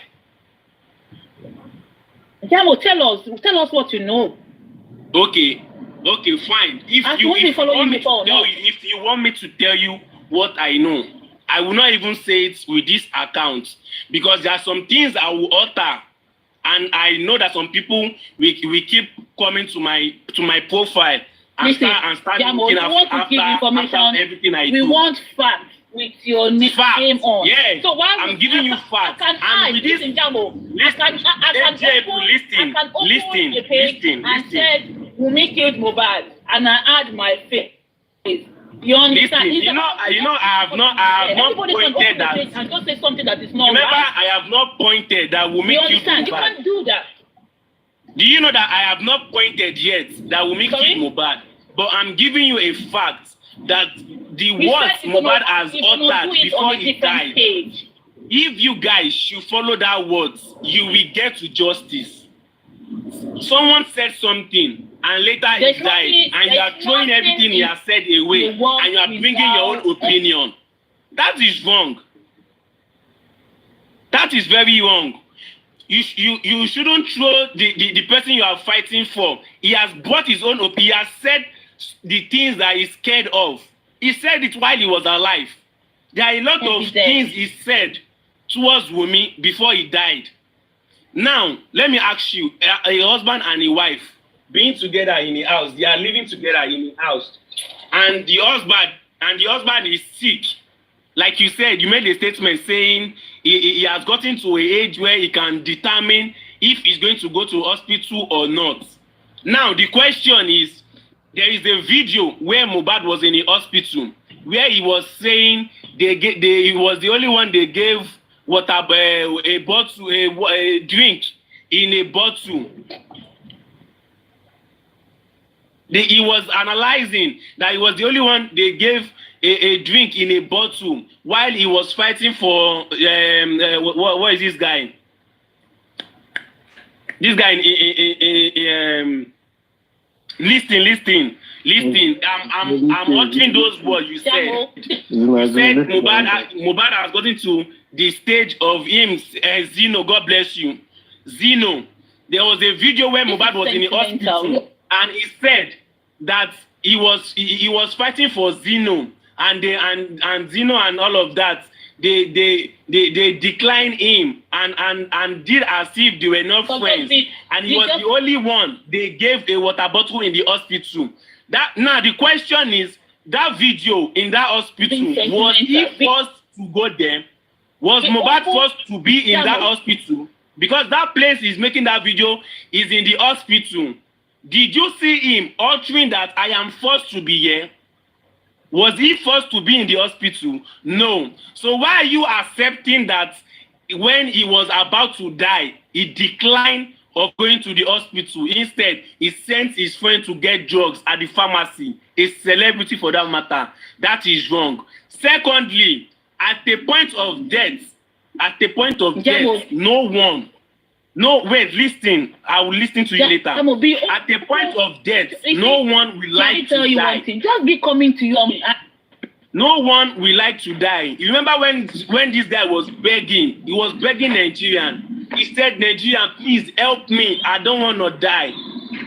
Jamo, tell us what you know. Okay, fine. If you want me to tell you what I know, I will not even say it with this account, because there are some things I will alter, and I know that some people we keep coming to my profile and start looking after everything I do. We want facts with your name on. Yeah. So why I'm giving you facts. And with this, Jamo, I can open a page and said Wumi killed Mohbad, and I add my face. You understand? Listen, I have not pointed that. And just say something that is not Remember, right. I have not pointed that Wumi killed Mohbad. You can't do that. Do you know that I have not pointed yet that Wumi killed Mohbad? But I'm giving you a fact that the words Mohbad has uttered before he died. If you guys should follow that words, you will get to justice. Someone said something, and later he died, and you are throwing everything he has said away, and you are bringing your own opinion. That is wrong. That is very wrong. You shouldn't throw the person you are fighting for. He has brought his own opinion. He has said the things that he's scared of. He said it while he was alive. There are a lot of things he said towards Wumi before he died. Now, let me ask you, a husband and a wife being together in the house, they are living together in the house, and the husband is sick. Like you said, you made a statement saying he has gotten to an age where he can determine if he's going to go to hospital or not. Now, the question is, there is a video where Mohbad was in the hospital, where he was saying he was the only one they gave water, a bottle, a drink in a bottle. He was analyzing that he was the only one they gave a drink in a bottle while he was fighting for what is this guy? This guy listen. I'm watching those words you said. You said Mohbad has gotten to the stage of him. Zeno, God bless you. Zeno, there was a video where Mohbad was in the hospital, and he said that he was fighting for Zeno, and Zeno and all of that. They declined him and did as if they were not friends, and he was the only one they gave a water bottle in the hospital. Now the question is, that video in that hospital, was he forced to go there? Was Mohbad forced to be in that hospital? Because that place is making that video is in the hospital. Did you see him uttering that I am forced to be here? Was he forced to be in the hospital? No. So why are you accepting that when he was about to die, he declined of going to the hospital? Instead, he sent his friend to get drugs at the pharmacy, a celebrity for that matter. That is wrong. Secondly, at the point of death, no, wait, listen. I will listen to you later. At the point of death, no one will like to die. Just be coming to you. No one will like to die. You remember when this guy was begging? He was begging Nigerian. He said, Nigerian, please help me. I don't want to die.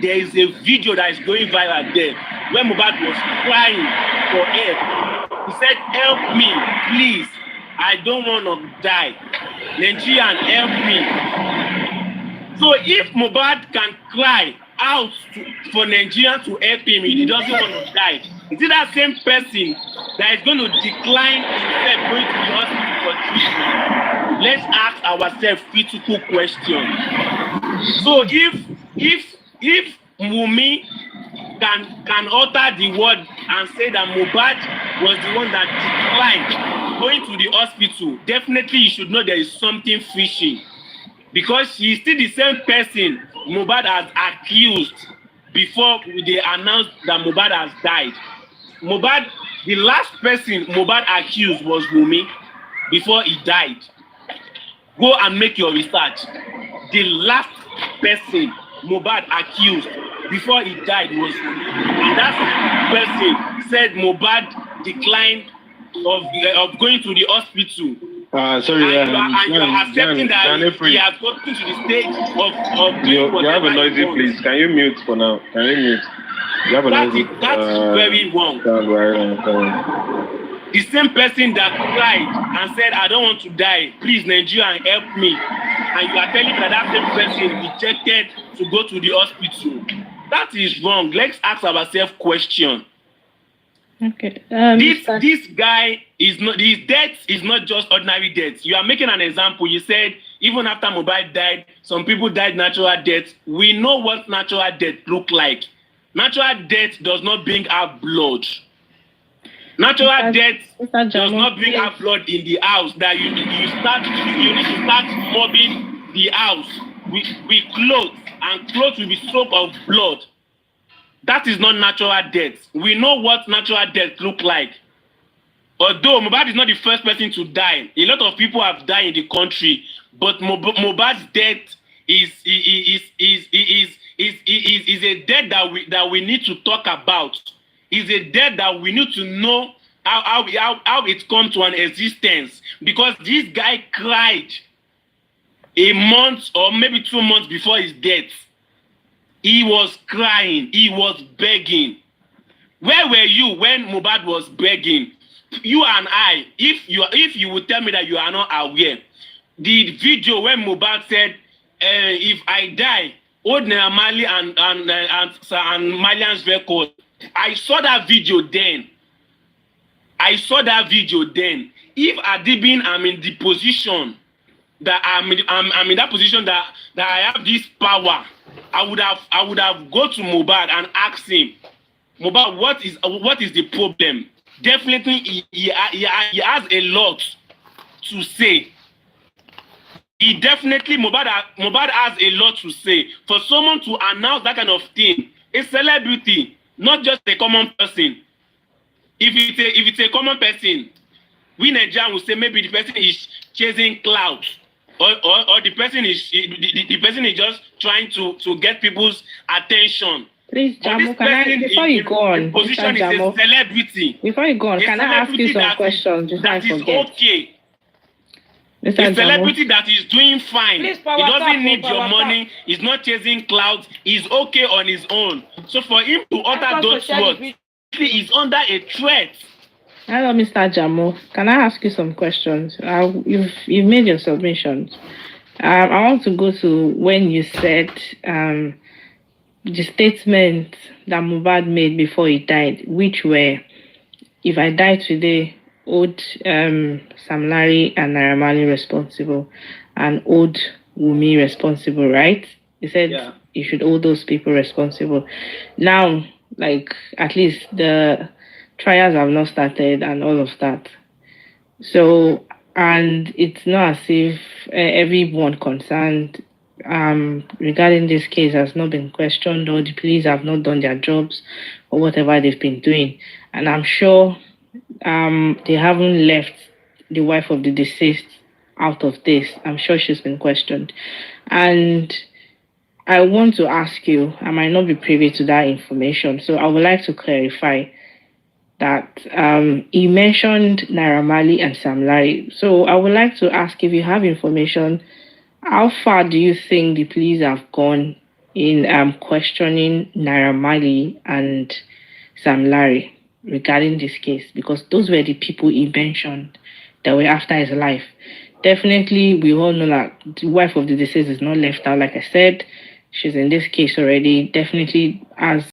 There is a video that is going viral there where Mohbad was crying for help. He said, help me, please. I don't want to die. Nigerian, help me. So if Mohbad can cry out for Nigerian to help him, he doesn't want to die. Is it that same person that is going to decline himself going to the hospital for treatment? Let's ask ourselves critical questions. So if Wunmi can utter the word and say that Mohbad was the one that declined going to the hospital, definitely you should know there is something fishy. Because she is still the same person Mohbad has accused before they announced that Mohbad has died. Mohbad, the last person Mohbad accused was Wunmi before he died. Go and make your research. The last person Mohbad accused before he died was Wunmi. And that person said Mohbad declined of going to the hospital. Sorry, and you are accepting that he has gotten to the stage of you have a noisy place. Can you mute for now? Can you mute? You have a noisy. That's very wrong. The same person that cried and said, I don't want to die, please Nigeria help me, and you are telling me that same person rejected to go to the hospital. That is wrong. Let's ask ourselves question. Okay. This guy is not, his death is not just ordinary death. You are making an example. You said even after Mohbad died, some people died natural death. We know what natural death look like. Natural death does not bring out blood. Natural death does not bring out blood in the house. That you need to start mopping the house with clothes, and clothes will be soaked of blood. That is not natural death. We know what natural death look like. Although Mohbad is not the first person to die, a lot of people have died in the country, but Mohbad's death is a death that we need to talk about. Is a death that we need to know how it come to an existence, because this guy cried a month or maybe 2 months before his death. He was crying. He was begging. Where were you when Mohbad was begging? You and I, if you would tell me that you are not aware, the video when Mohbad said, if I die, hold Mali and Malian's record. I saw that video then. If Adibin, I'm in the position that I'm in that position that I have this power, I would have go to Mohbad and ask him, Mohbad, what is the problem? Definitely, he has a lot to say. Mohbad has a lot to say. For someone to announce that kind of thing, a celebrity, not just a common person. If it's a common person, we Nigerians will say maybe the person is chasing clouds. Or the person is just trying to get people's attention. Please, Jamo, before you go on, position is a celebrity. Before you go on, can I ask you some questions? That is okay. A celebrity that is doing fine. He doesn't need your money. He's not chasing clouds. He's okay on his own. So for him to utter those words, he is under a threat. Hello, Mr. Jamo. Can I ask you some questions? You've made your submissions. I want to go to when you said the statement that Mohbad made before he died, which were, if I die today, hold Sam Larry and Naira Marley responsible and hold Wunmi responsible, right? He said you should hold those people responsible. Now, like, at least the trials have not started and all of that. So, and it's not as if everyone concerned regarding this case has not been questioned, or the police have not done their jobs or whatever they've been doing. And I'm sure they haven't left the wife of the deceased out of this. I'm sure she's been questioned. And I want to ask you, I might not be privy to that information, so I would like to clarify that he mentioned Naira Marley and Sam Larry. So I would like to ask, if you have information, how far do you think the police have gone in questioning Naira Marley and Sam Larry regarding this case? Because those were the people he mentioned that were after his life. Definitely, we all know that the wife of the deceased is not left out. Like I said, she's in this case already. Definitely, as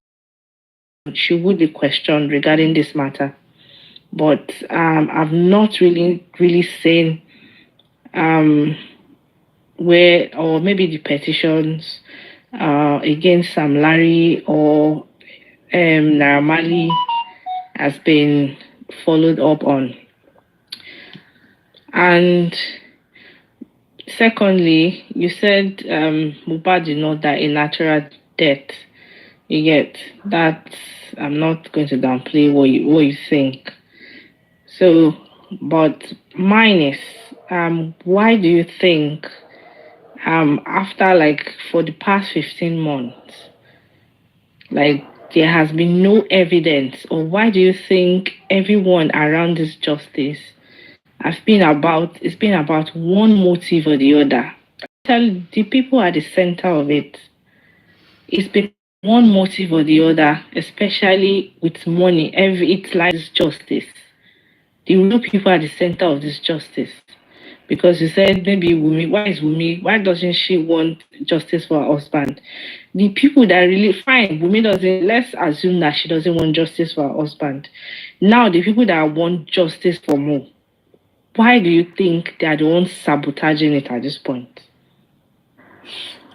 she would be questioned regarding this matter. But I've not really seen where, or maybe the petitions against Sam Larry or Naira Marley has been followed up on. And secondly, you said Mohbad did not die a natural death. You get that. I'm not going to downplay what you think. So, but mine is, why do you think after, like, for the past 15 months, like, there has been no evidence, or why do you think everyone around this justice it's been about one motive or the other? Tell the people at the center of it. It's been one motive or the other, especially with money. It's like this justice. The real people at the center of this justice. Because you said maybe Wumi, why doesn't she want justice for her husband? The people that really fine, let's assume that she doesn't want justice for her husband. Now the people that want justice for Mo, why do you think they are the ones sabotaging it at this point?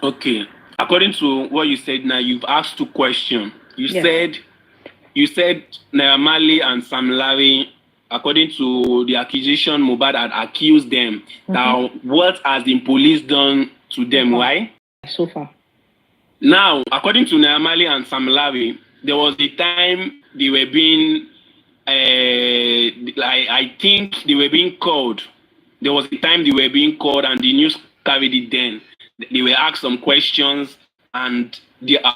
Okay. According to what you said now, you've asked two questions. You said Naira Marley and Sam Larry, according to the accusation, Mohbad had accused them. Now, what has the police done to them? Why? So far. Now, according to Naira Marley and Sam Larry, there was the time they were being, I think they were being called. There was the time they were being called, and the news carried it then. They were asked some questions, and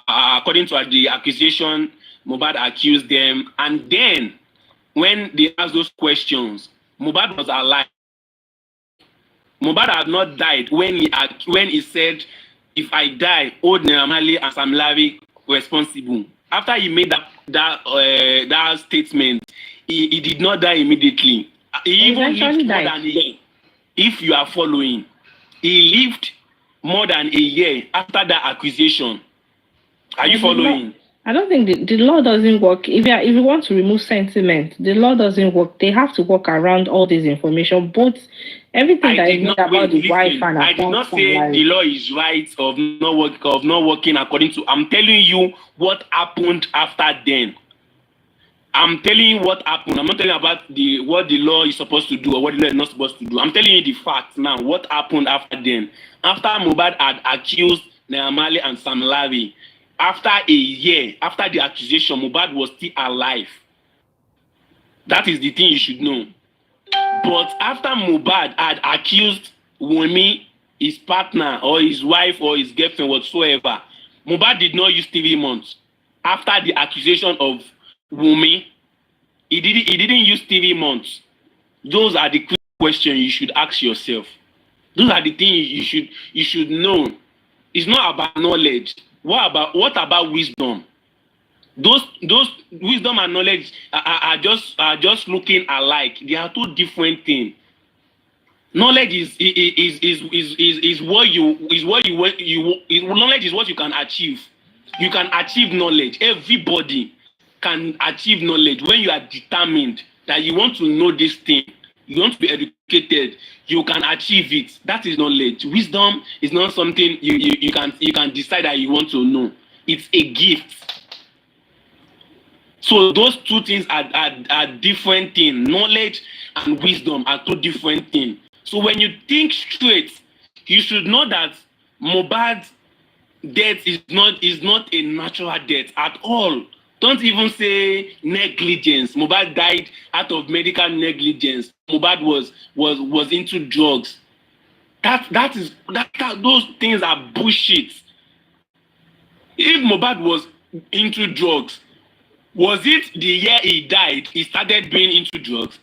according to the accusation, Mohbad accused them. And then, when they asked those questions, Mohbad was alive. Mohbad had not died when he said, "If I die, hold Naira Marley and Sam Larry responsible." After he made that statement, he did not die immediately. He even lived more than a year. If you are following, he lived more than a year after that accusation. Are you following? I don't think the law doesn't work. If you want to remove sentiment, the law doesn't work. They have to work around all this information, both everything that is made about the wife and I did not say the law is right of not working according to. I'm telling you what happened after then. I'm telling you what happened. I'm not telling you about what the law is supposed to do or what the law is not supposed to do. I'm telling you the facts now. What happened after then? After Mohbad had accused Naira Marley and Sam Larry, after a year, after the accusation, Mohbad was still alive. That is the thing you should know. But after Mohbad had accused Wumi, his partner or his wife or his girlfriend whatsoever, Mohbad did not use 3 months. After the accusation of Wumi, he didn't use 3 months. Those are the questions you should ask yourself. Those are the things you should know. It's not about knowledge. What about wisdom? Those wisdom and knowledge are just looking alike. They are two different things. Knowledge is knowledge is what you can achieve. You can achieve knowledge. Everybody can achieve knowledge when you are determined that you want to know this thing. You want to be educated. You can achieve it. That is knowledge. Wisdom is not something you can decide that you want to know. It's a gift. So those two things are different things. Knowledge and wisdom are two different things. So when you think straight, you should know that Mohbad's death is not a natural death at all. Don't even say negligence. Mohbad died out of medical negligence. Mohbad was into drugs. Those things are bullshit. If Mohbad was into drugs, was it the year he died he started being into drugs?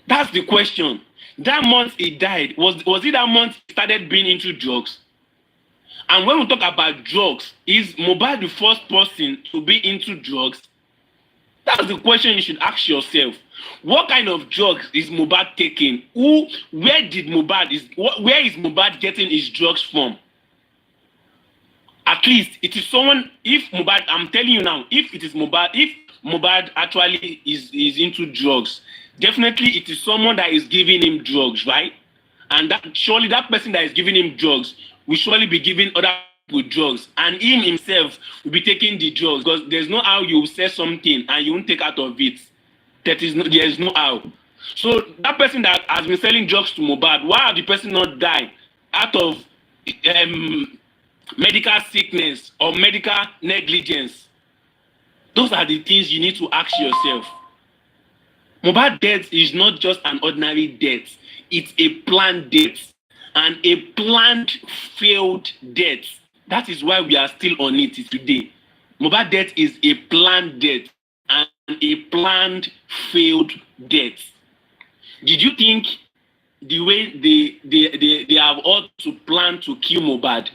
That's the question. That month he died, was it that month he started being into drugs? And when we talk about drugs, is Mohbad the first person to be into drugs? That's the question you should ask yourself. What kind of drugs is Mohbad taking? Where is Mohbad getting his drugs from? At least it is someone, if Mohbad, I'm telling you now, if Mohbad actually is into drugs, definitely it is someone that is giving him drugs, right? And surely that person that is giving him drugs will surely be giving other people drugs, and him himself will be taking the drugs, because there's no how you will say something and you won't take out of it. There is no how. So that person that has been selling drugs to Mohbad, why have the person not died out of medical sickness or medical negligence? Those are the things you need to ask yourself. Mohbad death is not just an ordinary death. It's a planned death, and a planned failed death. That is why we are still on it today. Mohbad death is a planned death and a planned failed death. Did you think the way they have all to plan to kill Mohbad,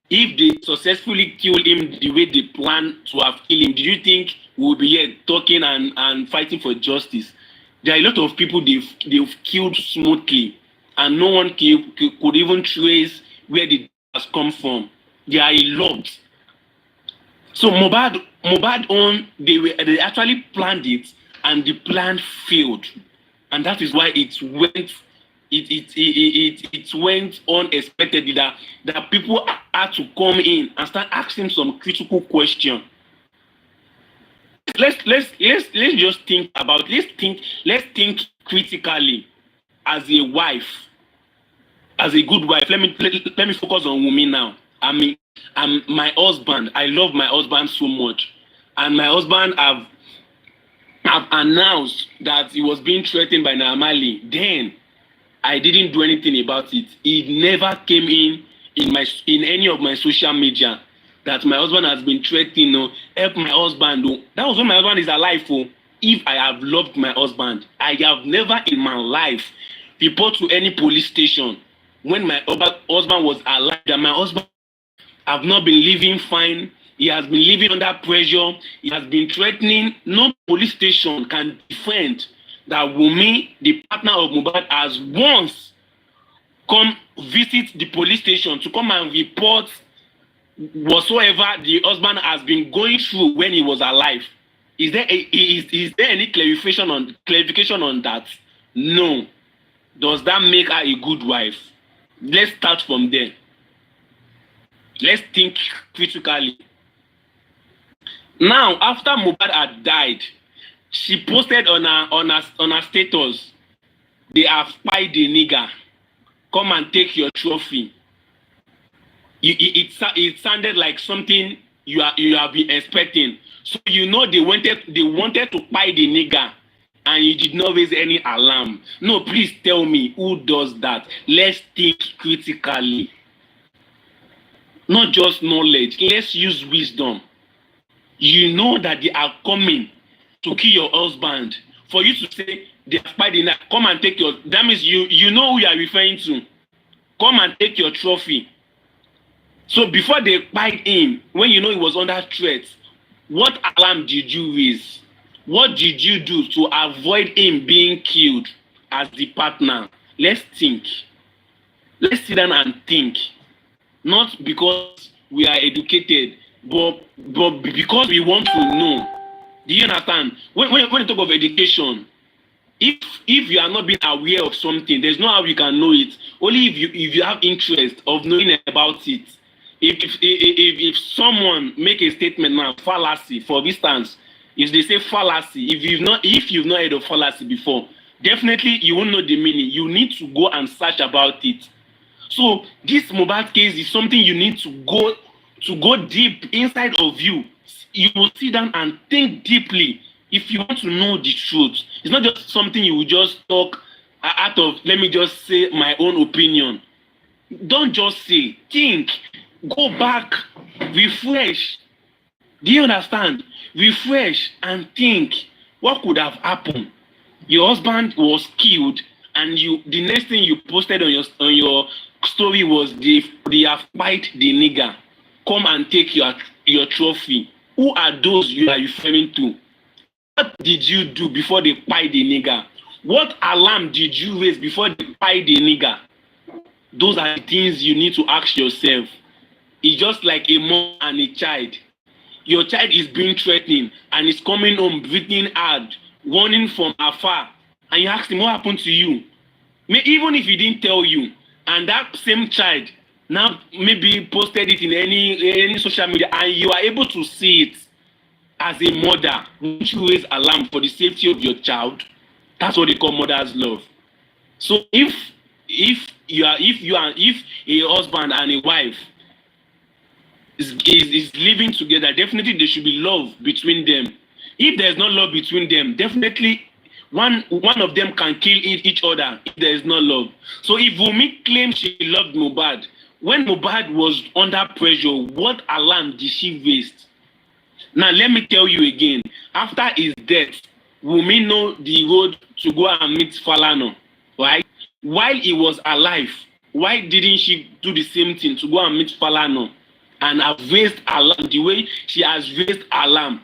if they successfully kill him the way they plan to have killed him, did you think we will be here talking and fighting for justice? There are a lot of people they've killed smoothly, and no one could even trace where the has come from. There are a lot. So Mohbad they actually planned it, and the plan failed, and that is why it went unexpectedly. That people had to come in and start asking some critical questions. Let's just think about. Let's think critically as a wife, as a good wife. Let me focus on women now. I'm my husband. I love my husband so much, and my husband have announced that he was being threatened by Naamali. Then I didn't do anything about it. It never came in any of my social media that my husband has been threatening. Help my husband. That was when my husband is alive. If I have loved my husband, I have never in my life report to any police station when my husband was alive that my husband have not been living fine. He has been living under pressure. He has been threatening. No police station can defend that Wunmi, the partner of Mohbad, has once come visit the police station to come and report whatsoever the husband has been going through when he was alive. Is there any clarification on that? No. Does that make her a good wife? Let's start from there. Let's think critically. Now, after Mohbad had died, she posted on her status, "They have spied the nigger. Come and take your trophy." It sounded like something you have been expecting. So they wanted to spy the nigger, and you did not raise any alarm. No, please tell me who does that. Let's think critically. Not just knowledge. Let's use wisdom. You know that they are coming to kill your husband. For you to say they are spied the nigger, come and take your. That means you know who you are referring to. Come and take your trophy. So before they spied him, when you know he was under threat, what alarm did you raise? What did you do to avoid him being killed as the partner? Let's think. Let's sit down and think. Not because we are educated, but because we want to know. Do you understand? When you talk of education, if you are not being aware of something, there's no how you can know it. Only if you have interest of knowing about it. If someone make a statement now, fallacy, for instance, If they say fallacy, if you've not heard of fallacy before, definitely you won't know the meaning. You need to go and search about it. So this Mohbad case is something you need to go deep inside of you. You will sit down and think deeply if you want to know the truth. It's not just something you will just talk out of, let me just say my own opinion. Don't just say, think, go back, refresh. Do you understand? Refresh and think, what could have happened? Your husband was killed, and the next thing you posted on your story was they have fight the nigger. Come and take your trophy. Who are those you are referring to? What did you do before they fight the nigger? What alarm did you raise before they fight the nigger? Those are the things you need to ask yourself. It's just like a mom and a child. Your child is being threatened and is coming home breathing hard, warning from afar, and you ask him what happened to you. Even if he didn't tell you, and that same child now maybe posted it in any social media, and you are able to see it as a mother, won't you raise alarm for the safety of your child? That's what they call mother's love. So if a husband and a wife is living together, definitely there should be love between them. If there's no love between them, definitely one of them can kill each other if there is no love. So if Wunmi claims she loved Mohbad, when Mohbad was under pressure, what alarm did she raise? Now let me tell you again, after his death, Wunmi know the road to go and meet Falana, right? While he was alive, why didn't she do the same thing to go and meet Falana and have raised alarm the way she has raised alarm?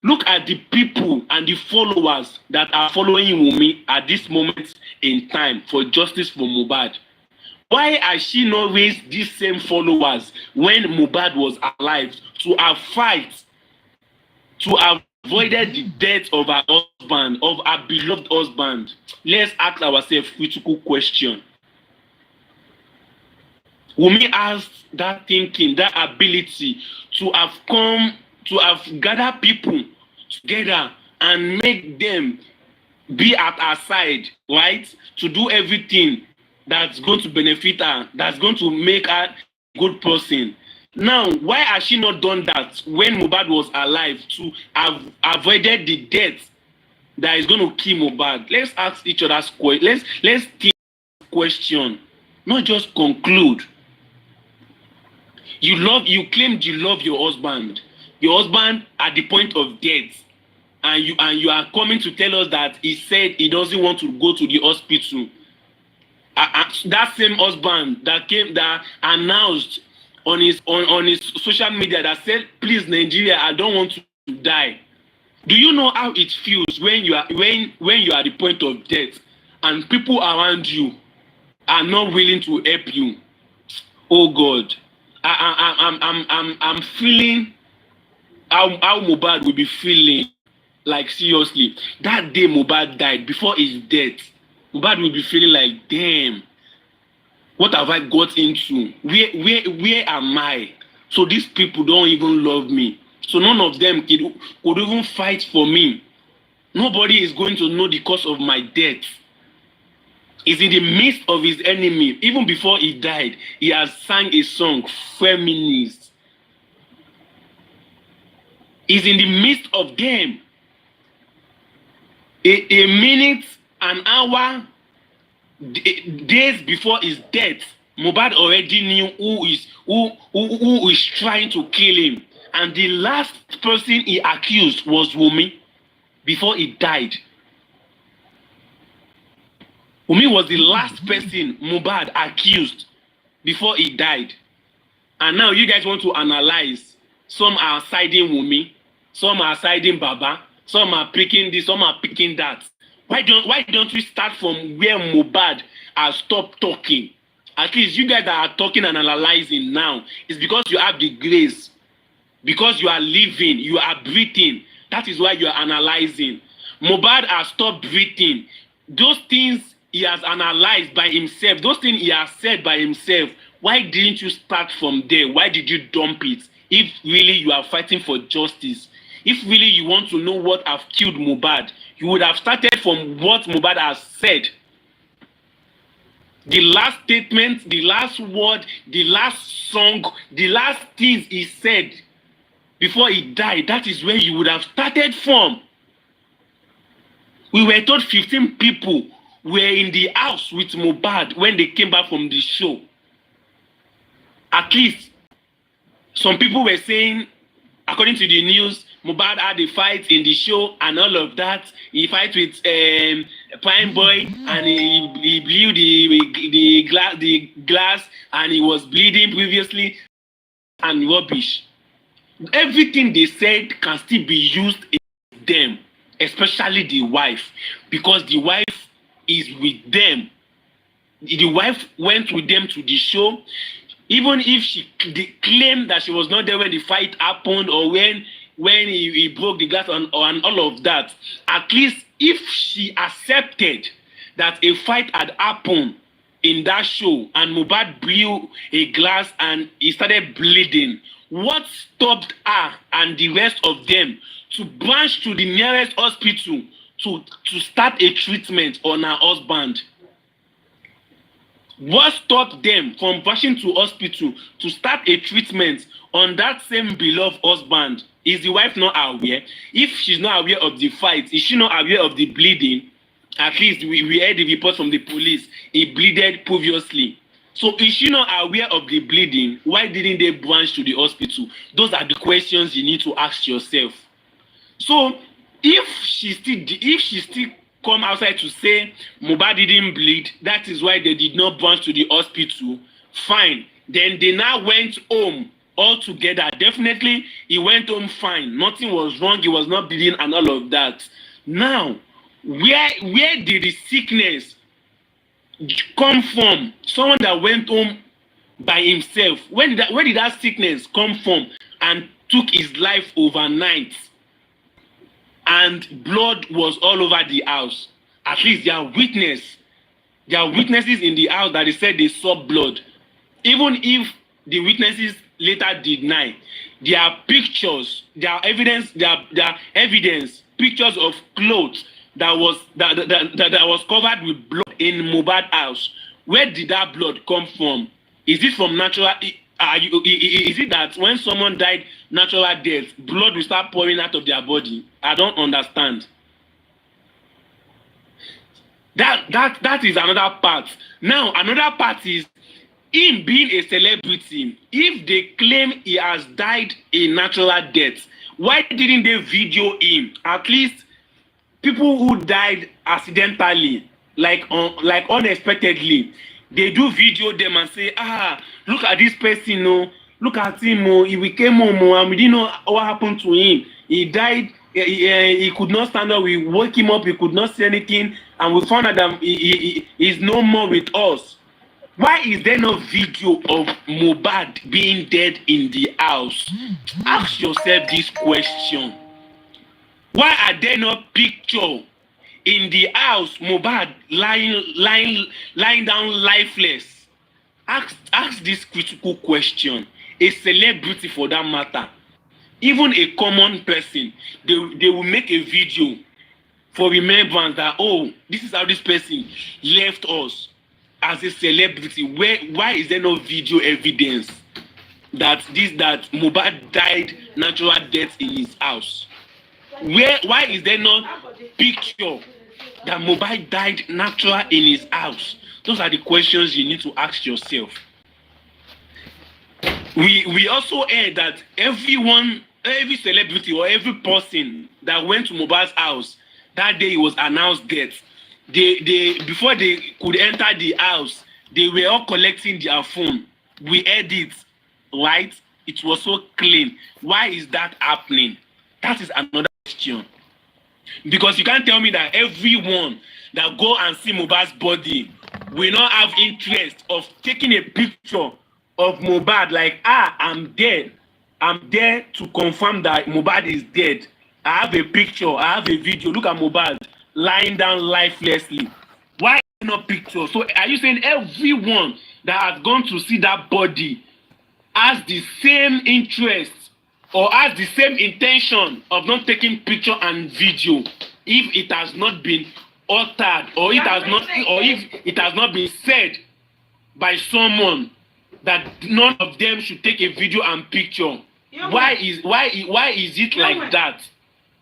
Look at the people and the followers that are following Wunmi at this moment in time for justice for Mohbad. Why has she not raised these same followers when Mohbad was alive to have fight, to have avoided the death of her husband, of her beloved husband? Let's ask ourselves a critical question. Wunmi has that thinking, that ability to have come, to have gathered people together and make them be at her side, right? To do everything that's going to benefit her, that's going to make her a good person. Now, why has she not done that when Mohbad was alive to have avoided the death that is going to kill Mohbad? Let's ask each other's questions. Let's think question, not just conclude. You claimed you love your husband at the point of death, and you are coming to tell us that he said he doesn't want to go to the hospital. That same husband that announced on his social media that said, please Nigeria, I don't want to die. Do you know how it feels when you are at the point of death and people around you are not willing to help you? Oh God, I'm feeling how Mohbad will be feeling. Like seriously, that day Mohbad died, before his death, Mohbad will be feeling like, damn, what have I got into? Where am I? So these people don't even love me. So none of them could even fight for me. Nobody is going to know the cause of my death. He's in the midst of his enemy. Even before he died, he has sang a song, Feminist. He's in the midst of them. A minute, an hour, days before his death, Mohbad already knew who is trying to kill him. And the last person he accused was Wunmi before he died. Wunmi was the last person Mohbad accused before he died. And now you guys want to analyze. Some are siding Wunmi, some are siding Baba, some are picking this, some are picking that. Why don't we start from where Mohbad has stopped talking? At least you guys that are talking and analyzing now, it's because you have the grace. Because you are living, you are breathing. That is why you are analyzing. Mohbad has stopped breathing. Those things he has analyzed by himself, those things he has said by himself, why didn't you start from there? Why did you dump it? If really you are fighting for justice, if really you want to know what have killed Mohbad, you would have started from what Mohbad has said. The last statement, the last word, the last song, the last things he said before he died, that is where you would have started from. We were told 15 people were in the house with Mohbad when they came back from the show. At least, some people were saying, according to the news, Mohbad had a fight in the show and all of that. He fight with Prime Boy and he blew the glass and he was bleeding previously and rubbish. Everything they said can still be used against them, especially the wife, because the wife is with them. The wife went with them to the show. Even if she claimed that she was not there when the fight happened or when he broke the glass and all of that, at least if she accepted that a fight had happened in that show and Mohbad blew a glass and he started bleeding, what stopped her and the rest of them to branch to the nearest hospital to start a treatment on her husband? What stopped them from rushing to hospital to start a treatment on that same beloved husband? Is the wife not aware? If she's not aware of the fight, is she not aware of the bleeding? At least we heard the report from the police. He bleeded previously. So is she not aware of the bleeding? Why didn't they branch to the hospital? Those are the questions you need to ask yourself. So if she still come outside to say Mohbad didn't bleed, that is why they did not branch to the hospital, fine. Then they now went home all together. Definitely he went home fine, nothing was wrong, he was not bleeding and all of that. Now where did the sickness come from? Someone that went home by himself, where did that sickness come from and took his life overnight? And blood was all over the house. At least there are witnesses in the house that they said they saw blood. Even if the witnesses later deny, there are pictures, there are evidence, pictures of clothes that was covered with blood in Mohbad house. Where did that blood come from? Is it from natural? Is it that when someone died natural death, blood will start pouring out of their body? I don't understand. That is another part. Now another part is him being a celebrity. If they claim he has died a natural death, why didn't they video him? At least people who died accidentally, like unexpectedly, they do video them and say, look at this person, no, look at him, he came home, and we didn't know what happened to him. He died, he could not stand up, we woke him up, he could not say anything, and we found out that he is no more with us. Why is there no video of Mohbad being dead in the house? Ask yourself this question. Why are there no picture in the house, Mohbad lying down lifeless? Ask this critical question. A celebrity for that matter, even a common person, they will make a video for remembrance that, oh, this is how this person left us as a celebrity. Why is there no video evidence that Mohbad died natural death in his house? Why is there no picture that Mohbad died natural in his house? Those are the questions you need to ask yourself. We also heard that every celebrity or every person that went to Mohbad's house that day, he was announced dead. They before they could enter the house, they were all collecting their phone. We heard it, right? It was so clean. Why is that happening? That is another question. Because you can't tell me that everyone that go and see Mohbad's body will not have interest of taking a picture of Mohbad, like, I'm dead. I'm there to confirm that Mohbad is dead. I have a picture, I have a video. Look at Mohbad lying down lifelessly. Why not picture? So are you saying everyone that has gone to see that body has the same interest or has the same intention of not taking picture and video if it has not been uttered or if it has not been said by someone that none of them should take a video and picture. Why is it like that?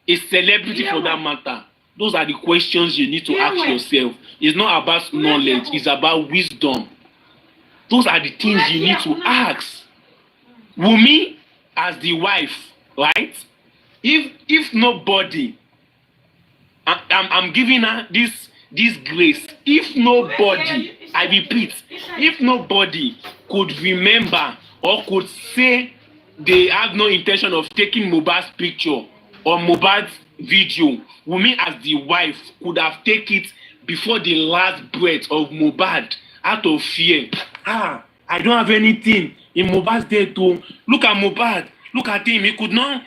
A celebrity for that matter. Those are the questions you need to ask yourself. It's not about knowledge, it's about wisdom. Those are the things you need to ask. Wumi as the wife, right? If nobody, I'm giving her this grace. If nobody, I repeat, if nobody could remember or could say they have no intention of taking Mohbad's picture or Mohbad's video, Wumi as the wife could have taken it before the last breath of Mohbad out of fear. I don't have anything in Mohbad's death. Look at Mohbad. Look at him. He could not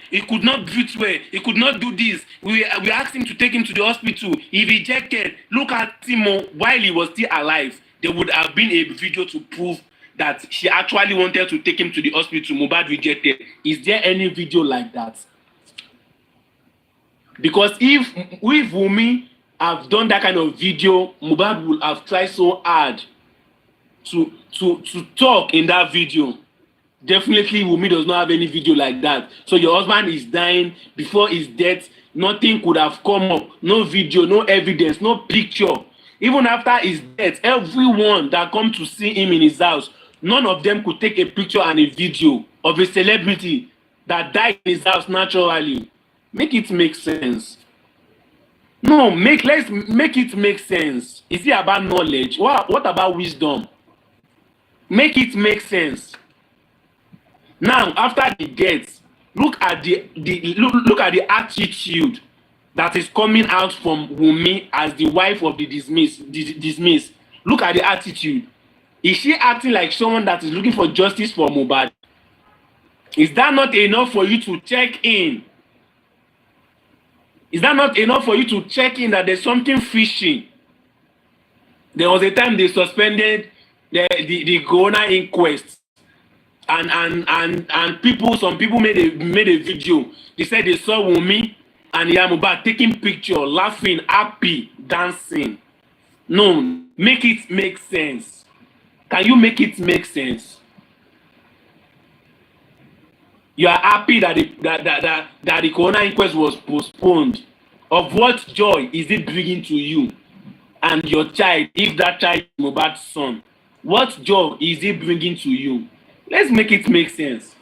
breathe well. He could not do this. We asked him to take him to the hospital. He rejected. Look at him while he was still alive. There would have been a video to prove that she actually wanted to take him to the hospital. Mohbad rejected. Is there any video like that? Because if Wumi have done that kind of video, Mohbad would have tried so hard to talk in that video. Definitely Wumi does not have any video like that. So your husband is dying before his death. Nothing could have come up. No video, no evidence, no picture. Even after his death, everyone that come to see him in his house, none of them could take a picture and a video of a celebrity that died in his house naturally. Make it make sense. No, let's make it make sense. Is it about knowledge? What about wisdom? Make it make sense. Now, after the death, look at the attitude that is coming out from Wumi as the wife of the dismissed. Look at the attitude. Is she acting like someone that is looking for justice for Mohbad? Is that not enough for you to check in? Is that not enough for you to check in that there's something fishy? There was a time they suspended the Corona inquest. And some people made a video. They said they saw Wumi and Mohbad taking picture, laughing, happy, dancing. No, make it make sense. Can you make it make sense? You are happy that the Corona inquest was postponed. Of what joy is it bringing to you and your child, if that child is Mohbad's son? What joy is it bringing to you? Let's make it make sense.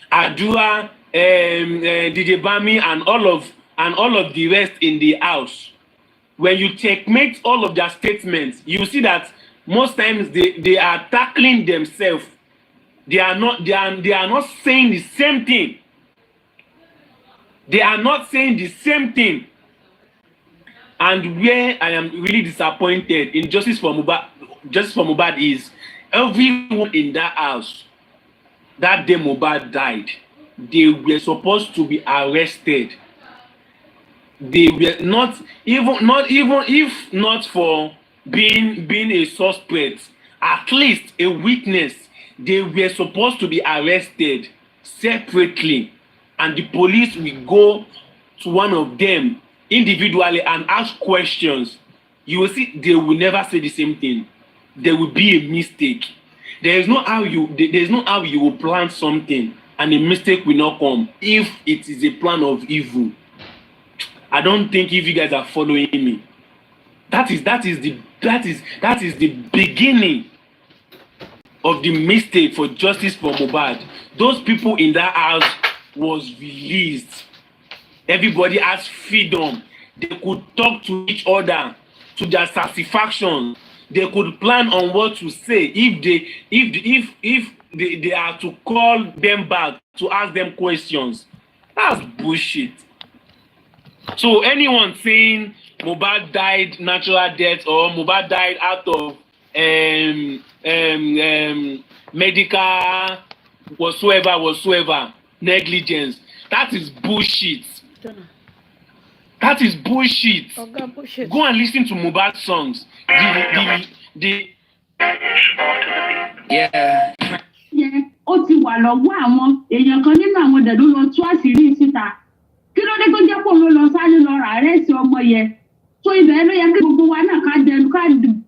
Adura, DJ Bami, and all of the rest in the house. When you checkmate all of their statements, you see that most times they are tackling themselves. They are not saying the same thing. They are not saying the same thing. And where I am really disappointed in justice for Mohbad is everyone in that house that day Mohbad died, they were supposed to be arrested. They were not even if not for being a suspect, at least a witness. They were supposed to be arrested separately, and the police will go to one of them individually and ask questions. You will see they will never say the same thing. There will be a mistake. There is no how you will plan something and a mistake will not come if it is a plan of evil. I don't think if you guys are following me. That is the beginning of the mistake for justice for Mohbad. Those people in that house was released. Everybody has freedom. They could talk to each other to their satisfaction. They could plan on what to say if they are to call them back to ask them questions. That's bullshit. So anyone saying Mohbad died natural death or Mohbad died out of medical whatsoever negligence, that is bullshit. That is bullshit. Go and listen to Mohbad songs. Yeah. ó ti wà lọ́wọ́ àwọn èèyàn kan nínú àwọn ọ̀dẹ̀ ló lọ tú àṣírí síta kí ló dé tó jẹ́ pò ló lọ sáré lọ rà rẹ́ sí ọmọ yẹn tó ibẹ̀ ló yẹ kí gbogbo wa náà ká dẹnu ká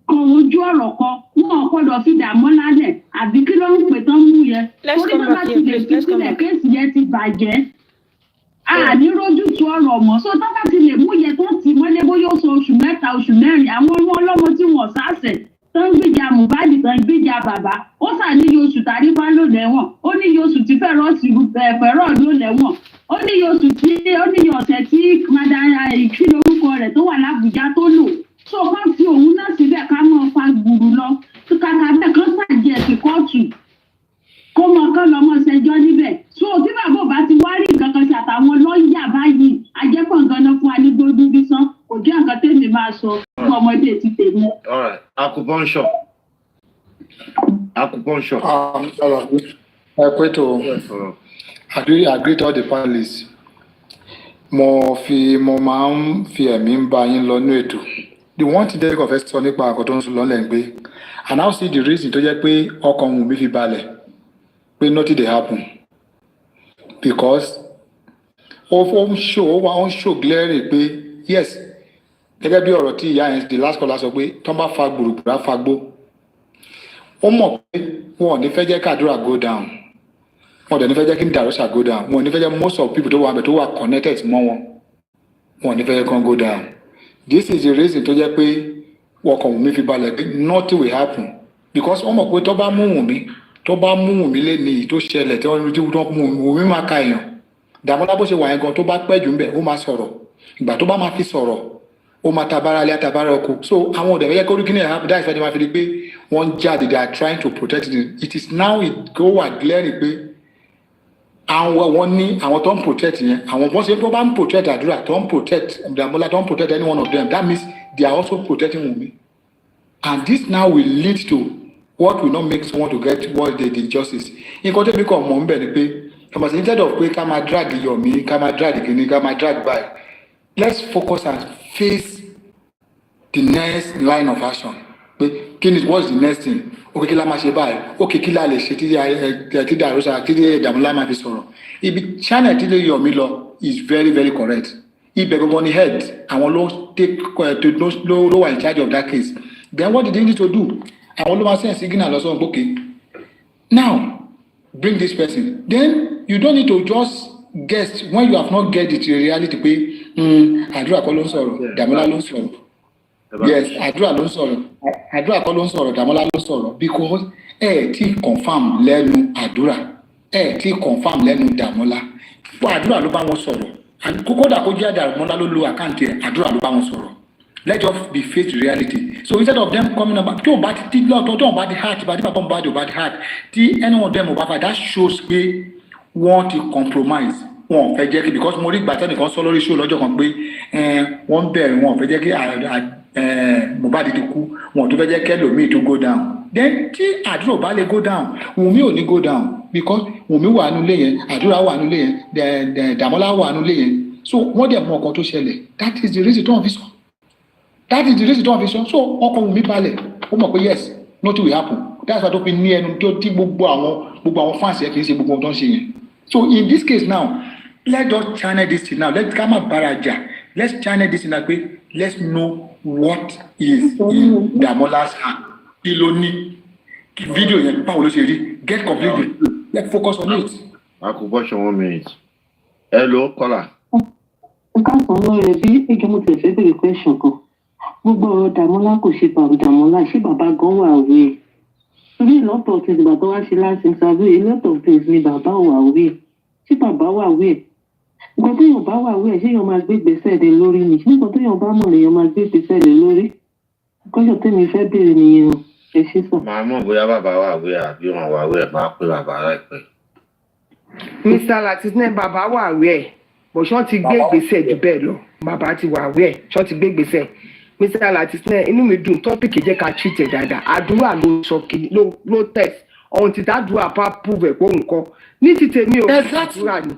kan ojú ọ̀rọ̀ kan wọn gbọ́dọ̀ fi dààmú lálẹ̀ àbí kí ló ń pè tán mú yẹn torí tó bá ti lè fi sílẹ̀ kéèsì yẹn ti bàjẹ́ àní rójú tu ọ̀rọ̀ mọ́ so tó bá ti lè mú yẹn tó ti mọ́lé bóyá ó sọ oṣù mẹ́ta oṣù mẹ́rin àwọn ọmọ ọlọ́mọ tí wọ́n sáṣẹ̀ tó ń gbìjà Mohbad tó ń gbìjà bàbá ó sà níye oṣù tàrífà ló lẹ́wọ̀n ó níye oṣù tí fẹ́ràn ló lẹ́wọ̀n ó níye oṣù tí ó níye ọ̀sẹ̀ tí madara ìkí lórúkọ rẹ̀ tó wà lábùjá tó lò so kán fi òun náà síbẹ̀ ká mọ́ fa gbùrù lọ tó kàkà bẹ́ẹ̀ kán sàjẹ́ sí kóòtù kó mọ kán lọmọ ṣẹjọ́ níbẹ̀ so tí bàbá bá ti wá rí nǹkan kan ṣe àtàwọn lọ́ọ̀yà báyìí ajẹ́pọ̀ ganan fún anígbódú bí sán kò jẹ́ nǹkan tèmi máa sọ fún ọmọdé ti tèmi. All right, acupuncture. I greet all the panelists. Mo máa ń fi ẹ̀mí ń bá yín lọ ní ètò. The one thing that I fẹ́ sọ nípa àkọ́ tó ń sọ lọ́lẹ̀ ń gbé. I now see the reason tó jẹ́ pé ọkàn òun mi fi balẹ̀ pé nothing dey happen. Because ó ń show glaring pé yes gẹ́gẹ́ bí ọ̀rọ̀ tí ìyá yẹn the last caller sọ pé tó ń bá fa gbùrùgbùrù á fa gbó. Ó mọ̀ pé wọn ò ní fẹ́ jẹ́ kàdúrà go down. Wọn ò dẹ̀ ní fẹ́ jẹ́ kí Darusha go down. Wọn ò ní fẹ́ jẹ́ most of people tó wà bẹ̀ tó wà connected mọ́ wọn. Wọn ò ní fẹ́ jẹ́ kán go down. This is the reason tó jẹ́ pé ọkàn Wùmí fi balẹ̀ pé nothing will happen. Because wọ́n mọ̀ pé tó bá mú Wùmí lé ní tó ṣẹlẹ̀ tí wọ́n ti mú Wùmí máa ka èèyàn. Dàmọ́lá bó ṣe wà yẹn gan tó bá pẹ́ jù ń bẹ̀ ó máa sọ̀rọ̀. Ìgbà tó bá máa fi sọ̀rọ̀ ó máa tabara lé atabara oko. So àwọn ọ̀dẹ̀ fẹ́ kó rí kí ni ẹ̀hán dáìfẹ́ ni wọ́n fi di pé wọ́n jáde they are trying to protect it. It is now it go wà glaring pé àwọn ní àwọn tó ń protect yẹn àwọn bọ́n ṣe tó bá ń protect Adura tó ń protect Demola tó ń protect any one of them that means they are also protecting Wunmi and this now will lead to what will not make someone to get what they did justice. Nǹkan tó bí kò mọ̀ ń bẹ̀ ni pé instead of pé ká máa drag Yomi ká máa drag Kini ká máa drag by let's focus and face the next line of action. What's the next thing? Okay, kí la máa ṣe báyìí. Okay, kí la lè ṣe tí Darusha tí Demola máa fi sọ̀rọ̀. Ibi channel tí lè Yomi lọ is very very correct. Ibẹ̀ gbogbo ni head àwọn ló wà in charge of that case. Then what did they need to do? Àwọn ló máa send signal lọ sọ okay. Now bring this person. Then you don't need to just guess when you have not get it to reality pé Adura kọ́ ló ń sọ̀rọ̀ Demola ló ń sọ̀rọ̀. Yes, Adura ló ń sọ̀rọ̀. Adura kọ́ ló ń sọ̀rọ̀ Demola ló ń sọ̀rọ̀ because tí confam lẹ́nu Adura tí confam lẹ́nu Demola fún Adura ló bá wọn sọ̀rọ̀ kódà kó jẹ́ Demola ló lo àkáǹtì Adura ló bá wọn sọ̀rọ̀. Let's just be face reality. So instead of them coming about tó bá ti lọ́tọ̀ tó bá ti heart bá ti bá bá ti bá ti heart tí any of them ò bá fà that shows pé wọ́n ti compromise wọn fẹ́ jẹ́ kí because mo rí ìgbà tẹ́nìkan sọ lórí show lọ́jọ́ kan pé wọ́n bẹ̀rẹ̀ wọn fẹ́ jẹ́ kí Mohbad ti kú wọn tó fẹ́ jẹ́ kẹ́lòmíì tó go down then tí Adura bá lè go down Wunmi ò ní go down because Wunmi wà nílé yẹn Adura wà nílé yẹn Demola wà nílé yẹn so wọ́n dẹ̀ mọ ọkàn tó ṣẹlẹ̀ that is the reason tó wọ́n fi sọ so ọkàn Wunmi balẹ̀ ó mọ̀ pé yes nothing will happen that's why tó fi ní ẹnu tí gbogbo àwọn fans yẹn kì í ṣe gbogbo ohun tó ń ṣe yẹn so in this case now let's just channel this thing now let's come baraja let's channel this thing like let's know what is in Demola's hand kí ló ní video yẹn báwo ló ṣe rí get completely let's focus on it. Acupuncture 1 minute. Hello caller. Nǹkan kan ló rẹ̀ bí ẹjọ́ mo tẹ̀ fẹ́ bèrè question kan gbogbo ọ̀rọ̀ Demola kò ṣe bàbá Demola ṣé bàbá gan wà wí torí a lot of things bàbá wá ṣe last interview a lot of things ni bàbá wà wí ṣé bàbá wà wí nǹkan tó yàn bá wà wí ṣé yàn máa gbé gbèsè lé lórí ni nígbà tó yàn bá mọ̀ lèyàn máa gbé gbèsè lé lórí kọ́jọ́ tèmi fẹ́ bèrè nìyẹn o ẹ ṣe sọ. màá mọ̀ bóyá bàbá wà wí àbí wọn wà wí ẹ̀ máa pé bàbá láìpẹ́. Mr. Latisne bàbá wà wí ẹ̀ bọ̀ ṣọ́n ti gbé gbèsè jù bẹ́ẹ̀ lọ bàbá ti wà wí ẹ̀ ṣọ́n ti gbé gbèsè. Mr. Latisne inú mi dùn tọ́pìkì jẹ́ ká treat ẹ̀ dáadáa Adura ló sọ kí ló test ọ̀hún ti Adura pa prove ẹ̀ pé òun kọ́ ní ti tèmi ò Adura ni